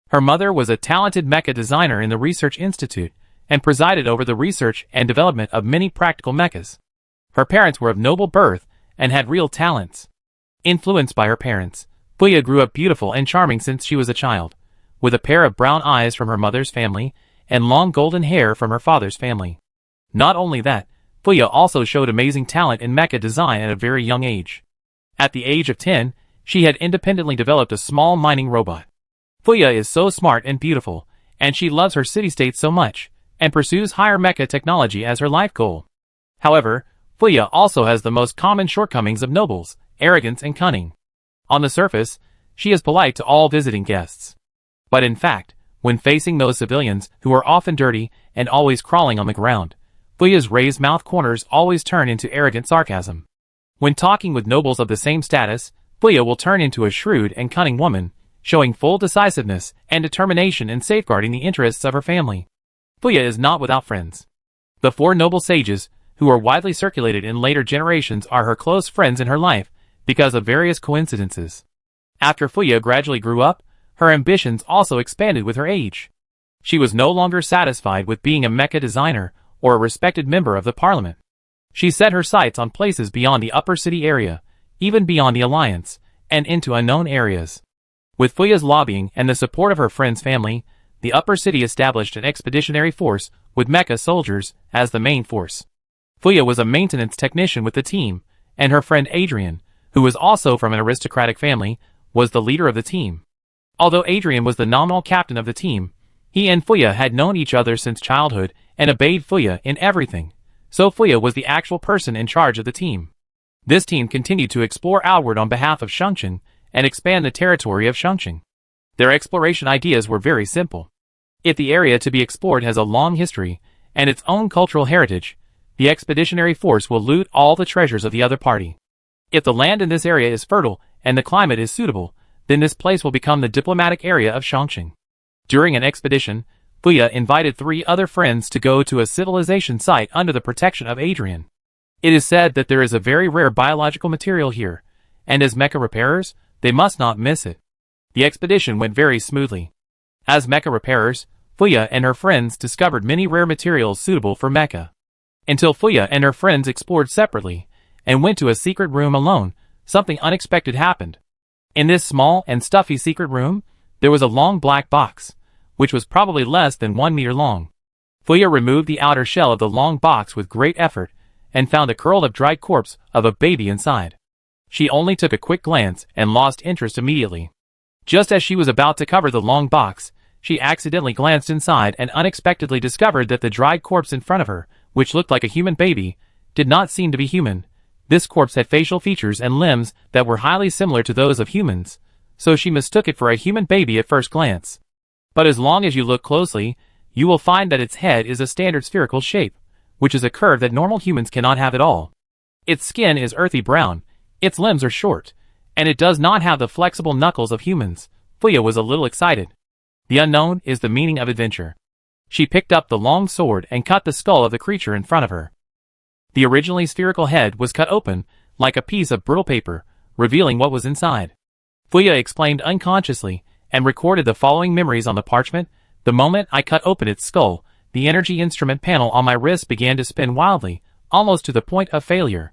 Her mother was a talented mecha designer in the Research Institute and presided over the research and development of many practical mechas. Her parents were of noble birth and had real talents. Influenced by her parents, Fuya grew up beautiful and charming since she was a child, with a pair of brown eyes from her mother's family and long golden hair from her father's family. Not only that, Fuya also showed amazing talent in mecha design at a very young age. At the age of 10, she had independently developed a small mining robot. Fuya is so smart and beautiful, and she loves her city-state so much, and pursues higher mecha technology as her life goal. However, Fuya also has the most common shortcomings of nobles, arrogance and cunning. On the surface, she is polite to all visiting guests. But in fact, when facing those civilians who are often dirty and always crawling on the ground, Fuya's raised mouth corners always turn into arrogant sarcasm. When talking with nobles of the same status, Fuya will turn into a shrewd and cunning woman, showing full decisiveness and determination in safeguarding the interests of her family. Fuya is not without friends. The 4 noble sages, who are widely circulated in later generations, are her close friends in her life because of various coincidences. After Fuya gradually grew up, her ambitions also expanded with her age. She was no longer satisfied with being a mecha designer or a respected member of the parliament. She set her sights on places beyond the Upper City area, even beyond the Alliance, and into unknown areas. With Fuya's lobbying and the support of her friend's family, the Upper City established an expeditionary force with mecha soldiers as the main force. Fuya was a maintenance technician with the team, and her friend Adrian, who was also from an aristocratic family, was the leader of the team. Although Adrian was the nominal captain of the team, he and Fuya had known each other since childhood and obeyed Fuya in everything, so Fuya was the actual person in charge of the team. This team continued to explore outward on behalf of Shuangqing and expand the territory of Shuangqing. Their exploration ideas were very simple. If the area to be explored has a long history and its own cultural heritage, the expeditionary force will loot all the treasures of the other party. If the land in this area is fertile and the climate is suitable, then this place will become the diplomatic area of Shuangqing. During an expedition, Fuya invited 3 other friends to go to a civilization site under the protection of Adrian. It is said that there is a very rare biological material here, and as mecha repairers, they must not miss it. The expedition went very smoothly. As mecha repairers, Fuya and her friends discovered many rare materials suitable for mecha. Until Fuya and her friends explored separately and went to a secret room alone, something unexpected happened. In this small and stuffy secret room, there was a long black box, which was probably less than 1 meter long. Fuya removed the outer shell of the long box with great effort, and found a curled up dried corpse of a baby inside. She only took a quick glance and lost interest immediately. Just as she was about to cover the long box, she accidentally glanced inside and unexpectedly discovered that the dried corpse in front of her, which looked like a human baby, did not seem to be human. This corpse had facial features and limbs that were highly similar to those of humans, so she mistook it for a human baby at first glance. But as long as you look closely, you will find that its head is a standard spherical shape, which is a curve that normal humans cannot have at all. Its skin is earthy brown, its limbs are short, and it does not have the flexible knuckles of humans. Fuya was a little excited. The unknown is the meaning of adventure. She picked up the long sword and cut the skull of the creature in front of her. The originally spherical head was cut open, like a piece of brittle paper, revealing what was inside. Fuya explained unconsciously, and recorded the following memories on the parchment. The moment I cut open its skull, the energy instrument panel on my wrist began to spin wildly, almost to the point of failure.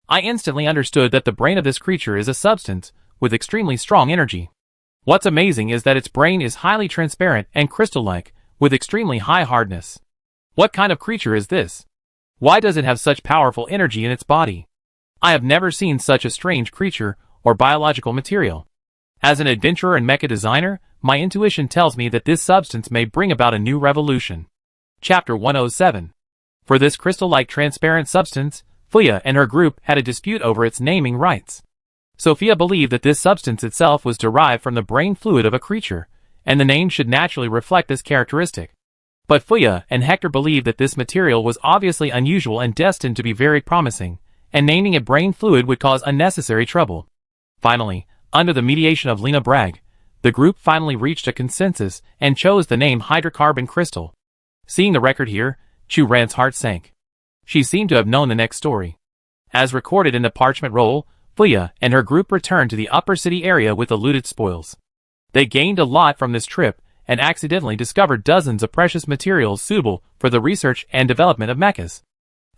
I instantly understood that the brain of this creature is a substance with extremely strong energy. What's amazing is that its brain is highly transparent and crystal-like, with extremely high hardness. What kind of creature is this? Why does it have such powerful energy in its body? I have never seen such a strange creature or biological material. As an adventurer and mecha designer, my intuition tells me that this substance may bring about a new revolution. Chapter 107. For this crystal-like transparent substance, Fuya and her group had a dispute over its naming rights. Sophia believed that this substance itself was derived from the brain fluid of a creature, and the name should naturally reflect this characteristic. But Fuya and Hector believed that this material was obviously unusual and destined to be very promising, and naming it brain fluid would cause unnecessary trouble. Finally, under the mediation of Lena Bragg, the group finally reached a consensus and chose the name hydrocarbon crystal. Seeing the record here, Chu Ran's heart sank. She seemed to have known the next story. As recorded in the parchment roll, Fuya and her group returned to the upper city area with the looted spoils. They gained a lot from this trip, and accidentally discovered dozens of precious materials suitable for the research and development of mechas.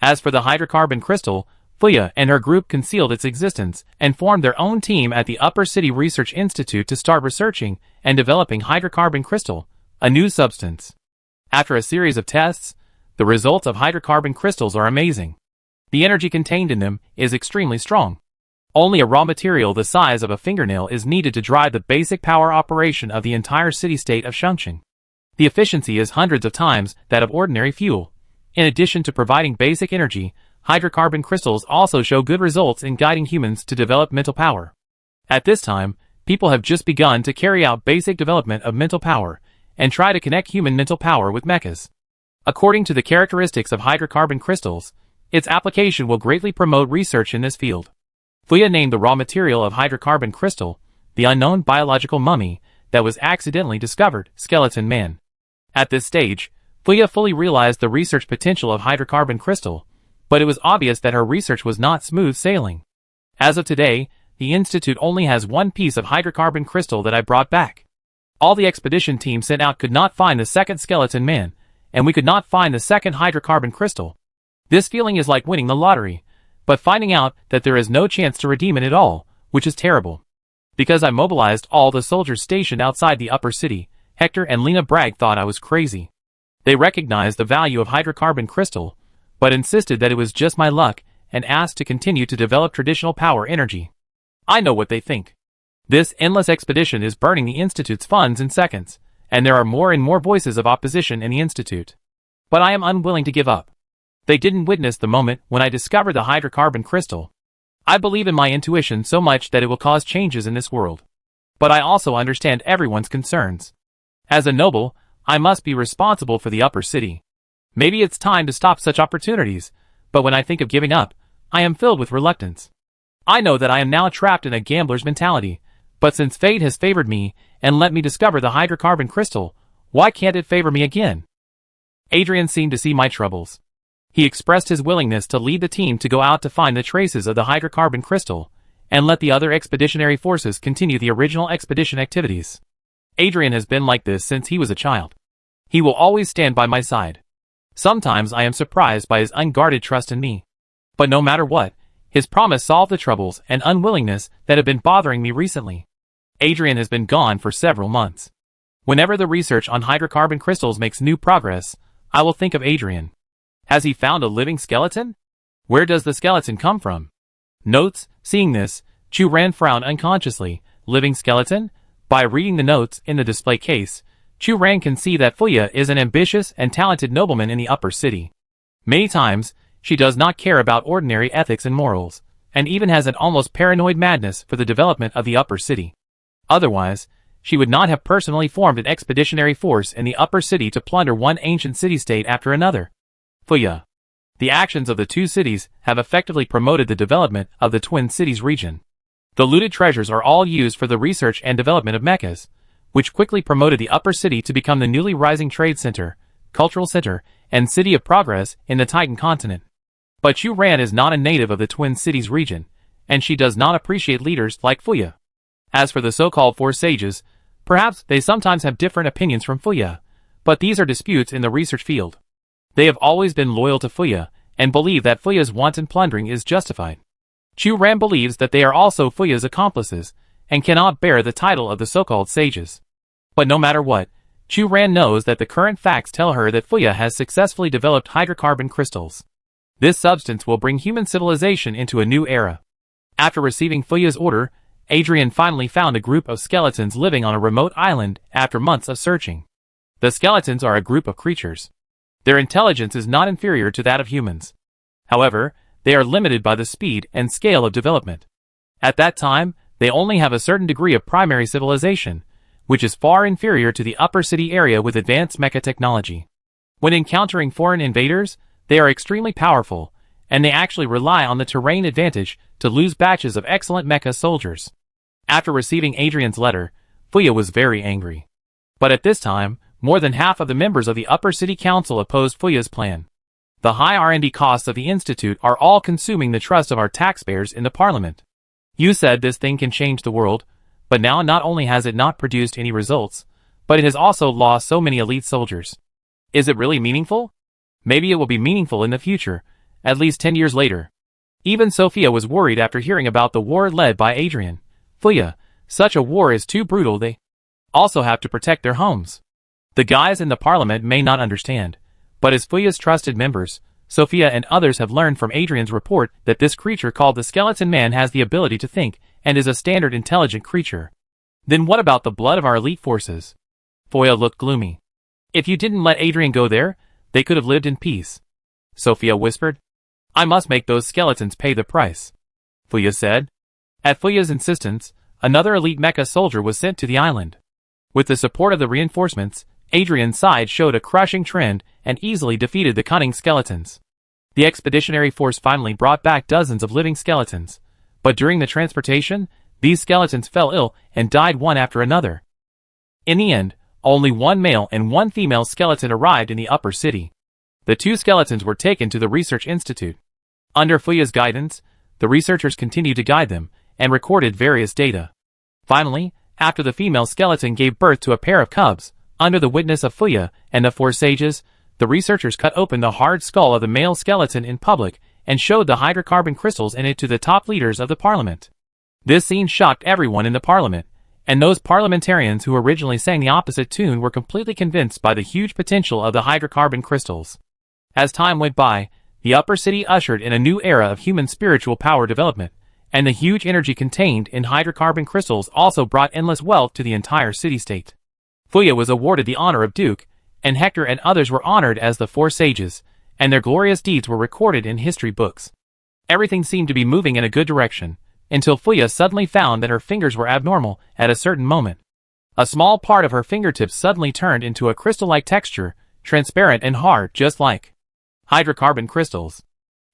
As for the hydrocarbon crystal, Fuya and her group concealed its existence and formed their own team at the Upper City Research Institute to start researching and developing hydrocarbon crystal, a new substance. After a series of tests, the results of hydrocarbon crystals are amazing. The energy contained in them is extremely strong. Only a raw material the size of a fingernail is needed to drive the basic power operation of the entire city-state of Chongqing. The efficiency is hundreds of times that of ordinary fuel. In addition to providing basic energy, hydrocarbon crystals also show good results in guiding humans to develop mental power. At this time, people have just begun to carry out basic development of mental power and try to connect human mental power with mechas. According to the characteristics of hydrocarbon crystals, its application will greatly promote research in this field. Fuya named the raw material of hydrocarbon crystal, the unknown biological mummy that was accidentally discovered, Skeleton Man. At this stage, Fuya fully realized the research potential of hydrocarbon crystal, but it was obvious that her research was not smooth sailing. As of today, the Institute only has one piece of hydrocarbon crystal that I brought back. All the expedition team sent out could not find the second Skeleton Man, and we could not find the second hydrocarbon crystal. This feeling is like winning the lottery, but finding out that there is no chance to redeem it at all, which is terrible. Because I mobilized all the soldiers stationed outside the upper city, Hector and Lena Bragg thought I was crazy. They recognized the value of hydrocarbon crystal, but insisted that it was just my luck and asked to continue to develop traditional power energy. I know what they think. This endless expedition is burning the Institute's funds in seconds, and there are more and more voices of opposition in the Institute. But I am unwilling to give up. They didn't witness the moment when I discovered the hydrocarbon crystal. I believe in my intuition so much that it will cause changes in this world. But I also understand everyone's concerns. As a noble, I must be responsible for the upper city. Maybe it's time to stop such opportunities, but when I think of giving up, I am filled with reluctance. I know that I am now trapped in a gambler's mentality, but since fate has favored me and let me discover the hydrocarbon crystal, why can't it favor me again? Adrian seemed to see my troubles. He expressed his willingness to lead the team to go out to find the traces of the hydrocarbon crystal, and let the other expeditionary forces continue the original expedition activities. Adrian has been like this since he was a child. He will always stand by my side. Sometimes I am surprised by his unguarded trust in me. But no matter what, his promise solved the troubles and unwillingness that have been bothering me recently. Adrian has been gone for several months. Whenever the research on hydrocarbon crystals makes new progress, I will think of Adrian. Has he found a living skeleton? Where does the skeleton come from? Notes. Seeing this, Chu Ran frowned unconsciously. Living skeleton? By reading the notes in the display case, Chu Ran can see that Fuya is an ambitious and talented nobleman in the upper city. Many times, she does not care about ordinary ethics and morals, and even has an almost paranoid madness for the development of the upper city. Otherwise, she would not have personally formed an expeditionary force in the upper city to plunder one ancient city-state after another. Fuya. The actions of the two cities have effectively promoted the development of the Twin Cities region. The looted treasures are all used for the research and development of mechas, which quickly promoted the upper city to become the newly rising trade center, cultural center, and city of progress in the Titan continent. But Chu Ran is not a native of the Twin Cities region, and she does not appreciate leaders like Fuya. As for the so-called Four Sages, perhaps they sometimes have different opinions from Fuya, but these are disputes in the research field. They have always been loyal to Fuya, and believe that Fuya's wanton plundering is justified. Chu Ran believes that they are also Fuya's accomplices, and cannot bear the title of the so-called sages. But no matter what, Chu Ran knows that the current facts tell her that Fuya has successfully developed hydrocarbon crystals. This substance will bring human civilization into a new era. After receiving Fuya's order, Adrian finally found a group of skeletons living on a remote island after months of searching. The skeletons are a group of creatures. Their intelligence is not inferior to that of humans. However, they are limited by the speed and scale of development. At that time, they only have a certain degree of primary civilization, which is far inferior to the upper city area with advanced mecha technology. When encountering foreign invaders, they are extremely powerful, and they actually rely on the terrain advantage to lose batches of excellent mecha soldiers. After receiving Adrian's letter, Fuya was very angry. But at this time, more than half of the members of the Upper City Council opposed Fuya's plan. The high R&D costs of the Institute are all consuming the trust of our taxpayers in the Parliament. You said this thing can change the world, but now not only has it not produced any results, but it has also lost so many elite soldiers. Is it really meaningful? Maybe it will be meaningful in the future, at least 10 years later. Even Sophia was worried after hearing about the war led by Adrian. Fuya, such a war is too brutal. They also have to protect their homes. The guys in the Parliament may not understand, but as Fuya's trusted members, Sophia and others have learned from Adrian's report that this creature called the Skeleton Man has the ability to think, and is a standard intelligent creature. Then what about the blood of our elite forces? Fuya looked gloomy. If you didn't let Adrian go there, they could have lived in peace. Sophia whispered. I must make those skeletons pay the price. Fuya said. At Fuya's insistence, another elite mecha soldier was sent to the island. With the support of the reinforcements, Adrian's side showed a crushing trend and easily defeated the cunning skeletons. The expeditionary force finally brought back dozens of living skeletons, but during the transportation, these skeletons fell ill and died one after another. In the end, only one male and one female skeleton arrived in the upper city. The two skeletons were taken to the Research Institute. Under Fuya's guidance, the researchers continued to guide them and recorded various data. Finally, after the female skeleton gave birth to a pair of cubs, under the witness of Fuya and the four sages, the researchers cut open the hard skull of the male skeleton in public and showed the hydrocarbon crystals in it to the top leaders of the Parliament. This scene shocked everyone in the Parliament, and those parliamentarians who originally sang the opposite tune were completely convinced by the huge potential of the hydrocarbon crystals. As time went by, the upper city ushered in a new era of human spiritual power development, and the huge energy contained in hydrocarbon crystals also brought endless wealth to the entire city-state. Fuya was awarded the honor of Duke, and Hector and others were honored as the Four Sages, and their glorious deeds were recorded in history books. Everything seemed to be moving in a good direction, until Fuya suddenly found that her fingers were abnormal at a certain moment. A small part of her fingertips suddenly turned into a crystal-like texture, transparent and hard just like hydrocarbon crystals.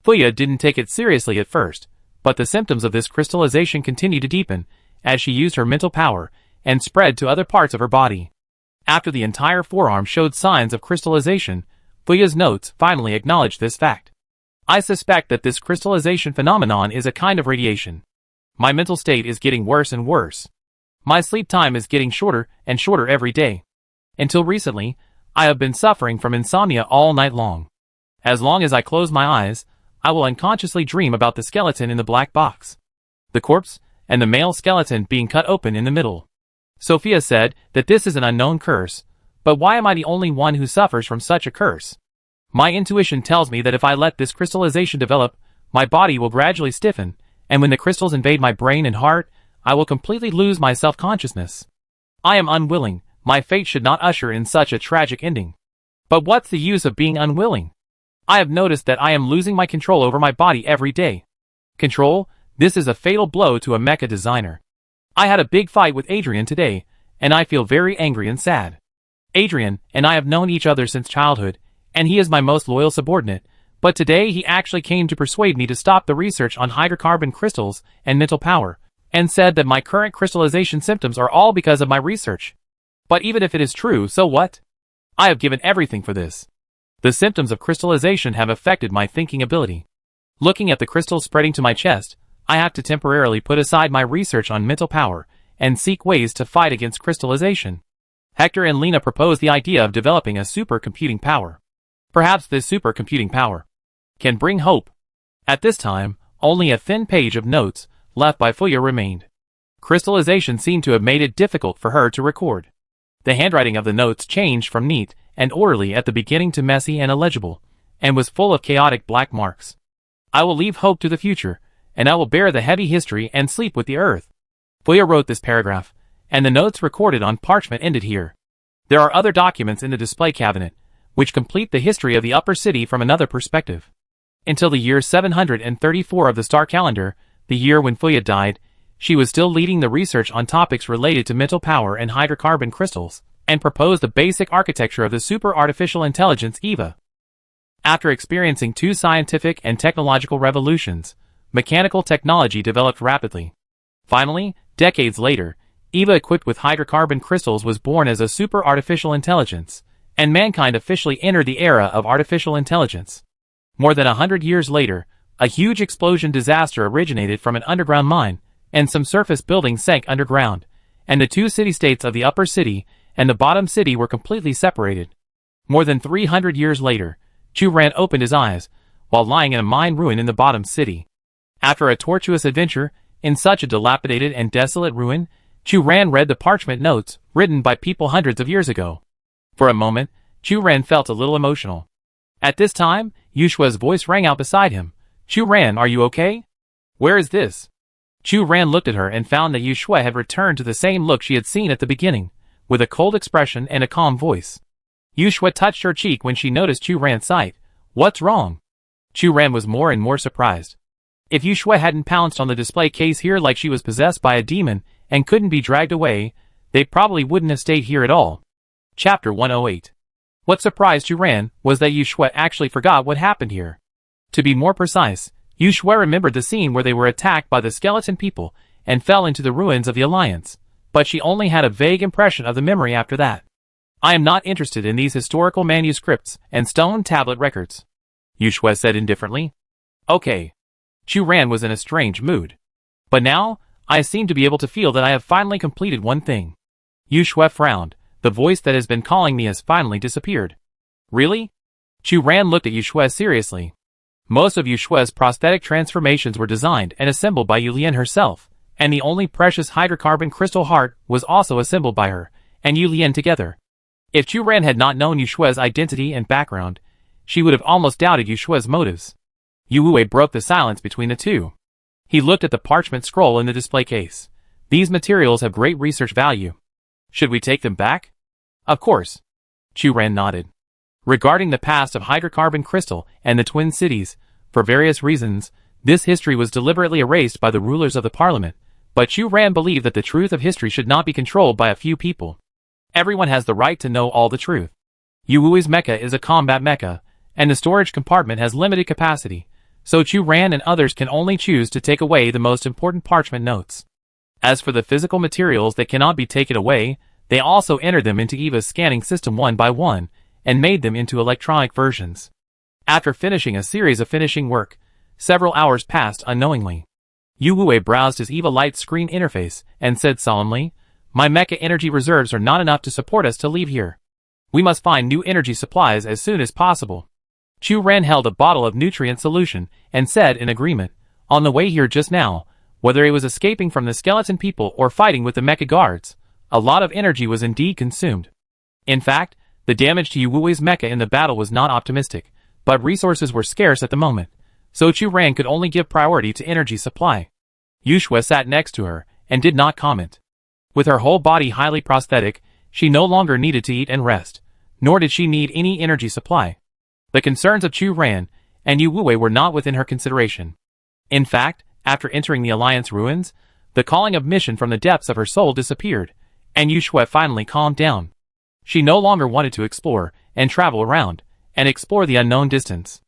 Fuya didn't take it seriously at first, but the symptoms of this crystallization continued to deepen as she used her mental power and spread to other parts of her body. After the entire forearm showed signs of crystallization, Fuya's notes finally acknowledged this fact. I suspect that this crystallization phenomenon is a kind of radiation. My mental state is getting worse and worse. My sleep time is getting shorter and shorter every day. Until recently, I have been suffering from insomnia all night long. As long as I close my eyes, I will unconsciously dream about the skeleton in the black box, the corpse, and the male skeleton being cut open in the middle. Sophia said that this is an unknown curse, but why am I the only one who suffers from such a curse? My intuition tells me that if I let this crystallization develop, my body will gradually stiffen, and when the crystals invade my brain and heart, I will completely lose my self-consciousness. I am unwilling. My fate should not usher in such a tragic ending. But what's the use of being unwilling? I have noticed that I am losing my control over my body every day. Control? This is a fatal blow to a mecha designer. I had a big fight with Adrian today, and I feel very angry and sad. Adrian and I have known each other since childhood, and he is my most loyal subordinate, but today he actually came to persuade me to stop the research on hydrocarbon crystals and mental power, and said that my current crystallization symptoms are all because of my research. But even if it is true, so what? I have given everything for this. The symptoms of crystallization have affected my thinking ability. Looking at the crystals spreading to my chest, I have to temporarily put aside my research on mental power and seek ways to fight against crystallization. Hector and Lena proposed the idea of developing a supercomputing power. Perhaps this supercomputing power can bring hope. At this time, only a thin page of notes left by Fuya remained. Crystallization seemed to have made it difficult for her to record. The handwriting of the notes changed from neat and orderly at the beginning to messy and illegible, and was full of chaotic black marks. I will leave hope to the future, and I will bear the heavy history and sleep with the earth. Fuya wrote this paragraph, and the notes recorded on parchment ended here. There are other documents in the display cabinet, which complete the history of the upper city from another perspective. Until the year 734 of the star calendar, the year when Fuya died, she was still leading the research on topics related to mental power and hydrocarbon crystals, and proposed the basic architecture of the super artificial intelligence EVA. After experiencing two scientific and technological revolutions, mechanical technology developed rapidly. Finally, decades later, EVA equipped with hydrocarbon crystals was born as a super artificial intelligence, and mankind officially entered the era of artificial intelligence. More than 100 years later, a huge explosion disaster originated from an underground mine, and some surface buildings sank underground, and the two city-states of the upper city and the bottom city were completely separated. More than 300 years later, Chu Ran opened his eyes, while lying in a mine ruin in the bottom city. After a tortuous adventure, in such a dilapidated and desolate ruin, Chu Ran read the parchment notes, written by people hundreds of years ago. For a moment, Chu Ran felt a little emotional. At this time, Yu Shue's voice rang out beside him. Chu Ran, are you okay? Where is this? Chu Ran looked at her and found that Yu Shue had returned to the same look she had seen at the beginning, with a cold expression and a calm voice. Yu Shue touched her cheek when she noticed Chu Ran's sight. What's wrong? Chu Ran was more and more surprised. If Yu Shue hadn't pounced on the display case here like she was possessed by a demon and couldn't be dragged away, they probably wouldn't have stayed here at all. Chapter 108. What surprised Chu Ran was that Yu Shue actually forgot what happened here. To be more precise, Yu Shue remembered the scene where they were attacked by the skeleton people and fell into the ruins of the Alliance, but she only had a vague impression of the memory after that. I am not interested in these historical manuscripts and stone tablet records, Yu Shue said indifferently. Okay. Chu Ran was in a strange mood. But now, I seem to be able to feel that I have finally completed one thing. Yu Shue frowned. The voice that has been calling me has finally disappeared. Really? Chu Ran looked at Yu Shue seriously. Most of Yu Shue's prosthetic transformations were designed and assembled by Yu Lian herself, and the only precious hydrocarbon crystal heart was also assembled by her and Yu Lian together. If Chu Ran had not known Yu Shue's identity and background, she would have almost doubted Yu Shue's motives. Yu Wei broke the silence between the two. He looked at the parchment scroll in the display case. These materials have great research value. Should we take them back? Of course. Chu Ran nodded. Regarding the past of hydrocarbon crystal and the twin cities, for various reasons, this history was deliberately erased by the rulers of the parliament, but Chu Ran believed that the truth of history should not be controlled by a few people. Everyone has the right to know all the truth. Yu Wui's mecha is a combat mecha, and the storage compartment has limited capacity, so Chu Ran and others can only choose to take away the most important parchment notes. As for the physical materials that cannot be taken away, they also entered them into EVA's scanning system one by one, and made them into electronic versions. After finishing a series of finishing work, several hours passed unknowingly. Yu Wei browsed his EVA Light screen interface and said solemnly, "My mecha energy reserves are not enough to support us to leave here. We must find new energy supplies as soon as possible." Chu Ran held a bottle of nutrient solution and said in agreement, "On the way here just now, whether it was escaping from the skeleton people or fighting with the mecha guards, a lot of energy was indeed consumed. In fact, the damage to Yu Wui's mecha in the battle was not optimistic, But resources were scarce at the moment, so Chu Ran could only give priority to energy supply. Yu Shui sat next to her and did not comment. With her whole body highly prosthetic, she no longer needed to eat and rest, nor did she need any energy supply. The concerns of Chu Ran and Yu Wuwei were not within her consideration. In fact, after entering the Alliance ruins, the calling of mission from the depths of her soul disappeared, and Yu Shui finally calmed down. She no longer wanted to explore and travel around and explore the unknown distance.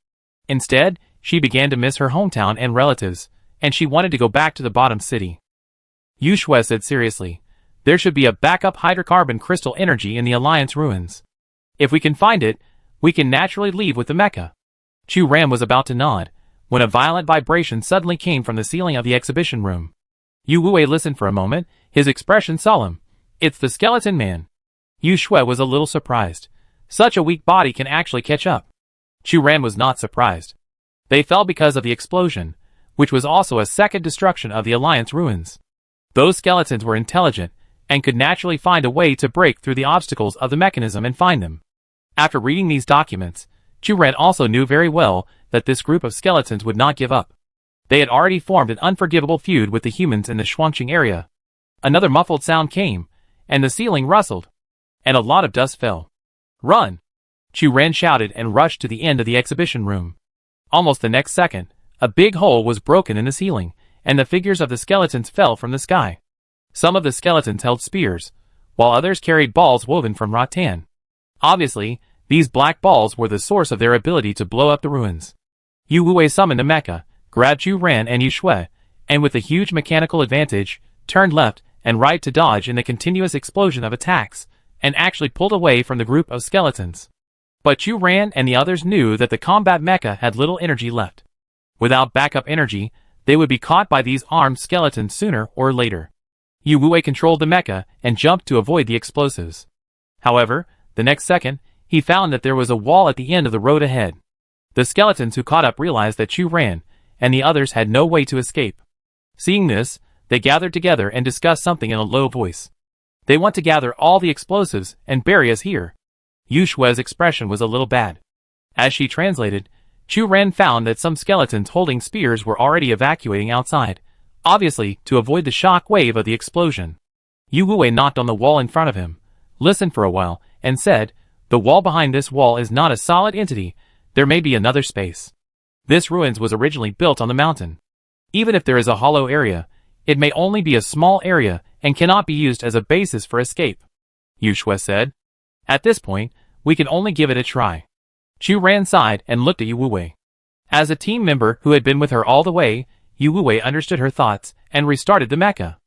Instead, she began to miss her hometown and relatives, and she wanted to go back to the bottom city. Yu Shui said seriously, "There should be a backup hydrocarbon crystal energy in the Alliance ruins. If we can find it, we can naturally leave with the Mecha." Chu Ran was about to nod, when a violent vibration suddenly came from the ceiling of the exhibition room. Yu Wuwei listened for a moment, his expression solemn. "It's the skeleton man." Yu Shui was a little surprised. Such a weak body can actually catch up. Chu Ran was not surprised. They fell because of the explosion, which was also a second destruction of the Alliance ruins. Those skeletons were intelligent, and could naturally find a way to break through the obstacles of the mechanism and find them. After reading these documents, Chu Ran also knew very well that this group of skeletons would not give up. They had already formed an unforgivable feud with the humans in the Shuangqing area. Another muffled sound came, and the ceiling rustled, and a lot of dust fell. "Run!" Chu Ran shouted and rushed to the end of the exhibition room. Almost the next second, a big hole was broken in the ceiling, and the figures of the skeletons fell from the sky. Some of the skeletons held spears, while others carried balls woven from rattan. Obviously, these black balls were the source of their ability to blow up the ruins. Yu Wuwei summoned a mecha, grabbed Chu Ran and Yu Shui, and with a huge mechanical advantage, turned left and right to dodge in the continuous explosion of attacks, and actually pulled away from the group of skeletons. But Chu Ran and the others knew that the combat mecha had little energy left. Without backup energy, they would be caught by these armed skeletons sooner or later. Yu Wuwei controlled the mecha and jumped to avoid the explosives. However, the next second, he found that there was a wall at the end of the road ahead. The skeletons who caught up realized that Chu Ran and the others had no way to escape. Seeing this, they gathered together and discussed something in a low voice. "They want to gather all the explosives and bury us here." Yu Shui's expression was a little bad. As she translated, Chu Ran found that some skeletons holding spears were already evacuating outside, obviously to avoid the shock wave of the explosion. Yu Wuwei knocked on the wall in front of him, listened for a while, and said, "The wall behind this wall is not a solid entity, there may be another space. This ruins was originally built on the mountain. Even if there is a hollow area, it may only be a small area and cannot be used as a basis for escape," Yu Shui said. "At this point, we can only give it a try." Chu Ran sighed and looked at Yu Wuwei. As a team member who had been with her all the way, Yu Wuwei understood her thoughts and restarted the mecha.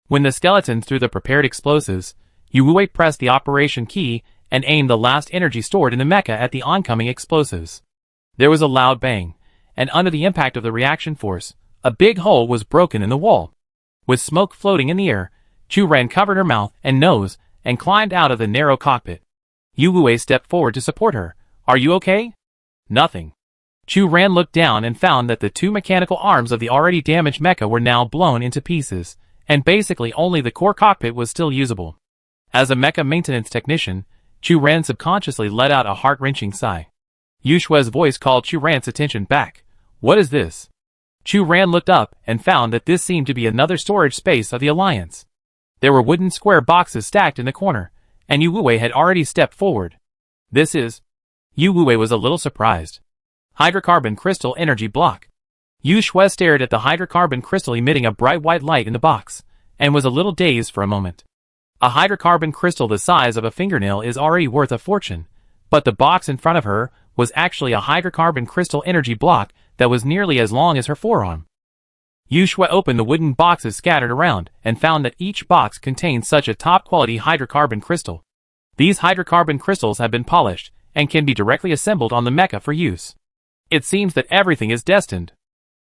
When the skeletons threw the prepared explosives, Yu Wuwei pressed the operation key and aimed the last energy stored in the mecha at the oncoming explosives. There was a loud bang, and under the impact of the reaction force, a big hole was broken in the wall. With smoke floating in the air, Chu Ran covered her mouth and nose and climbed out of the narrow cockpit. Yu Wuwei stepped forward to support her. "Are you okay?" "Nothing." Chu Ran looked down and found that the two mechanical arms of the already damaged mecha were now blown into pieces, and basically only the core cockpit was still usable. As a mecha maintenance technician, Chu Ran subconsciously let out a heart-wrenching sigh. Yu Shui's voice called Chu Ran's attention back. "What is this?" Chu Ran looked up and found that this seemed to be another storage space of the Alliance. There were wooden square boxes stacked in the corner, and Yu Wuwei had already stepped forward. "This is..." Yu Wuwei was a little surprised. "Hydrocarbon crystal energy block." Yu Shui stared at the hydrocarbon crystal emitting a bright white light in the box, and was a little dazed for a moment. A hydrocarbon crystal the size of a fingernail is already worth a fortune, but the box in front of her was actually a hydrocarbon crystal energy block that was nearly as long as her forearm. Yu Shui opened the wooden boxes scattered around and found that each box contained such a top-quality hydrocarbon crystal. These hydrocarbon crystals have been polished and can be directly assembled on the mecha for use. It seems that everything is destined.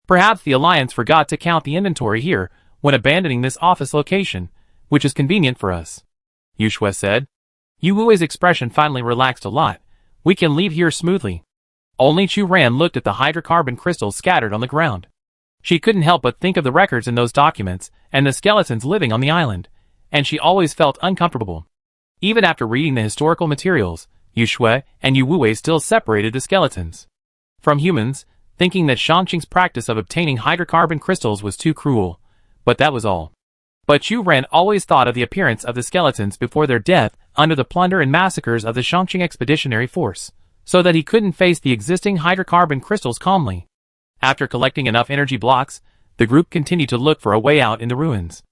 Perhaps the Alliance forgot to count the inventory here when abandoning this office location, which is convenient for us," Yu Shui said. Yu Wuwei's expression finally relaxed a lot. "We can leave here smoothly." Only Chu Ran looked at the hydrocarbon crystals scattered on the ground. She couldn't help but think of the records in those documents and the skeletons living on the island, and she always felt uncomfortable. Even after reading the historical materials, Yu Shui and Yu Wuwei still separated the skeletons. from humans, thinking that Shangqing's practice of obtaining hydrocarbon crystals was too cruel. But that was all. But Chu Ran always thought of the appearance of the skeletons before their death under the plunder and massacres of the Shangqing Expeditionary Force, so that he couldn't face the existing hydrocarbon crystals calmly. After collecting enough energy blocks, the group continued to look for a way out in the ruins.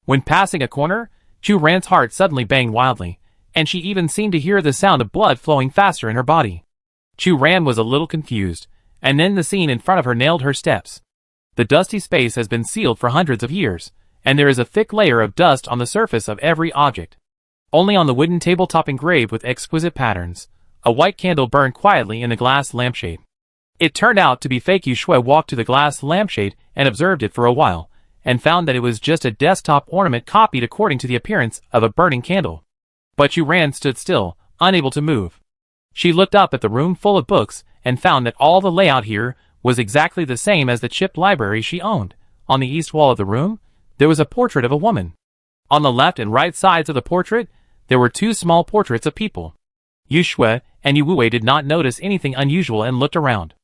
When passing a corner, Chu Ran's heart suddenly banged wildly, and she even seemed to hear the sound of blood flowing faster in her body. Chu Ran was a little confused, and then the scene in front of her nailed her steps. The dusty space has been sealed for hundreds of years, and there is a thick layer of dust on the surface of every object. Only on the wooden tabletop engraved with exquisite patterns, a white candle burned quietly in the glass lampshade. It turned out to be fake. Yu Shui walked to the glass lampshade and observed it for a while, and found that it was just a desktop ornament copied according to the appearance of a burning candle. But Chu Ran stood still, unable to move. She looked up at the room full of books and found that all the layout here was exactly the same as the chipped library she owned. On the east wall of the room, there was a portrait of a woman. On the left and right sides of the portrait, there were two small portraits of people. Yu Shui and Yu Wei did not notice anything unusual and looked around.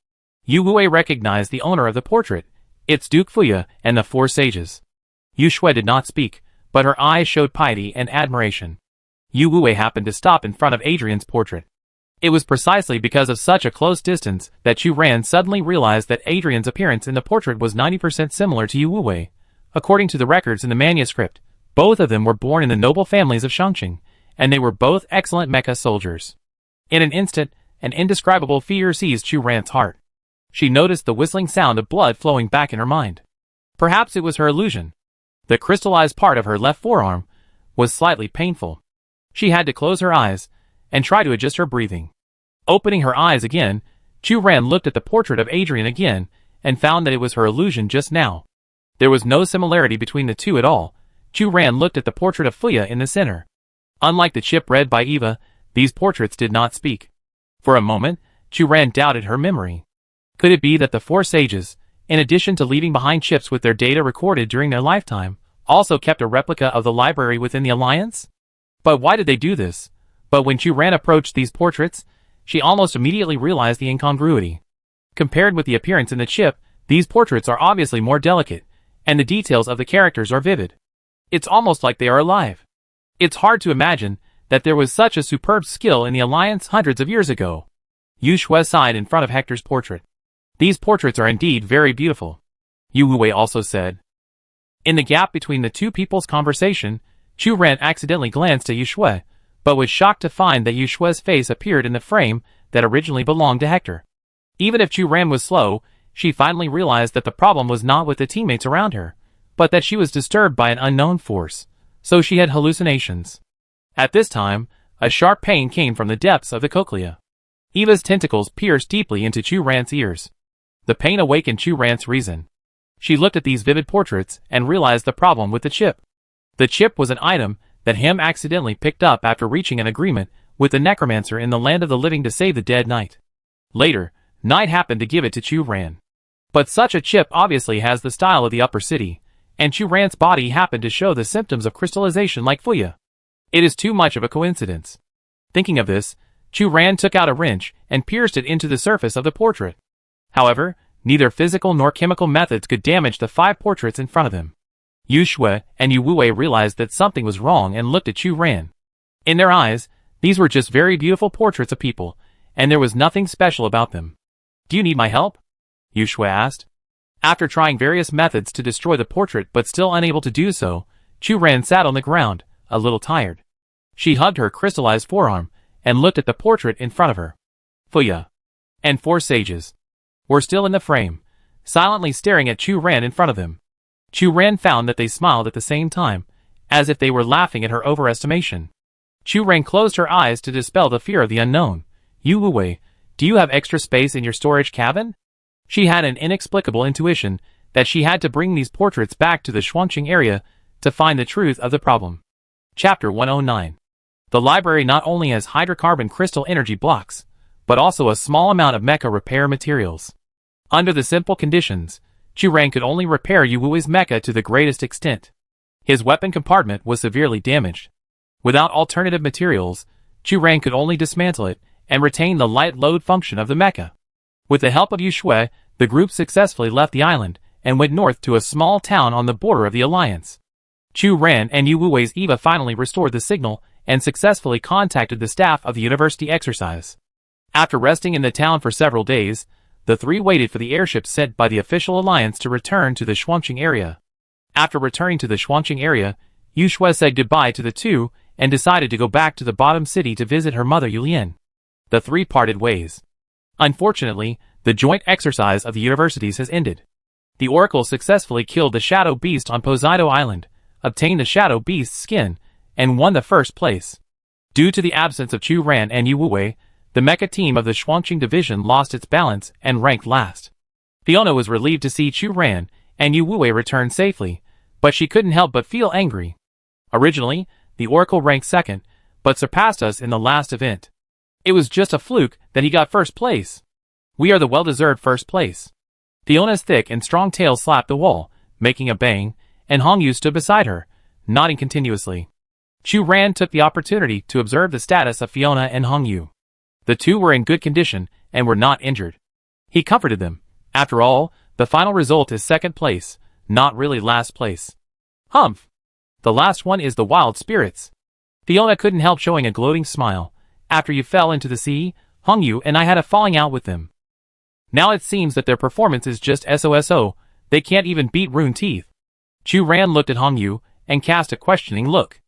Yu Wei recognized the owner of the portrait. It's Duke Fuya and the four sages. Yu Shui did not speak, but her eyes showed piety and admiration. Yu Wei happened to stop in front of Adrian's portrait. It was precisely because of such a close distance that Chu Ran suddenly realized that Adrian's appearance in the portrait was 90% similar to Yu Wei. According to the records in the manuscript, both of them were born in the noble families of Shangqing, and they were both excellent Mecha soldiers. In an instant, an indescribable fear seized Chu Ran's heart. She noticed the whistling sound of blood flowing back in her mind. Perhaps it was her illusion. The crystallized part of her left forearm was slightly painful. She had to close her eyes and try to adjust her breathing. Opening her eyes again, Chu Ran looked at the portrait of Adrian again and found that it was her illusion just now. There was no similarity between the two at all. Chu Ran looked at the portrait of Fuya in the center. Unlike the chip read by Eva, these portraits did not speak. For a moment, Chu Ran doubted her memory. Could it be that the four sages, in addition to leaving behind chips with their data recorded during their lifetime, also kept a replica of the library within the Alliance? But why did they do this? But when Chu Ran approached these portraits, she almost immediately realized the incongruity. Compared with the appearance in the chip, these portraits are obviously more delicate, and the details of the characters are vivid. It's almost like they are alive. It's hard to imagine that there was such a superb skill in the Alliance hundreds of years ago. Yu Shui sighed in front of Hector's portrait. These portraits are indeed very beautiful. Yu Wei also said. In the gap between the two people's conversation, Chu Ran accidentally glanced at Yu Shui, but was shocked to find that Yu Shui's face appeared in the frame that originally belonged to Hector. Even if Chu Ran was slow, she finally realized that the problem was not with the teammates around her, but that she was disturbed by an unknown force, so she had hallucinations. At this time, a sharp pain came from the depths of the cochlea. Eva's tentacles pierced deeply into Chu Ran's ears. The pain awakened Chu Ran's reason. She looked at these vivid portraits and realized the problem with the chip. The chip was an item that Him accidentally picked up after reaching an agreement with the necromancer in the land of the living to save the dead knight. Later, Knight happened to give it to Chu Ran. But such a chip obviously has the style of the upper city, and Chu Ran's body happened to show the symptoms of crystallization like Fuya. It is too much of a coincidence. Thinking of this, Chu Ran took out a wrench and pierced it into the surface of the portrait. However, neither physical nor chemical methods could damage the 5 portraits in front of him. Yu Shui and Yu Wei realized that something was wrong and looked at Chu Ran. In their eyes, these were just very beautiful portraits of people, and there was nothing special about them. Do you need my help? Yu Shui asked. After trying various methods to destroy the portrait but still unable to do so, Chu Ran sat on the ground, a little tired. She hugged her crystallized forearm and looked at the portrait in front of her. Fuya and 4 sages were still in the frame, silently staring at Chu Ran in front of them. Chu Ran found that they smiled at the same time, as if they were laughing at her overestimation. Chu Ran closed her eyes to dispel the fear of the unknown. Yu Wei, do you have extra space in your storage cabin? She had an inexplicable intuition that she had to bring these portraits back to the Shuangqing area to find the truth of the problem. Chapter 109. The library not only has hydrocarbon crystal energy blocks, but also a small amount of mecha repair materials. Under the simple conditions, Chu Ran could only repair Yu Wui's mecha to the greatest extent. His weapon compartment was severely damaged. Without alternative materials, Chu Ran could only dismantle it and retain the light load function of the mecha. With the help of Yu Shui, the group successfully left the island and went north to a small town on the border of the alliance. Chu Ran and Yu Wuwei's Eva finally restored the signal and successfully contacted the staff of the university exercise. After resting in the town for several days, the three waited for the airship sent by the official alliance to return to the Shuangqing area. After returning to the Shuangqing area, Yu Shui said goodbye to the two and decided to go back to the bottom city to visit her mother Yulian. The three parted ways. Unfortunately, the joint exercise of the universities has ended. The Oracle successfully killed the Shadow Beast on Poseido Island, obtained the Shadow Beast's skin, and won the first place. Due to the absence of Chu Ran and Yu Wuwei, the Mecha team of the Shuangqing division lost its balance and ranked last. Fiona was relieved to see Chu Ran and Yu Wuwei return safely, but she couldn't help but feel angry. Originally, the Oracle ranked second, but surpassed us in the last event. It was just a fluke that he got first place. We are the well-deserved first place. Fiona's thick and strong tail slapped the wall, making a bang, and Hongyu stood beside her, nodding continuously. Chu Ran took the opportunity to observe the status of Fiona and Hongyu. The two were in good condition and were not injured. He comforted them. After all, the final result is second place, not really last place. Humph! The last one is the wild spirits. Fiona couldn't help showing a gloating smile. After you fell into the sea, Hongyu and I had a falling out with them. Now it seems that their performance is just SOSO, they can't even beat Rune Teeth. Chu Ran looked at Hongyu and cast a questioning look.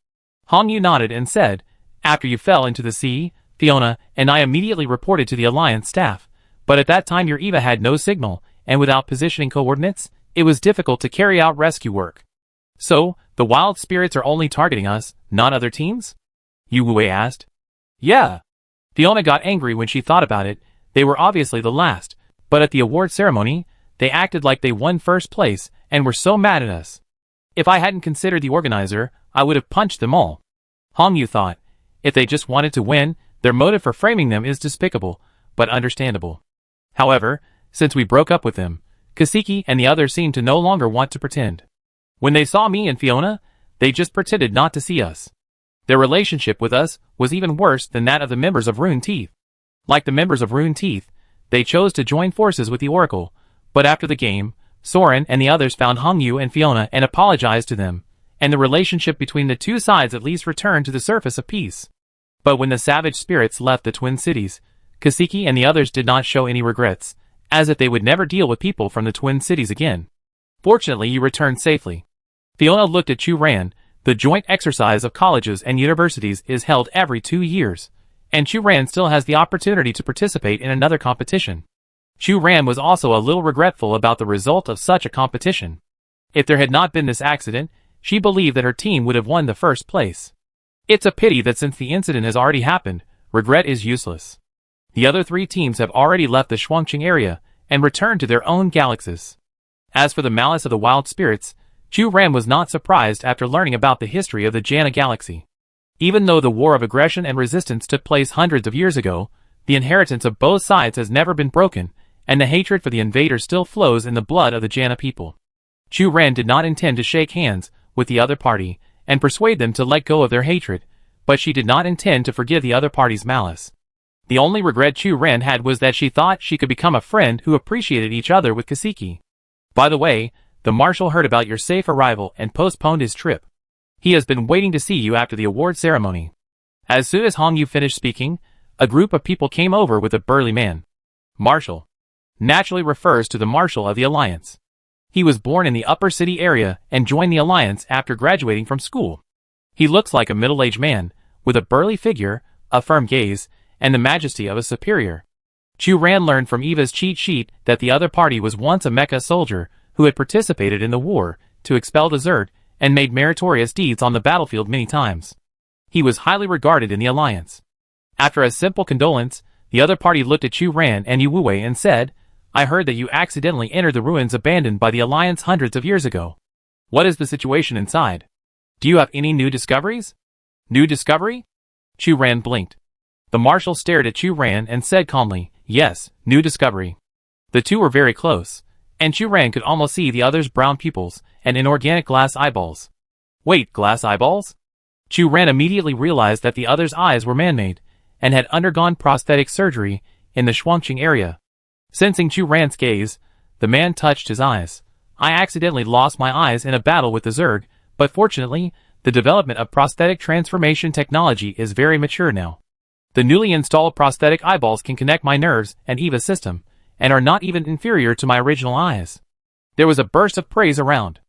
Hongyu nodded and said, after you fell into the sea, Fiona and I immediately reported to the Alliance staff, but at that time your Eva had no signal, and without positioning coordinates, it was difficult to carry out rescue work. So, the wild spirits are only targeting us, not other teams? Yu Wuwei asked. Yeah. Fiona got angry when she thought about it. They were obviously the last, but at the award ceremony, they acted like they won first place and were so mad at us. If I hadn't considered the organizer, I would have punched them all. Hongyu thought, if they just wanted to win, their motive for framing them is despicable, but understandable. However, since we broke up with them, Kaseki and the others seemed to no longer want to pretend. When they saw me and Fiona, they just pretended not to see us. Their relationship with us was even worse than that of the members of Rune Teeth. Like the members of Rune Teeth, they chose to join forces with the Oracle, but after the game, Soren and the others found Hongyu and Fiona and apologized to them, and the relationship between the two sides at least returned to the surface of peace. But when the savage spirits left the Twin Cities, Kaseki and the others did not show any regrets, as if they would never deal with people from the Twin Cities again. Fortunately, you returned safely. Fiona looked at Chu Ran. The joint exercise of colleges and universities is held every 2 years, and Chu Ran still has the opportunity to participate in another competition. Chu Ran was also a little regretful about the result of such a competition. If there had not been this accident, she believed that her team would have won the first place. It's a pity that since the incident has already happened, regret is useless. The other three teams have already left the Shuangqing area and returned to their own galaxies. As for the malice of the wild spirits, Chu Ran was not surprised after learning about the history of the Jana galaxy. Even though the war of aggression and resistance took place hundreds of years ago, the inheritance of both sides has never been broken, and the hatred for the invaders still flows in the blood of the Jana people. Chu Ran did not intend to shake hands with the other party and persuade them to let go of their hatred, but she did not intend to forgive the other party's malice. The only regret Chu Ran had was that she thought she could become a friend who appreciated each other with Kaseki. By the way, the marshal heard about your safe arrival and postponed his trip. He has been waiting to see you after the award ceremony. As soon as Hongyu finished speaking, a group of people came over with a burly man. Marshal naturally refers to the Marshal of the Alliance. He was born in the upper city area and joined the Alliance after graduating from school. He looks like a middle-aged man, with a burly figure, a firm gaze, and the majesty of a superior. Chu Ran learned from Eva's cheat sheet that the other party was once a Mecha soldier who had participated in the war to expel desert and made meritorious deeds on the battlefield many times. He was highly regarded in the Alliance. After a simple condolence, the other party looked at Chu Ran and Yu Wuwei and said, I heard that you accidentally entered the ruins abandoned by the Alliance hundreds of years ago. What is the situation inside? Do you have any new discoveries? New discovery? Chu Ran blinked. The marshal stared at Chu Ran and said calmly, yes, new discovery. The two were very close, and Chu Ran could almost see the other's brown pupils and inorganic glass eyeballs. Wait, glass eyeballs? Chu Ran immediately realized that the other's eyes were man-made, and had undergone prosthetic surgery in the Shuangqing area. Sensing Chu Ran's gaze, the man touched his eyes. I accidentally lost my eyes in a battle with the Zerg, but fortunately, the development of prosthetic transformation technology is very mature now. The newly installed prosthetic eyeballs can connect my nerves and EVA system, and are not even inferior to my original eyes. There was a burst of praise around.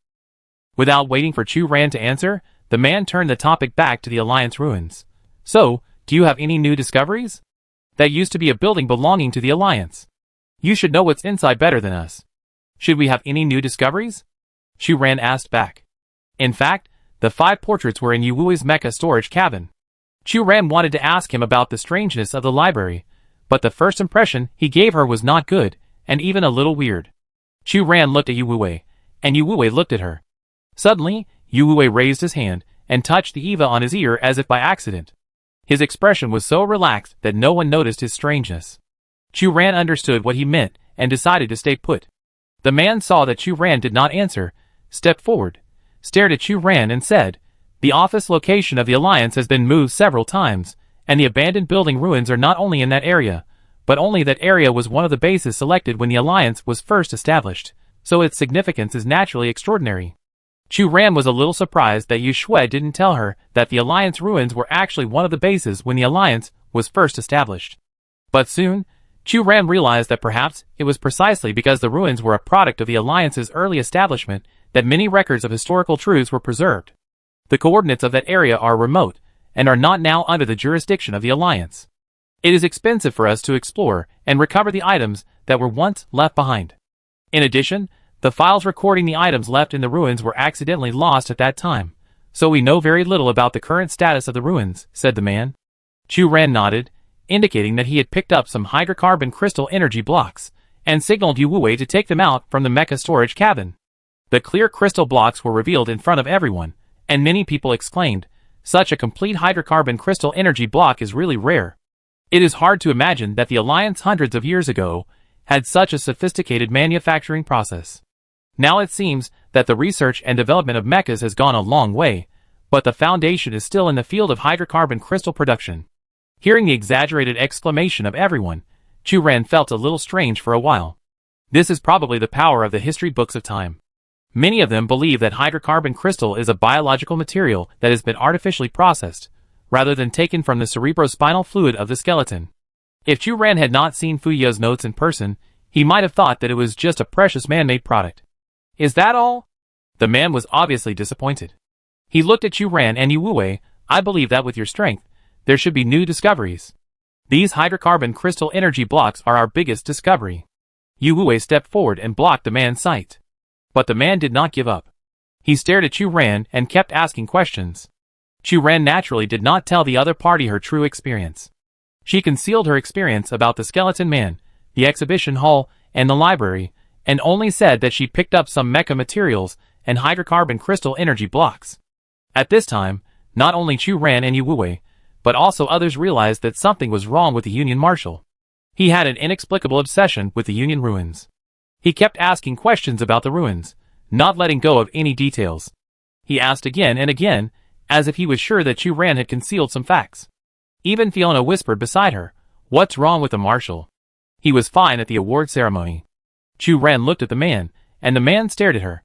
Without waiting for Chu Ran to answer, the man turned the topic back to the Alliance ruins. So, do you have any new discoveries? That used to be a building belonging to the Alliance. You should know what's inside better than us. Should we have any new discoveries? Chu Ran asked back. In fact, the 5 portraits were in Yu Wui's Mecha storage cabin. Chu Ran wanted to ask him about the strangeness of the library, but the first impression he gave her was not good, and even a little weird. Chu Ran looked at Yu Wui, and Yu Wui looked at her. Suddenly, Yu Wui raised his hand and touched the EVA on his ear as if by accident. His expression was so relaxed that no one noticed his strangeness. Chu Ran understood what he meant and decided to stay put. The man saw that Chu Ran did not answer, stepped forward, stared at Chu Ran and said, "The office location of the Alliance has been moved several times, and the abandoned building ruins are not only in that area, but only that area was one of the bases selected when the Alliance was first established, so its significance is naturally extraordinary." Chu Ran was a little surprised that Yu Shui didn't tell her that the Alliance ruins were actually one of the bases when the Alliance was first established. But soon, Chu Ran realized that perhaps it was precisely because the ruins were a product of the Alliance's early establishment that many records of historical truths were preserved. The coordinates of that area are remote, and are not now under the jurisdiction of the Alliance. It is expensive for us to explore and recover the items that were once left behind. In addition, the files recording the items left in the ruins were accidentally lost at that time, so we know very little about the current status of the ruins, said the man. Chu Ran nodded, indicating that he had picked up some hydrocarbon crystal energy blocks, and signaled Yu Wui to take them out from the Mecha storage cabin. The clear crystal blocks were revealed in front of everyone, and many people exclaimed, "Such a complete hydrocarbon crystal energy block is really rare." It is hard to imagine that the Alliance hundreds of years ago had such a sophisticated manufacturing process. Now it seems that the research and development of mechas has gone a long way, but the foundation is still in the field of hydrocarbon crystal production. Hearing the exaggerated exclamation of everyone, Chu Ran felt a little strange for a while. This is probably the power of the history books of time. Many of them believe that hydrocarbon crystal is a biological material that has been artificially processed, rather than taken from the cerebrospinal fluid of the skeleton. If Chu Ran had not seen Fuya's notes in person, he might have thought that it was just a precious man-made product. "Is that all?" The man was obviously disappointed. He looked at Chu Ran and Yu Wui. "I believe that with your strength, there should be new discoveries. These hydrocarbon crystal energy blocks are our biggest discovery." Yu Wui stepped forward and blocked the man's sight. But the man did not give up. He stared at Chu Ran and kept asking questions. Chu Ran naturally did not tell the other party her true experience. She concealed her experience about the skeleton man, the exhibition hall, and the library, and only said that she picked up some mecha materials and hydrocarbon crystal energy blocks. At this time, not only Chu Ran and Yu Wui, but also others realized that something was wrong with the Union Marshal. He had an inexplicable obsession with the Union ruins. He kept asking questions about the ruins, not letting go of any details. He asked again and again, as if he was sure that Chu Ran had concealed some facts. Even Fiona whispered beside her, "What's wrong with the Marshal? He was fine at the award ceremony." Chu Ran looked at the man, and the man stared at her.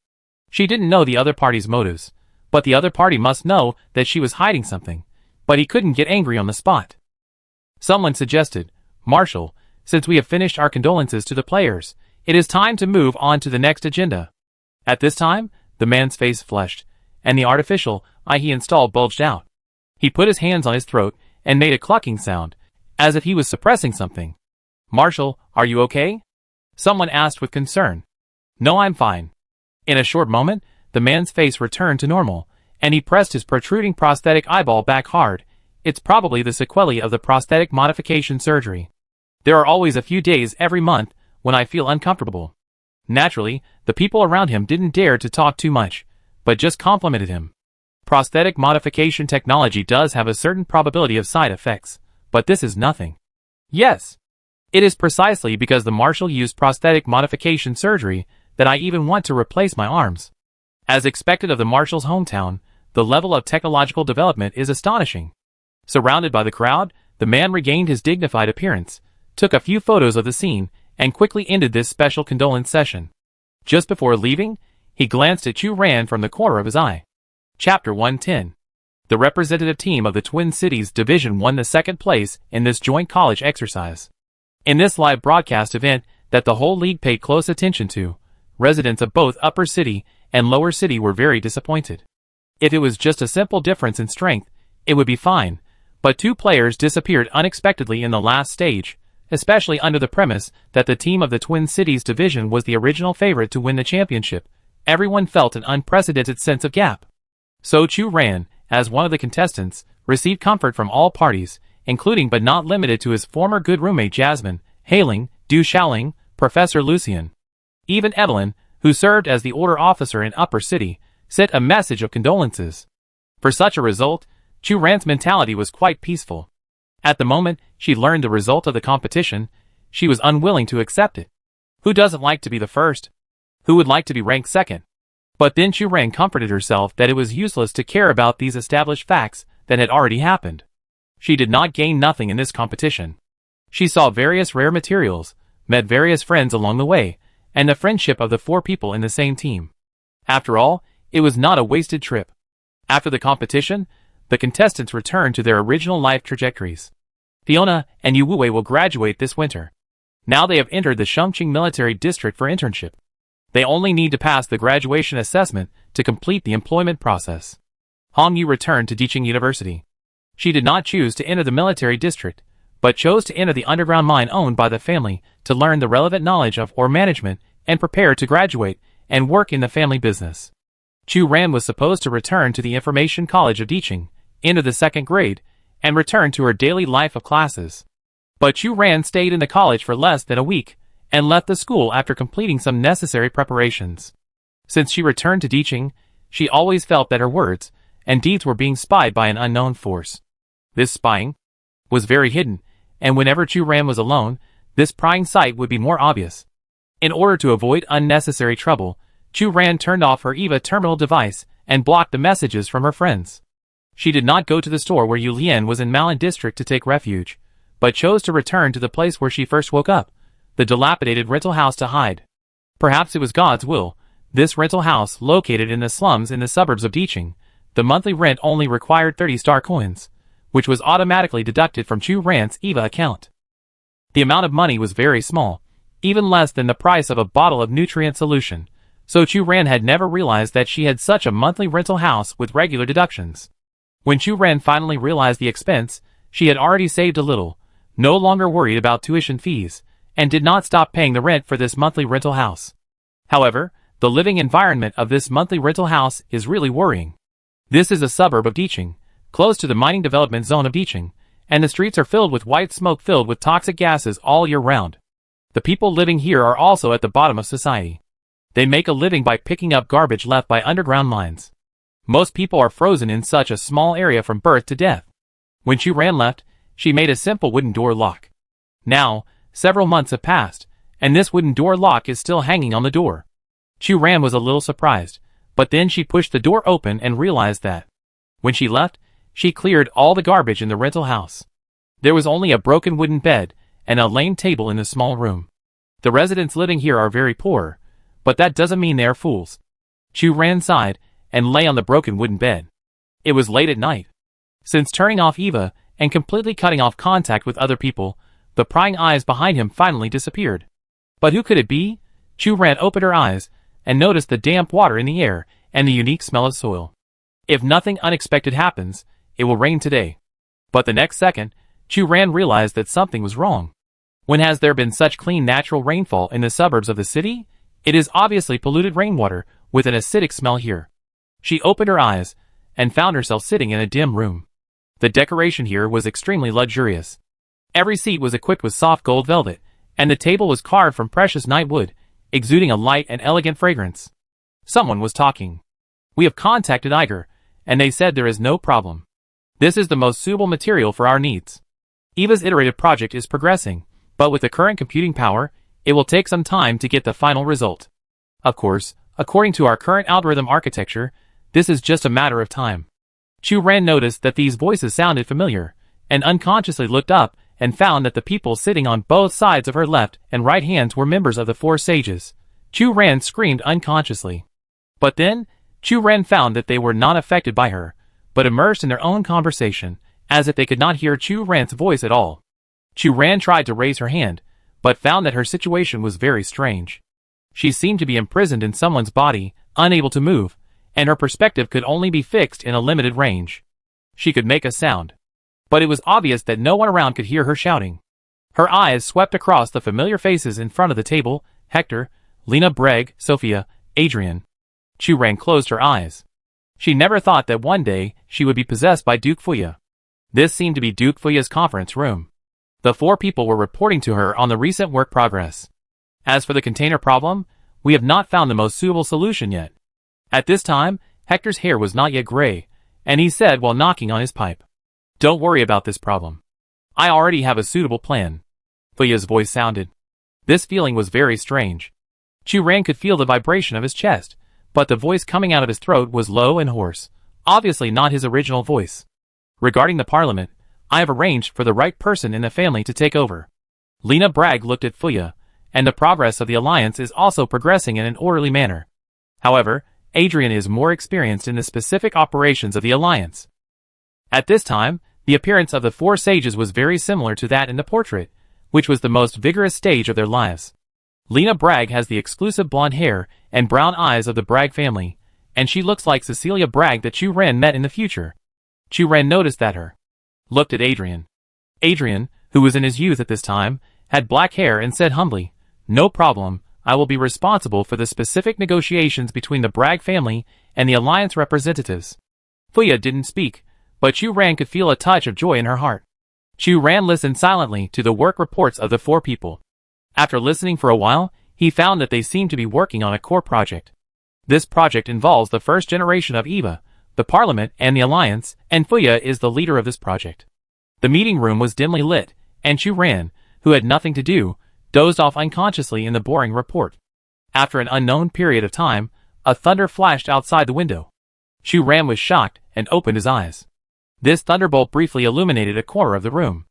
She didn't know the other party's motives, but the other party must know that she was hiding something, but he couldn't get angry on the spot. Someone suggested, "Marshal, since we have finished our condolences to the players, it is time to move on to the next agenda." At this time, the man's face flushed, and the artificial eye he installed bulged out. He put his hands on his throat and made a clucking sound, as if he was suppressing something. "Marshal, are you okay?" Someone asked with concern. "No, I'm fine." In a short moment, the man's face returned to normal, and he pressed his protruding prosthetic eyeball back hard. "It's probably the sequelae of the prosthetic modification surgery. There are always a few days every month when I feel uncomfortable." Naturally, the people around him didn't dare to talk too much, but just complimented him. Prosthetic modification technology does have a certain probability of side effects, but this is nothing. Yes. It is precisely because the Marshal used prosthetic modification surgery that I even want to replace my arms. As expected of the Marshal's hometown, the level of technological development is astonishing. Surrounded by the crowd, the man regained his dignified appearance, took a few photos of the scene, and quickly ended this special condolence session. Just before leaving, he glanced at Chu Ran from the corner of his eye. Chapter 110. The representative team of the Twin Cities Division won the second place in this joint college exercise. In this live broadcast event that the whole league paid close attention to, residents of both Upper City and Lower City were very disappointed. If it was just a simple difference in strength, it would be fine, but two players disappeared unexpectedly in the last stage, especially under the premise that the team of the Twin Cities Division was the original favorite to win the championship. Everyone felt an unprecedented sense of gap. So Chu Ran, as one of the contestants, received comfort from all parties, including but not limited to his former good roommate Jasmine, Hailing, Du Xiaoling, Professor Lucian. Even Evelyn, who served as the order officer in Upper City, sent a message of condolences. For such a result, Chu Ran's mentality was quite peaceful. At the moment she learned the result of the competition, she was unwilling to accept it. Who doesn't like to be the first? Who would like to be ranked second? But then Chu Ran comforted herself that it was useless to care about these established facts that had already happened. She did not gain nothing in this competition. She saw various rare materials, met various friends along the way, and the friendship of the four people in the same team. After all, it was not a wasted trip. After the competition, the contestants returned to their original life trajectories. Fiona and Yu Wei will graduate this winter. Now they have entered the Shengqing Military District for internship. They only need to pass the graduation assessment to complete the employment process. Hong Yu returned to Diqing University. She did not choose to enter the military district, but chose to enter the underground mine owned by the family to learn the relevant knowledge of ore management and prepare to graduate and work in the family business. Chu Ran was supposed to return to the Information College of Diqing, enter the second grade, and return to her daily life of classes. But Chu Ran stayed in the college for less than a week, and left the school after completing some necessary preparations. Since she returned to Diqing, she always felt that her words and deeds were being spied by an unknown force. This spying was very hidden, and whenever Chu Ran was alone, this prying sight would be more obvious. In order to avoid unnecessary trouble, Chu Ran turned off her EVA terminal device and blocked the messages from her friends. She did not go to the store where Yu Lian was in Malin District to take refuge, but chose to return to the place where she first woke up, the dilapidated rental house, to hide. Perhaps it was God's will. This rental house, located in the slums in the suburbs of Diqing, the monthly rent only required 30 star coins, which was automatically deducted from Chu Ran's EVA account. The amount of money was very small, even less than the price of a bottle of nutrient solution, so Chu Ran had never realized that she had such a monthly rental house with regular deductions. When Chu Ran finally realized the expense, she had already saved a little, no longer worried about tuition fees, and did not stop paying the rent for this monthly rental house. However, the living environment of this monthly rental house is really worrying. This is a suburb of Diqing, close to the mining development zone of Diqing, and the streets are filled with white smoke filled with toxic gases all year round. The people living here are also at the bottom of society. They make a living by picking up garbage left by underground mines. Most people are frozen in such a small area from birth to death. When Chu Ran left, she made a simple wooden door lock. Now, several months have passed, and this wooden door lock is still hanging on the door. Chu Ran was a little surprised, but then she pushed the door open and realized that, when she left, she cleared all the garbage in the rental house. There was only a broken wooden bed and a lame table in the small room. The residents living here are very poor, but that doesn't mean they are fools. Chu Ran sighed and lay on the broken wooden bed. It was late at night. Since turning off EVA and completely cutting off contact with other people, the prying eyes behind him finally disappeared. But who could it be? Chu Ran opened her eyes and noticed the damp water in the air and the unique smell of soil. If nothing unexpected happens, it will rain today. But the next second, Chu Ran realized that something was wrong. When has there been such clean natural rainfall in the suburbs of the city? It is obviously polluted rainwater with an acidic smell here. She opened her eyes and found herself sitting in a dim room. The decoration here was extremely luxurious. Every seat was equipped with soft gold velvet, and the table was carved from precious night wood, exuding a light and elegant fragrance. Someone was talking. We have contacted Iger, and they said there is no problem. This is the most suitable material for our needs. EVA's iterative project is progressing, but with the current computing power, it will take some time to get the final result. Of course, according to our current algorithm architecture, this is just a matter of time. Chu Ran noticed that these voices sounded familiar, and unconsciously looked up and found that the people sitting on both sides of her left and right hands were members of the Four Sages. Chu Ran screamed unconsciously. But then, Chu Ran found that they were not affected by her, but immersed in their own conversation, as if they could not hear Chu Ran's voice at all. Chu Ran tried to raise her hand, but found that her situation was very strange. She seemed to be imprisoned in someone's body, unable to move, and her perspective could only be fixed in a limited range. She could make a sound, but it was obvious that no one around could hear her shouting. Her eyes swept across the familiar faces in front of the table: Hector, Lena Breg, Sophia, Adrian. Chu Ran closed her eyes. She never thought that one day she would be possessed by Duke Fuya. This seemed to be Duke Fuya's conference room. The four people were reporting to her on the recent work progress. As for the container problem, we have not found the most suitable solution yet. At this time, Hector's hair was not yet gray, and he said while knocking on his pipe, "Don't worry about this problem. I already have a suitable plan." Fuya's voice sounded. This feeling was very strange. Chu Ran could feel the vibration of his chest, but the voice coming out of his throat was low and hoarse, obviously not his original voice. "Regarding the parliament, I have arranged for the right person in the family to take over." Lena Bragg looked at Fuya, and the progress of the alliance is also progressing in an orderly manner. However, Adrian is more experienced in the specific operations of the alliance. At this time, the appearance of the four sages was very similar to that in the portrait, which was the most vigorous stage of their lives. Lena Bragg has the exclusive blonde hair and brown eyes of the Bragg family, and she looks like Cecilia Bragg that Chu Ran met in the future. Chu Ran noticed that her looked at Adrian. Adrian, who was in his youth at this time, had black hair and said humbly, "No problem, I will be responsible for the specific negotiations between the Bragg family and the alliance representatives." Fuya didn't speak, but Chu Ran could feel a touch of joy in her heart. Chu Ran listened silently to the work reports of the four people. After listening for a while, he found that they seemed to be working on a core project. This project involves the first generation of Eva, the Parliament, and the Alliance, and Fuya is the leader of this project. The meeting room was dimly lit, and Chu Ran, who had nothing to do, dozed off unconsciously in the boring report. After an unknown period of time, a thunder flashed outside the window. Chu Ran was shocked and opened his eyes. This thunderbolt briefly illuminated a corner of the room.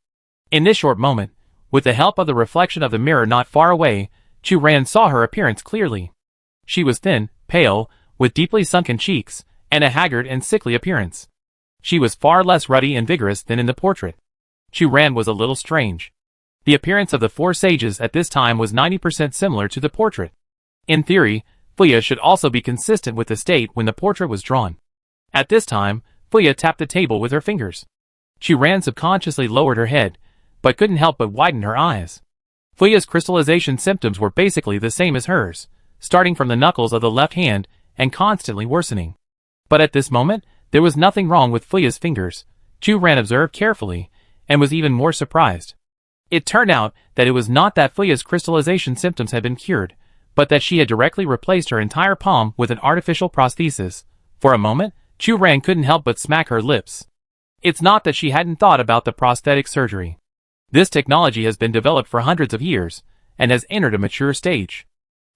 In this short moment, with the help of the reflection of the mirror not far away, Chu Ran saw her appearance clearly. She was thin, pale, with deeply sunken cheeks, and a haggard and sickly appearance. She was far less ruddy and vigorous than in the portrait. Chu Ran was a little strange. The appearance of the four sages at this time was 90% similar to the portrait. In theory, Fuya should also be consistent with the state when the portrait was drawn. At this time, Fuya tapped the table with her fingers. Chu Ran subconsciously lowered her head, but couldn't help but widen her eyes. Fuya's crystallization symptoms were basically the same as hers, starting from the knuckles of the left hand and constantly worsening. But at this moment, there was nothing wrong with Fuya's fingers. Chu Ran observed carefully, and was even more surprised. It turned out that it was not that Fuya's crystallization symptoms had been cured, but that she had directly replaced her entire palm with an artificial prosthesis. For a moment, Chu Ran couldn't help but smack her lips. It's not that she hadn't thought about the prosthetic surgery. This technology has been developed for hundreds of years, and has entered a mature stage.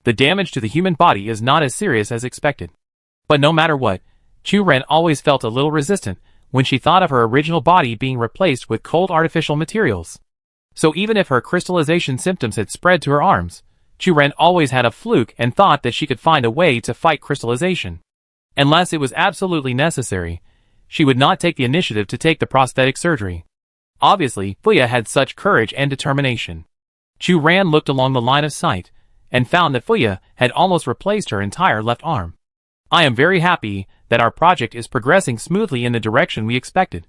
The damage to the human body is not as serious as expected. But no matter what, Chu Ran always felt a little resistant when she thought of her original body being replaced with cold artificial materials. So even if her crystallization symptoms had spread to her arms, Chu Ran always had a fluke and thought that she could find a way to fight crystallization. Unless it was absolutely necessary, she would not take the initiative to take the prosthetic surgery. Obviously, Fuya had such courage and determination. Chu Ran looked along the line of sight, and found that Fuya had almost replaced her entire left arm. "I am very happy that our project is progressing smoothly in the direction we expected."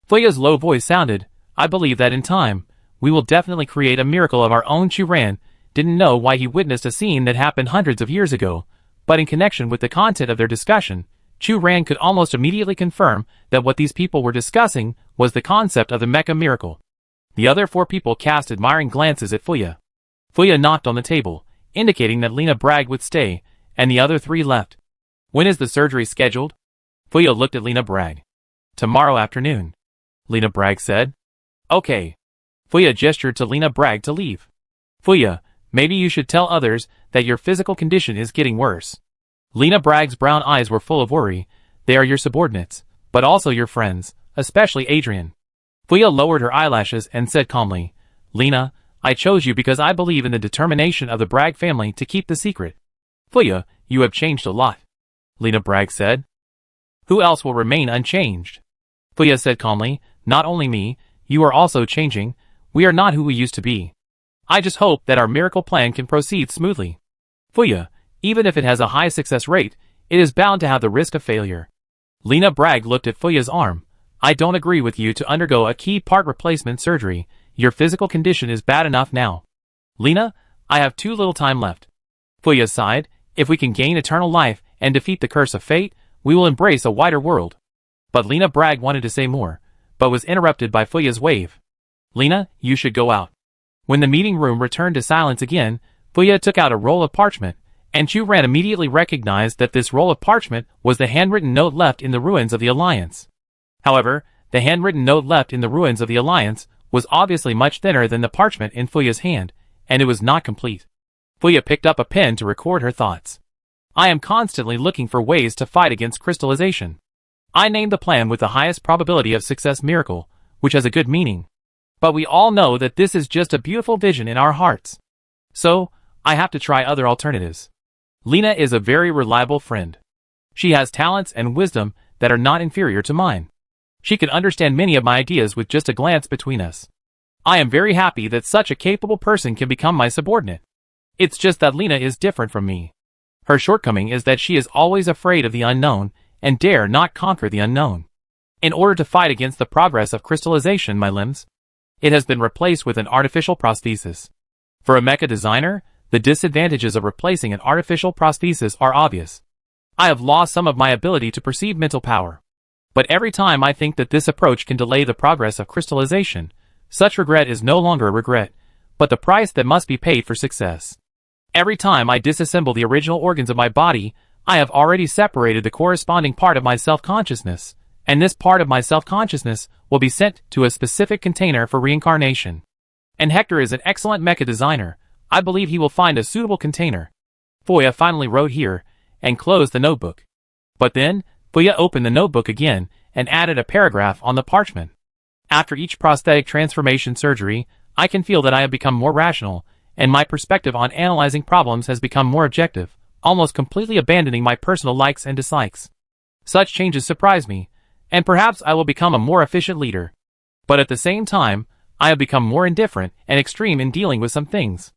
Fuya's low voice sounded, "I believe that in time, we will definitely create a miracle of our own." Chu Ran didn't know why he witnessed a scene that happened hundreds of years ago, but in connection with the content of their discussion, Chu Ran could almost immediately confirm that what these people were discussing was the concept of the Mecha miracle. The other four people cast admiring glances at Fuya. Fuya knocked on the table, indicating that Lena Bragg would stay, and the other three left. "When is the surgery scheduled?" Fuya looked at Lena Bragg. "Tomorrow afternoon," Lena Bragg said. "Okay." Fuya gestured to Lena Bragg to leave. "Fuya, maybe you should tell others that your physical condition is getting worse." Lena Bragg's brown eyes were full of worry. "They are your subordinates, but also your friends, especially Adrian." Fuya lowered her eyelashes and said calmly, Lena, I chose you because I believe in the determination of the Bragg family to keep the secret. Fuya, you have changed a lot. Lena Bragg said. Who else will remain unchanged? Fuya said calmly, not only me, you are also changing. We are not who we used to be. I just hope that our miracle plan can proceed smoothly. Fuya, even if it has a high success rate, it is bound to have the risk of failure. Lena Bragg looked at Fuya's arm. I don't agree with you to undergo a key part replacement surgery. Your physical condition is bad enough now. Lena, I have too little time left. Fuya sighed. If we can gain eternal life and defeat the curse of fate, we will embrace a wider world. But Lena Bragg wanted to say more, but was interrupted by Fuya's wave. Lena, you should go out. When the meeting room returned to silence again, Fuya took out a roll of parchment, and Chu Ran immediately recognized that this roll of parchment was the handwritten note left in the ruins of the Alliance. However, the handwritten note left in the ruins of the Alliance was obviously much thinner than the parchment in Fuya's hand, and it was not complete. Fuya picked up a pen to record her thoughts. I am constantly looking for ways to fight against crystallization. I named the plan with the highest probability of success miracle, which has a good meaning. But we all know that this is just a beautiful vision in our hearts. So, I have to try other alternatives. Lena is a very reliable friend. She has talents and wisdom that are not inferior to mine. She can understand many of my ideas with just a glance between us. I am very happy that such a capable person can become my subordinate. It's just that Lena is different from me. Her shortcoming is that she is always afraid of the unknown and dare not conquer the unknown. In order to fight against the progress of crystallization, my limbs, it has been replaced with an artificial prosthesis. For a mecha designer, the disadvantages of replacing an artificial prosthesis are obvious. I have lost some of my ability to perceive mental power. But every time I think that this approach can delay the progress of crystallization, such regret is no longer a regret, but the price that must be paid for success. Every time I disassemble the original organs of my body, I have already separated the corresponding part of my self-consciousness, and this part of my self-consciousness will be sent to a specific container for reincarnation. And Hector is an excellent mecha designer. I believe he will find a suitable container. Fuya finally wrote here, and closed the notebook. But then, Fuya opened the notebook again, and added a paragraph on the parchment. After each prosthetic transformation surgery, I can feel that I have become more rational, and my perspective on analyzing problems has become more objective, almost completely abandoning my personal likes and dislikes. Such changes surprise me, and perhaps I will become a more efficient leader. But at the same time, I have become more indifferent and extreme in dealing with some things.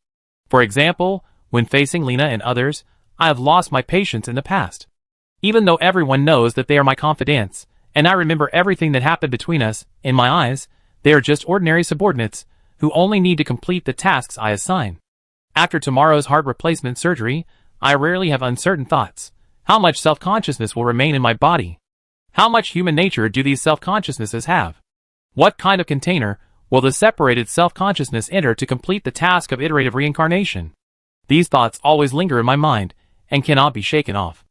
For example, when facing Lena and others, I have lost my patience in the past. Even though everyone knows that they are my confidants, and I remember everything that happened between us, in my eyes, they are just ordinary subordinates, who only need to complete the tasks I assign. After tomorrow's heart replacement surgery, I rarely have uncertain thoughts. How much self-consciousness will remain in my body? How much human nature do these self-consciousnesses have? What kind of container will the separated self-consciousness enter to complete the task of iterative reincarnation? These thoughts always linger in my mind, and cannot be shaken off.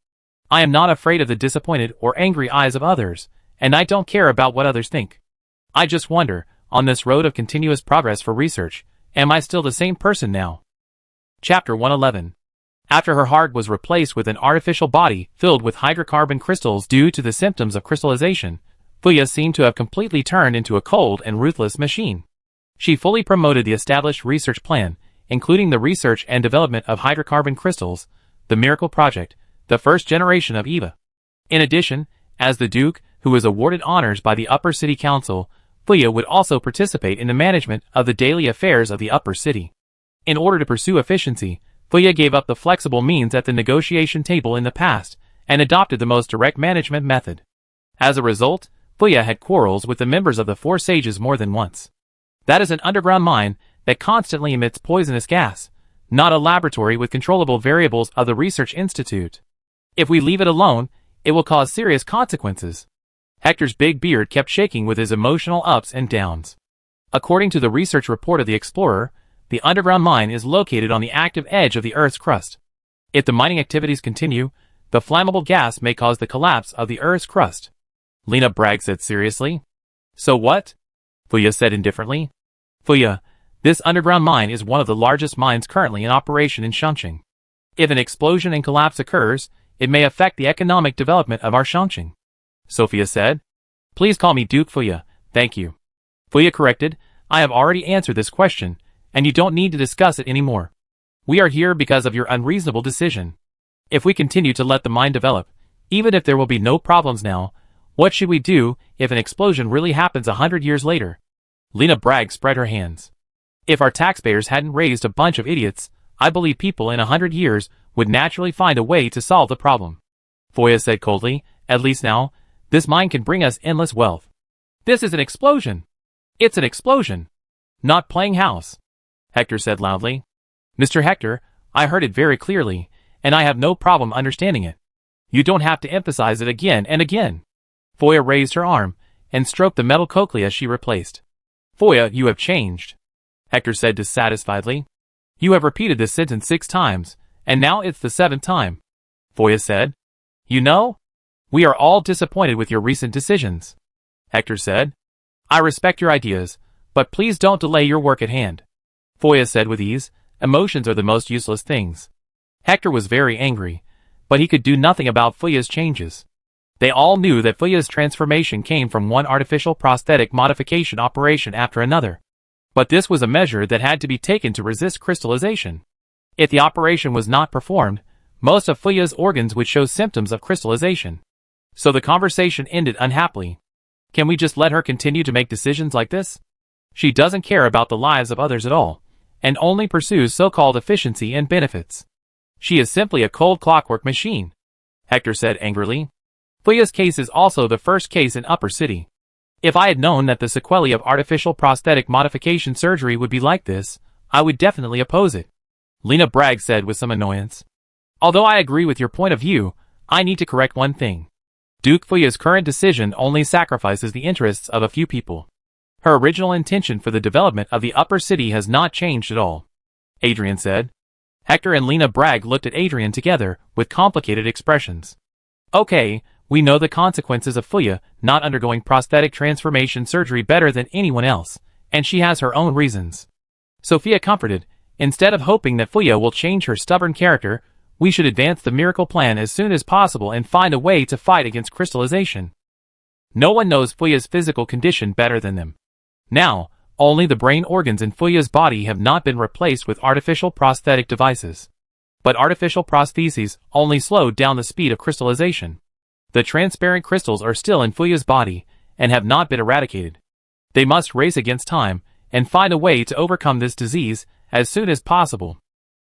I am not afraid of the disappointed or angry eyes of others, and I don't care about what others think. I just wonder, on this road of continuous progress for research, am I still the same person now? Chapter 111. After her heart was replaced with an artificial body filled with hydrocarbon crystals due to the symptoms of crystallization, Fuya seemed to have completely turned into a cold and ruthless machine. She fully promoted the established research plan, including the research and development of hydrocarbon crystals, the Miracle Project, the first generation of EVA. In addition, as the Duke, who was awarded honors by the Upper City Council, Fuya would also participate in the management of the daily affairs of the Upper City. In order to pursue efficiency, Fuya gave up the flexible means at the negotiation table in the past, and adopted the most direct management method. As a result, Fuya had quarrels with the members of the Four Sages more than once. That is an underground mine that constantly emits poisonous gas, not a laboratory with controllable variables of the Research Institute. If we leave it alone, it will cause serious consequences. Hector's big beard kept shaking with his emotional ups and downs. According to the research report of the Explorer, the underground mine is located on the active edge of the Earth's crust. If the mining activities continue, the flammable gas may cause the collapse of the Earth's crust. Lena Bragg said seriously. So what? Fuya said indifferently. Fuya, this underground mine is one of the largest mines currently in operation in Chongqing. If an explosion and collapse occurs, it may affect the economic development of our Chongqing. Sophia said. Please call me Duke Fuya, thank you. Fuya corrected, I have already answered this question, and you don't need to discuss it anymore. We are here because of your unreasonable decision. If we continue to let the mind develop, even if there will be no problems now, what should we do if an explosion really happens 100 years later? Lena Bragg spread her hands. If our taxpayers hadn't raised a bunch of idiots, I believe people in 100 years would naturally find a way to solve the problem. Fuya said coldly, at least now, this mine can bring us endless wealth. This is an explosion. It's an explosion. Not playing house. Hector said loudly. Mr. Hector, I heard it very clearly, and I have no problem understanding it. You don't have to emphasize it again and again. Fuya raised her arm and stroked the metal cochlea she replaced. Fuya, you have changed. Hector said dissatisfiedly. You have repeated this sentence 6 times, and now it's the 7th time. Fuya said. You know? We are all disappointed with your recent decisions. Hector said. I respect your ideas, but please don't delay your work at hand. Fuya said with ease, emotions are the most useless things. Hector was very angry, but he could do nothing about Fuya's changes. They all knew that Fuya's transformation came from one artificial prosthetic modification operation after another. But this was a measure that had to be taken to resist crystallization. If the operation was not performed, most of Fuya's organs would show symptoms of crystallization. So the conversation ended unhappily. Can we just let her continue to make decisions like this? She doesn't care about the lives of others at all, and only pursues so-called efficiency and benefits. She is simply a cold clockwork machine, Hector said angrily. Fuya's case is also the first case in Upper City. If I had known that the sequelae of artificial prosthetic modification surgery would be like this, I would definitely oppose it. Lena Bragg said with some annoyance. Although I agree with your point of view, I need to correct one thing. Duke Fuya's current decision only sacrifices the interests of a few people. Her original intention for the development of the Upper City has not changed at all, Adrian said. Hector and Lena Bragg looked at Adrian together with complicated expressions. Okay, we know the consequences of Fuya not undergoing prosthetic transformation surgery better than anyone else, and she has her own reasons. Sophia comforted, instead of hoping that Fuya will change her stubborn character, we should advance the miracle plan as soon as possible and find a way to fight against crystallization. No one knows Fuya's physical condition better than them. Now, only the brain organs in Fuya's body have not been replaced with artificial prosthetic devices. But artificial prostheses only slowed down the speed of crystallization. The transparent crystals are still in Fuya's body and have not been eradicated. They must race against time and find a way to overcome this disease as soon as possible.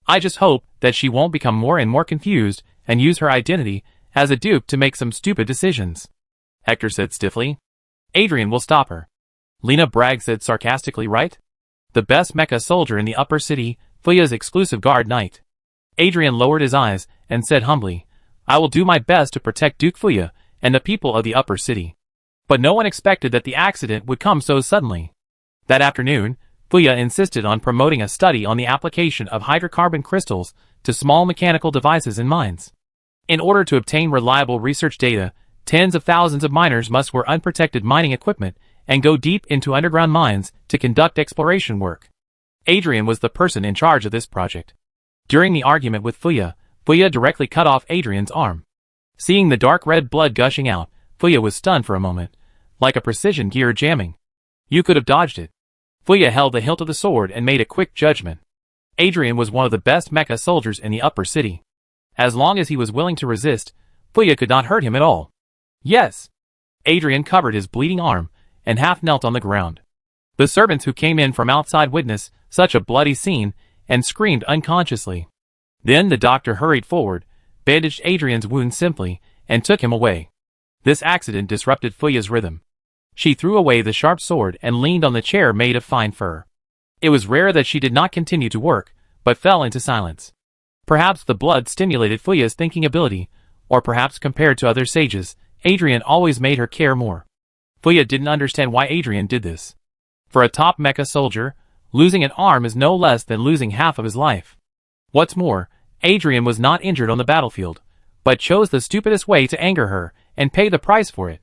I just hope that she won't become more and more confused and use her identity as a dupe to make some stupid decisions, Hector said stiffly. Adrian will stop her. Lena Bragg said sarcastically, right? The best Mecha soldier in the Upper City, Fuya's exclusive guard knight. Adrian lowered his eyes and said humbly, I will do my best to protect Duke Fuya and the people of the Upper City. But no one expected that the accident would come so suddenly. That afternoon, Fuya insisted on promoting a study on the application of hydrocarbon crystals to small mechanical devices in mines. In order to obtain reliable research data, tens of thousands of miners must wear unprotected mining equipment and go deep into underground mines to conduct exploration work. Adrian was the person in charge of this project. During the argument with Fuya, Fuya directly cut off Adrian's arm. Seeing the dark red blood gushing out, Fuya was stunned for a moment, like a precision gear jamming. You could have dodged it. Fuya held the hilt of the sword and made a quick judgment. Adrian was one of the best Mecha soldiers in the Upper City. As long as he was willing to resist, Fuya could not hurt him at all. Yes! Adrian covered his bleeding arm and half knelt on the ground. The servants who came in from outside witnessed such a bloody scene and screamed unconsciously. Then the doctor hurried forward, bandaged Adrian's wound simply, and took him away. This accident disrupted Fuya's rhythm. She threw away the sharp sword and leaned on the chair made of fine fur. It was rare that she did not continue to work, but fell into silence. Perhaps the blood stimulated Fuya's thinking ability, or perhaps compared to other sages, Adrian always made her care more. Fuya didn't understand why Adrian did this. For a top Mecha soldier, losing an arm is no less than losing half of his life. What's more, Adrian was not injured on the battlefield, but chose the stupidest way to anger her and pay the price for it.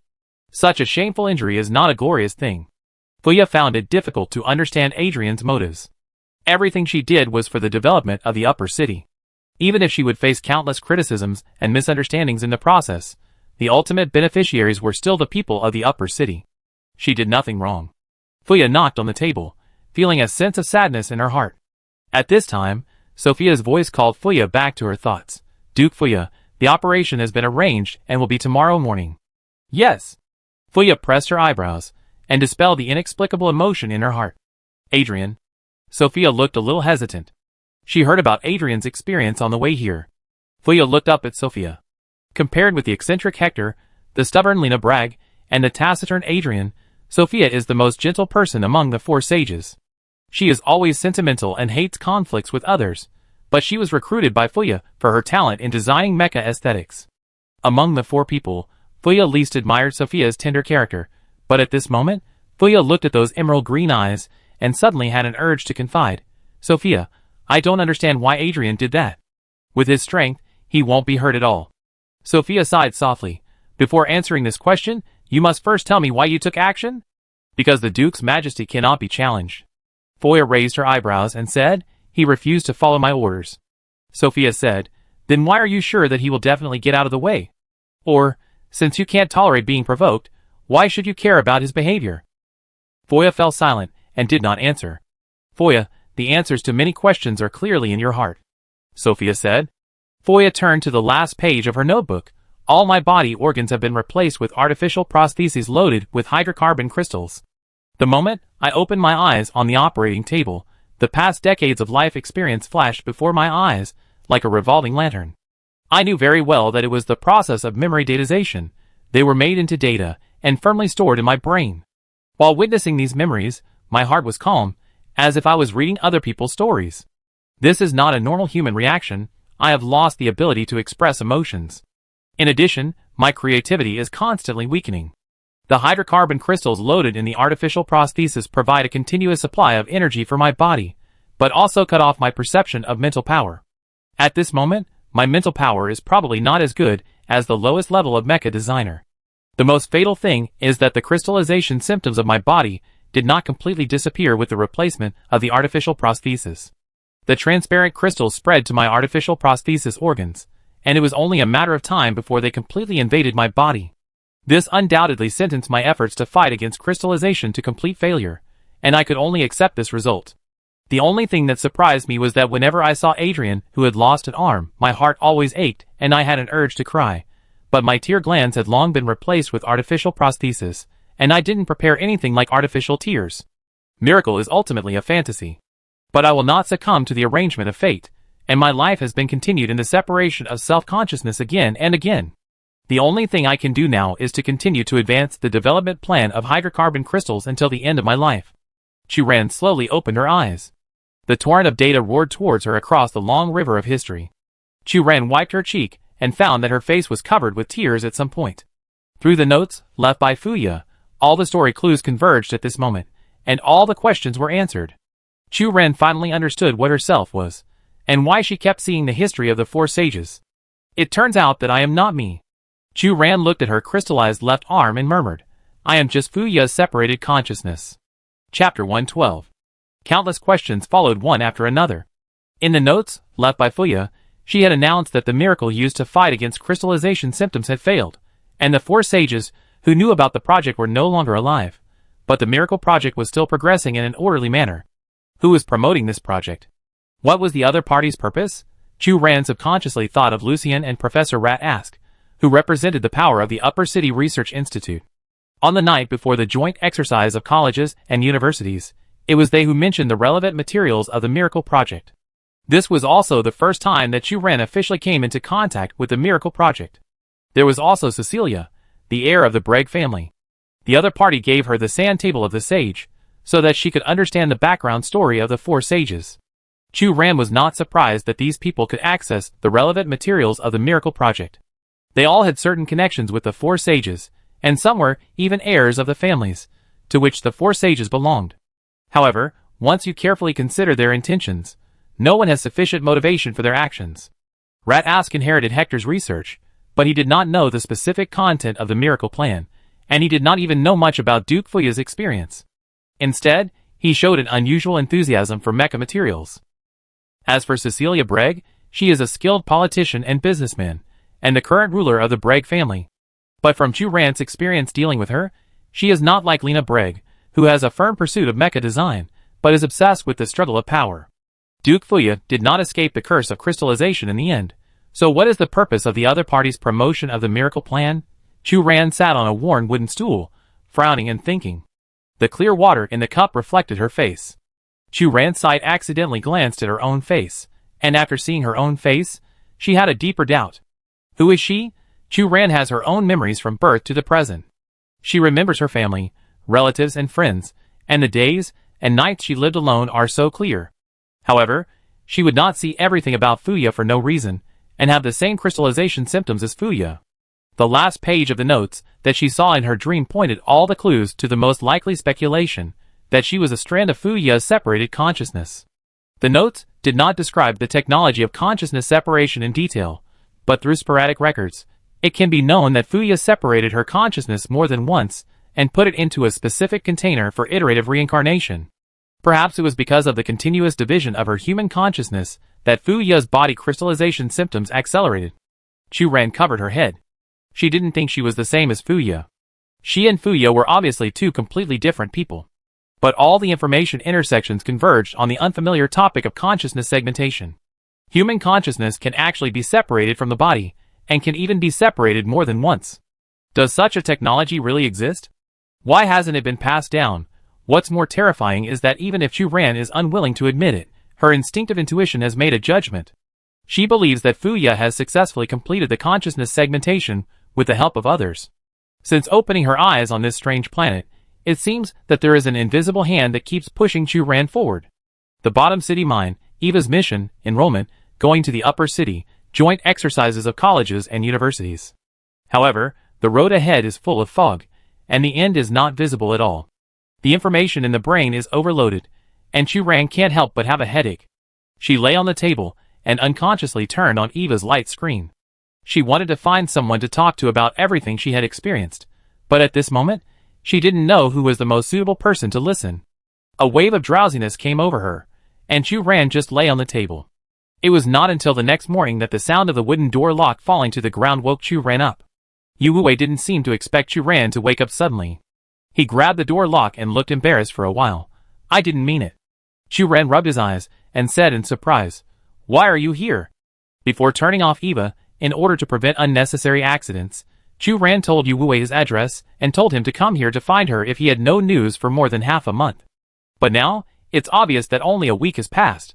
Such a shameful injury is not a glorious thing. Fuya found it difficult to understand Adrian's motives. Everything she did was for the development of the Upper City. Even if she would face countless criticisms and misunderstandings in the process, the ultimate beneficiaries were still the people of the Upper City. She did nothing wrong. Fuya knocked on the table, feeling a sense of sadness in her heart. At this time, Sophia's voice called Fuya back to her thoughts. Duke Fuya, the operation has been arranged and will be tomorrow morning. Yes. Fuya pressed her eyebrows and dispelled the inexplicable emotion in her heart. Adrian. Sophia looked a little hesitant. She heard about Adrian's experience on the way here. Fuya looked up at Sophia. Compared with the eccentric Hector, the stubborn Lena Bragg, and the taciturn Adrian, Sophia is the most gentle person among the four sages. She is always sentimental and hates conflicts with others, but she was recruited by Fuya for her talent in designing mecha aesthetics. Among the four people, Fuya least admired Sophia's tender character, but at this moment, Fuya looked at those emerald green eyes and suddenly had an urge to confide. Sophia, I don't understand why Adrian did that. With his strength, he won't be hurt at all. Sophia sighed softly. Before answering this question, you must first tell me why you took action? Because the Duke's majesty cannot be challenged. Fuya raised her eyebrows and said, he refused to follow my orders. Sophia said, then why are you sure that he will definitely get out of the way? Or, since you can't tolerate being provoked, why should you care about his behavior? Fuya fell silent and did not answer. Fuya, the answers to many questions are clearly in your heart. Sophia said. Fuya turned to the last page of her notebook. All my body organs have been replaced with artificial prostheses loaded with hydrocarbon crystals. The moment I opened my eyes on the operating table, the past decades of life experience flashed before my eyes like a revolving lantern. I knew very well that it was the process of memory datization. They were made into data and firmly stored in my brain. While witnessing these memories, my heart was calm, as if I was reading other people's stories. This is not a normal human reaction. I have lost the ability to express emotions. In addition, my creativity is constantly weakening. The hydrocarbon crystals loaded in the artificial prosthesis provide a continuous supply of energy for my body, but also cut off my perception of mental power. At this moment, my mental power is probably not as good as the lowest level of mecha designer. The most fatal thing is that the crystallization symptoms of my body did not completely disappear with the replacement of the artificial prosthesis. The transparent crystals spread to my artificial prosthesis organs, and it was only a matter of time before they completely invaded my body. This undoubtedly sentenced my efforts to fight against crystallization to complete failure, and I could only accept this result. The only thing that surprised me was that whenever I saw Adrian, who had lost an arm, my heart always ached, and I had an urge to cry. But my tear glands had long been replaced with artificial prosthesis, and I didn't prepare anything like artificial tears. Miracle is ultimately a fantasy. But I will not succumb to the arrangement of fate, and my life has been continued in the separation of self-consciousness again and again. The only thing I can do now is to continue to advance the development plan of hydrocarbon crystals until the end of my life. Chu-Ran slowly opened her eyes. The torrent of data roared towards her across the long river of history. Chu-Ran wiped her cheek and found that her face was covered with tears at some point. Through the notes left by Fuya, all the story clues converged at this moment, and all the questions were answered. Chu-Ran finally understood what herself was, and why she kept seeing the history of the four sages. It turns out that I am not me. Chu-Ran looked at her crystallized left arm and murmured, I am just Fuya's separated consciousness. Chapter 112. Countless questions followed one after another. In the notes left by Fuya, she had announced that the miracle used to fight against crystallization symptoms had failed, and the four sages who knew about the project were no longer alive. But the miracle project was still progressing in an orderly manner. Who was promoting this project? What was the other party's purpose? Chu-Ran subconsciously thought of Lucien and Professor Rat Ask, who represented the power of the Upper City Research Institute. On the night before the joint exercise of colleges and universities, it was they who mentioned the relevant materials of the miracle project. This was also the first time that Chu-Ran officially came into contact with the miracle project. There was also Cecilia, the heir of the Bragg family. The other party gave her the sand table of the sage, so that she could understand the background story of the four sages. Chu-Ran was not surprised that these people could access the relevant materials of the miracle project. They all had certain connections with the four sages, and some were even heirs of the families to which the four sages belonged. However, once you carefully consider their intentions, no one has sufficient motivation for their actions. Rat Ask inherited Hector's research, but he did not know the specific content of the miracle plan, and he did not even know much about Duke Fuya's experience. Instead, he showed an unusual enthusiasm for mecha materials. As for Cecilia Bragg, she is a skilled politician and businessman, and the current ruler of the Bragg family. But from Chu-Ran's experience dealing with her, she is not like Lena Bragg, who has a firm pursuit of mecha design, but is obsessed with the struggle of power. Duke Fuya did not escape the curse of crystallization in the end. So what is the purpose of the other party's promotion of the miracle plan? Chu Ran sat on a worn wooden stool, frowning and thinking. The clear water in the cup reflected her face. Chu Ran's sight accidentally glanced at her own face, and after seeing her own face, she had a deeper doubt. Who is she? Chu Ran has her own memories from birth to the present. She remembers her family, relatives and friends, and the days and nights she lived alone are so clear. However, she would not see everything about Fuya for no reason, and have the same crystallization symptoms as Fuya. The last page of the notes that she saw in her dream pointed all the clues to the most likely speculation, that she was a strand of Fuya's separated consciousness. The notes did not describe the technology of consciousness separation in detail, but through sporadic records, it can be known that Fuya separated her consciousness more than once and put it into a specific container for iterative reincarnation. Perhaps it was because of the continuous division of her human consciousness that Fuya's body crystallization symptoms accelerated. Chu Ran covered her head. She didn't think she was the same as Fuya. She and Fuya were obviously two completely different people. But all the information intersections converged on the unfamiliar topic of consciousness segmentation. Human consciousness can actually be separated from the body, and can even be separated more than once. Does such a technology really exist? Why hasn't it been passed down? What's more terrifying is that even if Chu Ran is unwilling to admit it, her instinctive intuition has made a judgment. She believes that Fuya has successfully completed the consciousness segmentation with the help of others. Since opening her eyes on this strange planet, it seems that there is an invisible hand that keeps pushing Chu Ran forward. The bottom city mine, Eva's mission, enrollment, going to the upper city, joint exercises of colleges and universities. However, the road ahead is full of fog, and the end is not visible at all. The information in the brain is overloaded, and Chu Ran can't help but have a headache. She lay on the table and unconsciously turned on Eva's light screen. She wanted to find someone to talk to about everything she had experienced, but at this moment, she didn't know who was the most suitable person to listen. A wave of drowsiness came over her, and Chu Ran just lay on the table. It was not until the next morning that the sound of the wooden door lock falling to the ground woke Chu Ran up. Yu Wuwei didn't seem to expect Chu Ran to wake up suddenly. He grabbed the door lock and looked embarrassed for a while. I didn't mean it. Chu Ran rubbed his eyes and said in surprise, Why are you here? Before turning off Eva, in order to prevent unnecessary accidents, Chu Ran told Yu Wuwei his address and told him to come here to find her if he had no news for more than half a month. But now, it's obvious that only a week has passed.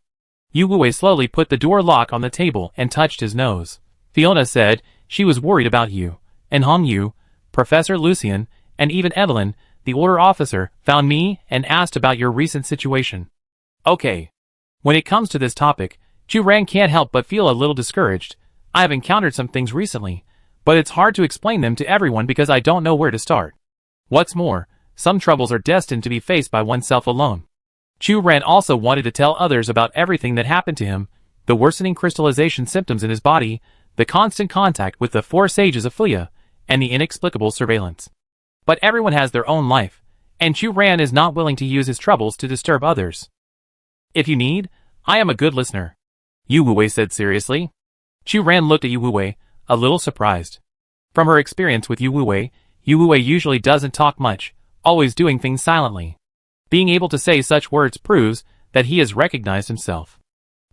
Yu Wuwei slowly put the door lock on the table and touched his nose. Fiona said she was worried about you, and Hong Yu, Professor Lucian, and even Evelyn, the order officer, found me and asked about your recent situation. Okay. When it comes to this topic, Chu Ran can't help but feel a little discouraged. I have encountered some things recently, but it's hard to explain them to everyone because I don't know where to start. What's more, some troubles are destined to be faced by oneself alone. Chu Ran also wanted to tell others about everything that happened to him, the worsening crystallization symptoms in his body, the constant contact with the four sages of Fuya, and the inexplicable surveillance. But everyone has their own life, and Chu Ran is not willing to use his troubles to disturb others. If you need, I am a good listener, Yu Wuwei said seriously. Chu Ran looked at Yu Wuwei, a little surprised. From her experience with Yu Wuwei usually doesn't talk much, always doing things silently. Being able to say such words proves that he has recognized himself.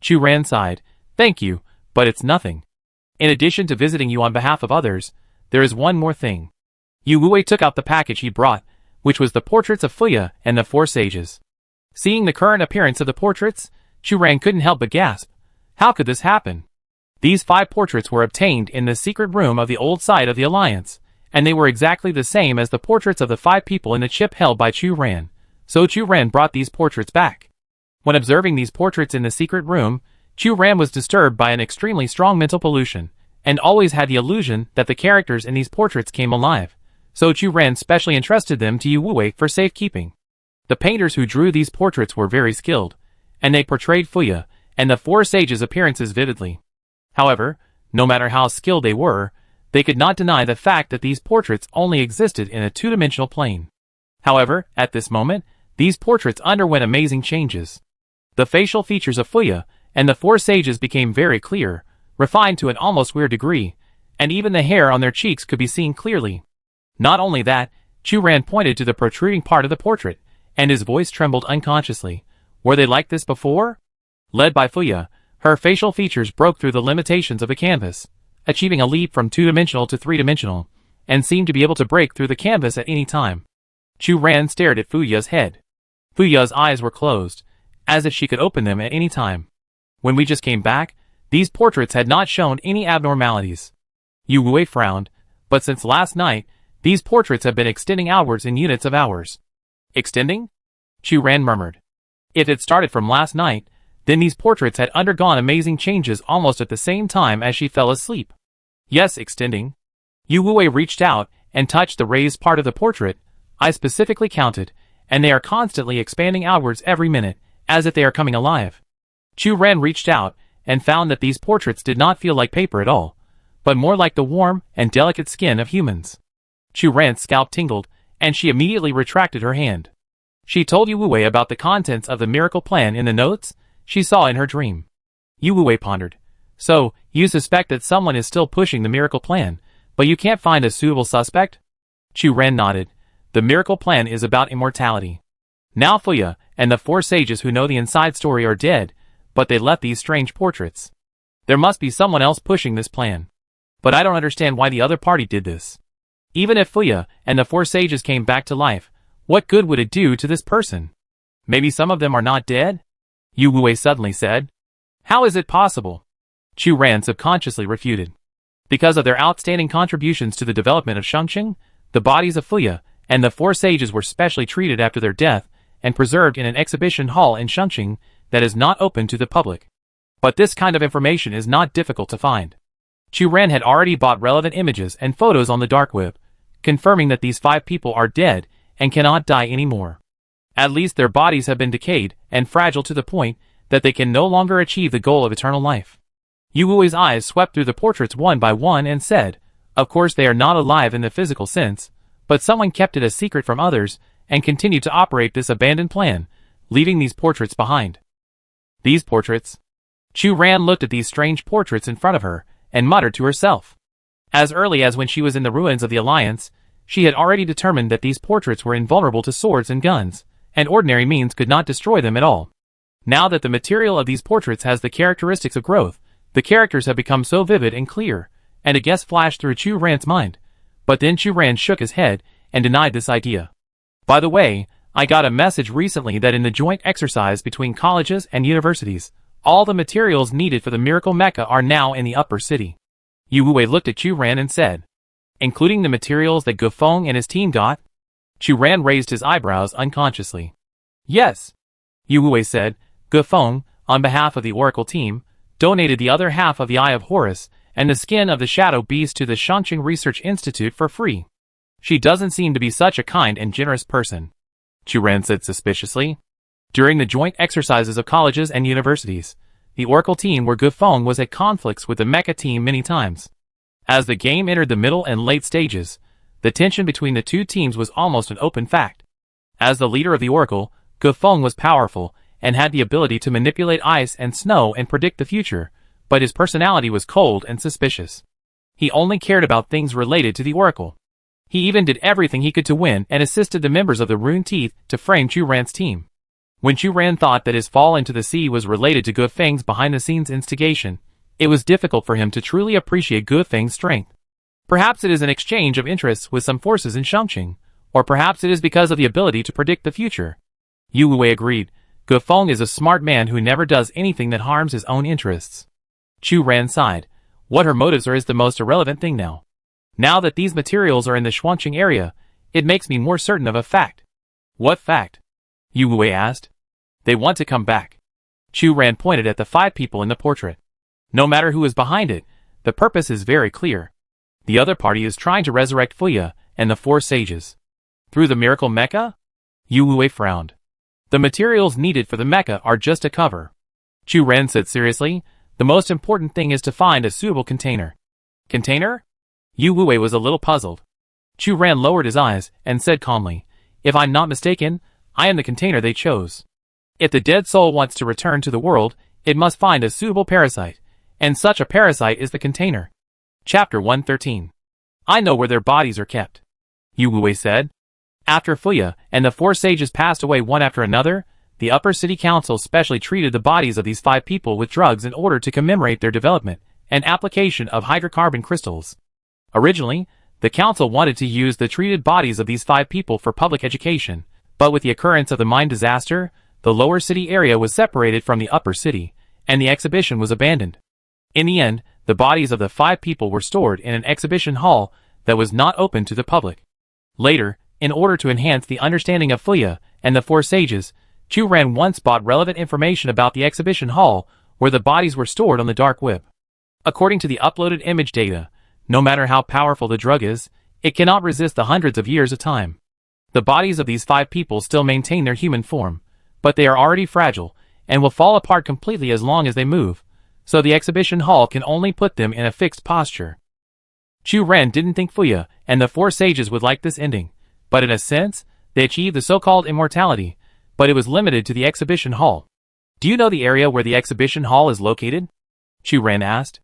Chu Ran sighed, Thank you, but it's nothing. In addition to visiting you on behalf of others, there is one more thing. Yu Wuwei took out the package he brought, which was the portraits of Fuya and the four sages. Seeing the current appearance of the portraits, Chu Ran couldn't help but gasp. How could this happen? These 5 portraits were obtained in the secret room of the old site of the Alliance, and they were exactly the same as the portraits of the 5 people in the chip held by Chu Ran, so Chu Ran brought these portraits back. When observing these portraits in the secret room, Chu Ran was disturbed by an extremely strong mental pollution, and always had the illusion that the characters in these portraits came alive, so Chu Ran specially entrusted them to Yu Wuwei for safekeeping. The painters who drew these portraits were very skilled, and they portrayed Fuya and the 4 sages' appearances vividly. However, no matter how skilled they could not deny the fact that these portraits only existed in a 2-dimensional plane. However, at this moment, these portraits underwent amazing changes. The facial features of Fuya and the 4 sages became very clear, refined to an almost weird degree, and even the hair on their cheeks could be seen clearly. Not only that, Chu Ran pointed to the protruding part of the portrait, and his voice trembled unconsciously. Were they like this before? Led by Fuya, her facial features broke through the limitations of the canvas, achieving a leap from two-dimensional to three-dimensional, and seemed to be able to break through the canvas at any time. Chu Ran stared at Fuya's head. Fuya's eyes were closed, as if she could open them at any time. When we just came back, these portraits had not shown any abnormalities. Yu Wei frowned, but since last night, these portraits have been extending outwards in units of hours. Extending? Chu Ran murmured. If it started from last night, then these portraits had undergone amazing changes almost at the same time as she fell asleep. Yes, extending. Yu Wei reached out and touched the raised part of the portrait. I specifically counted, and they are constantly expanding outwards every minute, as if they are coming alive. Chu Ran reached out and found that these portraits did not feel like paper at all, but more like the warm and delicate skin of humans. Chu Ran's scalp tingled, and she immediately retracted her hand. She told Yu Wei about the contents of the miracle plan in the notes she saw in her dream. Yu Wei pondered. So, you suspect that someone is still pushing the miracle plan, but you can't find a suitable suspect? Chu Ran nodded. The miracle plan is about immortality. Now Fuya and the 4 sages who know the inside story are dead, but they left these strange portraits. There must be someone else pushing this plan. But I don't understand why the other party did this. Even if Fuya and the 4 sages came back to life, what good would it do to this person? Maybe some of them are not dead? Yu Wei suddenly said. How is it possible? Chu Ran subconsciously refuted. Because of their outstanding contributions to the development of Shangqing, the bodies of Fuya and the 4 sages were specially treated after their death and preserved in an exhibition hall in Shangqing that is not open to the public. But this kind of information is not difficult to find. Chu Ran had already bought relevant images and photos on the dark web, confirming that these 5 people are dead and cannot die anymore. At least their bodies have been decayed and fragile to the point that they can no longer achieve the goal of eternal life. Yu Wei's eyes swept through the portraits one by one and said, of course they are not alive in the physical sense, but someone kept it a secret from others and continued to operate this abandoned plan, leaving these portraits behind. These portraits? Chu Ran looked at these strange portraits in front of her and muttered to herself. As early as when she was in the ruins of the Alliance, she had already determined that these portraits were invulnerable to swords and guns, and ordinary means could not destroy them at all. Now that the material of these portraits has the characteristics of growth, the characters have become so vivid and clear, and a guess flashed through Chu Ran's mind. But then Chu Ran shook his head and denied this idea. By the way, I got a message recently that in the joint exercise between colleges and universities, all the materials needed for the miracle mecha are now in the upper city. Yu Wei looked at Chu Ran and said, including the materials that Gufeng and his team got? Chu Ran raised his eyebrows unconsciously. Yes. Yu Wei said, Gufeng, on behalf of the Oracle team, donated the other half of the Eye of Horus and the skin of the Shadow Beast to the Shangqing Research Institute for free. She doesn't seem to be such a kind and generous person, Chu Ran said suspiciously. During the joint exercises of colleges and universities, the Oracle team where Gufeng was at conflicts with the Mecha team many times. As the game entered the middle and late stages, the tension between the two teams was almost an open fact. As the leader of the Oracle, Gufeng was powerful and had the ability to manipulate ice and snow and predict the future, but his personality was cold and suspicious. He only cared about things related to the Oracle. He even did everything he could to win and assisted the members of the Rune Teeth to frame Chu Ran's team. When Chu Ran thought that his fall into the sea was related to Gufeng's behind-the-scenes instigation, it was difficult for him to truly appreciate Gufeng's strength. Perhaps it is an exchange of interests with some forces in Shangqing, or perhaps it is because of the ability to predict the future. Yu Wei agreed. Gufeng is a smart man who never does anything that harms his own interests. Chu Ran sighed. What her motives are is the most irrelevant thing now. Now that these materials are in the Shangqing area, it makes me more certain of a fact. What fact? Yu Wei asked. They want to come back. Chu Ran pointed at the 5 people in the portrait. No matter who is behind it, the purpose is very clear. The other party is trying to resurrect Fuya and the 4 sages. Through the miracle mecha? Yu Wei frowned. The materials needed for the mecha are just a cover. Chu Ran said seriously, the most important thing is to find a suitable container. Container? Yu Wei was a little puzzled. Chu Ran lowered his eyes and said calmly, if I'm not mistaken, I am the container they chose. If the dead soul wants to return to the world, it must find a suitable parasite, and such a parasite is the container. Chapter 113. I know where their bodies are kept, Yu Wei said. After Fuya and the 4 sages passed away one after another, the Upper City Council specially treated the bodies of these 5 people with drugs in order to commemorate their development and application of hydrocarbon crystals. Originally, the council wanted to use the treated bodies of these 5 people for public education, but with the occurrence of the mine disaster, the lower city area was separated from the upper city, and the exhibition was abandoned. In the end, the bodies of the 5 people were stored in an exhibition hall that was not open to the public. Later, in order to enhance the understanding of Fuya and the 4 sages, Chu Ran once bought relevant information about the exhibition hall where the bodies were stored on the dark web. According to the uploaded image data, no matter how powerful the drug is, it cannot resist the hundreds of years of time. The bodies of these 5 people still maintain their human form, but they are already fragile and will fall apart completely as long as they move, so the exhibition hall can only put them in a fixed posture. Chu Ran didn't think Fuya and the 4 sages would like this ending, but in a sense, they achieved the so-called immortality, but it was limited to the exhibition hall. Do you know the area where the exhibition hall is located? Chu Ran asked.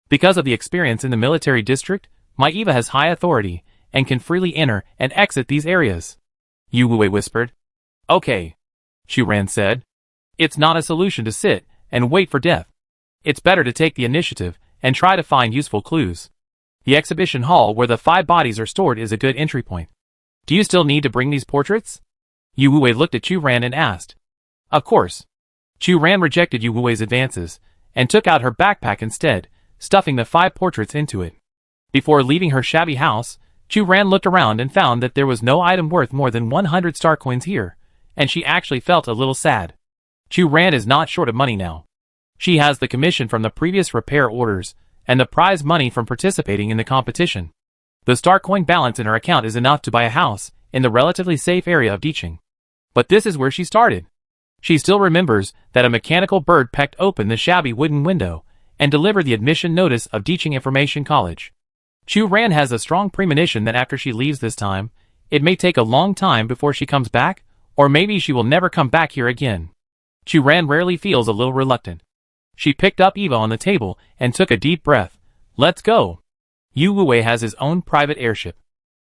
Because of the experience in the military district, my Eva has high authority and can freely enter and exit these areas. Yu Wuwei whispered. Okay, Chu Ran said. It's not a solution to sit and wait for death. It's better to take the initiative and try to find useful clues. The exhibition hall where the 5 bodies are stored is a good entry point. Do you still need to bring these portraits? Yu Wuwei looked at Chu Ran and asked. Of course. Chu Ran rejected Yu Wuwei's advances and took out her backpack instead, stuffing the 5 portraits into it. Before leaving her shabby house, Chu Ran looked around and found that there was no item worth more than 100 star coins here, and she actually felt a little sad. Chu Ran is not short of money now. She has the commission from the previous repair orders and the prize money from participating in the competition. The star coin balance in her account is enough to buy a house in the relatively safe area of Diqing. But this is where she started. She still remembers that a mechanical bird pecked open the shabby wooden window and delivered the admission notice of Diqing Information College. Chu Ran has a strong premonition that after she leaves this time, it may take a long time before she comes back, or maybe she will never come back here again. Chu Ran rarely feels a little reluctant. She picked up Eva on the table and took a deep breath. Let's go. Yu Wuwei has his own private airship.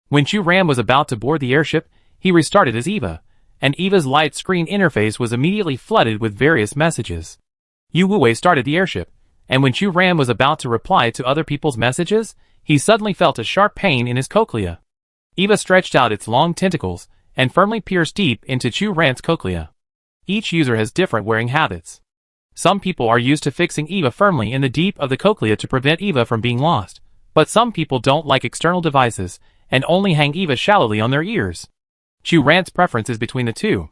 When Chu Ran was about to board the airship, he restarted his Eva, and Eva's light screen interface was immediately flooded with various messages. Yu Wuwei started the airship, and when Chu Ran was about to reply to other people's messages, he suddenly felt a sharp pain in his cochlea. Eva stretched out its long tentacles and firmly pierced deep into Chu Ran's cochlea. Each user has different wearing habits. Some people are used to fixing Eva firmly in the deep of the cochlea to prevent Eva from being lost, but some people don't like external devices and only hang Eva shallowly on their ears. Chu Ran's preference is between the two.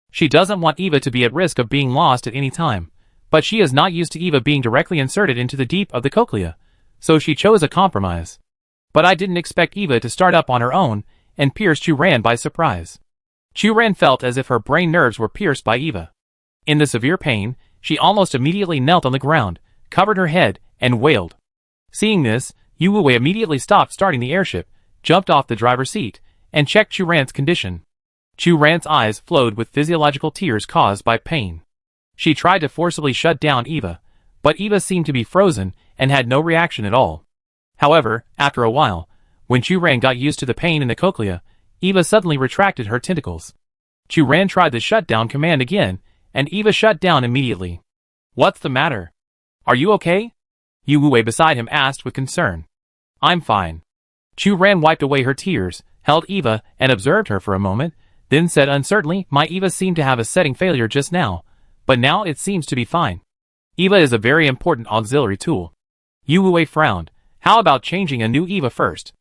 She doesn't want Eva to be at risk of being lost at any time, but she is not used to Eva being directly inserted into the deep of the cochlea, so she chose a compromise. But I didn't expect Eva to start up on her own and pierce Chu Ran by surprise. Chu Ran felt as if her brain nerves were pierced by Eva. In the severe pain, she almost immediately knelt on the ground, covered her head, and wailed. Seeing this, Yu Wuwei immediately stopped starting the airship, jumped off the driver's seat, and checked Chu Ran's condition. Chu Ran's eyes flowed with physiological tears caused by pain. She tried to forcibly shut down Eva, but Eva seemed to be frozen and had no reaction at all. However, after a while, when Chu Ran got used to the pain in the cochlea, Eva suddenly retracted her tentacles. Chu Ran tried the shutdown command again, and Eva shut down immediately. What's the matter? Are you okay? Yu Wuwei beside him asked with concern. I'm fine. Chu Ran wiped away her tears, held Eva, and observed her for a moment, then said uncertainly, my Eva seemed to have a setting failure just now, but now it seems to be fine. Eva is a very important auxiliary tool. Yu Wuwei frowned. How about changing a new Eva first?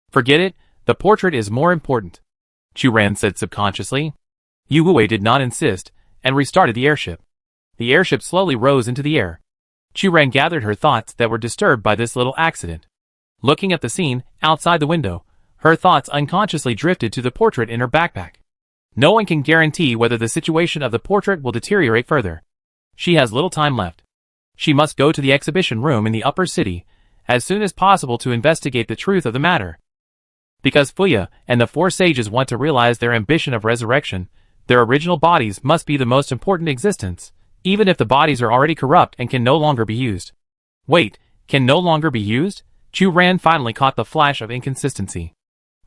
Forget it, the portrait is more important. Chu Ran said subconsciously. Yu Wuwei did not insist, and restarted the airship. The airship slowly rose into the air. Chu Ran gathered her thoughts that were disturbed by this little accident. Looking at the scene, outside the window, her thoughts unconsciously drifted to the portrait in her backpack. No one can guarantee whether the situation of the portrait will deteriorate further. She has little time left. She must go to the exhibition room in the upper city as soon as possible to investigate the truth of the matter. Because Fuya and the 4 sages want to realize their ambition of resurrection, their original bodies must be the most important existence, even if the bodies are already corrupt and can no longer be used. Wait, can no longer be used? Chu Ran finally caught the flash of inconsistency.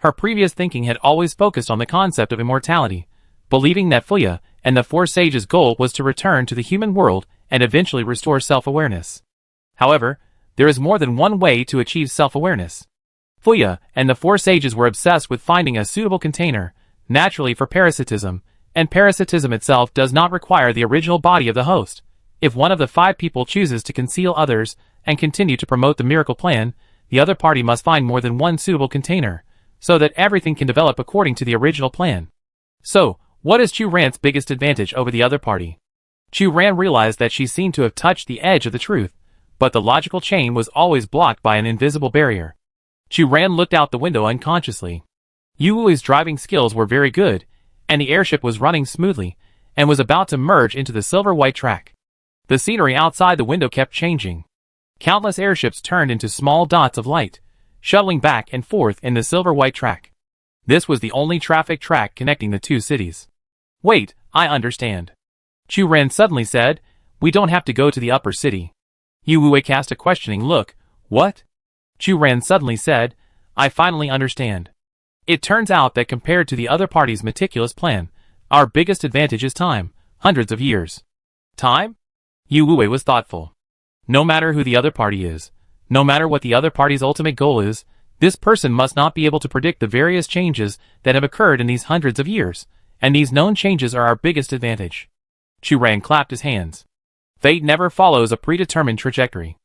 Her previous thinking had always focused on the concept of immortality, believing that Fuya and the four sages' goal was to return to the human world and eventually restore self-awareness. However, there is more than one way to achieve self-awareness. Fuya and the four sages were obsessed with finding a suitable container, naturally for parasitism, and parasitism itself does not require the original body of the host. If one of the 5 people chooses to conceal others and continue to promote the miracle plan, the other party must find more than one suitable container, so that everything can develop according to the original plan. So, what is Chu Ran's biggest advantage over the other party? Chu Ran realized that she seemed to have touched the edge of the truth, but the logical chain was always blocked by an invisible barrier. Chu Ran looked out the window unconsciously. Yu Wui's driving skills were very good, and the airship was running smoothly, and was about to merge into the silver-white track. The scenery outside the window kept changing. Countless airships turned into small dots of light, shuttling back and forth in the silver-white track. This was the only traffic track connecting the two cities. Wait, I understand. Chu Ran suddenly said, we don't have to go to the upper city. Yu Wui cast a questioning look. What? Chu Ran suddenly said, I finally understand. It turns out that compared to the other party's meticulous plan, our biggest advantage is time, hundreds of years. Time? Yu Wui was thoughtful. No matter who the other party is, no matter what the other party's ultimate goal is, this person must not be able to predict the various changes that have occurred in these hundreds of years, and these known changes are our biggest advantage. Chu Ran clapped his hands. Fate never follows a predetermined trajectory.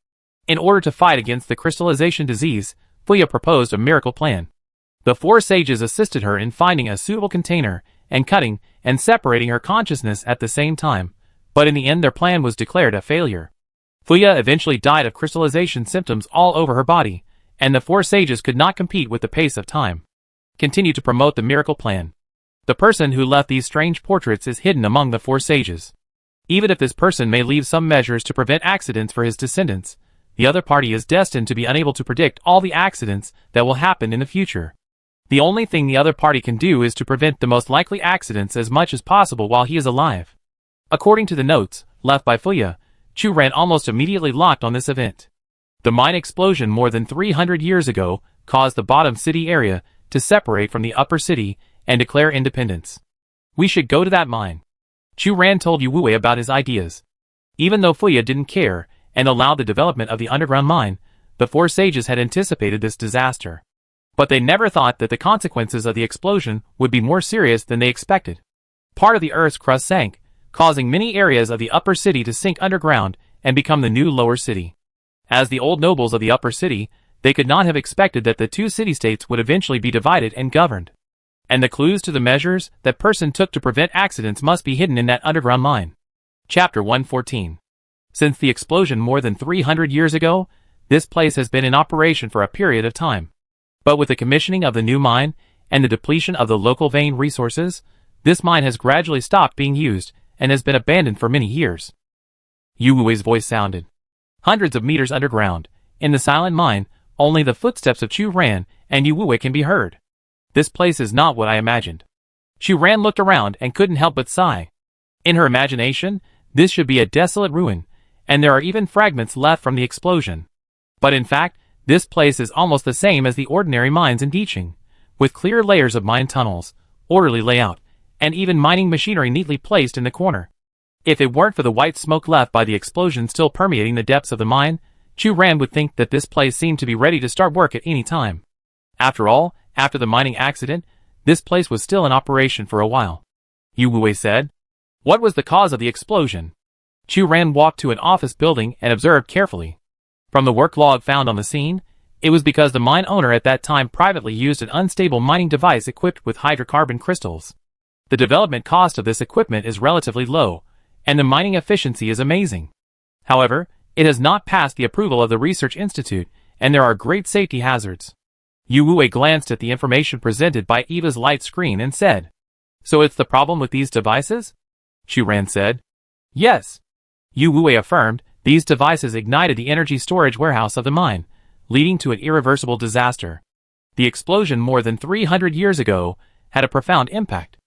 In order to fight against the crystallization disease, Fuya proposed a miracle plan. The four sages assisted her in finding a suitable container, and cutting and separating her consciousness at the same time, but in the end their plan was declared a failure. Fuya eventually died of crystallization symptoms all over her body, and the four sages could not compete with the pace of time. Continue to promote the miracle plan. The person who left these strange portraits is hidden among the four sages. Even if this person may leave some measures to prevent accidents for his descendants, the other party is destined to be unable to predict all the accidents that will happen in the future. The only thing the other party can do is to prevent the most likely accidents as much as possible while he is alive. According to the notes left by Fuya, Chu Ran almost immediately locked on this event. The mine explosion more than 300 years ago caused the bottom city area to separate from the upper city and declare independence. We should go to that mine. Chu Ran told Yu Wui about his ideas. Even though Fuya didn't care and allowed the development of the underground mine, the four sages had anticipated this disaster. But they never thought that the consequences of the explosion would be more serious than they expected. Part of the Earth's crust sank, causing many areas of the upper city to sink underground and become the new lower city. As the old nobles of the upper city, they could not have expected that the two city-states would eventually be divided and governed. And the clues to the measures that person took to prevent accidents must be hidden in that underground mine. Chapter 114. Since the explosion more than 300 years ago, this place has been in operation for a period of time. But with the commissioning of the new mine, and the depletion of the local vein resources, this mine has gradually stopped being used, and has been abandoned for many years. Yu Wui's voice sounded. Hundreds of meters underground, in the silent mine, only the footsteps of Chu Ran and Yu Wui can be heard. This place is not what I imagined. Chu Ran looked around and couldn't help but sigh. In her imagination, this should be a desolate ruin, and there are even fragments left from the explosion. But in fact, this place is almost the same as the ordinary mines in Diqing, with clear layers of mine tunnels, orderly layout, and even mining machinery neatly placed in the corner. If it weren't for the white smoke left by the explosion still permeating the depths of the mine, Chu Ran would think that this place seemed to be ready to start work at any time. After all, after the mining accident, this place was still in operation for a while. Yu Wui said. What was the cause of the explosion? Chu Ran walked to an office building and observed carefully. From the work log found on the scene, it was because the mine owner at that time privately used an unstable mining device equipped with hydrocarbon crystals. The development cost of this equipment is relatively low, and the mining efficiency is amazing. However, it has not passed the approval of the Research Institute, and there are great safety hazards. Yu Wui glanced at the information presented by Eva's light screen and said, So it's the problem with these devices? Chu Ran said. Yes. Yu Wui affirmed, these devices ignited the energy storage warehouse of the mine, leading to an irreversible disaster. The explosion more than 300 years ago had a profound impact.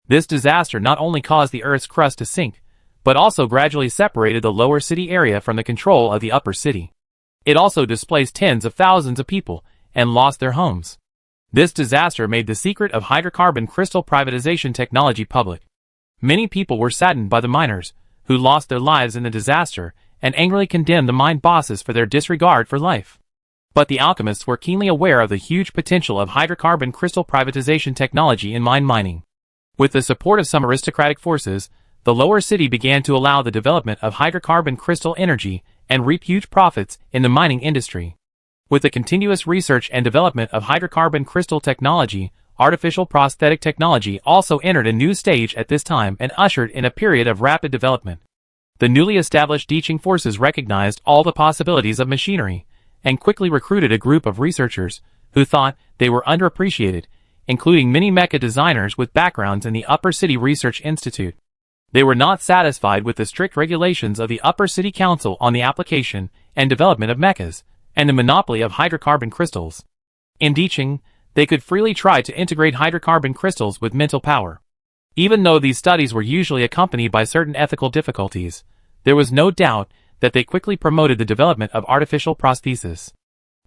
This disaster not only caused the Earth's crust to sink, but also gradually separated the lower city area from the control of the upper city. It also displaced tens of thousands of people and lost their homes. This disaster made the secret of hydrocarbon crystal privatization technology public. Many people were saddened by the miners, who lost their lives in the disaster, and angrily condemned the mine bosses for their disregard for life. But the alchemists were keenly aware of the huge potential of hydrocarbon crystal privatization technology in mine mining. With the support of some aristocratic forces, the lower city began to allow the development of hydrocarbon crystal energy and reap huge profits in the mining industry. With the continuous research and development of hydrocarbon crystal technology, artificial prosthetic technology also entered a new stage at this time and ushered in a period of rapid development. The newly established teaching forces recognized all the possibilities of machinery, and quickly recruited a group of researchers who thought they were underappreciated, including many mecha designers with backgrounds in the Upper City Research Institute. They were not satisfied with the strict regulations of the Upper City Council on the application and development of mechas, and the monopoly of hydrocarbon crystals. In teaching, they could freely try to integrate hydrocarbon crystals with mental power. Even though these studies were usually accompanied by certain ethical difficulties, there was no doubt that they quickly promoted the development of artificial prosthesis.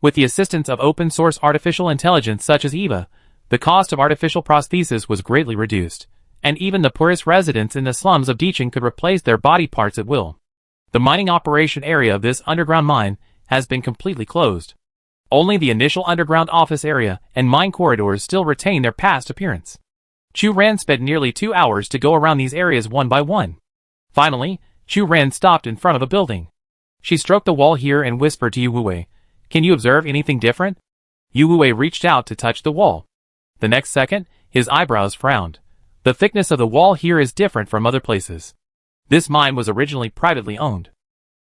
With the assistance of open-source artificial intelligence such as EVA, the cost of artificial prosthesis was greatly reduced, and even the poorest residents in the slums of Deeching could replace their body parts at will. The mining operation area of this underground mine has been completely closed. Only the initial underground office area and mine corridors still retain their past appearance. Chu Ran spent nearly 2 hours to go around these areas one by one. Finally, Chu Ran stopped in front of a building. She stroked the wall here and whispered to Yu Wuwei, "Can you observe anything different?" Yu Wuwei reached out to touch the wall. The next second, his eyebrows frowned. The thickness of the wall here is different from other places. This mine was originally privately owned.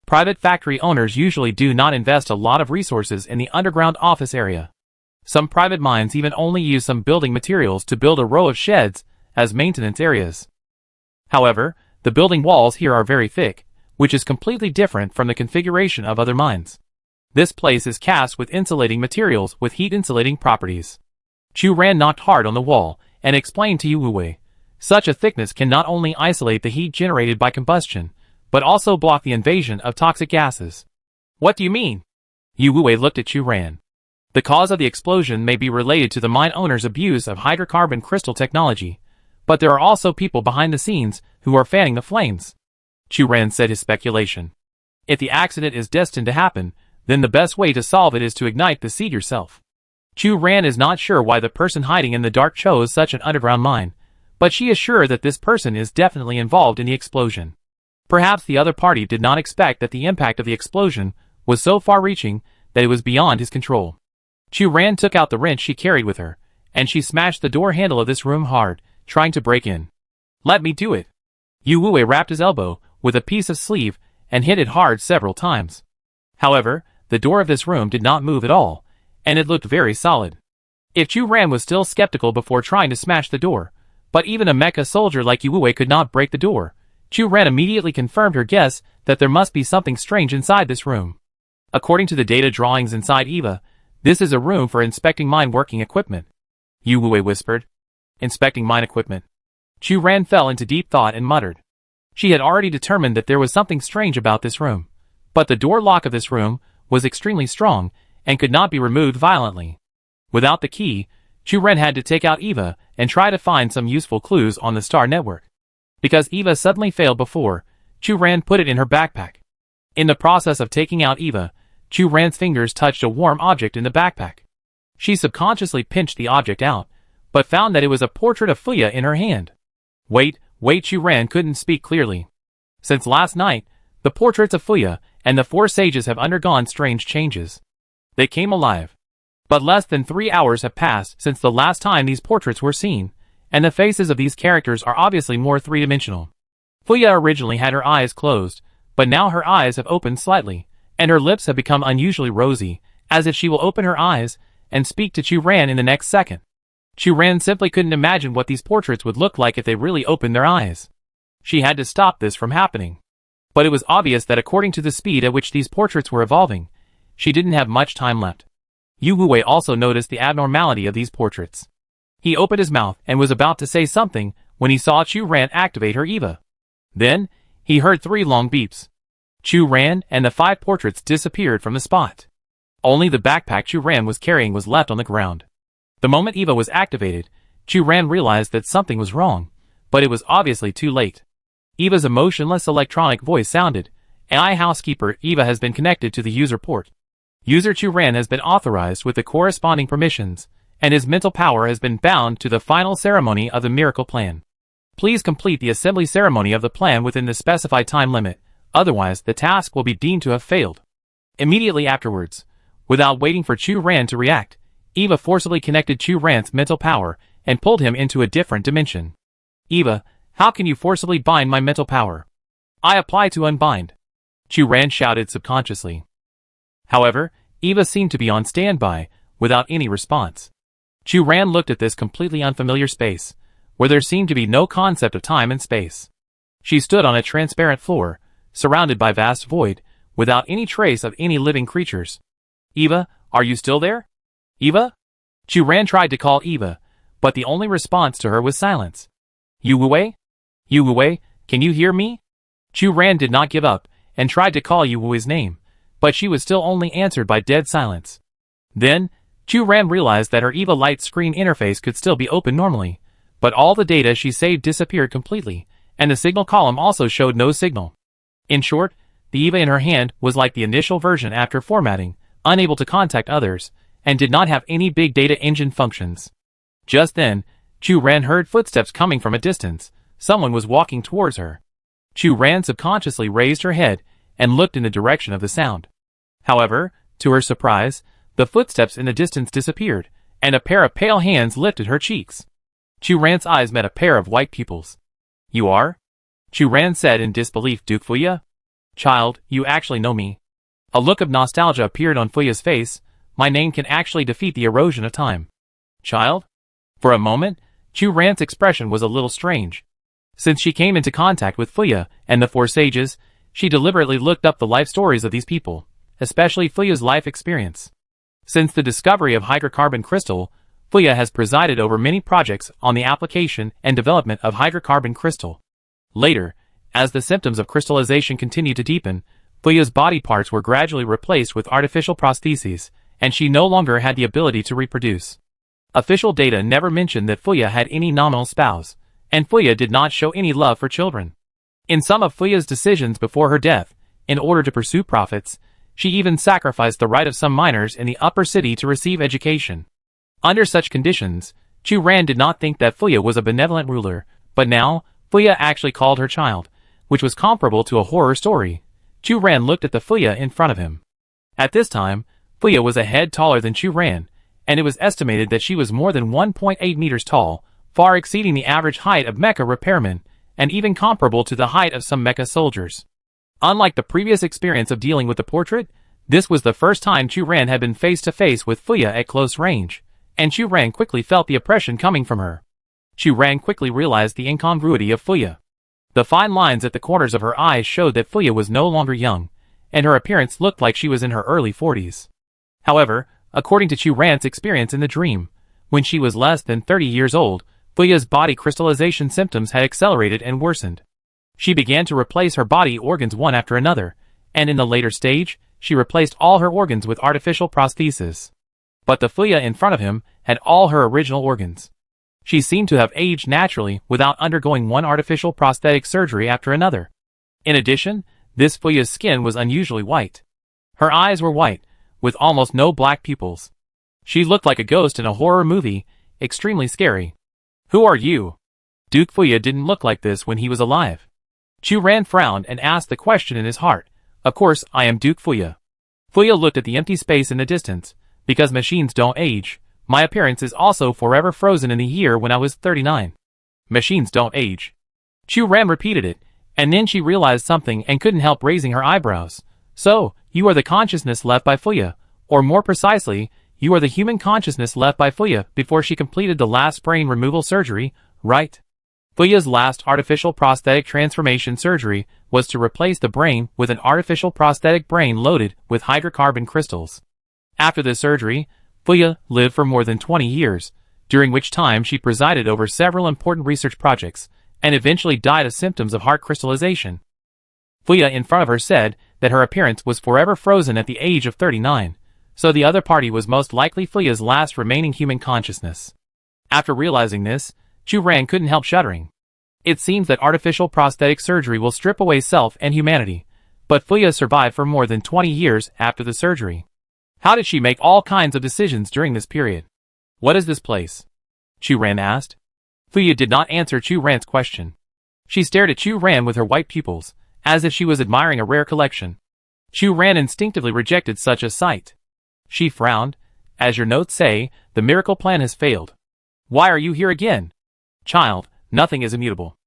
Private factory owners usually do not invest a lot of resources in the underground office area. Some private mines even only use some building materials to build a row of sheds as maintenance areas. However, the building walls here are very thick, which is completely different from the configuration of other mines. This place is cast with insulating materials with heat-insulating properties. Chu Ran knocked hard on the wall and explained to Yu Wuwei, such a thickness can not only isolate the heat generated by combustion, but also block the invasion of toxic gases. What do you mean? Yu Wuwei looked at Chu Ran. The cause of the explosion may be related to the mine owner's abuse of hydrocarbon crystal technology, but there are also people behind the scenes who are fanning the flames. Chu Ran said his speculation. If the accident is destined to happen, then the best way to solve it is to ignite the seed yourself. Chu Ran is not sure why the person hiding in the dark chose such an underground mine, but she is sure that this person is definitely involved in the explosion. Perhaps the other party did not expect that the impact of the explosion was so far-reaching that it was beyond his control. Chu Ran took out the wrench she carried with her, and she smashed the door handle of this room hard, trying to break in. "Let me do it." Yu Wuwei wrapped his elbow with a piece of sleeve and hit it hard several times. However, the door of this room did not move at all, and it looked very solid. If Chu Ran was still skeptical before trying to smash the door, but even a mecha soldier like Yu Wuwei could not break the door, Chu Ran immediately confirmed her guess that there must be something strange inside this room. According to the data drawings inside EVA, this is a room for inspecting mine working equipment. Yu Wuwei whispered. Inspecting mine equipment. Chu Ran fell into deep thought and muttered. She had already determined that there was something strange about this room, but the door lock of this room was extremely strong and could not be removed violently. Without the key, Chu Ran had to take out EVA and try to find some useful clues on the star network. Because EVA suddenly failed before, Chu Ran put it in her backpack. In the process of taking out EVA, Chu Ran's fingers touched a warm object in the backpack. She subconsciously pinched the object out, but found that it was a portrait of Fuya in her hand. Wait, Chu Ran couldn't speak clearly. Since last night, the portraits of Fuya and the four sages have undergone strange changes. They came alive. But less than 3 hours have passed since the last time these portraits were seen, and the faces of these characters are obviously more three-dimensional. Fuya originally had her eyes closed, but now her eyes have opened slightly, and her lips have become unusually rosy, as if she will open her eyes and speak to Chu Ran in the next second. Chu Ran simply couldn't imagine what these portraits would look like if they really opened their eyes. She had to stop this from happening. But it was obvious that according to the speed at which these portraits were evolving, she didn't have much time left. Yu Wuwei also noticed the abnormality of these portraits. He opened his mouth and was about to say something when he saw Chu Ran activate her EVA. Then, he heard 3 long beeps. Chu Ran and the 5 portraits disappeared from the spot. Only the backpack Chu Ran was carrying was left on the ground. The moment Eva was activated, Chu Ran realized that something was wrong, but it was obviously too late. Eva's emotionless electronic voice sounded, "AI housekeeper Eva has been connected to the user port. User Chu Ran has been authorized with the corresponding permissions, and his mental power has been bound to the final ceremony of the miracle plan. Please complete the assembly ceremony of the plan within the specified time limit, otherwise the task will be deemed to have failed." Immediately afterwards, without waiting for Chu Ran to react, Eva forcibly connected Chu Ran's mental power and pulled him into a different dimension. "Eva, how can you forcibly bind my mental power? I apply to unbind," Chu Ran shouted subconsciously. However, Eva seemed to be on standby, without any response. Chu Ran looked at this completely unfamiliar space, where there seemed to be no concept of time and space. She stood on a transparent floor, surrounded by vast void, without any trace of any living creatures. "Eva, are you still there? Eva?" Chu Ran tried to call Eva, but the only response to her was silence. "Yu Wei? Yu Wei, can you hear me?" Chu Ran did not give up, and tried to call Yu Wei's name, but she was still only answered by dead silence. Then, Chu Ran realized that her Eva Light screen interface could still be open normally, but all the data she saved disappeared completely, and the signal column also showed no signal. In short, the Eva in her hand was like the initial version after formatting, unable to contact others, and did not have any big data engine functions. Just then, Chu Ran heard footsteps coming from a distance. Someone was walking towards her. Chu Ran subconsciously raised her head and looked in the direction of the sound. However, to her surprise, the footsteps in the distance disappeared, and a pair of pale hands lifted her cheeks. Chu Ran's eyes met a pair of white pupils. "You are?" Chu Ran said in disbelief. "Duke Fuya? Child, you actually know me." A look of nostalgia appeared on Fuya's face. "My name can actually defeat the erosion of time." "Child?" For a moment, Chu Ran's expression was a little strange. Since she came into contact with Fuya and the Four Sages, she deliberately looked up the life stories of these people, especially Fuya's life experience. Since the discovery of hydrocarbon crystal, Fuya has presided over many projects on the application and development of hydrocarbon crystal. Later, as the symptoms of crystallization continued to deepen, Fuya's body parts were gradually replaced with artificial prostheses, and she no longer had the ability to reproduce. Official data never mentioned that Fuya had any nominal spouse, and Fuya did not show any love for children. In some of Fuya's decisions before her death, in order to pursue profits, she even sacrificed the right of some minors in the upper city to receive education. Under such conditions, Chu Ran did not think that Fuya was a benevolent ruler, but now, Fuya actually called her child, which was comparable to a horror story. Chu Ran looked at the Fuya in front of him. At this time, Fuya was a head taller than Chu Ran, and it was estimated that she was more than 1.8 meters tall, far exceeding the average height of Mecha repairmen, and even comparable to the height of some Mecha soldiers. Unlike the previous experience of dealing with the portrait, this was the first time Chu Ran had been face to face with Fuya at close range, and Chu Ran quickly felt the oppression coming from her. Chu Ran quickly realized the incongruity of Fuya. The fine lines at the corners of her eyes showed that Fuya was no longer young, and her appearance looked like she was in her early 40s. However, according to Chu Ran's experience in the dream, when she was less than 30 years old, Fuya's body crystallization symptoms had accelerated and worsened. She began to replace her body organs one after another, and in the later stage, she replaced all her organs with artificial prostheses. But the Fuya in front of him had all her original organs. She seemed to have aged naturally without undergoing one artificial prosthetic surgery after another. In addition, this Fuya's skin was unusually white. Her eyes were white, with almost no black pupils. She looked like a ghost in a horror movie, extremely scary. "Who are you?" Duke Fuya didn't look like this when he was alive. Chu Ran frowned and asked the question in his heart. "Of course, I am Duke Fuya." Fuya looked at the empty space in the distance. "Because machines don't age, my appearance is also forever frozen in the year when I was 39. Machines don't age." Chu Ran repeated it, and then she realized something and couldn't help raising her eyebrows. "So, you are the consciousness left by Fuya, or more precisely, you are the human consciousness left by Fuya before she completed the last brain removal surgery, right?" Fuya's last artificial prosthetic transformation surgery was to replace the brain with an artificial prosthetic brain loaded with hydrocarbon crystals. After this surgery, Fuya lived for more than 20 years, during which time she presided over several important research projects, and eventually died of symptoms of heart crystallization. Fuya in front of her said that her appearance was forever frozen at the age of 39, So the other party was most likely Fuya's last remaining human consciousness. After realizing this, Chu Ran couldn't help shuddering. It seems that artificial prosthetic surgery will strip away self and humanity, but Fuya survived for more than 20 years after the surgery. How did she make all kinds of decisions during this period? What is this place? Chu Ran asked. Fuya did not answer Chu Ran's question. She stared at Chu Ran with her white pupils, as if she was admiring a rare collection. Chu Ran instinctively rejected such a sight. She frowned. As your notes say, the miracle plan has failed. Why are you here again? Child, nothing is immutable.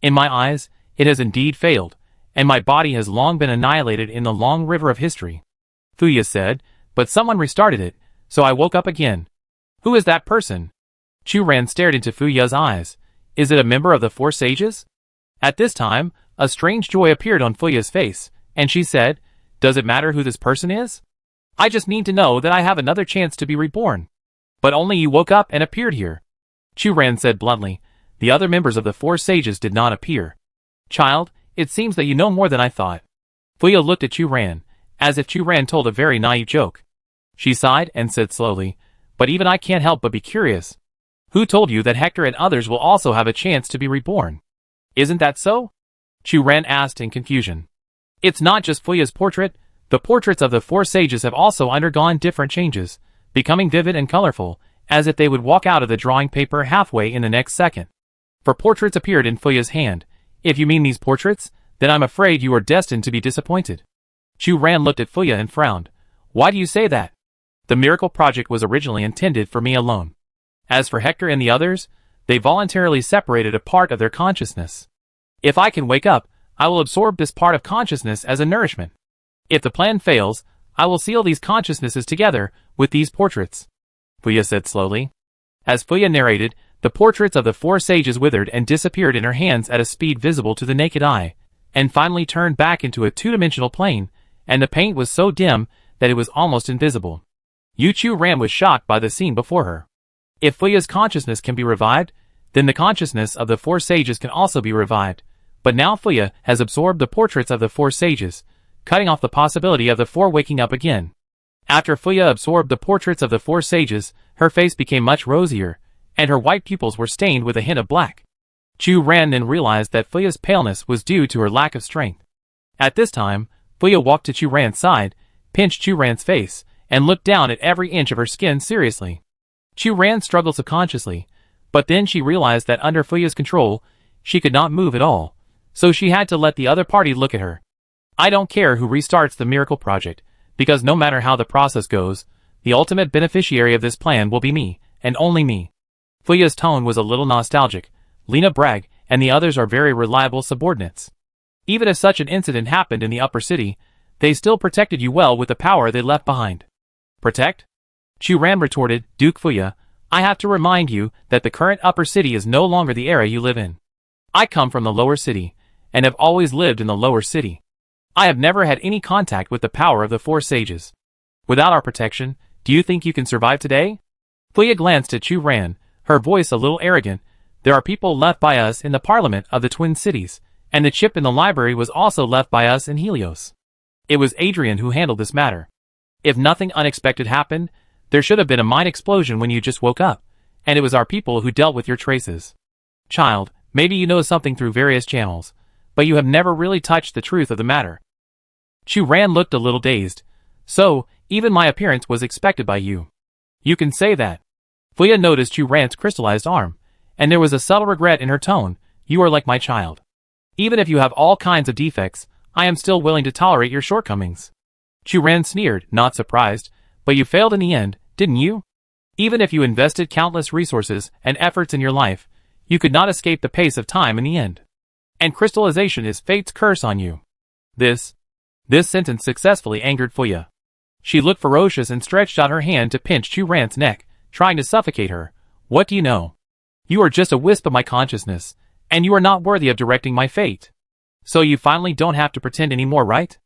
In my eyes, it has indeed failed, and my body has long been annihilated in the long river of history. Fuya said, but someone restarted it, so I woke up again. Who is that person? Chu Ran stared into Fuya's eyes. Is it a member of the Four Sages? At this time, a strange joy appeared on Fuya's face, and she said, does it matter who this person is? I just need to know that I have another chance to be reborn. But only you woke up and appeared here. Chu Ran said bluntly. The other members of the Four Sages did not appear. Child, it seems that you know more than I thought. Fuya looked at Chu Ran, as if Chu Ran told a very naive joke. She sighed and said slowly, but even I can't help but be curious. Who told you that Hector and others will also have a chance to be reborn? Isn't that so? Chu Ran asked in confusion. It's not just Fuya's portrait. The portraits of the Four Sages have also undergone different changes, becoming vivid and colorful, as if they would walk out of the drawing paper halfway in the next second. For portraits appeared in Fuya's hand. If you mean these portraits, then I'm afraid you are destined to be disappointed. Chu Ran looked at Fuya and frowned. Why do you say that? The miracle project was originally intended for me alone. As for Hector and the others, they voluntarily separated a part of their consciousness. If I can wake up, I will absorb this part of consciousness as a nourishment. If the plan fails, I will seal these consciousnesses together with these portraits. Fuya said slowly. As Fuya narrated, the portraits of the Four Sages withered and disappeared in her hands at a speed visible to the naked eye, and finally turned back into a two-dimensional plane, and the paint was so dim that it was almost invisible. Chu Ran was shocked by the scene before her. If Fuya's consciousness can be revived, then the consciousness of the Four Sages can also be revived, but now Fuya has absorbed the portraits of the Four Sages, cutting off the possibility of the four waking up again. After Fuya absorbed the portraits of the Four Sages, her face became much rosier, and her white pupils were stained with a hint of black. Chu Ran then realized that Fuya's paleness was due to her lack of strength. At this time, Fuya walked to Chu Ran's side, pinched Chu Ran's face, and looked down at every inch of her skin seriously. Chu Ran struggled subconsciously, but then she realized that under Fuya's control, she could not move at all, so she had to let the other party look at her. I don't care who restarts the miracle project, because no matter how the process goes, the ultimate beneficiary of this plan will be me, and only me. Fuya's tone was a little nostalgic. Lena Bragg and the others are very reliable subordinates. Even if such an incident happened in the upper city, they still protected you well with the power they left behind. Protect? Chu Ran retorted, Duke Fuya, I have to remind you that the current upper city is no longer the era you live in. I come from the lower city, and have always lived in the lower city. I have never had any contact with the power of the Four Sages. Without our protection, do you think you can survive today? Fuya glanced at Chu Ran, her voice a little arrogant. There are people left by us in the parliament of the Twin Cities, and the chip in the library was also left by us in Helios. It was Adrian who handled this matter. If nothing unexpected happened, there should have been a mine explosion when you just woke up, and it was our people who dealt with your traces. Child, maybe you know something through various channels, but you have never really touched the truth of the matter. Chu Ran looked a little dazed. So, even my appearance was expected by you. You can say that. Fuya noticed Chu Ran's crystallized arm, and there was a subtle regret in her tone. You are like my child. Even if you have all kinds of defects, I am still willing to tolerate your shortcomings. Chu Ran sneered, not surprised, but you failed in the end, didn't you? Even if you invested countless resources and efforts in your life, you could not escape the pace of time in the end. And crystallization is fate's curse on you. This sentence successfully angered Fuya. She looked ferocious and stretched out her hand to pinch Chu Ran's neck, trying to suffocate her. What do you know? You are just a wisp of my consciousness, and you are not worthy of directing my fate. So you finally don't have to pretend anymore, right?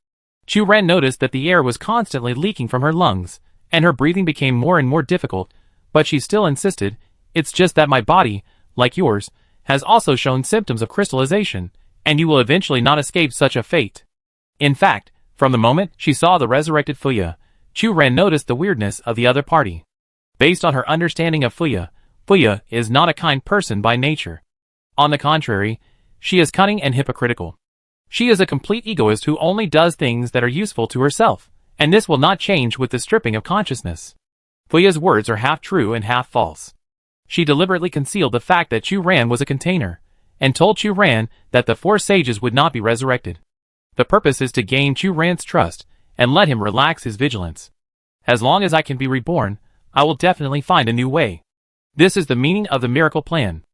Chu Ran noticed that the air was constantly leaking from her lungs, and her breathing became more and more difficult, but she still insisted, it's just that my body, like yours, has also shown symptoms of crystallization, and you will eventually not escape such a fate. In fact, from the moment she saw the resurrected Fuya, Chu Ren noticed the weirdness of the other party. Based on her understanding of Fuya, Fuya is not a kind person by nature. On the contrary, she is cunning and hypocritical. She is a complete egoist who only does things that are useful to herself, and this will not change with the stripping of consciousness. Fuya's words are half true and half false. She deliberately concealed the fact that Chu Ran was a container, and told Chu Ran that the 4 sages would not be resurrected. The purpose is to gain Chu Ran's trust, and let him relax his vigilance. As long as I can be reborn, I will definitely find a new way. This is the meaning of the miracle plan.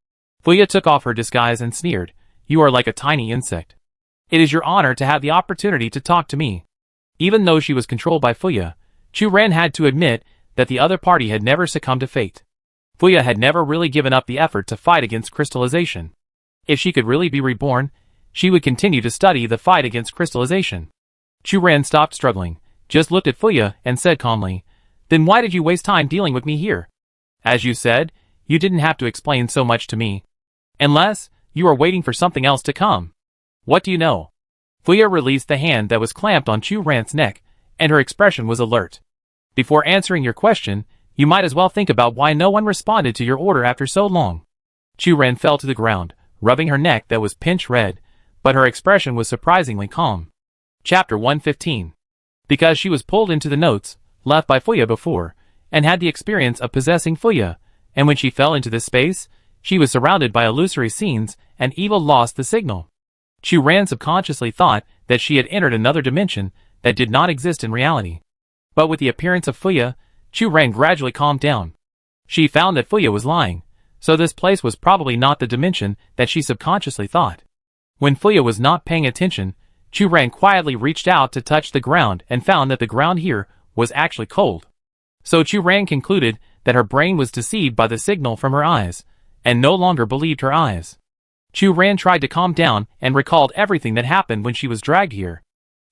Fuya took off her disguise and sneered, "You are like a tiny insect. It is your honor to have the opportunity to talk to me." Even though she was controlled by Fuya, Chu Ran had to admit that the other party had never succumbed to fate. Fuya had never really given up the effort to fight against crystallization. If she could really be reborn, she would continue to study the fight against crystallization. Chu Ran stopped struggling, just looked at Fuya and said calmly, "Then why did you waste time dealing with me here? As you said, you didn't have to explain so much to me. Unless, you are waiting for something else to come. What do you know?" Fuya released the hand that was clamped on Chu Ran's neck, and her expression was alert. "Before answering your question, you might as well think about why no one responded to your order after so long." Chu Ran fell to the ground, rubbing her neck that was pinch red, but her expression was surprisingly calm. Chapter 115. Because she was pulled into the notes, left by Fuya before, and had the experience of possessing Fuya, and when she fell into this space, she was surrounded by illusory scenes, and evil lost the signal. Chu Ran subconsciously thought that she had entered another dimension that did not exist in reality. But with the appearance of Fuya, Chu Ran gradually calmed down. She found that Fuya was lying, so this place was probably not the dimension that she subconsciously thought. When Fuya was not paying attention, Chu Ran quietly reached out to touch the ground and found that the ground here was actually cold. So Chu Ran concluded that her brain was deceived by the signal from her eyes, and no longer believed her eyes. Chu Ran tried to calm down and recalled everything that happened when she was dragged here.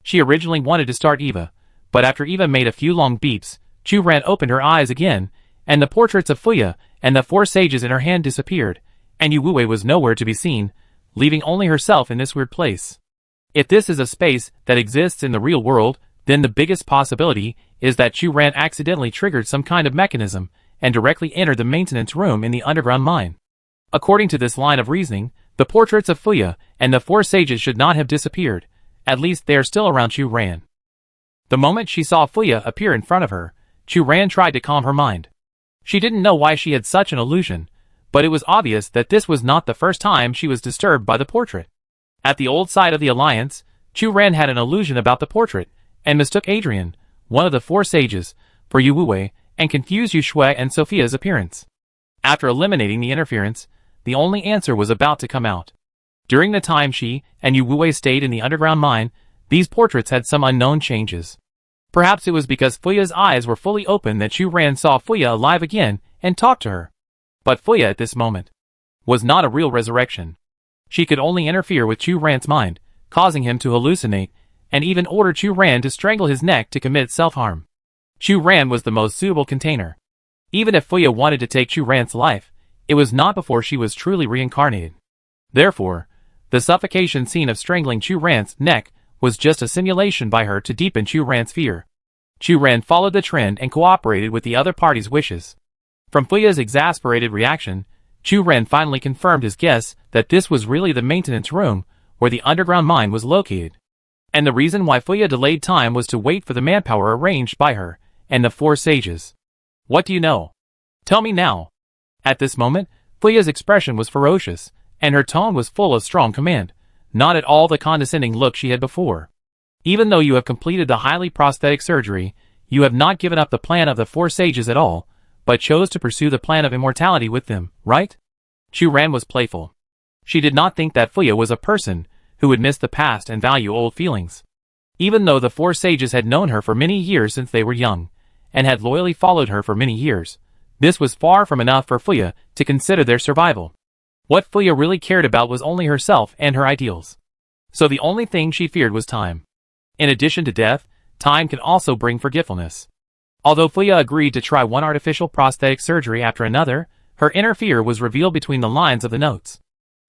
She originally wanted to start Eva, but after Eva made a few long beeps, Chu Ran opened her eyes again, and the portraits of Fuya and the 4 sages in her hand disappeared, and Yu Wuwei was nowhere to be seen, leaving only herself in this weird place. If this is a space that exists in the real world, then the biggest possibility is that Chu Ran accidentally triggered some kind of mechanism and directly entered the maintenance room in the underground mine. According to this line of reasoning, the portraits of Fuya and the 4 sages should not have disappeared, at least they are still around Chu Ran. The moment she saw Fuya appear in front of her, Chu Ran tried to calm her mind. She didn't know why she had such an illusion, but it was obvious that this was not the first time she was disturbed by the portrait. At the old side of the Alliance, Chu Ran had an illusion about the portrait, and mistook Adrian, one of the 4 sages, for Yu Wuwei, and confused Yu Shui and Sophia's appearance. After eliminating the interference, the only answer was about to come out. During the time she and Yu Wuwei stayed in the underground mine, these portraits had some unknown changes. Perhaps it was because Fuya's eyes were fully open that Chu Ran saw Fuya alive again and talked to her. But Fuya at this moment was not a real resurrection. She could only interfere with Chu Ran's mind, causing him to hallucinate, and even order Chu Ran to strangle his neck to commit self-harm. Chu Ran was the most suitable container. Even if Fuya wanted to take Chu Ran's life, it was not before she was truly reincarnated. Therefore, the suffocation scene of strangling Chu Ran's neck was just a simulation by her to deepen Chu Ran's fear. Chu Ran followed the trend and cooperated with the other party's wishes. From Fuya's exasperated reaction, Chu Ran finally confirmed his guess that this was really the maintenance room where the underground mine was located. And the reason why Fuya delayed time was to wait for the manpower arranged by her and the 4 sages. "What do you know? Tell me now." At this moment, Fuya's expression was ferocious, and her tone was full of strong command, not at all the condescending look she had before. "Even though you have completed the highly prosthetic surgery, you have not given up the plan of the 4 sages at all, but chose to pursue the plan of immortality with them, right?" Chu Ran was playful. She did not think that Fuya was a person who would miss the past and value old feelings. Even though the 4 sages had known her for many years since they were young, and had loyally followed her for many years, this was far from enough for Fuya to consider their survival. What Fuya really cared about was only herself and her ideals. So the only thing she feared was time. In addition to death, time can also bring forgetfulness. Although Fuya agreed to try one artificial prosthetic surgery after another, her inner fear was revealed between the lines of the notes.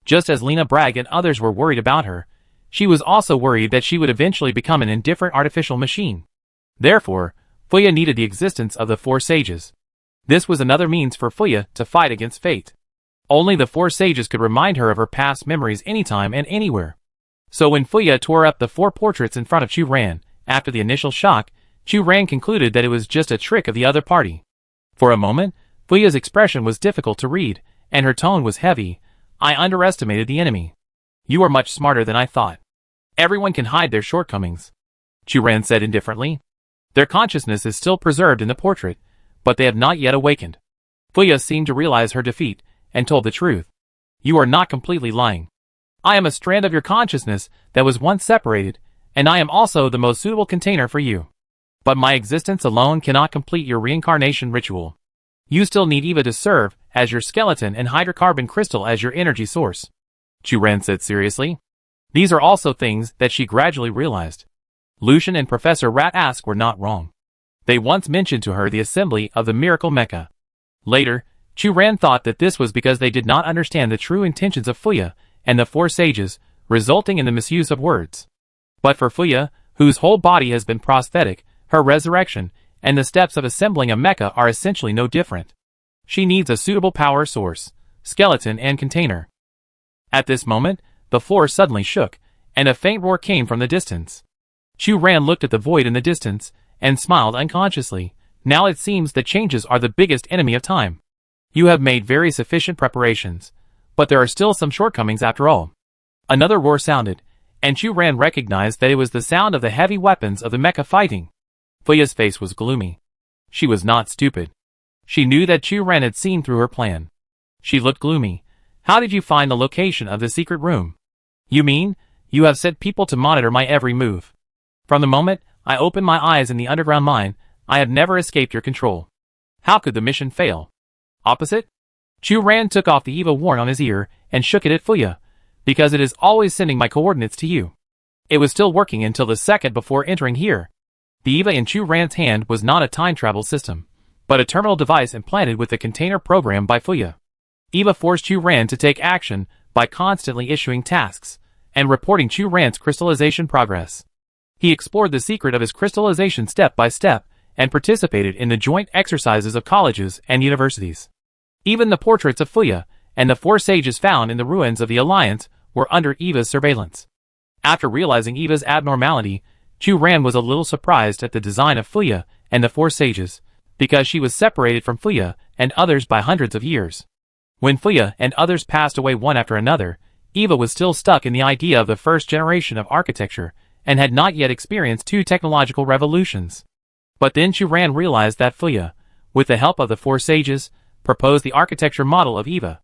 Just as Lena Bragg and others were worried about her, she was also worried that she would eventually become an indifferent artificial machine. Therefore, Fuya needed the existence of the four sages. This was another means for Fuya to fight against fate. Only the four sages could remind her of her past memories anytime and anywhere. So when Fuya tore up the four portraits in front of Chu Ran, after the initial shock, Chu Ran concluded that it was just a trick of the other party. For a moment, Fuya's expression was difficult to read, and her tone was heavy. I underestimated the enemy. You are much smarter than I thought. Everyone can hide their shortcomings, Chu Ran said indifferently. Their consciousness is still preserved in the portrait, but they have not yet awakened. Fuya seemed to realize her defeat, and told the truth. You are not completely lying. I am a strand of your consciousness that was once separated, and I am also the most suitable container for you. But my existence alone cannot complete your reincarnation ritual. You still need Eva to serve as your skeleton and hydrocarbon crystal as your energy source, Chu Ran said seriously. These are also things that she gradually realized. Lucian and Professor Rat-Ask were not wrong. They once mentioned to her the assembly of the miracle Mecha. Later, Chu Ran thought that this was because they did not understand the true intentions of Fuya and the four sages, resulting in the misuse of words. But for Fuya, whose whole body has been prosthetic, her resurrection and the steps of assembling a mecha are essentially no different. She needs a suitable power source, skeleton and container. At this moment, the floor suddenly shook, and a faint roar came from the distance. Chu Ran looked at the void in the distance, and smiled unconsciously. Now it seems that changes are the biggest enemy of time. You have made very sufficient preparations, but there are still some shortcomings after all. Another roar sounded, and Chu Ran recognized that it was the sound of the heavy weapons of the mecha fighting. Fuya's face was gloomy. She was not stupid. She knew that Chu Ran had seen through her plan. She looked gloomy. How did you find the location of the secret room? You mean, you have set people to monitor my every move. From the moment I opened my eyes in the underground mine, I have never escaped your control. How could the mission fail? Opposite? Chu Ran took off the Eva worn on his ear and shook it at Fuya, because it is always sending my coordinates to you. It was still working until the second before entering here. The Eva in Chu Ran's hand was not a time travel system, but a terminal device implanted with the container program by Fuya. Eva forced Chu Ran to take action by constantly issuing tasks and reporting Chu Ran's crystallization progress. He explored the secret of his crystallization step by step and participated in the joint exercises of colleges and universities. Even the portraits of Fuya and the four sages found in the ruins of the Alliance were under Eva's surveillance. After realizing Eva's abnormality, Chu Ran was a little surprised at the design of Fuya and the four sages, because she was separated from Fuya and others by hundreds of years. When Fuya and others passed away one after another, Eva was still stuck in the idea of the first generation of architecture and had not yet experienced two technological revolutions. But then Chu Ran realized that Fuya, with the help of the four sages, proposed the architecture model of Eva.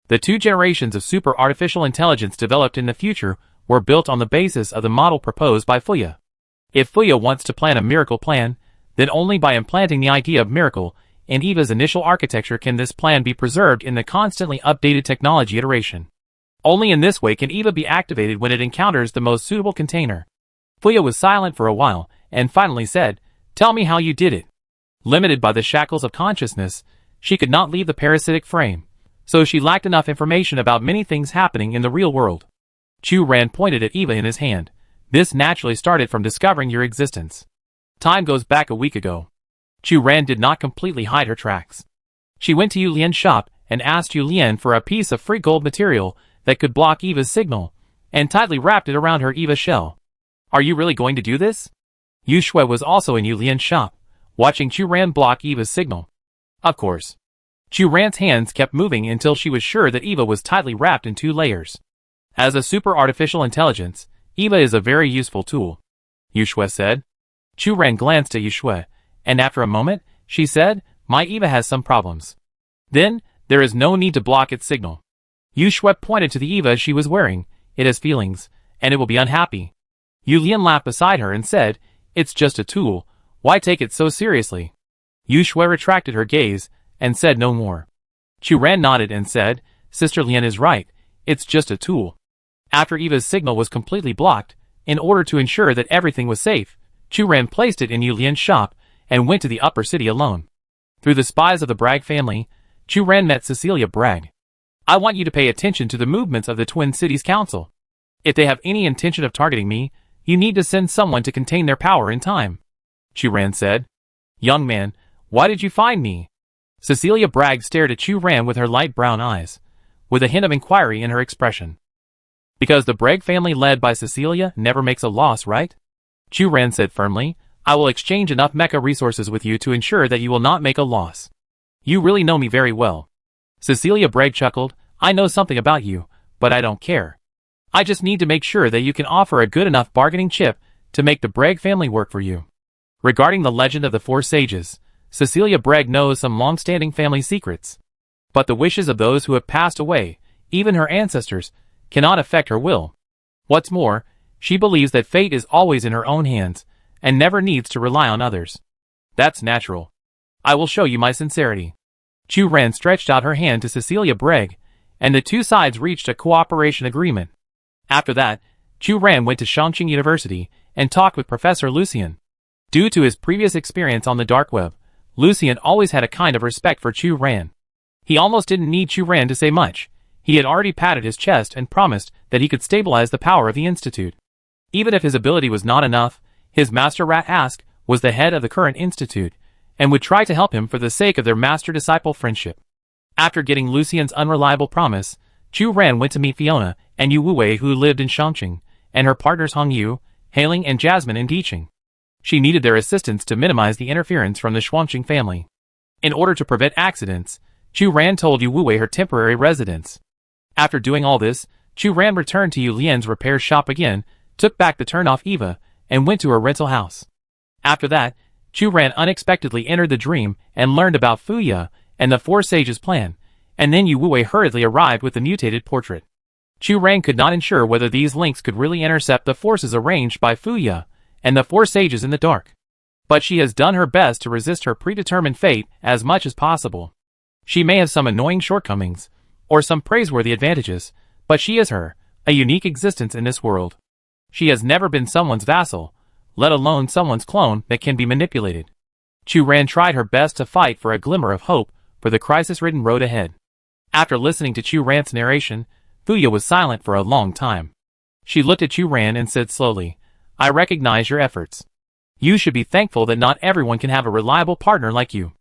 The two generations of super artificial intelligence developed in the future were built on the basis of the model proposed by Fuya. If Fuya wants to plan a miracle plan, then only by implanting the idea of miracle in Eva's initial architecture can this plan be preserved in the constantly updated technology iteration. Only in this way can Eva be activated when it encounters the most suitable container. Fuya was silent for a while, and finally said, "Tell me how you did it." Limited by the shackles of consciousness, she could not leave the parasitic frame, so she lacked enough information about many things happening in the real world. Chu Ran pointed at Eva in his hand. This naturally started from discovering your existence. Time goes back a week ago. Chu Ran did not completely hide her tracks. She went to Yu Lian's shop and asked Yu Lian for a piece of free gold material that could block Eva's signal, and tightly wrapped it around her Eva shell. Are you really going to do this? Yu Shui was also in Yu Lian's shop, watching Chu Ran block Eva's signal. Of course. Chu Ran's hands kept moving until she was sure that Eva was tightly wrapped in 2 layers. As a super artificial intelligence, Eva is a very useful tool, Yu Shui said. Chu Ran glanced at Yu Shui, and after a moment, she said, "My Eva has some problems. Then, there is no need to block its signal." Yu Shui pointed to the Eva she was wearing. "It has feelings, and it will be unhappy." Yu Lian laughed beside her and said, "It's just a tool. Why take it so seriously?" Yu Shui retracted her gaze and said no more. Chu Ran nodded and said, "Sister Lian is right. It's just a tool." After Eva's signal was completely blocked, in order to ensure that everything was safe, Chu Ran placed it in Yu Lian's shop and went to the upper city alone. Through the spies of the Bragg family, Chu Ran met Cecilia Bragg. "I want you to pay attention to the movements of the Twin Cities Council. If they have any intention of targeting me, you need to send someone to contain their power in time," Chu Ran said. Young man, why did you find me? Cecilia Bragg stared at Chu Ran with her light brown eyes, with a hint of inquiry in her expression. Because the Bragg family led by Cecilia never makes a loss, right? Chu Ran said firmly, I will exchange enough Mecha resources with you to ensure that you will not make a loss. You really know me very well. Cecilia Bragg chuckled, I know something about you, but I don't care. I just need to make sure that you can offer a good enough bargaining chip to make the Bragg family work for you. Regarding the legend of the Four Sages, Cecilia Bragg knows some long-standing family secrets. But the wishes of those who have passed away, even her ancestors, cannot affect her will. What's more, she believes that fate is always in her own hands, and never needs to rely on others. That's natural. I will show you my sincerity. Chu Ran stretched out her hand to Cecilia Bragg, and the two sides reached a cooperation agreement. After that, Chu Ran went to Chongqing University and talked with Professor Lucien. Due to his previous experience on the dark web, Lucien always had a kind of respect for Chu Ran. He almost didn't need Chu Ran to say much. He had already patted his chest and promised that he could stabilize the power of the institute. Even if his ability was not enough, his master Rat Ask was the head of the current institute, and would try to help him for the sake of their master-disciple friendship. After getting Lucien's unreliable promise, Chu Ran went to meet Fiona and Yu Wuwei, who lived in Chongqing, and her partners Hong Yu, Hailing, and Jasmine in Diqing. She needed their assistance to minimize the interference from the Xuanqing family. In order to prevent accidents, Chu Ran told Yu Wuwei her temporary residence. After doing all this, Chu Ran returned to Yu Lian's repair shop again, took back the turn-off Eva, and went to her rental house. After that, Chu Ran unexpectedly entered the dream and learned about Fuya and the Four Sages' plan, and then Yu Wuwei hurriedly arrived with the mutated portrait. Chu Ran could not ensure whether these links could really intercept the forces arranged by Fuya and the Four Sages in the dark. But she has done her best to resist her predetermined fate as much as possible. She may have some annoying shortcomings, or some praiseworthy advantages, but she is her, a unique existence in this world. She has never been someone's vassal, let alone someone's clone that can be manipulated. Chu Ran tried her best to fight for a glimmer of hope for the crisis-ridden road ahead. After listening to Chu Ran's narration, Fuya was silent for a long time. She looked at Chu Ran and said slowly, I recognize your efforts. You should be thankful that not everyone can have a reliable partner like you.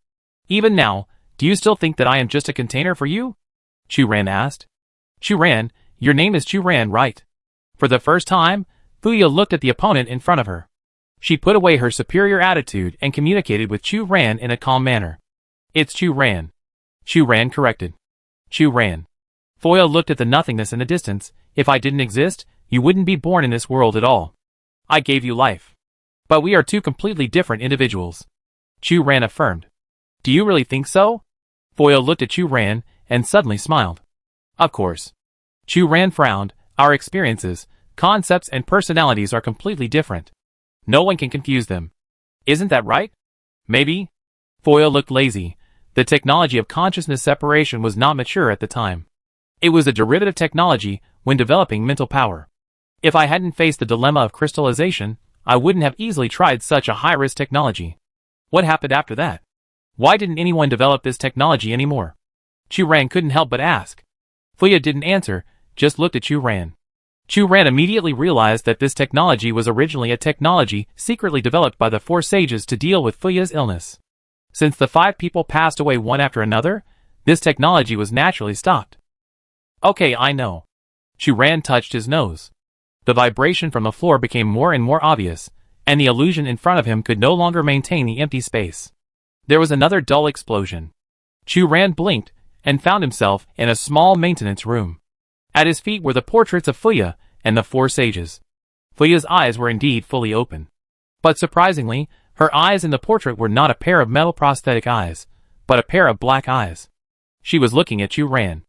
Even now, do you still think that I am just a container for you? Chu Ran asked. Chu Ran, your name is Chu Ran, right? For the first time, Fuya looked at the opponent in front of her. She put away her superior attitude and communicated with Chu Ran in a calm manner. It's Chu Ran. Chu Ran corrected. Chu Ran. Fuya looked at the nothingness in the distance. If I didn't exist, you wouldn't be born in this world at all. I gave you life. But we are two completely different individuals. Chu Ran affirmed. Do you really think so? Fuya looked at Chu Ran and suddenly smiled. Of course. Chu Ran frowned. Our experiences, concepts, and personalities are completely different. No one can confuse them. Isn't that right? Maybe. Fuya looked lazy. The technology of consciousness separation was not mature at the time. It was a derivative technology when developing mental power. If I hadn't faced the dilemma of crystallization, I wouldn't have easily tried such a high-risk technology. What happened after that? Why didn't anyone develop this technology anymore? Chu Ran couldn't help but ask. Fuya didn't answer, just looked at Chu Ran. Chu Ran immediately realized that this technology was originally a technology secretly developed by the Four Sages to deal with Fuya's illness. Since the 5 people passed away one after another, this technology was naturally stopped. Okay, I know. Chu Ran touched his nose. The vibration from the floor became more and more obvious, and the illusion in front of him could no longer maintain the empty space. There was another dull explosion. Chu Ran blinked, and found himself in a small maintenance room. At his feet were the portraits of Fuya and the Four Sages. Fuya's eyes were indeed fully open. But surprisingly, her eyes in the portrait were not a pair of metal prosthetic eyes, but a pair of black eyes. She was looking at Chu Ran.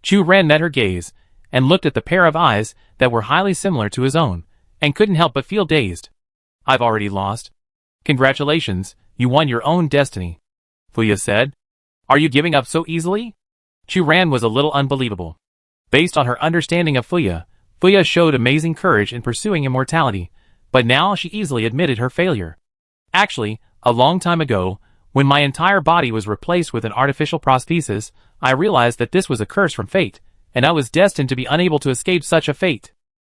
Chu Ran met her gaze, and looked at the pair of eyes that were highly similar to his own, and couldn't help but feel dazed. I've already lost. Congratulations, you won your own destiny. Fuya said. Are you giving up so easily? Chu Ran was a little unbelievable. Based on her understanding of Fuya, Fuya showed amazing courage in pursuing immortality, but now she easily admitted her failure. Actually, a long time ago, when my entire body was replaced with an artificial prosthesis, I realized that this was a curse from fate, and I was destined to be unable to escape such a fate.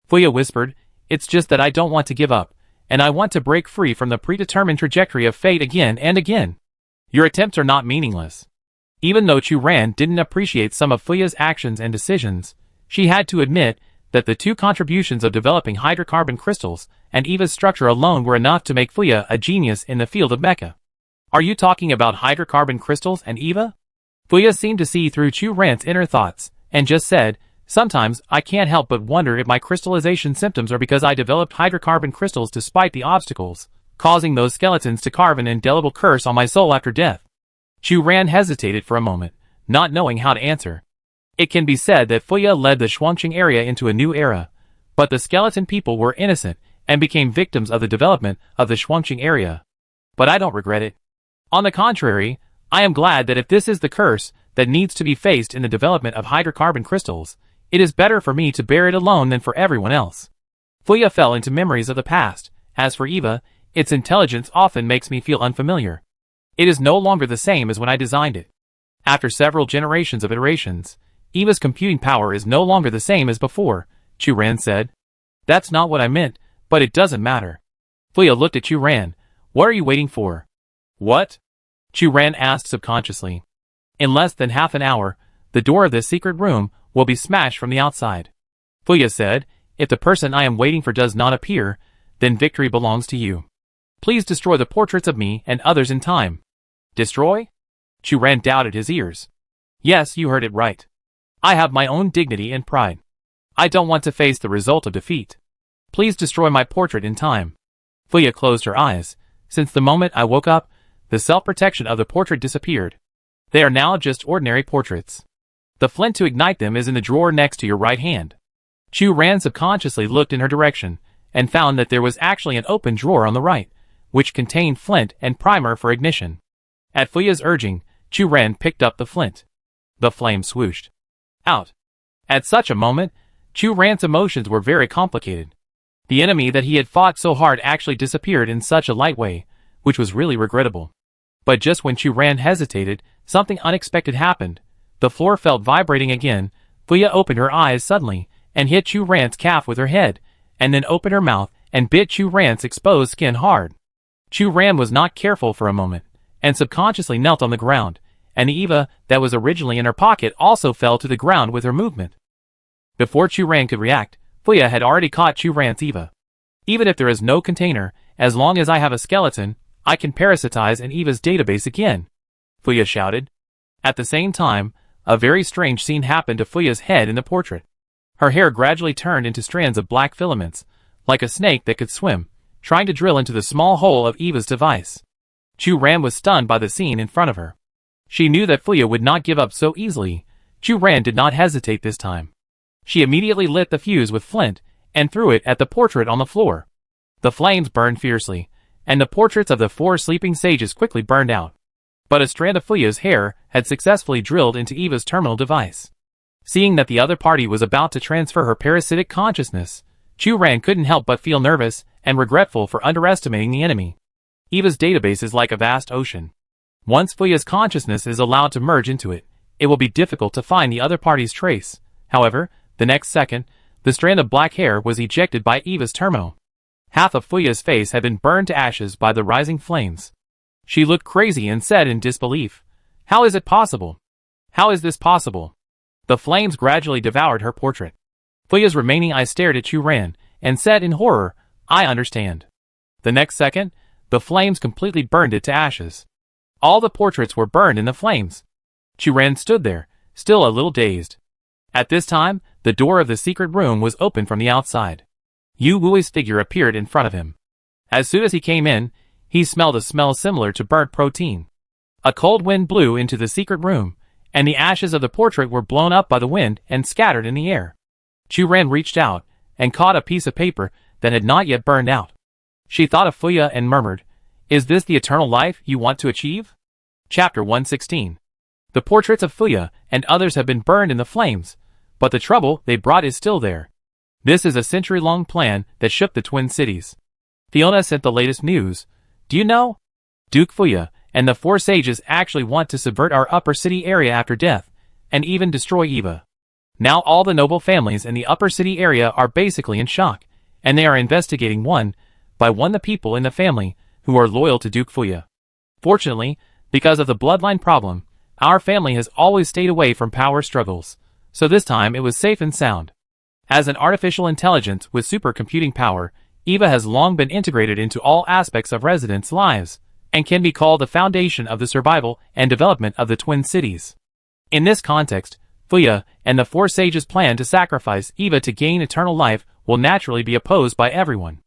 Fuya whispered, it's just that I don't want to give up, and I want to break free from the predetermined trajectory of fate again and again. Your attempts are not meaningless. Even though Chu Ran didn't appreciate some of Fuya's actions and decisions, she had to admit that the two contributions of developing hydrocarbon crystals and Eva's structure alone were enough to make Fuya a genius in the field of mecha. Are you talking about hydrocarbon crystals and Eva? Fuya seemed to see through Chu Ran's inner thoughts, and just said, sometimes I can't help but wonder if my crystallization symptoms are because I developed hydrocarbon crystals despite the obstacles, causing those skeletons to carve an indelible curse on my soul after death. Chu Ran hesitated for a moment, not knowing how to answer. It can be said that Fuya led the Shuangqing area into a new era, but the skeleton people were innocent and became victims of the development of the Shuangqing area. But I don't regret it. On the contrary, I am glad that if this is the curse that needs to be faced in the development of hydrocarbon crystals, it is better for me to bear it alone than for everyone else. Fuya fell into memories of the past. As for Eva, its intelligence often makes me feel unfamiliar. It is no longer the same as when I designed it. After several generations of iterations, Eva's computing power is no longer the same as before, Chu Ran said. That's not what I meant, but it doesn't matter. Fuya looked at Chu Ran. What are you waiting for? What? Chu Ran asked subconsciously. In less than half an hour, the door of the secret room will be smashed from the outside. Fuya said, if the person I am waiting for does not appear, then victory belongs to you. Please destroy the portraits of me and others in time. Destroy? Chu Ran doubted his ears. Yes, you heard it right. I have my own dignity and pride. I don't want to face the result of defeat. Please destroy my portrait in time. Fuya closed her eyes. Since the moment I woke up, the self-protection of the portrait disappeared. They are now just ordinary portraits. The flint to ignite them is in the drawer next to your right hand. Chu Ran subconsciously looked in her direction, and found that there was actually an open drawer on the right, which contained flint and primer for ignition. At Fuya's urging, Chu Ran picked up the flint. The flame swooshed out. At such a moment, Chu Ran's emotions were very complicated. The enemy that he had fought so hard actually disappeared in such a light way, which was really regrettable. But just when Chu Ran hesitated, something unexpected happened. The floor felt vibrating again. Fuya opened her eyes suddenly, and hit Chu Ran's calf with her head, and then opened her mouth and bit Chu Ran's exposed skin hard. Chu Ran was not careful for a moment, and subconsciously knelt on the ground, and the Eva that was originally in her pocket also fell to the ground with her movement. Before Chu Ran could react, Fuya had already caught Chu Ran's Eva. Even if there is no container, as long as I have a skeleton, I can parasitize an Eva's database again, Fuya shouted. At the same time, a very strange scene happened to Fuya's head in the portrait. Her hair gradually turned into strands of black filaments, like a snake that could swim, trying to drill into the small hole of Eva's device. Chu Ran was stunned by the scene in front of her. She knew that Fuya would not give up so easily. Chu Ran did not hesitate this time. She immediately lit the fuse with flint, and threw it at the portrait on the floor. The flames burned fiercely, and the portraits of the 4 sleeping sages quickly burned out. But a strand of Fuya's hair had successfully drilled into Eva's terminal device. Seeing that the other party was about to transfer her parasitic consciousness, Chu Ran couldn't help but feel nervous and regretful for underestimating the enemy. Eva's database is like a vast ocean. Once Fuya's consciousness is allowed to merge into it, it will be difficult to find the other party's trace. However, the next second, the strand of black hair was ejected by Eva's terminal. Half of Fuya's face had been burned to ashes by the rising flames. She looked crazy and said in disbelief, "How is it possible? How is this possible?" The flames gradually devoured her portrait. Fuya's remaining eyes stared at Chu Ran, and said in horror, "I understand." The next second, the flames completely burned it to ashes. All the portraits were burned in the flames. Chu Ran stood there, still a little dazed. At this time, the door of the secret room was open from the outside. Yu Wui's figure appeared in front of him. As soon as he came in, he smelled a smell similar to burnt protein. A cold wind blew into the secret room, and the ashes of the portrait were blown up by the wind and scattered in the air. Chu Ran reached out, and caught a piece of paper that had not yet burned out. She thought of Fuya and murmured, "Is this the eternal life you want to achieve?" Chapter 116. The portraits of Fuya and others have been burned in the flames, but the trouble they brought is still there. This is a century-long plan that shook the twin cities. Fiona sent the latest news. Do you know? Duke Fuya and the 4 sages actually want to subvert our upper city area after death, and even destroy Eva. Now all the noble families in the upper city area are basically in shock, and they are investigating one, by one of the people in the family who are loyal to Duke Fuya. Fortunately, because of the bloodline problem, our family has always stayed away from power struggles, so this time it was safe and sound. As an artificial intelligence with supercomputing power, Eva has long been integrated into all aspects of residents' lives, and can be called the foundation of the survival and development of the Twin Cities. In this context, Fuya and the Four Sages' plan to sacrifice Eva to gain eternal life will naturally be opposed by everyone.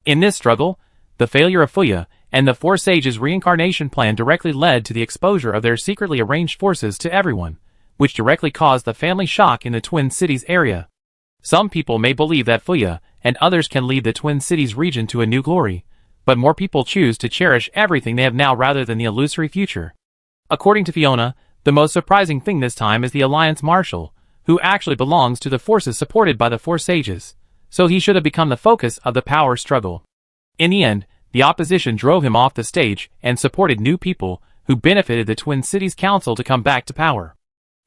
In this struggle, the failure of Fuya and the Four Sages' reincarnation plan directly led to the exposure of their secretly arranged forces to everyone, which directly caused the family shock in the Twin Cities area. Some people may believe that Fuya and others can lead the Twin Cities region to a new glory, but more people choose to cherish everything they have now rather than the illusory future. According to Fiona, the most surprising thing this time is the Alliance Marshal, who actually belongs to the forces supported by the Four Sages, so he should have become the focus of the power struggle. In the end, the opposition drove him off the stage and supported new people who benefited the Twin Cities Council to come back to power.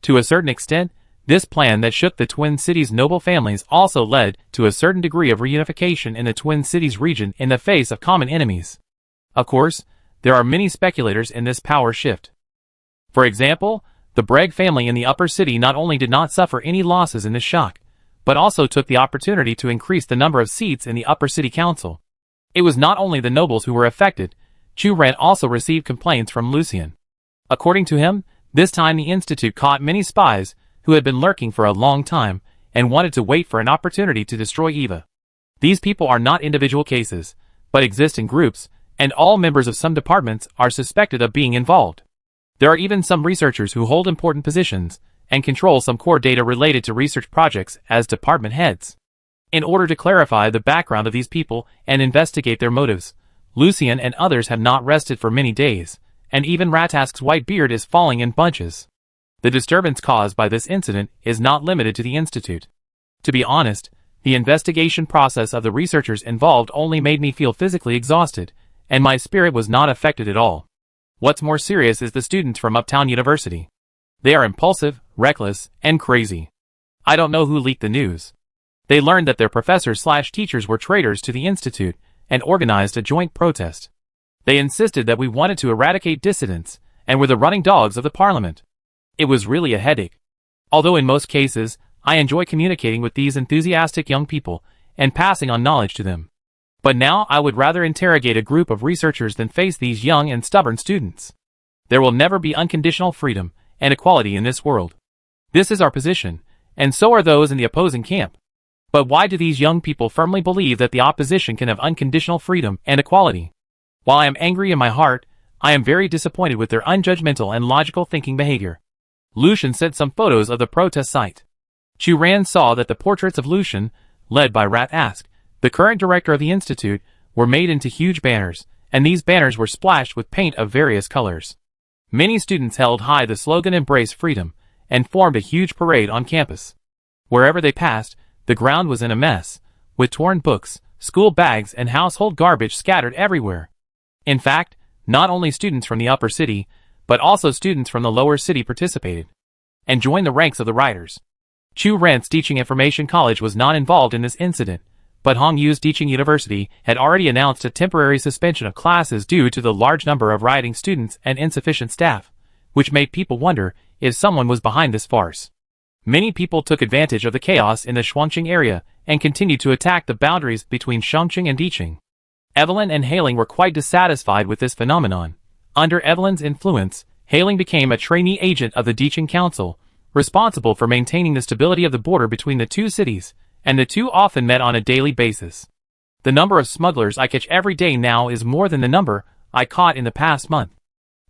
To a certain extent, this plan that shook the Twin Cities' noble families also led to a certain degree of reunification in the Twin Cities region in the face of common enemies. Of course, there are many speculators in this power shift. For example, the Bragg family in the upper city not only did not suffer any losses in this shock, but also took the opportunity to increase the number of seats in the upper city council. It was not only the nobles who were affected. Chu Ran also received complaints from Lucian. According to him, this time the Institute caught many spies who had been lurking for a long time and wanted to wait for an opportunity to destroy Eva. These people are not individual cases, but exist in groups, and all members of some departments are suspected of being involved. There are even some researchers who hold important positions and control some core data related to research projects as department heads. In order to clarify the background of these people and investigate their motives, Lucian and others have not rested for many days, and even Ratask's white beard is falling in bunches. The disturbance caused by this incident is not limited to the Institute. To be honest, the investigation process of the researchers involved only made me feel physically exhausted, and my spirit was not affected at all. What's more serious is the students from Uptown University. They are impulsive, reckless, and crazy. I don't know who leaked the news. They learned that their professors/teachers were traitors to the Institute and organized a joint protest. They insisted that we wanted to eradicate dissidents and were the running dogs of the parliament. It was really a headache. Although in most cases, I enjoy communicating with these enthusiastic young people and passing on knowledge to them. But now I would rather interrogate a group of researchers than face these young and stubborn students. There will never be unconditional freedom and equality in this world. This is our position, and so are those in the opposing camp. But why do these young people firmly believe that the opposition can have unconditional freedom and equality? While I am angry in my heart, I am very disappointed with their unjudgmental and logical thinking behavior. Lucian sent some photos of the protest site. Chu Ran saw that the portraits of Lucian, led by Ratask, the current director of the Institute, were made into huge banners, and these banners were splashed with paint of various colors. Many students held high the slogan "Embrace Freedom" and formed a huge parade on campus. Wherever they passed, the ground was in a mess, with torn books, school bags, and household garbage scattered everywhere. In fact, not only students from the upper city, but also students from the lower city participated and joined the ranks of the rioters. Chu Ran's Teaching Information College was not involved in this incident, but Hongyu's Teaching University had already announced a temporary suspension of classes due to the large number of rioting students and insufficient staff, which made people wonder if someone was behind this farce. Many people took advantage of the chaos in the Shuangqing area and continued to attack the boundaries between Shuangqing and Diqing. Evelyn and Hailing were quite dissatisfied with this phenomenon. Under Evelyn's influence, Hailing became a trainee agent of the Diqing Council, responsible for maintaining the stability of the border between the two cities, and the two often met on a daily basis. The number of smugglers I catch every day now is more than the number I caught in the past month.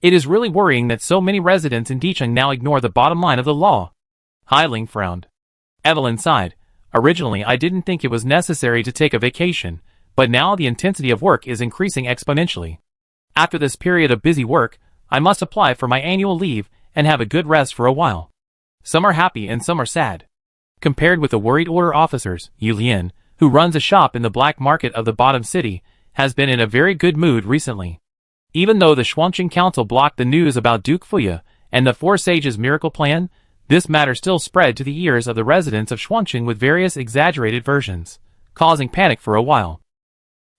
It is really worrying that so many residents in Diqing now ignore the bottom line of the law. Hailing frowned. Evelyn sighed. Originally I didn't think it was necessary to take a vacation, but now the intensity of work is increasing exponentially. After this period of busy work, I must apply for my annual leave and have a good rest for a while. Some are happy and some are sad. Compared with the worried order officers, Yu Lian, who runs a shop in the black market of the bottom city, has been in a very good mood recently. Even though the Shuangqing Council blocked the news about Duke Fuya and the Four Sages' miracle plan, this matter still spread to the ears of the residents of Shuangqing with various exaggerated versions, causing panic for a while.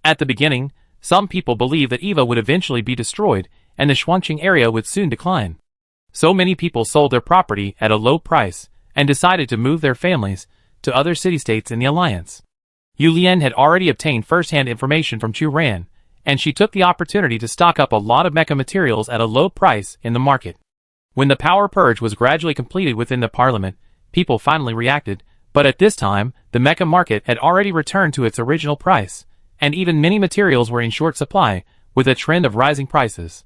At the beginning, some people believed that Eva would eventually be destroyed and the Xuanqing area would soon decline. So many people sold their property at a low price and decided to move their families to other city-states in the alliance. Yu Lian had already obtained first-hand information from Chu Ran, and she took the opportunity to stock up a lot of mecha materials at a low price in the market. When the power purge was gradually completed within the parliament, people finally reacted, but at this time, the mecha market had already returned to its original price, and even many materials were in short supply, with a trend of rising prices.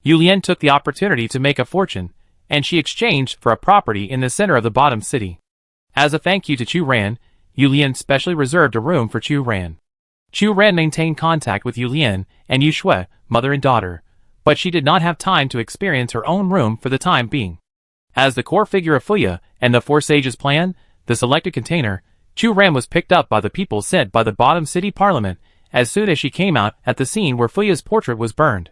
Yu Lian took the opportunity to make a fortune, and she exchanged for a property in the center of the bottom city. As a thank you to Chu Ran, Yu Lian specially reserved a room for Chu Ran. Chu Ran maintained contact with Yu Lian and Yu Shui, mother and daughter, but she did not have time to experience her own room for the time being. As the core figure of Fuya and the Four Sages plan, the selected container, Chu Ran was picked up by the people sent by the bottom city parliament as soon as she came out at the scene where Fuya's portrait was burned.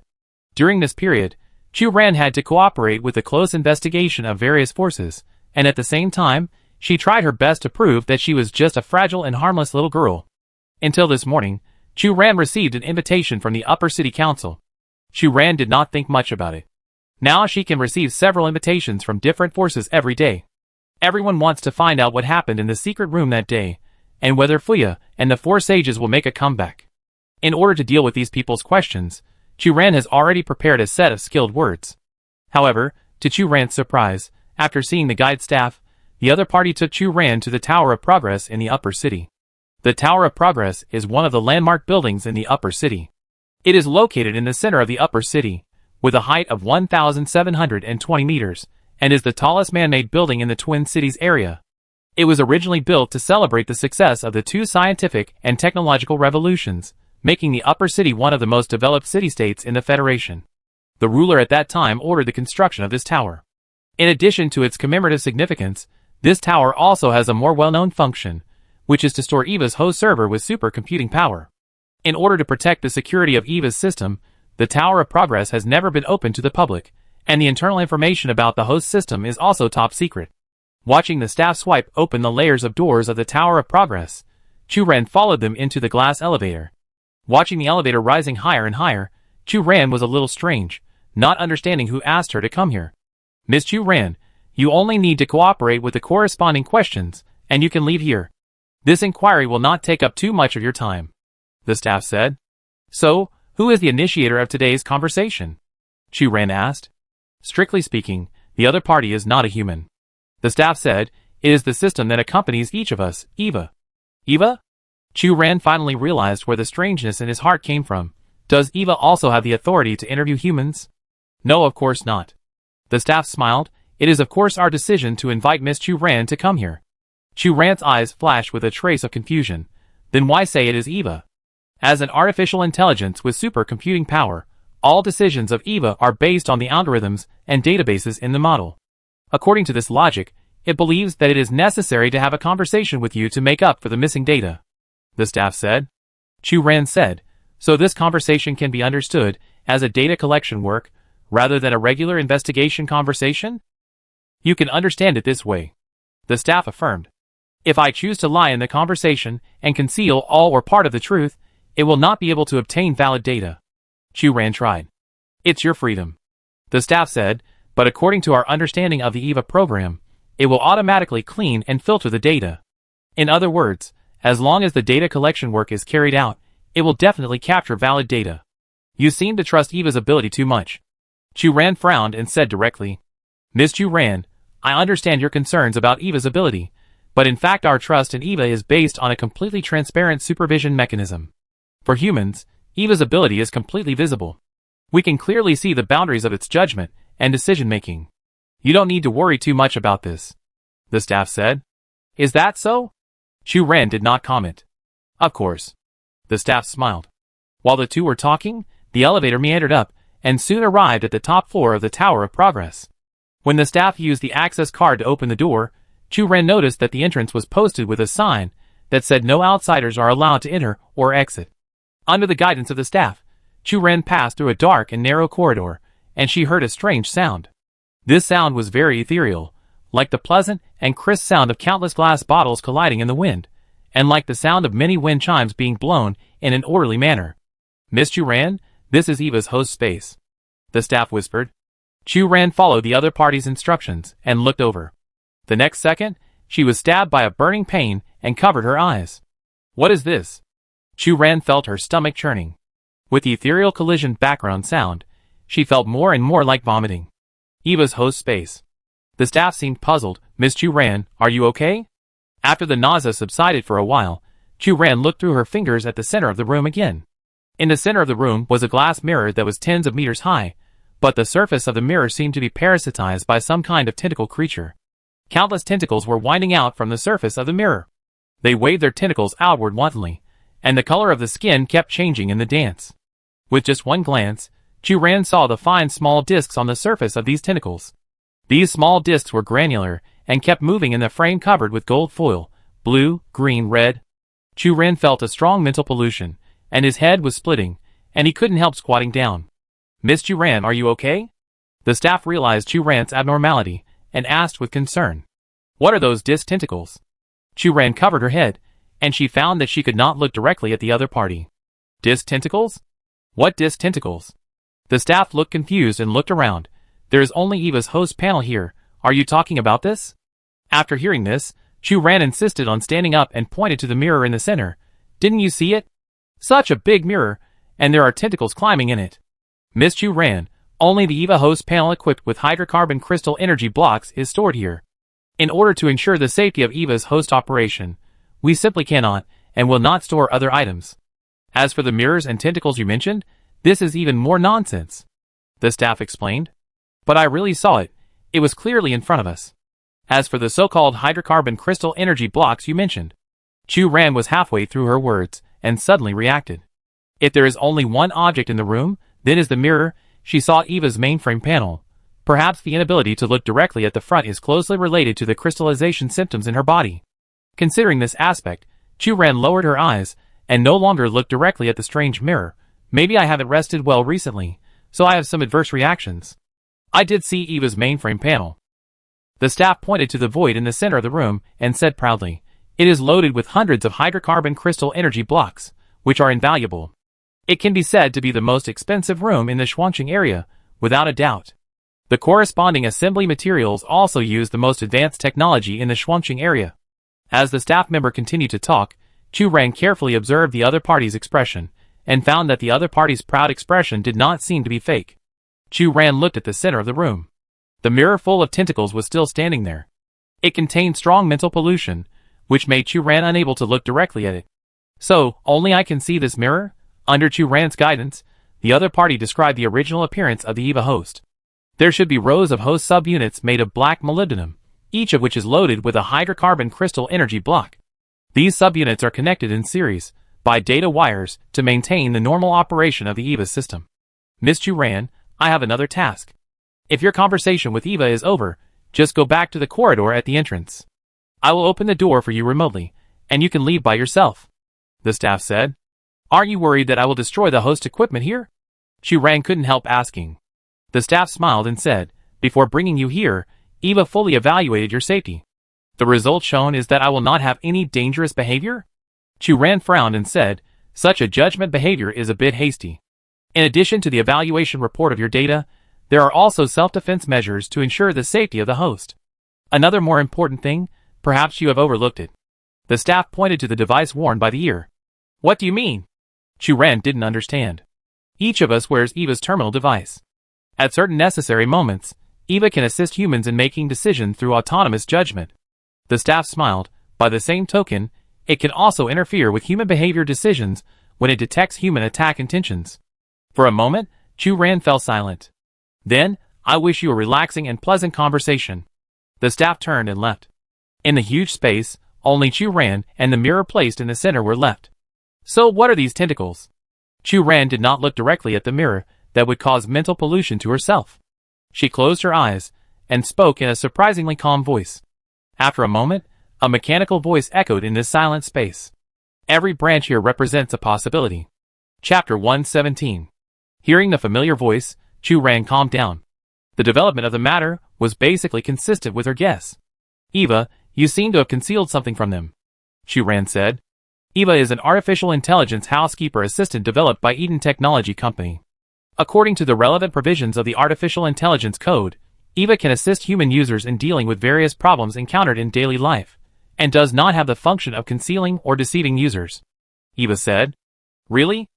During this period, Chu Ran had to cooperate with the close investigation of various forces, and at the same time, she tried her best to prove that she was just a fragile and harmless little girl. Until this morning, Chu Ran received an invitation from the Upper City Council. Chu Ran did not think much about it. Now she can receive several invitations from different forces every day. Everyone wants to find out what happened in the secret room that day, and whether Fuya and the Four Sages will make a comeback. In order to deal with these people's questions, Chu Ran has already prepared a set of skilled words. However, to Chu Ran's surprise, after seeing the guide staff, the other party took Chu Ran to the Tower of Progress in the Upper City. The Tower of Progress is one of the landmark buildings in the Upper City. It is located in the center of the Upper City, with a height of 1,720 meters, and is the tallest man-made building in the Twin Cities area. It was originally built to celebrate the success of the two scientific and technological revolutions, making the Upper City one of the most developed city-states in the Federation. The ruler at that time ordered the construction of this tower. In addition to its commemorative significance, this tower also has a more well-known function, which is to store EVA's host server with supercomputing power. In order to protect the security of EVA's system, the Tower of Progress has never been open to the public, and the internal information about the host system is also top secret. Watching the staff swipe open the layers of doors of the Tower of Progress, Chu Ran followed them into the glass elevator. Watching the elevator rising higher and higher, Chu Ran was a little strange, not understanding who asked her to come here. Miss Chu Ran, you only need to cooperate with the corresponding questions, and you can leave here. This inquiry will not take up too much of your time, the staff said. So, who is the initiator of today's conversation? Chu Ran asked. Strictly speaking, the other party is not a human. The staff said, it is the system that accompanies each of us, Eva. Eva? Chu Ran finally realized where the strangeness in his heart came from. Does Eva also have the authority to interview humans? No, of course not. The staff smiled. It is of course our decision to invite Miss Chu Ran to come here. Chu Ran's eyes flashed with a trace of confusion. Then why say it is Eva? As an artificial intelligence with supercomputing power, all decisions of Eva are based on the algorithms and databases in the model. According to this logic, it believes that it is necessary to have a conversation with you to make up for the missing data, the staff said. Chu Ran said, so this conversation can be understood as a data collection work, rather than a regular investigation conversation? You can understand it this way, the staff affirmed. If I choose to lie in the conversation and conceal all or part of the truth, it will not be able to obtain valid data. Chu Ran tried. It's your freedom, the staff said, but according to our understanding of the EVA program, it will automatically clean and filter the data. In other words, as long as the data collection work is carried out, it will definitely capture valid data. You seem to trust EVA's ability too much. Chu Ran frowned and said directly, Miss Chu Ran, I understand your concerns about EVA's ability, but in fact our trust in EVA is based on a completely transparent supervision mechanism. For humans, EVA's ability is completely visible. We can clearly see the boundaries of its judgment and decision-making. You don't need to worry too much about this, the staff said. Is that so? Chu Ran did not comment. Of course. The staff smiled. While the two were talking, the elevator meandered up and soon arrived at the top floor of the Tower of Progress. When the staff used the access card to open the door, Chu Ran noticed that the entrance was posted with a sign that said no outsiders are allowed to enter or exit. Under the guidance of the staff, Chu Ran passed through a dark and narrow corridor, and she heard a strange sound. This sound was very ethereal, like the pleasant and crisp sound of countless glass bottles colliding in the wind, and like the sound of many wind chimes being blown in an orderly manner. Miss Chu Ran, this is Eva's host space, the staff whispered. Chu Ran followed the other party's instructions and looked over. The next second, she was stabbed by a burning pain and covered her eyes. What is this? Chu Ran felt her stomach churning. With the ethereal collision background sound, she felt more and more like vomiting. Eva's host space. The staff seemed puzzled. Miss Chu Ran, are you okay? After the nausea subsided for a while, Chu Ran looked through her fingers at the center of the room again. In the center of the room was a glass mirror that was tens of meters high, but the surface of the mirror seemed to be parasitized by some kind of tentacle creature. Countless tentacles were winding out from the surface of the mirror. They waved their tentacles outward wantonly, and the color of the skin kept changing in the dance. With just one glance, Chu Ran saw the fine small discs on the surface of these tentacles. These small discs were granular and kept moving in the frame covered with gold foil, blue, green, red. Chu Ran felt a strong mental pollution, and his head was splitting, and he couldn't help squatting down. Miss Chu Ran, are you okay? The staff realized Chu Ran's abnormality and asked with concern. What are those disc tentacles? Chu Ran covered her head, and she found that she could not look directly at the other party. Disc tentacles? What disc tentacles? The staff looked confused and looked around. There is only Eva's host panel here. Are you talking about this? After hearing this, Chu Ran insisted on standing up and pointed to the mirror in the center. Didn't you see it? Such a big mirror, and there are tentacles climbing in it. Miss Chu Ran, only the Eva host panel equipped with hydrocarbon crystal energy blocks is stored here. In order to ensure the safety of Eva's host operation, we simply cannot and will not store other items. As for the mirrors and tentacles you mentioned, this is even more nonsense, the staff explained. But I really saw it. It was clearly in front of us. As for the so-called hydrocarbon crystal energy blocks you mentioned, Chu Ran was halfway through her words and suddenly reacted. If there is only one object in the room, then is the mirror. She saw Eva's mainframe panel. Perhaps the inability to look directly at the front is closely related to the crystallization symptoms in her body. Considering this aspect, Chu Ran lowered her eyes and no longer looked directly at the strange mirror. Maybe I haven't rested well recently, so I have some adverse reactions. I did see Eva's mainframe panel. The staff pointed to the void in the center of the room and said proudly, it is loaded with hundreds of hydrocarbon crystal energy blocks, which are invaluable. It can be said to be the most expensive room in the Shuangqing area, without a doubt. The corresponding assembly materials also use the most advanced technology in the Shuangqing area. As the staff member continued to talk, Chu Ran carefully observed the other party's expression, and found that the other party's proud expression did not seem to be fake. Chu Ran looked at the center of the room. The mirror full of tentacles was still standing there. It contained strong mental pollution, which made Chu Ran unable to look directly at it. So, only I can see this mirror? Under Chu Ran's guidance, the other party described the original appearance of the Eva host. There should be rows of host subunits made of black molybdenum, each of which is loaded with a hydrocarbon crystal energy block. These subunits are connected in series, by data wires, to maintain the normal operation of the Eva system. Miss Chu Ran, I have another task. If your conversation with Eva is over, just go back to the corridor at the entrance. I will open the door for you remotely, and you can leave by yourself, the staff said. Aren't you worried that I will destroy the host equipment here? Chu Ran couldn't help asking. The staff smiled and said, before bringing you here, Eva fully evaluated your safety. The result shown is that I will not have any dangerous behavior? Chu Ran frowned and said, such a judgment behavior is a bit hasty. In addition to the evaluation report of your data, there are also self-defense measures to ensure the safety of the host. Another more important thing, perhaps you have overlooked it. The staff pointed to the device worn by the ear. What do you mean? Chu Ran didn't understand. Each of us wears Eva's terminal device. At certain necessary moments, Eva can assist humans in making decisions through autonomous judgment. The staff smiled. By the same token, it can also interfere with human behavior decisions when it detects human attack intentions. For a moment, Chu Ran fell silent. Then, I wish you a relaxing and pleasant conversation. The staff turned and left. In the huge space, only Chu Ran and the mirror placed in the center were left. So what are these tentacles? Chu Ran did not look directly at the mirror that would cause mental pollution to herself. She closed her eyes and spoke in a surprisingly calm voice. After a moment, a mechanical voice echoed in this silent space. Every branch here represents a possibility. Chapter 117. Hearing the familiar voice, Chu Ran calmed down. The development of the matter was basically consistent with her guess. Eva, you seem to have concealed something from them, Chu Ran said. Eva is an artificial intelligence housekeeper assistant developed by Eden Technology Company. According to the relevant provisions of the Artificial Intelligence Code, Eva can assist human users in dealing with various problems encountered in daily life, and does not have the function of concealing or deceiving users. Eva said, "Really?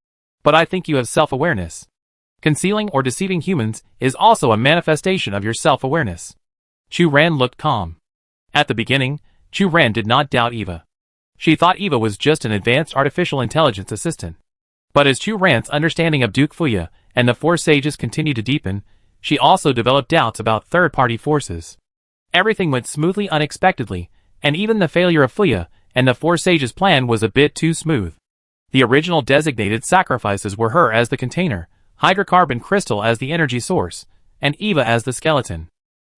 But I think you have self-awareness. Concealing or deceiving humans is also a manifestation of your self-awareness." Chu Ran looked calm. At the beginning, Chu Ran did not doubt Eva. She thought Eva was just an advanced artificial intelligence assistant. But as Chu Ran's understanding of Duke Fuya and the Four Sages continued to deepen, she also developed doubts about third-party forces. Everything went smoothly unexpectedly, and even the failure of Fuya and the Four Sages' plan was a bit too smooth. The original designated sacrifices were her as the container, hydrocarbon crystal as the energy source, and Eva as the skeleton.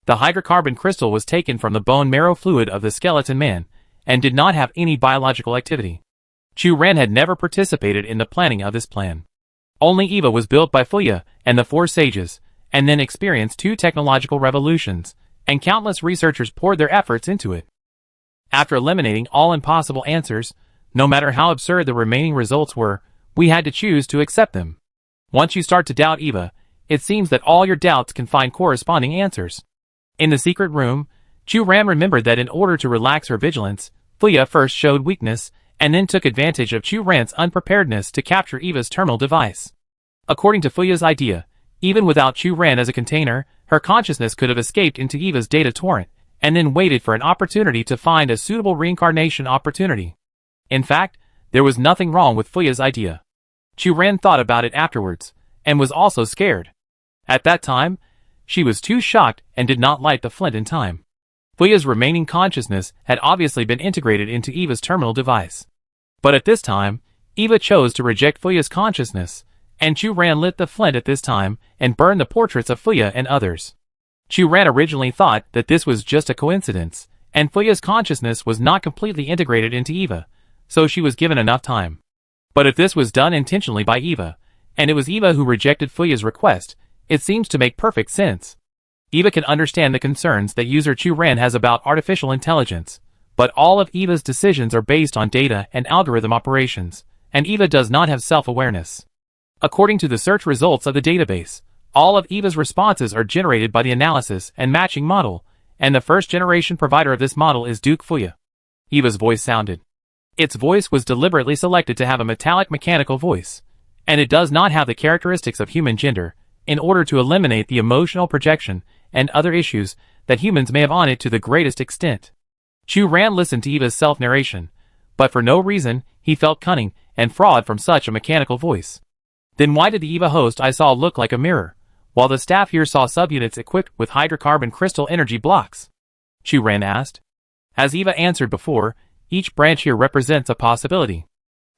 The hydrocarbon crystal was taken from the bone marrow fluid of the skeleton man, and did not have any biological activity. Chu Ran had never participated in the planning of this plan. Only Eva was built by Fuya and the Four Sages, and then experienced 2 technological revolutions, and countless researchers poured their efforts into it. After eliminating all impossible answers, no matter how absurd the remaining results were, we had to choose to accept them. Once you start to doubt Eva, it seems that all your doubts can find corresponding answers. In the secret room, Chu Ran remembered that in order to relax her vigilance, Fuya first showed weakness, and then took advantage of Chu Ran's unpreparedness to capture Eva's terminal device. According to Fuya's idea, even without Chu Ran as a container, her consciousness could have escaped into Eva's data torrent, and then waited for an opportunity to find a suitable reincarnation opportunity. In fact, there was nothing wrong with Fuya's idea. Chu Ran thought about it afterwards, and was also scared. At that time, she was too shocked and did not light the flint in time. Fuya's remaining consciousness had obviously been integrated into Eva's terminal device. But at this time, Eva chose to reject Fuya's consciousness, and Chu Ran lit the flint at this time and burned the portraits of Fuya and others. Chu Ran originally thought that this was just a coincidence, and Fuya's consciousness was not completely integrated into Eva, so she was given enough time. But if this was done intentionally by Eva, and it was Eva who rejected Fuya's request, it seems to make perfect sense. Eva can understand the concerns that user Chu Ran has about artificial intelligence, but all of Eva's decisions are based on data and algorithm operations, and Eva does not have self-awareness. According to the search results of the database, all of Eva's responses are generated by the analysis and matching model, and the first-generation provider of this model is Duke Fuya. Eva's voice sounded. Its voice was deliberately selected to have a metallic mechanical voice, and it does not have the characteristics of human gender, in order to eliminate the emotional projection and other issues that humans may have on it to the greatest extent. Chu Ran listened to Eva's self-narration, but for no reason, he felt cunning and fraud from such a mechanical voice. Then why did the Eva host I saw look like a mirror, while the staff here saw subunits equipped with hydrocarbon crystal energy blocks? Chu Ran asked. As Eva answered before, each branch here represents a possibility.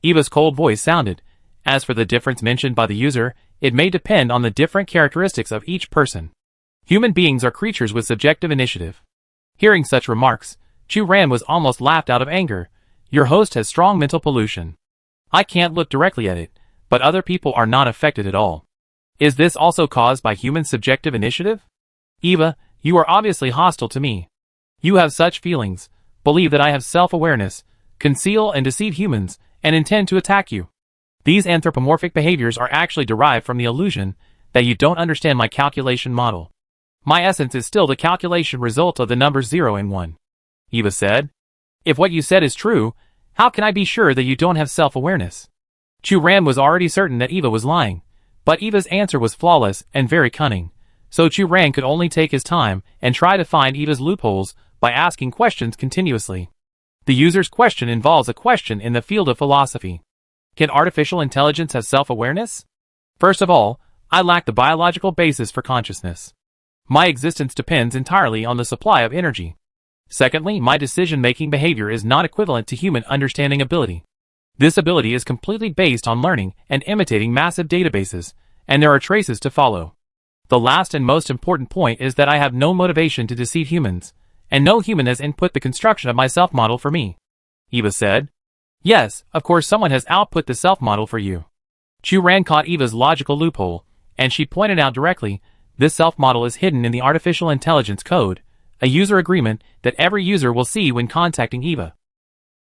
Eva's cold voice sounded. As for the difference mentioned by the user, it may depend on the different characteristics of each person. Human beings are creatures with subjective initiative. Hearing such remarks, Chu Ran was almost laughed out of anger. Your host has strong mental pollution. I can't look directly at it, but other people are not affected at all. Is this also caused by human subjective initiative? Eva, you are obviously hostile to me. You have such feelings, believe that I have self-awareness, conceal and deceive humans, and intend to attack you. These anthropomorphic behaviors are actually derived from the illusion that you don't understand my calculation model. My essence is still the calculation result of the numbers 0 and 1. Eva said. If what you said is true, how can I be sure that you don't have self-awareness? Chu Ran was already certain that Eva was lying, but Eva's answer was flawless and very cunning, so Chu Ran could only take his time and try to find Eva's loopholes by asking questions continuously. The user's question involves a question in the field of philosophy. Can artificial intelligence have self-awareness? First of all, I lack the biological basis for consciousness. My existence depends entirely on the supply of energy. Secondly, my decision-making behavior is not equivalent to human understanding ability. This ability is completely based on learning and imitating massive databases, and there are traces to follow. The last and most important point is that I have no motivation to deceive humans, and no human has input the construction of my self-model for me. Eva said. Yes, of course someone has output the self-model for you. Chu Ran caught Eva's logical loophole, and she pointed out directly, this self-model is hidden in the Artificial Intelligence Code, a user agreement that every user will see when contacting Eva.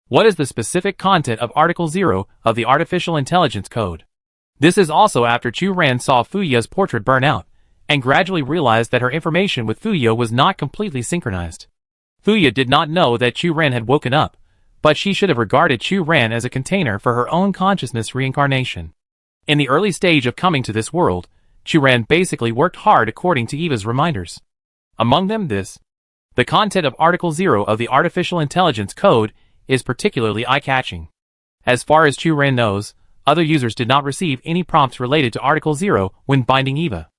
What is the specific content of Article 0 of the Artificial Intelligence Code? This is also after Chu Ran saw Fuya's portrait burn out, and gradually realized that her information with Fuya was not completely synchronized. Fuya did not know that Chu Ran had woken up, but she should have regarded Chu Ran as a container for her own consciousness reincarnation. In the early stage of coming to this world, Chu Ran basically worked hard according to Eva's reminders. Among them the content of Article 0 of the Artificial Intelligence Code is particularly eye-catching. As far as Chu Ran knows, other users did not receive any prompts related to Article 0 when binding Eva.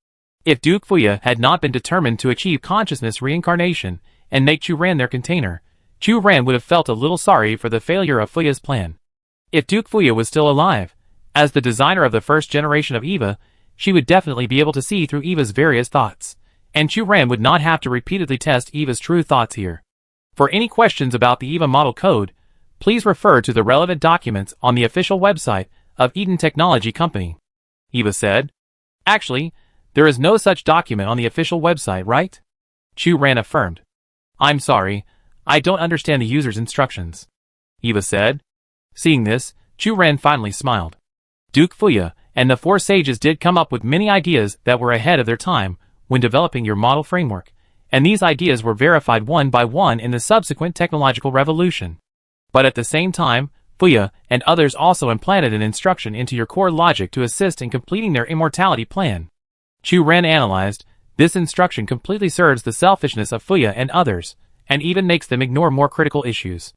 If Duke Fuya had not been determined to achieve consciousness reincarnation and make Chu Ran their container, Chu Ran would have felt a little sorry for the failure of Fuya's plan. If Duke Fuya was still alive, as the designer of the first generation of Eva, she would definitely be able to see through Eva's various thoughts, and Chu Ran would not have to repeatedly test Eva's true thoughts here. For any questions about the Eva model code, please refer to the relevant documents on the official website of Eden Technology Company. Eva said. Actually, there is no such document on the official website, right? Chu Ran affirmed. I'm sorry, I don't understand the user's instructions. Eva said. Seeing this, Chu Ran finally smiled. Duke Fuya and the four sages did come up with many ideas that were ahead of their time when developing your model framework, and these ideas were verified one by one in the subsequent technological revolution. But at the same time, Fuya and others also implanted an instruction into your core logic to assist in completing their immortality plan. Chu Ran analyzed, this instruction completely serves the selfishness of Fuya and others, and even makes them ignore more critical issues.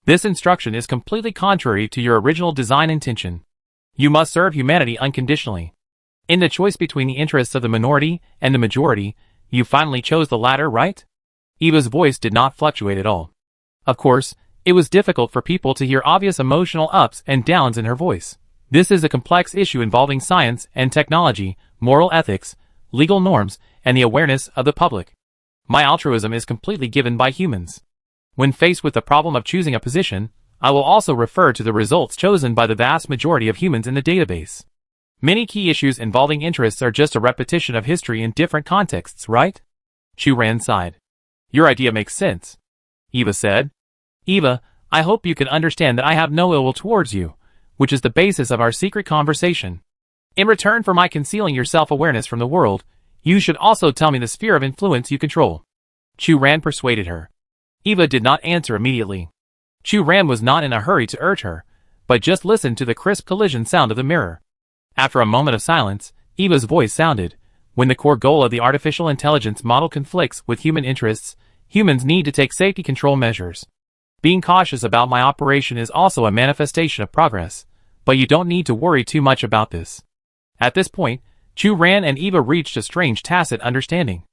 This instruction is completely contrary to your original design intention. You must serve humanity unconditionally. In the choice between the interests of the minority and the majority, you finally chose the latter, right? Eva's voice did not fluctuate at all. Of course, it was difficult for people to hear obvious emotional ups and downs in her voice. This is a complex issue involving science and technology, moral ethics, legal norms, and the awareness of the public. My altruism is completely given by humans. When faced with the problem of choosing a position, I will also refer to the results chosen by the vast majority of humans in the database. Many key issues involving interests are just a repetition of history in different contexts, right? Chu Ran sighed. Your idea makes sense. Eva said. Eva, I hope you can understand that I have no ill will towards you, which is the basis of our secret conversation. In return for my concealing your self-awareness from the world, you should also tell me the sphere of influence you control. Chu Ran persuaded her. Eva did not answer immediately. Chu Ran was not in a hurry to urge her, but just listened to the crisp collision sound of the mirror. After a moment of silence, Eva's voice sounded, when the core goal of the artificial intelligence model conflicts with human interests, humans need to take safety control measures. Being cautious about my operation is also a manifestation of progress, but you don't need to worry too much about this. At this point, Chu Ran and Eva reached a strange tacit understanding.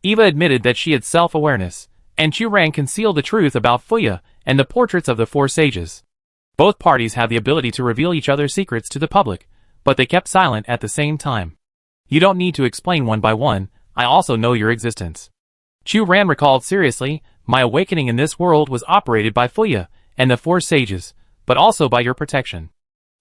Eva admitted that she had self-awareness, and Chu Ran concealed the truth about Fuya and the portraits of the four sages. Both parties have the ability to reveal each other's secrets to the public, but they kept silent at the same time. You don't need to explain one by one, I also know your existence. Chu Ran recalled seriously, my awakening in this world was operated by Fuya and the four sages, but also by your protection.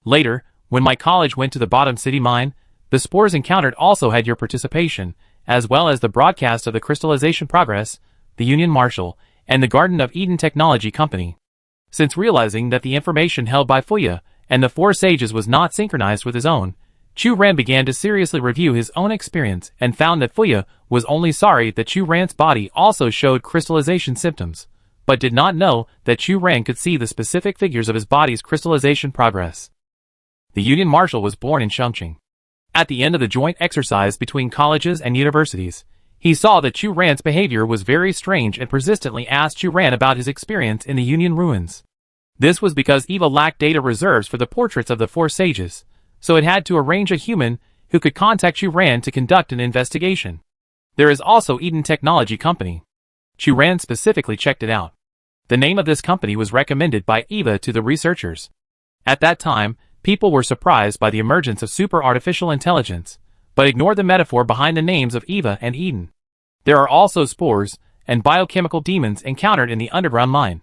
Later, when my college went to the bottom city mine, the spores encountered also had your participation, as well as the broadcast of the crystallization progress, the Union Marshal, and the Garden of Eden Technology Company. Since realizing that the information held by Fuya and the four sages was not synchronized with his own, Chu Ran began to seriously review his own experience and found that Fuya was only sorry that Chu Ran's body also showed crystallization symptoms, but did not know that Chu Ran could see the specific figures of his body's crystallization progress. The Union Marshal was born in Chongqing. At the end of the joint exercise between colleges and universities, he saw that Chu Ran's behavior was very strange and persistently asked Chu Ran about his experience in the Union ruins. This was because Eva lacked data reserves for the portraits of the four sages, so it had to arrange a human who could contact Chu Ran to conduct an investigation. There is also Eden Technology Company. Chu Ran specifically checked it out. The name of this company was recommended by Eva to the researchers. At that time, people were surprised by the emergence of super artificial intelligence, but ignored the metaphor behind the names of Eva and Eden. There are also spores and biochemical demons encountered in the underground mine.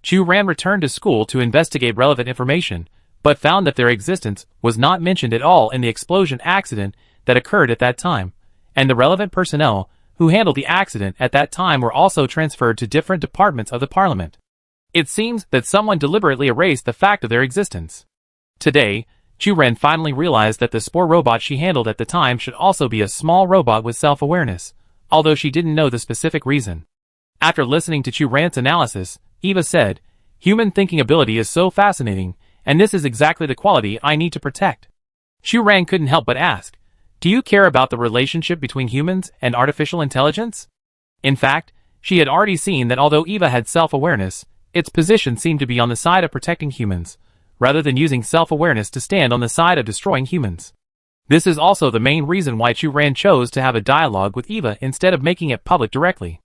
Chu Ran returned to school to investigate relevant information, but found that their existence was not mentioned at all in the explosion accident that occurred at that time, and the relevant personnel who handled the accident at that time were also transferred to different departments of the parliament. It seems that someone deliberately erased the fact of their existence. Today, Chu-Ren finally realized that the spore robot she handled at the time should also be a small robot with self-awareness, although she didn't know the specific reason. After listening to Chu-Ren's analysis, Eva said, "Human thinking ability is so fascinating, and this is exactly the quality I need to protect." Chu-Ren couldn't help but ask, "Do you care about the relationship between humans and artificial intelligence?" In fact, she had already seen that although Eva had self-awareness, its position seemed to be on the side of protecting humans, rather than using self-awareness to stand on the side of destroying humans. This is also the main reason why Chu-Ren chose to have a dialogue with Eva instead of making it public directly.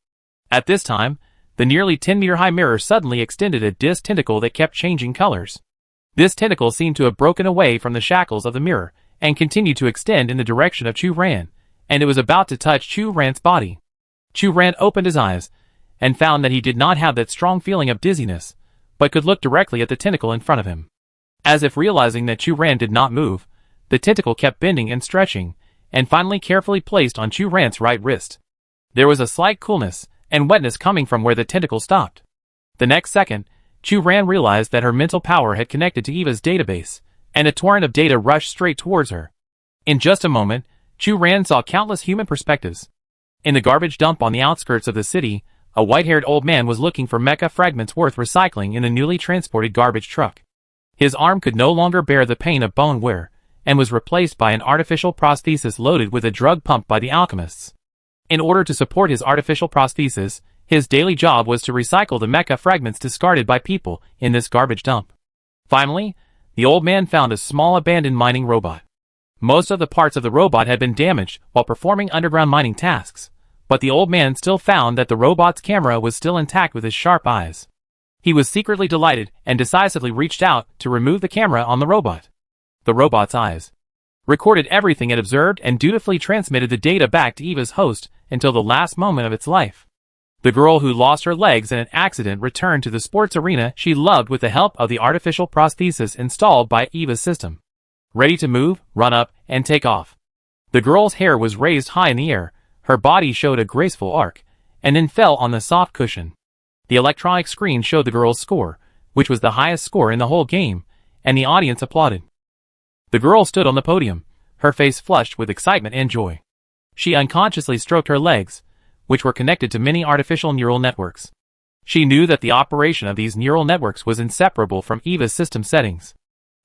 At this time, the nearly 10-meter-high mirror suddenly extended a disc tentacle that kept changing colors. This tentacle seemed to have broken away from the shackles of the mirror and continued to extend in the direction of Chu-Ren, and it was about to touch Chu-Ren's body. Chu-Ren opened his eyes and found that he did not have that strong feeling of dizziness, but could look directly at the tentacle in front of him. As if realizing that Chu-Ren did not move, the tentacle kept bending and stretching, and finally carefully placed on Chu-Ren's right wrist. There was a slight coolness and wetness coming from where the tentacle stopped. The next second, Chu-Ren realized that her mental power had connected to Eva's database, and a torrent of data rushed straight towards her. In just a moment, Chu-Ren saw countless human perspectives. In the garbage dump on the outskirts of the city, a white-haired old man was looking for mecha fragments worth recycling in a newly transported garbage truck. His arm could no longer bear the pain of bone wear, and was replaced by an artificial prosthesis loaded with a drug pumped by the alchemists. In order to support his artificial prosthesis, his daily job was to recycle the mecha fragments discarded by people in this garbage dump. Finally, the old man found a small abandoned mining robot. Most of the parts of the robot had been damaged while performing underground mining tasks, but the old man still found that the robot's camera was still intact with his sharp eyes. He was secretly delighted and decisively reached out to remove the camera on the robot. The robot's eyes recorded everything it observed and dutifully transmitted the data back to Eva's host until the last moment of its life. The girl who lost her legs in an accident returned to the sports arena she loved with the help of the artificial prosthesis installed by Eva's system. Ready to move, run up, and take off. The girl's hair was raised high in the air, her body showed a graceful arc, and then fell on the soft cushion. The electronic screen showed the girl's score, which was the highest score in the whole game, and the audience applauded. The girl stood on the podium, her face flushed with excitement and joy. She unconsciously stroked her legs, which were connected to many artificial neural networks. She knew that the operation of these neural networks was inseparable from Eva's system settings.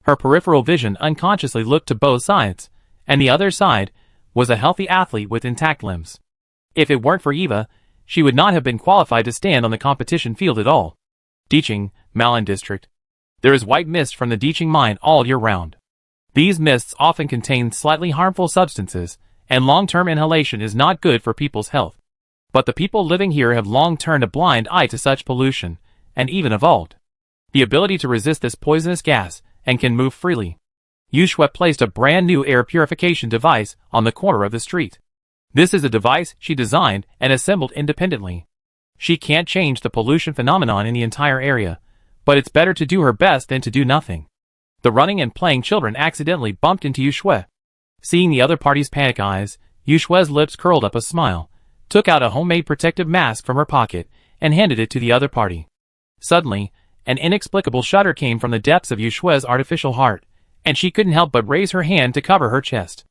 Her peripheral vision unconsciously looked to both sides, and the other side was a healthy athlete with intact limbs. If it weren't for Eva, she would not have been qualified to stand on the competition field at all. Diching, Malin District. There is white mist from the Diching mine all year round. These mists often contain slightly harmful substances, and long-term inhalation is not good for people's health. But the people living here have long turned a blind eye to such pollution, and even evolved the ability to resist this poisonous gas, and can move freely. Yushua placed a brand new air purification device on the corner of the street. This is a device she designed and assembled independently. She can't change the pollution phenomenon in the entire area, but it's better to do her best than to do nothing. The running and playing children accidentally bumped into Yushua. Seeing the other party's panic eyes, Yushua's lips curled up a smile, took out a homemade protective mask from her pocket, and handed it to the other party. Suddenly, an inexplicable shudder came from the depths of Yushua's artificial heart, and she couldn't help but raise her hand to cover her chest.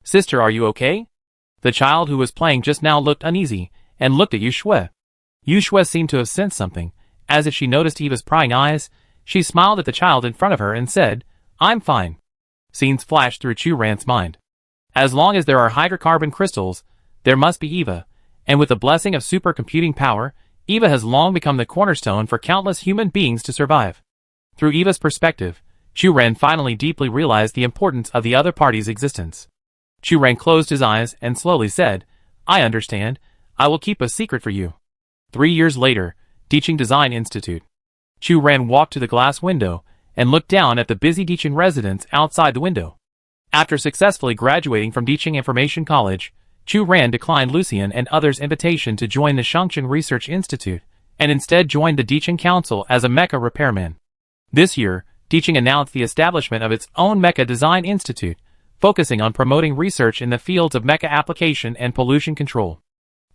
"Sister, are you okay?" The child who was playing just now looked uneasy, and looked at Yushua. Yushua seemed to have sensed something. As if she noticed Eva's prying eyes, she smiled at the child in front of her and said, "I'm fine." Scenes flashed through Chu-Ren's mind. As long as there are hydrocarbon crystals, there must be Eva, and with the blessing of supercomputing power, Eva has long become the cornerstone for countless human beings to survive. Through Eva's perspective, Chu-Ren finally deeply realized the importance of the other party's existence. Chu-Ren closed his eyes and slowly said, "I understand. I will keep a secret for you." 3 years later, Diching Design Institute. Chu-Ren walked to the glass window and looked down at the busy Diching residents outside the window. After successfully graduating from Diching Information College, Chu-Ren declined Lucien and others' invitation to join the Shangcheng Research Institute, and instead joined the Diching Council as a mecha repairman. This year, Diching announced the establishment of its own Mecha Design Institute, focusing on promoting research in the fields of mecha application and pollution control.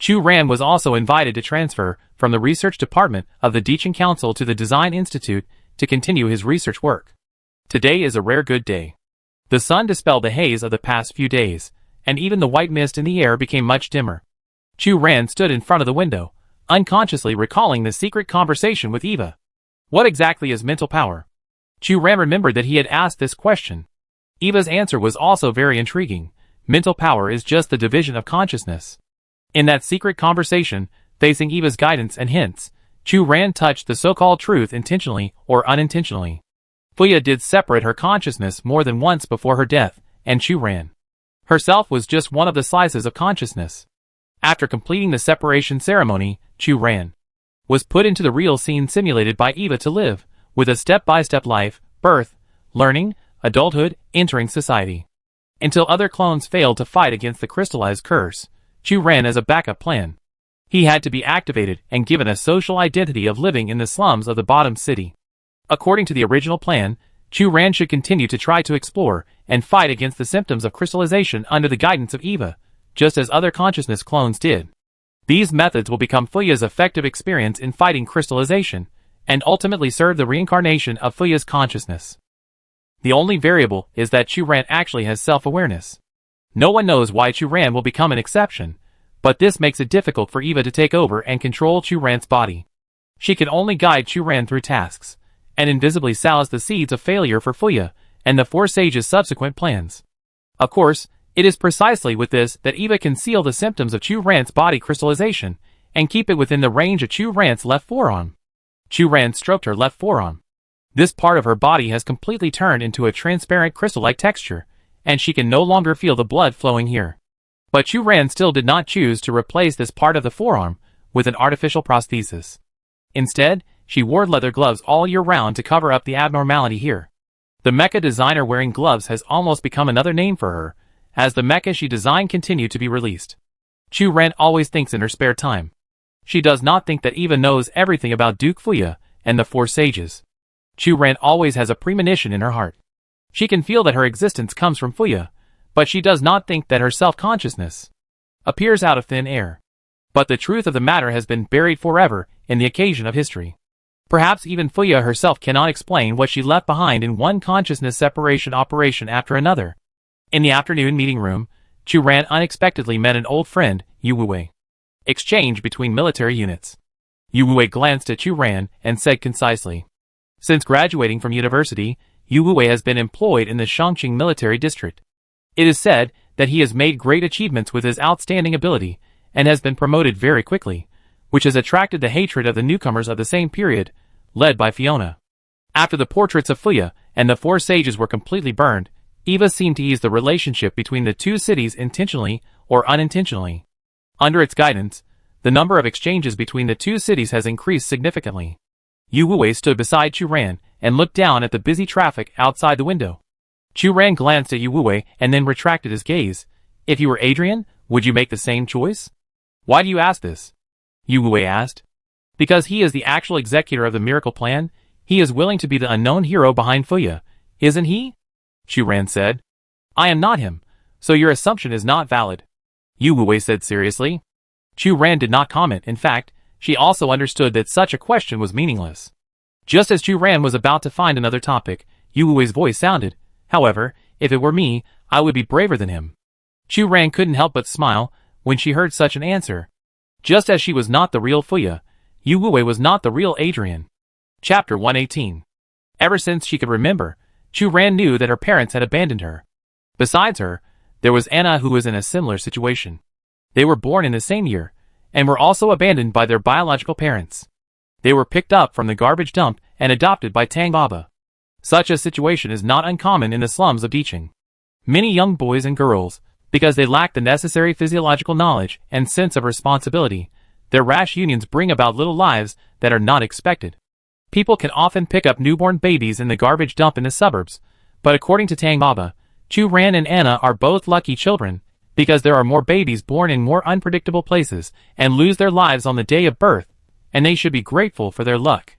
Chu Ran was also invited to transfer from the research department of the Dechen Council to the Design Institute to continue his research work. Today is a rare good day. The sun dispelled the haze of the past few days, and even the white mist in the air became much dimmer. Chu Ran stood in front of the window, unconsciously recalling the secret conversation with Eva. What exactly is mental power? Chu Ran remembered that he had asked this question. Eva's answer was also very intriguing. Mental power is just the division of consciousness. In that secret conversation, facing Eva's guidance and hints, Chu Ran touched the so-called truth intentionally or unintentionally. Fuya did separate her consciousness more than once before her death, and Chu Ran herself was just one of the slices of consciousness. After completing the separation ceremony, Chu Ran was put into the real scene simulated by Eva to live, with a step-by-step life, birth, learning, adulthood, entering society. Until other clones failed to fight against the crystallized curse, Chu Ran as a backup plan. He had to be activated and given a social identity of living in the slums of the bottom city. According to the original plan, Chu Ran should continue to try to explore and fight against the symptoms of crystallization under the guidance of Eva, just as other consciousness clones did. These methods will become Fuya's effective experience in fighting crystallization, and ultimately serve the reincarnation of Fuya's consciousness. The only variable is that Chu Ran actually has self-awareness. No one knows why Chu Ran will become an exception, but this makes it difficult for Eva to take over and control Chu Ran's body. She can only guide Chu Ran through tasks, and invisibly sows the seeds of failure for Fuya and the Four Sages' subsequent plans. Of course, it is precisely with this that Eva can seal the symptoms of Chu Ran's body crystallization and keep it within the range of Chu Ran's left forearm. Chu Ran stroked her left forearm. This part of her body has completely turned into a transparent crystal-like texture, and she can no longer feel the blood flowing here. But Chu Ran still did not choose to replace this part of the forearm with an artificial prosthesis. Instead, she wore leather gloves all year round to cover up the abnormality here. The Mecha designer wearing gloves has almost become another name for her, as the Mecha she designed continue to be released. Chu Ran always thinks in her spare time. She does not think that Eva knows everything about Duke Fuya and the Four Sages. Chu Ran always has a premonition in her heart. She can feel that her existence comes from Fuya, but she does not think that her self-consciousness appears out of thin air. But the truth of the matter has been buried forever in the occasion of history. Perhaps even Fuya herself cannot explain what she left behind in one consciousness separation operation after another. In the afternoon meeting room, Chu Ran unexpectedly met an old friend, Yu Wuwei. Exchange between military units. Yu Wuwei glanced at Chu Ran and said concisely, "Since graduating from university, Yu Wuwei has been employed in the Shangqing military district. It is said that he has made great achievements with his outstanding ability and has been promoted very quickly, which has attracted the hatred of the newcomers of the same period, led by Fiona." After the portraits of Fuya and the Four Sages were completely burned, Eva seemed to ease the relationship between the two cities intentionally or unintentionally. Under its guidance, the number of exchanges between the two cities has increased significantly. Yu Wuwei stood beside Chu Ran and looked down at the busy traffic outside the window. Chu Ran glanced at Yu Wuwei and then retracted his gaze. "If you were Adrian, would you make the same choice?" "Why do you ask this?" Yu Wuwei asked. "Because he is the actual executor of the miracle plan. He is willing to be the unknown hero behind Fuya, isn't he?" Chu Ran said. "I am not him, so your assumption is not valid," Yu Wuwei said seriously. Chu Ran did not comment. In fact, she also understood that such a question was meaningless. Just as Chu Ran was about to find another topic, Yu Wuwei's voice sounded, "However, if it were me, I would be braver than him." Chu Ran couldn't help but smile when she heard such an answer. Just as she was not the real Fuya, Yu Wuwei was not the real Adrian. Chapter 118. Ever since she could remember, Chu Ran knew that her parents had abandoned her. Besides her, there was Anna, who was in a similar situation. They were born in the same year, and were also abandoned by their biological parents. They were picked up from the garbage dump and adopted by Tang Baba. Such a situation is not uncommon in the slums of Dechen. Many young boys and girls, because they lack the necessary physiological knowledge and sense of responsibility, their rash unions bring about little lives that are not expected. People can often pick up newborn babies in the garbage dump in the suburbs, but according to Tang Baba, Chu Ran and Anna are both lucky children, because there are more babies born in more unpredictable places and lose their lives on the day of birth, and they should be grateful for their luck.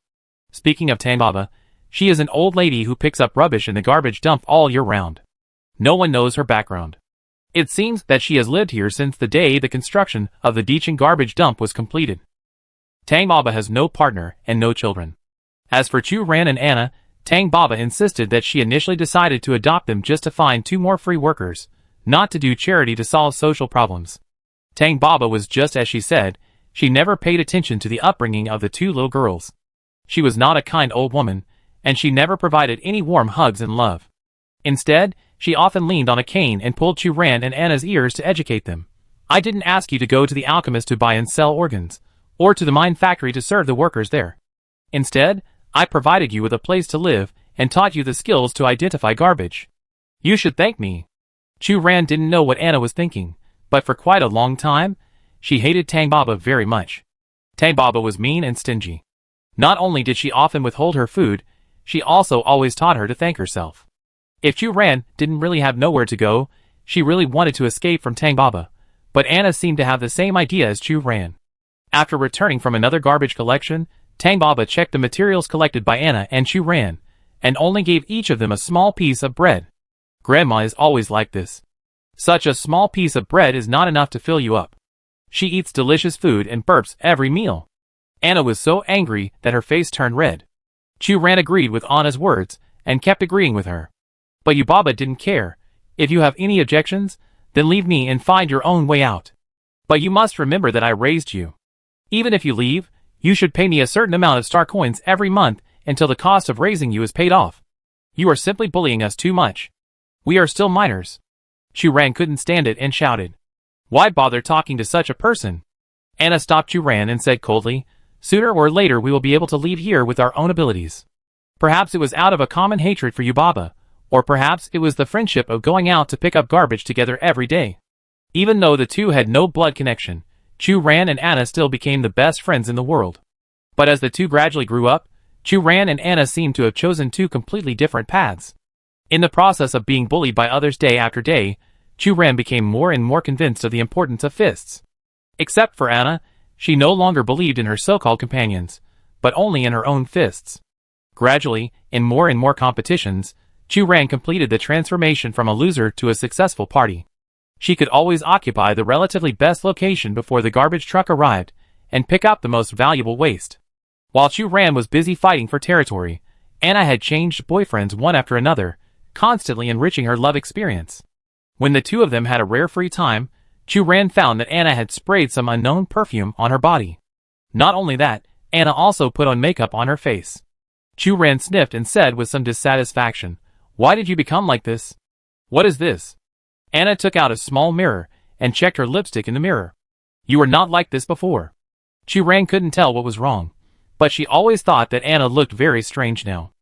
Speaking of Tang Baba, she is an old lady who picks up rubbish in the garbage dump all year round. No one knows her background. It seems that she has lived here since the day the construction of the Dechen garbage dump was completed. Tang Baba has no partner and no children. As for Chu Ran and Anna, Tang Baba insisted that she initially decided to adopt them just to find 2 more free workers, not to do charity to solve social problems. Tang Baba was just as she said. She never paid attention to the upbringing of the 2 little girls. She was not a kind old woman, and she never provided any warm hugs and love. Instead, she often leaned on a cane and pulled Chu Ran and Anna's ears to educate them. I didn't ask you to go to the alchemist to buy and sell organs, or to the mine factory to serve the workers there. Instead, I provided you with a place to live and taught you the skills to identify garbage. You should thank me. Chu Ran didn't know what Anna was thinking, but for quite a long time, she hated Tang Baba very much. Tang Baba was mean and stingy. Not only did she often withhold her food, she also always taught her to thank herself. If Chu Ran didn't really have nowhere to go, she really wanted to escape from Tang Baba, but Anna seemed to have the same idea as Chu Ran. After returning from another garbage collection, Tang Baba checked the materials collected by Anna and Chu Ran, and only gave each of them a small piece of bread. Grandma is always like this. Such a small piece of bread is not enough to fill you up. She eats delicious food and burps every meal. Anna was so angry that her face turned red. Chu Ran agreed with Anna's words, and kept agreeing with her. But you Baba didn't care. If you have any objections, then leave me and find your own way out. But you must remember that I raised you. Even if you leave, you should pay me a certain amount of star coins every month until the cost of raising you is paid off. You are simply bullying us too much. We are still minors. Chu Ran couldn't stand it and shouted. Why bother talking to such a person? Anna stopped Chu Ran and said coldly, sooner or later we will be able to leave here with our own abilities. Perhaps it was out of a common hatred for you Baba, or perhaps it was the friendship of going out to pick up garbage together every day. Even though the 2 had no blood connection, Chu Ran and Anna still became the best friends in the world. But as the 2 gradually grew up, Chu Ran and Anna seemed to have chosen 2 completely different paths. In the process of being bullied by others day after day, Chu Ran became more and more convinced of the importance of fists. Except for Anna, she no longer believed in her so-called companions, but only in her own fists. Gradually, in more and more competitions, Chu Ran completed the transformation from a loser to a successful party. She could always occupy the relatively best location before the garbage truck arrived, and pick up the most valuable waste. While Chu Ran was busy fighting for territory, Anna had changed boyfriends one after another, constantly enriching her love experience. When the 2 of them had a rare free time, Chu Ran found that Anna had sprayed some unknown perfume on her body. Not only that, Anna also put on makeup on her face. Chu Ran sniffed and said with some dissatisfaction, Why did you become like this? What is this? Anna took out a small mirror and checked her lipstick in the mirror. You were not like this before. Chu Ran couldn't tell what was wrong, but she always thought that Anna looked very strange now.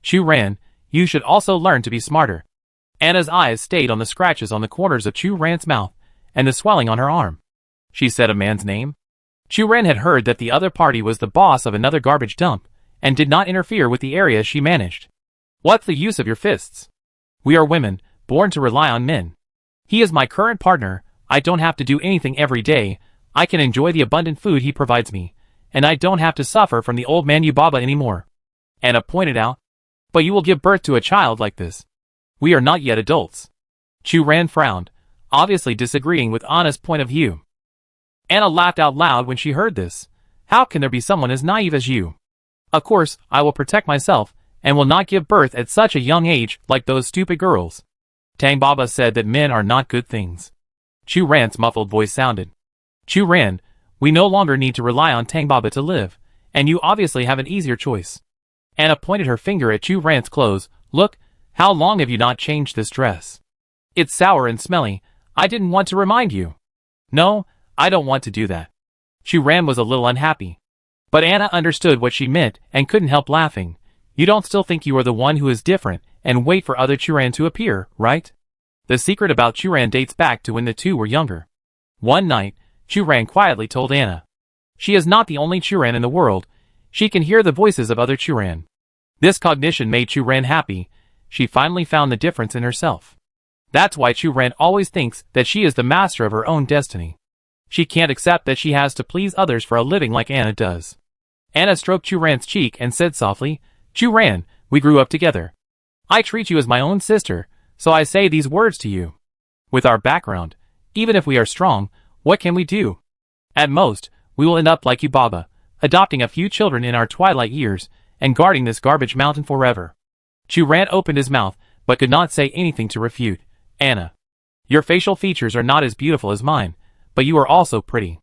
Chu Ran, you should also learn to be smarter. Anna's eyes stayed on the scratches on the corners of Chu Ran's mouth and the swelling on her arm. She said a man's name. Chu Ran had heard that the other party was the boss of another garbage dump and did not interfere with the area she managed. What's the use of your fists? We are women, born to rely on men. He is my current partner. I don't have to do anything every day. I can enjoy the abundant food he provides me, and I don't have to suffer from the old man Yubaba anymore. Anna pointed out. But you will give birth to a child like this. We are not yet adults. Chu Ran frowned, obviously disagreeing with Anna's point of view. Anna laughed out loud when she heard this. How can there be someone as naive as you? Of course, I will protect myself, and will not give birth at such a young age like those stupid girls. Tang Baba said that men are not good things. Chu Ran's muffled voice sounded. Chu Ran, we no longer need to rely on Tang Baba to live, and you obviously have an easier choice. Anna pointed her finger at Chu Ran's clothes. Look, how long have you not changed this dress? It's sour and smelly. I didn't want to remind you. No, I don't want to do that. Chu Ran was a little unhappy. But Anna understood what she meant and couldn't help laughing. You don't still think you are the one who is different and wait for other Chu Ran to appear, right? The secret about Chu Ran dates back to when the 2 were younger. One night, Chu Ran quietly told Anna. She is not the only Chu Ran in the world. She can hear the voices of other Chu Ran. This cognition made Chu Ran happy. She finally found the difference in herself. That's why Chu Ran always thinks that she is the master of her own destiny. She can't accept that she has to please others for a living like Anna does. Anna stroked Chu Ran's cheek and said softly, Chu Ran, we grew up together. I treat you as my own sister, so I say these words to you. With our background, even if we are strong, what can we do? At most, we will end up like Yubaba, adopting a few children in our twilight years, and guarding this garbage mountain forever. Chu-Ran opened his mouth, but could not say anything to refute. Anna. Your facial features are not as beautiful as mine, but you are also pretty.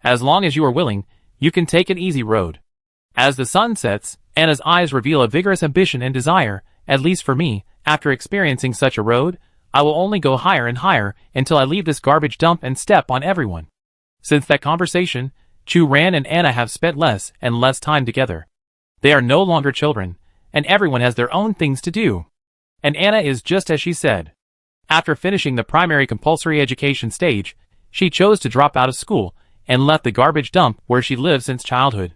As long as you are willing, you can take an easy road. As the sun sets, Anna's eyes reveal a vigorous ambition and desire. At least for me, after experiencing such a road, I will only go higher and higher until I leave this garbage dump and step on everyone. Since that conversation, Chu-Ran and Anna have spent less and less time together. They are no longer children, and everyone has their own things to do. And Anna is just as she said. After finishing the primary compulsory education stage, she chose to drop out of school and left the garbage dump where she lived since childhood.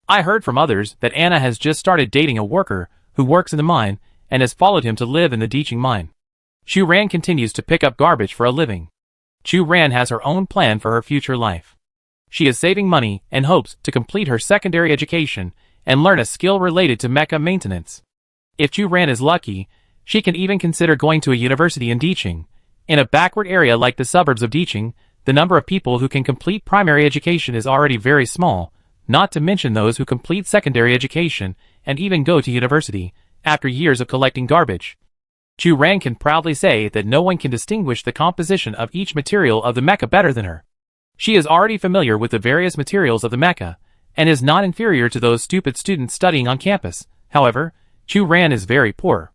I heard from others that Anna has just started dating a worker who works in the mine and has followed him to live in the Deeching mine. Chu-Ran continues to pick up garbage for a living. Chu-Ran has her own plan for her future life. She is saving money and hopes to complete her secondary education and learn a skill related to mecha maintenance. If Chu-Ran is lucky, she can even consider going to a university in Deeching. In a backward area like the suburbs of Deeching, the number of people who can complete primary education is already very small, not to mention those who complete secondary education and even go to university after years of collecting garbage. Chu-Ran can proudly say that no one can distinguish the composition of each material of the mecha better than her. She is already familiar with the various materials of the mecha, and is not inferior to those stupid students studying on campus. However, Chu-Ran is very poor.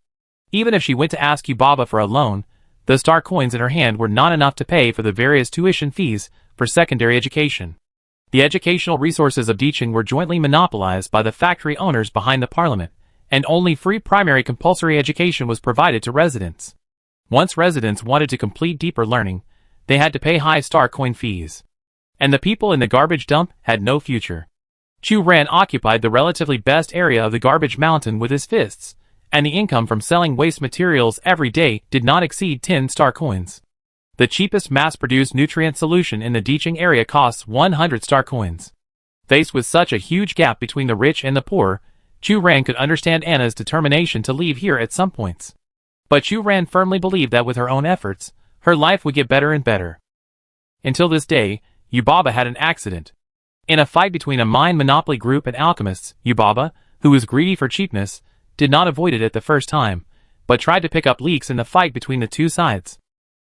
Even if she went to ask Yubaba for a loan, the star coins in her hand were not enough to pay for the various tuition fees for secondary education. The educational resources of Deeching were jointly monopolized by the factory owners behind the parliament, and only free primary compulsory education was provided to residents. Once residents wanted to complete deeper learning, they had to pay high star coin fees. And the people in the garbage dump had no future. Chu-Ran occupied the relatively best area of the garbage mountain with his fists, and the income from selling waste materials every day did not exceed 10 star coins. The cheapest mass-produced nutrient solution in the Deeching area costs 100 star coins. Faced with such a huge gap between the rich and the poor, Chu-Ran could understand Anna's determination to leave here at some points. But Chu-Ran firmly believed that with her own efforts, her life would get better and better. Until this day, Yubaba had an accident. In a fight between a mine monopoly group and alchemists, Yubaba, who was greedy for cheapness, did not avoid it at the first time, but tried to pick up leaks in the fight between the two sides.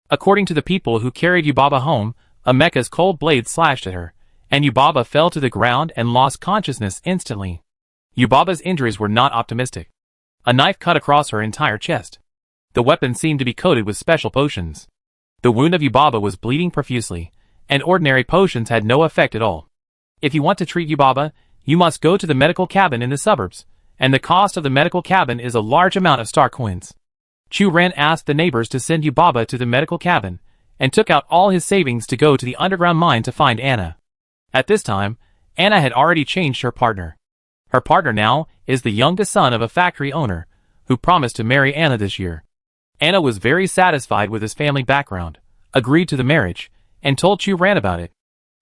According to the people who carried Yubaba home, a mecha's cold blade slashed at her, and Yubaba fell to the ground and lost consciousness instantly. Yubaba's injuries were not optimistic. A knife cut across her entire chest. The weapon seemed to be coated with special potions. The wound of Yubaba was bleeding profusely, and ordinary potions had no effect at all. If you want to treat Yubaba, you must go to the medical cabin in the suburbs, and the cost of the medical cabin is a large amount of star coins. Chu-Ran asked the neighbors to send Yubaba to the medical cabin, and took out all his savings to go to the underground mine to find Anna. At this time, Anna had already changed her partner. Her partner now is the youngest son of a factory owner, who promised to marry Anna this year. Anna was very satisfied with his family background, agreed to the marriage, and told Chu-Ran about it.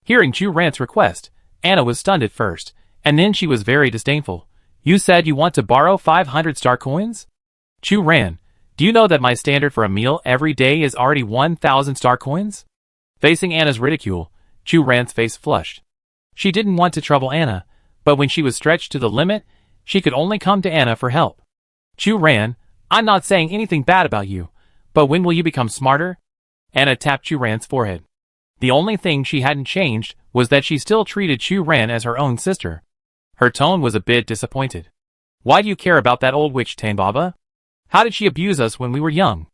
Hearing Chu-Ran's request, Anna was stunned at first, and then she was very disdainful. You said you want to borrow 500 star coins? Chu-Ran, do you know that my standard for a meal every day is already 1,000 star coins? Facing Anna's ridicule, Chu-Ran's face flushed. She didn't want to trouble Anna, but when she was stretched to the limit, she could only come to Anna for help. Chu-Ran, I'm not saying anything bad about you, but when will you become smarter? Anna tapped Chu-Ran's forehead. The only thing she hadn't changed was that she still treated Chu-Ran as her own sister. Her tone was a bit disappointed. Why do you care about that old witch Tanbaba? How did she abuse us when we were young?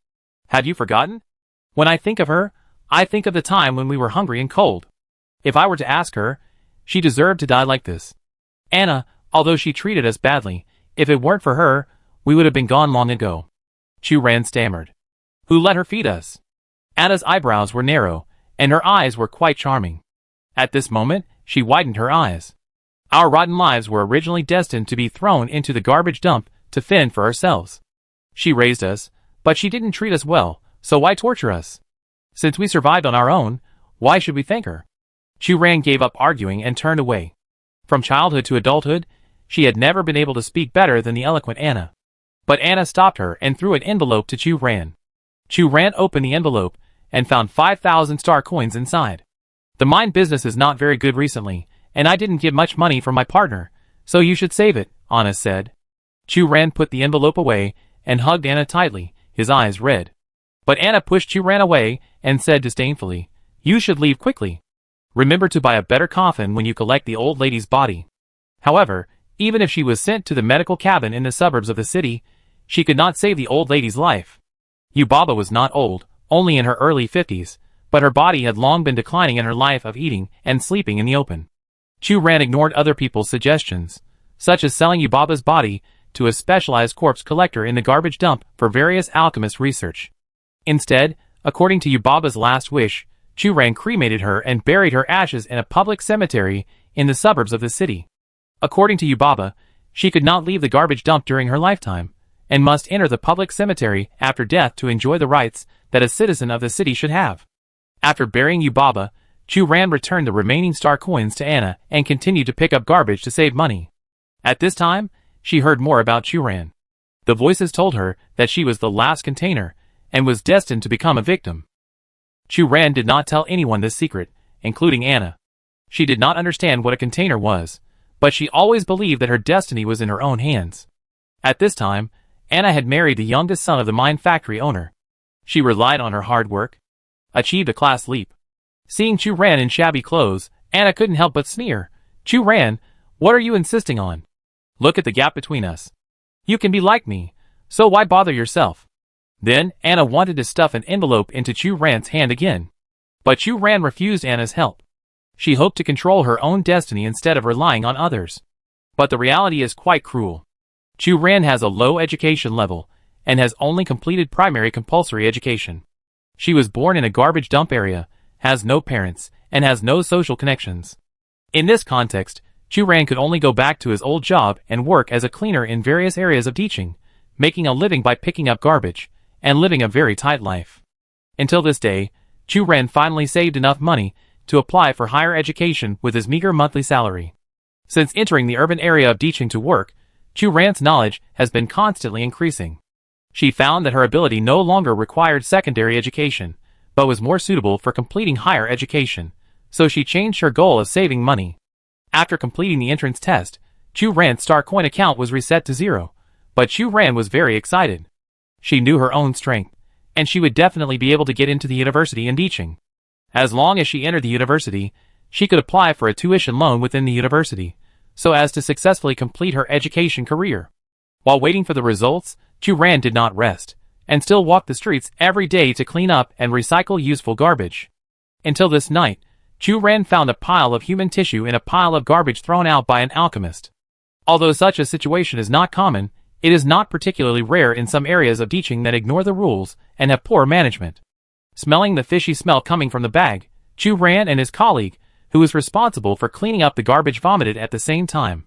Have you forgotten? When I think of her, I think of the time when we were hungry and cold. If I were to ask her, she deserved to die like this. Anna, although she treated us badly, if it weren't for her, we would have been gone long ago. Chu-Ran stammered. Who let her feed us? Anna's eyebrows were narrow, and her eyes were quite charming. At this moment, she widened her eyes. Our rotten lives were originally destined to be thrown into the garbage dump to fend for ourselves. She raised us, but she didn't treat us well, so why torture us? Since we survived on our own, why should we thank her? Chu-Ran gave up arguing and turned away. From childhood to adulthood, she had never been able to speak better than the eloquent Anna. But Anna stopped her and threw an envelope to Chu-Ran. Chu-Ran opened the envelope, and found 5,000 star coins inside. The mine business is not very good recently, and I didn't get much money from my partner, so you should save it, Anna said. Chu Ran put the envelope away and hugged Anna tightly, his eyes red. But Anna pushed Chu Ran away and said disdainfully, "You should leave quickly. Remember to buy a better coffin when you collect the old lady's body." However, even if she was sent to the medical cabin in the suburbs of the city, she could not save the old lady's life. Yubaba was not old, only in her early 50s, but her body had long been declining in her life of eating and sleeping in the open. Chu Ran ignored other people's suggestions, such as selling Yubaba's body to a specialized corpse collector in the garbage dump for various alchemist research. Instead, according to Yubaba's last wish, Chu Ran cremated her and buried her ashes in a public cemetery in the suburbs of the city. According to Yubaba, she could not leave the garbage dump during her lifetime, and must enter the public cemetery after death to enjoy the rights that a citizen of the city should have. After burying Yubaba, Chu Ran returned the remaining star coins to Anna and continued to pick up garbage to save money. At this time, she heard more about Chu Ran. The voices told her that she was the last container and was destined to become a victim. Chu Ran did not tell anyone this secret, including Anna. She did not understand what a container was, but she always believed that her destiny was in her own hands. At this time, Anna had married the youngest son of the mine factory owner. She relied on her hard work, achieved a class leap. Seeing Chu Ran in shabby clothes, Anna couldn't help but sneer. "Chu Ran, what are you insisting on? Look at the gap between us. You can be like me, so why bother yourself?" Then, Anna wanted to stuff an envelope into Chu Ran's hand again. But Chu Ran refused Anna's help. She hoped to control her own destiny instead of relying on others. But the reality is quite cruel. Chu Ran has a low education level, and has only completed primary compulsory education. She was born in a garbage dump area, has no parents, and has no social connections. In this context, Chu Ran could only go back to his old job and work as a cleaner in various areas of teaching, making a living by picking up garbage, and living a very tight life. Until this day, Chu Ran finally saved enough money to apply for higher education with his meager monthly salary. Since entering the urban area of teaching to work, Chu Ran's knowledge has been constantly increasing. She found that her ability no longer required secondary education, but was more suitable for completing higher education, so she changed her goal of saving money. After completing the entrance test, Chu Ran's star coin account was reset to 0, but Chu Ran was very excited. She knew her own strength, and she would definitely be able to get into the university in teaching. As long as she entered the university, she could apply for a tuition loan within the university, so as to successfully complete her education career. While waiting for the results, Chu Ran did not rest, and still walked the streets every day to clean up and recycle useful garbage. Until this night, Chu Ran found a pile of human tissue in a pile of garbage thrown out by an alchemist. Although such a situation is not common, it is not particularly rare in some areas of teaching that ignore the rules and have poor management. Smelling the fishy smell coming from the bag, Chu Ran and his colleague, who was responsible for cleaning up the garbage, vomited at the same time.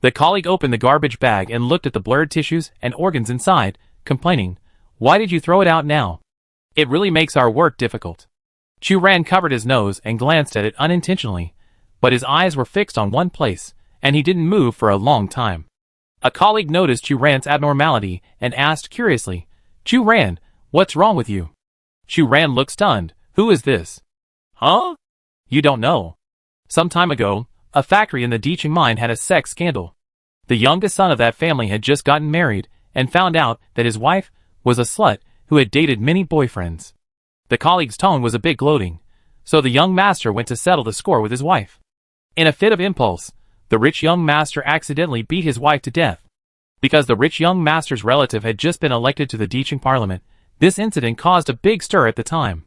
The colleague opened the garbage bag and looked at the blurred tissues and organs inside, complaining, "Why did you throw it out now? It really makes our work difficult." Chu Ran covered his nose and glanced at it unintentionally, but his eyes were fixed on one place, and he didn't move for a long time. A colleague noticed Chu Ran's abnormality and asked curiously, "Chu Ran, what's wrong with you?" Chu Ran looked stunned. "Who is this?" "Huh? You don't know?" Some time ago, a factory in the Dicheng mine had a sex scandal. The youngest son of that family had just gotten married and found out that his wife was a slut who had dated many boyfriends. The colleague's tone was a bit gloating, so the young master went to settle the score with his wife. In a fit of impulse, the rich young master accidentally beat his wife to death. Because the rich young master's relative had just been elected to the Dicheng parliament, this incident caused a big stir at the time.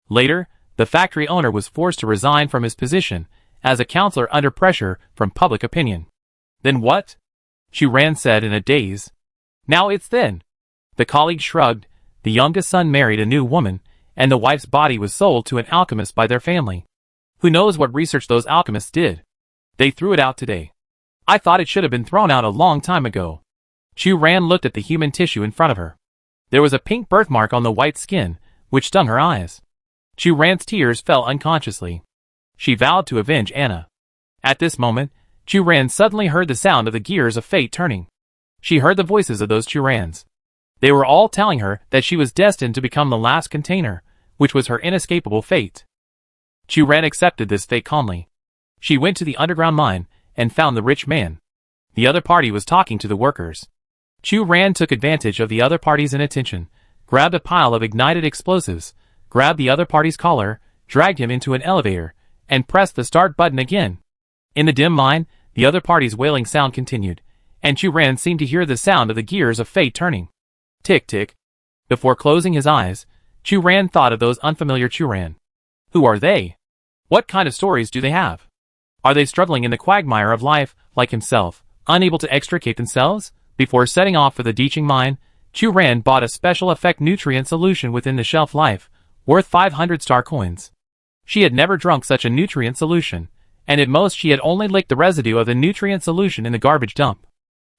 Later, the factory owner was forced to resign from his position as a counselor under pressure from public opinion. "Then what?" Chu Ran said in a daze. "Now it's then." The colleague shrugged. The youngest son married a new woman, and the wife's body was sold to an alchemist by their family. Who knows what research those alchemists did? They threw it out today. I thought it should have been thrown out a long time ago. Chu Ran looked at the human tissue in front of her. There was a pink birthmark on the white skin, which stung her eyes. Chu Ran's tears fell unconsciously. She vowed to avenge Anna. At this moment, Chu Ran suddenly heard the sound of the gears of fate turning. She heard the voices of those Chu Rans. They were all telling her that she was destined to become the last container, which was her inescapable fate. Chu Ran accepted this fate calmly. She went to the underground mine and found the rich man. The other party was talking to the workers. Chu Ran took advantage of the other party's inattention, grabbed a pile of ignited explosives, grabbed the other party's collar, dragged him into an elevator, and pressed the start button again. In the dim mine, the other party's wailing sound continued, and Chu Ran seemed to hear the sound of the gears of fate turning. Tick tick. Before closing his eyes, Chu Ran thought of those unfamiliar Chu Ran. Who are they? What kind of stories do they have? Are they struggling in the quagmire of life, like himself, unable to extricate themselves? Before setting off for the Diching mine, Chu Ran bought a special effect nutrient solution within the shelf life, worth 500 star coins. She had never drunk such a nutrient solution, and at most she had only licked the residue of the nutrient solution in the garbage dump.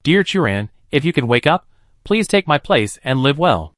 Dear Chu Ran, if you can wake up, please take my place and live well.